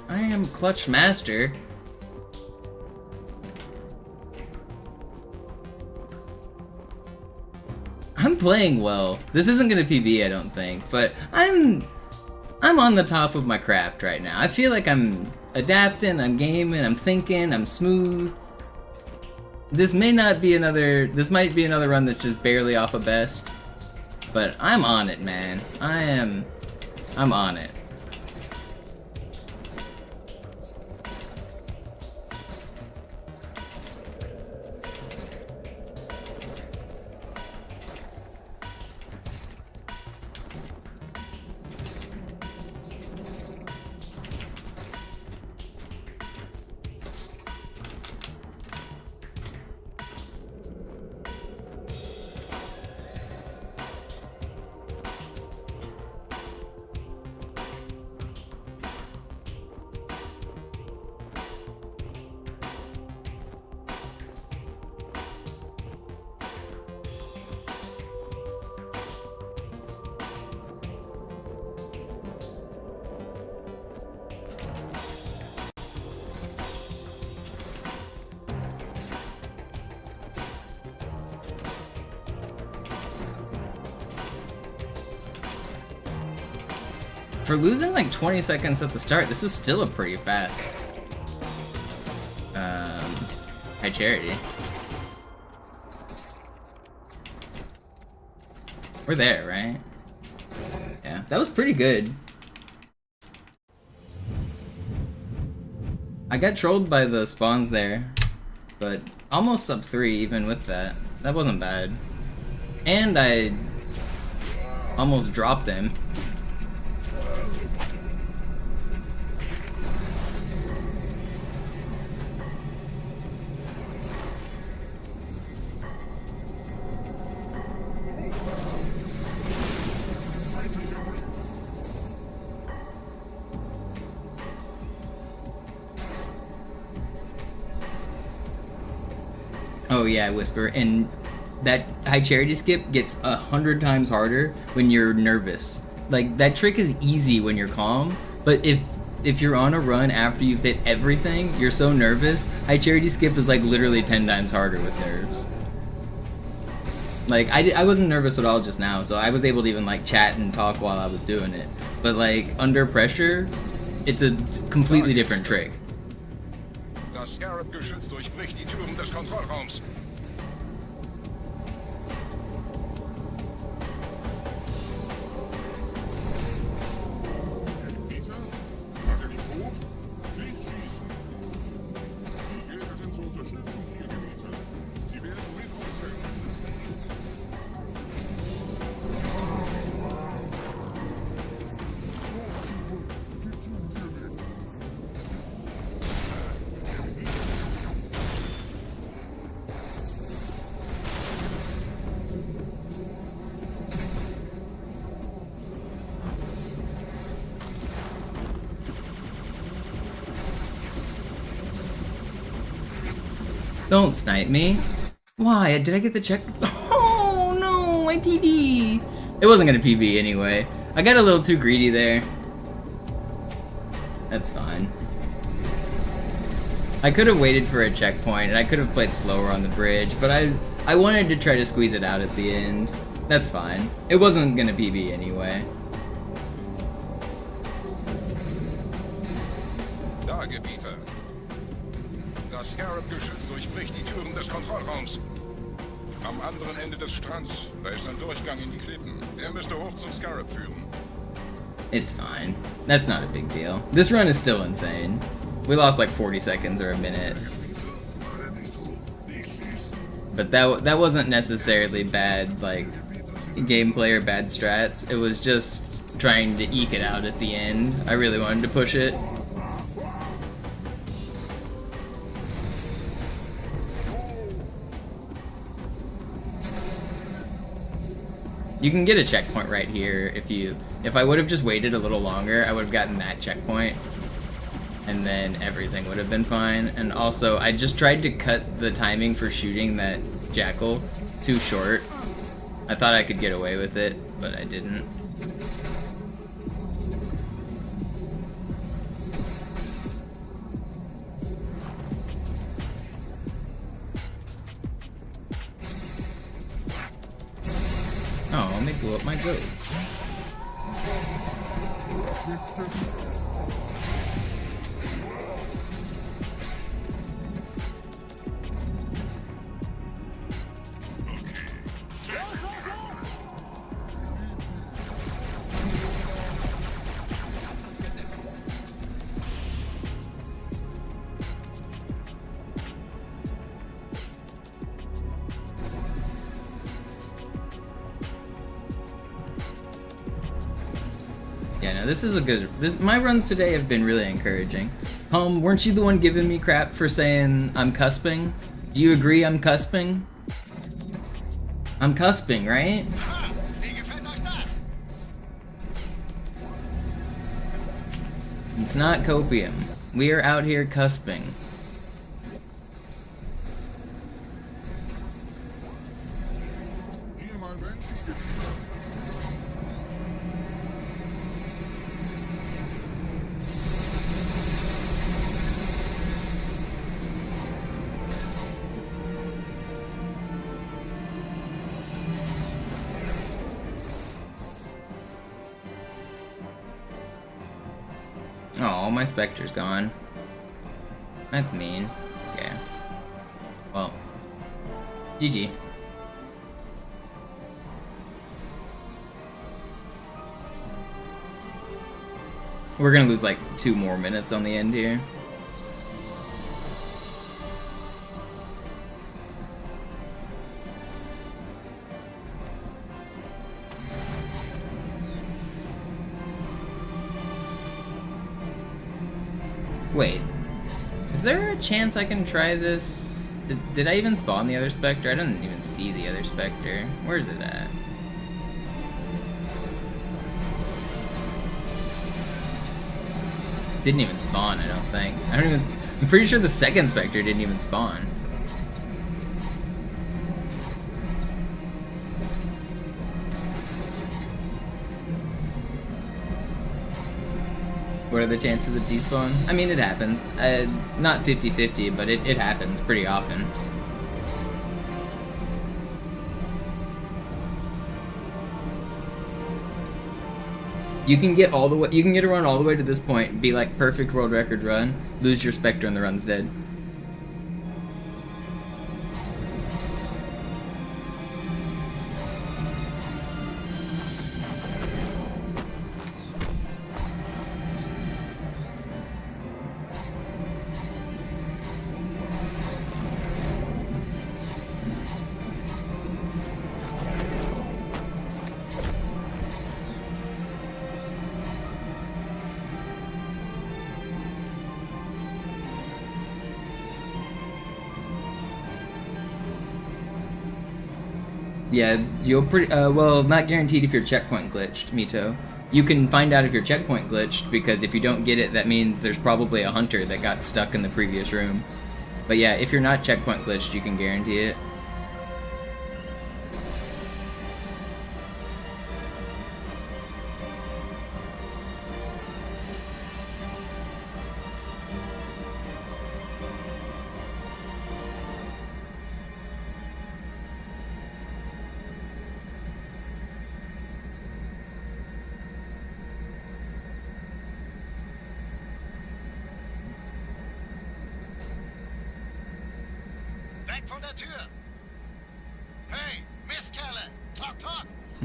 [SPEAKER 1] I am Clutch Master. I'm playing well. This isn't gonna PB, I don't think, but I'm on the top of my craft right now. I feel like I'm adapting, I'm gaming, I'm thinking, I'm smooth. This might be another run that's just barely off of best. But I'm on it, man. I'm on it. For losing like 20 seconds at the start, this was still a pretty fast. High Charity. We're there, right? Yeah, that was pretty good. I got trolled by the spawns there, but almost sub 3 even with that. That wasn't bad. And I almost dropped them. Oh yeah, Whisper, and that high charity skip gets 100 times harder when you're nervous. Like, that trick is easy when you're calm, but if you're on a run after you've hit everything, you're so nervous, high charity skip is like literally 10 times harder with nerves. Like, I wasn't nervous at all just now, so I was able to even like chat and talk while I was doing it. But like, under pressure, it's a completely different trick.
[SPEAKER 10] Das Scarab-Geschütz durchbricht die Türen des Kontrollraums.
[SPEAKER 1] Don't snipe me. Why? Did I get the check? Oh no, my PB! It wasn't gonna PB anyway. I got a little too greedy there. That's fine. I could have waited for a checkpoint and I could have played slower on the bridge, but I wanted to try to squeeze it out at the end. That's fine. It wasn't gonna PB anyway.
[SPEAKER 10] Da, Gebieter. Das Scarab-Geschütz durchbricht die Türen des Kontrollraums. Am anderen Ende des Strands, da ist ein Durchgang in die Klippen. Er müsste hoch zum Scarab führen.
[SPEAKER 1] It's fine. That's not a big deal. This run is still insane. We lost like 40 seconds or a minute. But that wasn't necessarily bad, like, gameplay or bad strats. It was just trying to eke it out at the end. I really wanted to push it. You can get a checkpoint right here if I would have just waited a little longer, I would have gotten that checkpoint. And then everything would have been fine. And also, I just tried to cut the timing for shooting that jackal too short. I thought I could get away with it, but I didn't. Oh, let me blow up my goat. Yeah, no, this is a good. My runs today have been really encouraging. Weren't you the one giving me crap for saying I'm cusping? Do you agree I'm cusping? I'm cusping, right? It's not copium. We are out here cusping. Oh, my Spectre's gone. That's mean. Okay. Well, GG. We're gonna lose like 2 more minutes on the end here. Wait, is there a chance I can try this? Did I even spawn the other Spectre? I didn't even see the other Spectre. Where's it at? Didn't even spawn, I don't think. I'm pretty sure the second Spectre didn't even spawn. What are the chances of despawn? I mean, it happens. Not 50-50, but it happens pretty often. You can get all the way. You can get a run all the way to this point, be like perfect world record run, lose your Spectre, and the run's dead. Yeah, you'll well, not guaranteed if you're checkpoint glitched, Mito. You can find out if you're checkpoint glitched, because if you don't get it, that means there's probably a hunter that got stuck in the previous room. But yeah, if you're not checkpoint glitched, you can guarantee it.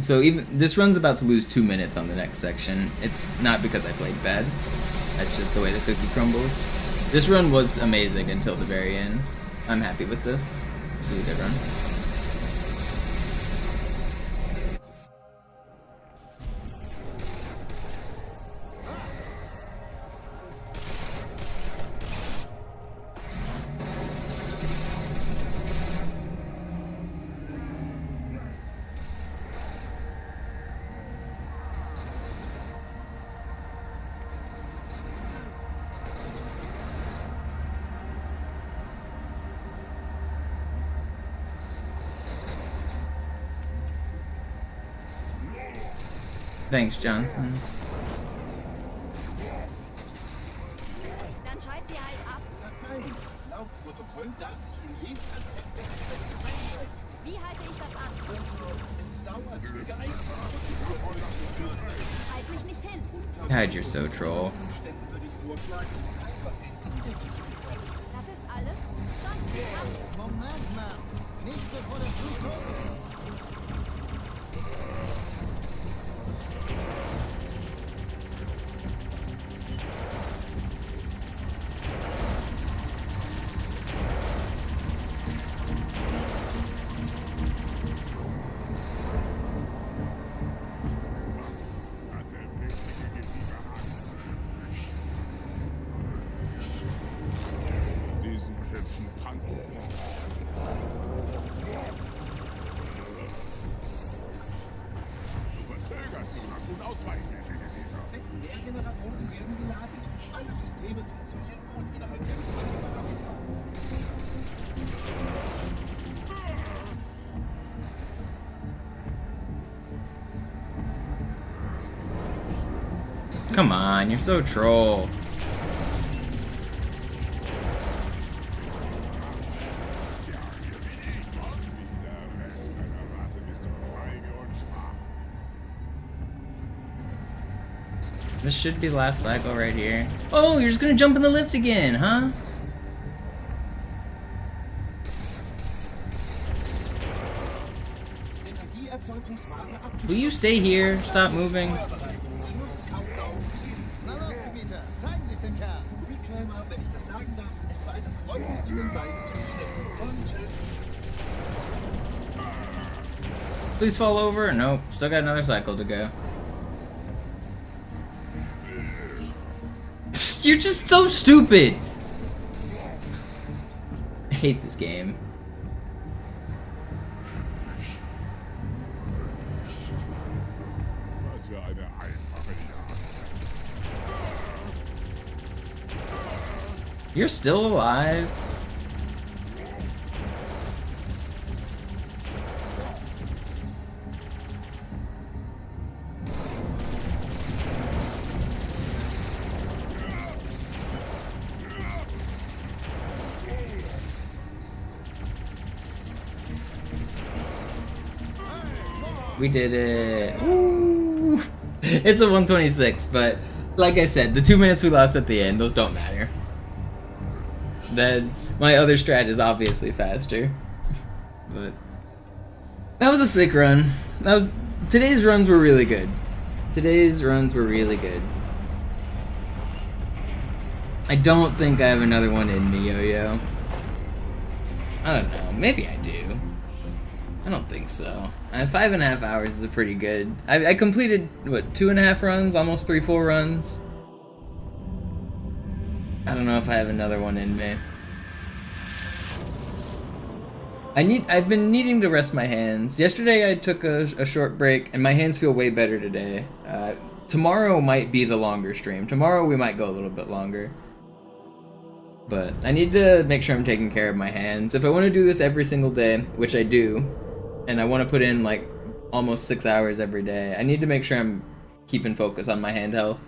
[SPEAKER 1] So even this run's about to lose 2 minutes on the next section. It's not because I played bad. That's just the way the cookie crumbles. This run was amazing until the very end. I'm happy with this. This is a good run. Thanks, Johnson.
[SPEAKER 13] Dann schalt sie halt ab.
[SPEAKER 14] Verzeihen, laut Protokoll darf ich in jedem Aspekt
[SPEAKER 13] Wie halte ich das an?
[SPEAKER 14] Es dauert geeignet.
[SPEAKER 13] Halt mich nicht hin.
[SPEAKER 1] God, you're so troll.
[SPEAKER 13] Das ist alles? Sonst geht's ab.
[SPEAKER 2] Moment mal. Nicht sofort das Blut ist.
[SPEAKER 14] Sekundärgeneratoren werden geladen. Alle Systeme funktionieren gut innerhalb der
[SPEAKER 1] Come on, you're so troll. This should be the last cycle right here. Oh, you're just gonna jump in the lift again, huh? Will you stay here? Stop moving. Please fall over. Nope. Still got another cycle to go. You're just so stupid. I hate this game. You're still alive? We did it. Woo. It's a 126, but like I said, the 2 minutes we lost at the end, those don't matter. Then my other strat is obviously faster. But that was a sick run. Today's runs were really good. Today's runs were really good. I don't think I have another one in me, Yo-Yo. I don't know. Maybe I do. I don't think so. 5.5 hours is a pretty good. I completed, what, 2.5 runs? Almost 3-4 runs? I don't know if I have another one in me. I've been needing to rest my hands. Yesterday I took a short break, and my hands feel way better today. Tomorrow might be the longer stream. Tomorrow we might go a little bit longer. But I need to make sure I'm taking care of my hands. If I want to do this every single day, which I do, and I want to put in like almost 6 hours every day, I need to make sure I'm keeping focus on my hand health.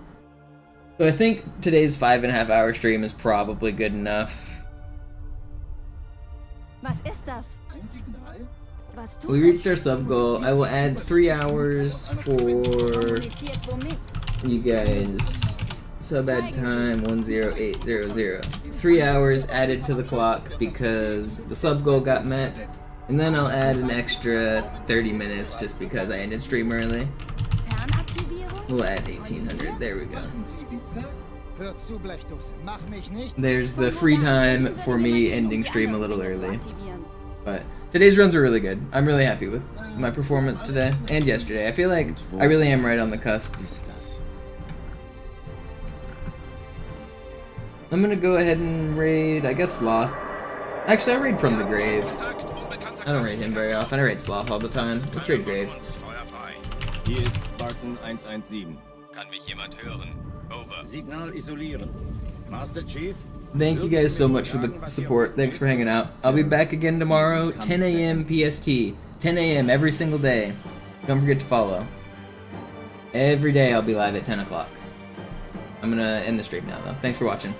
[SPEAKER 1] So I think today's 5.5 hour stream is probably good enough.
[SPEAKER 13] Was ist das?
[SPEAKER 1] We reached our sub goal. I will add 3 hours for you guys. Sub ad time 10800. 3 hours added to the clock because the sub goal got met. And then I'll add an extra 30 minutes just because I ended stream early. We'll add 1800. There we go. There's the free time for me ending stream a little early. But today's runs are really good. I'm really happy with my performance today and yesterday. I feel like I really am right on the cusp. I'm gonna go ahead and raid, I guess, Sloth. Actually, I raid from the grave. I don't raid him very often. I raid Sloth all the time. Let's raid Grave.
[SPEAKER 16] Hier ist Spartan 117. Kann mich jemand hören? Over.
[SPEAKER 7] Signal isolieren. Master Chief?
[SPEAKER 1] Thank you guys so much for the support. Thanks for hanging out. I'll be back again tomorrow, 10 a.m. PST. 10 a.m. every single day. Don't forget to follow. Every day I'll be live at 10 o'clock. I'm gonna end the stream now, though. Thanks for watching.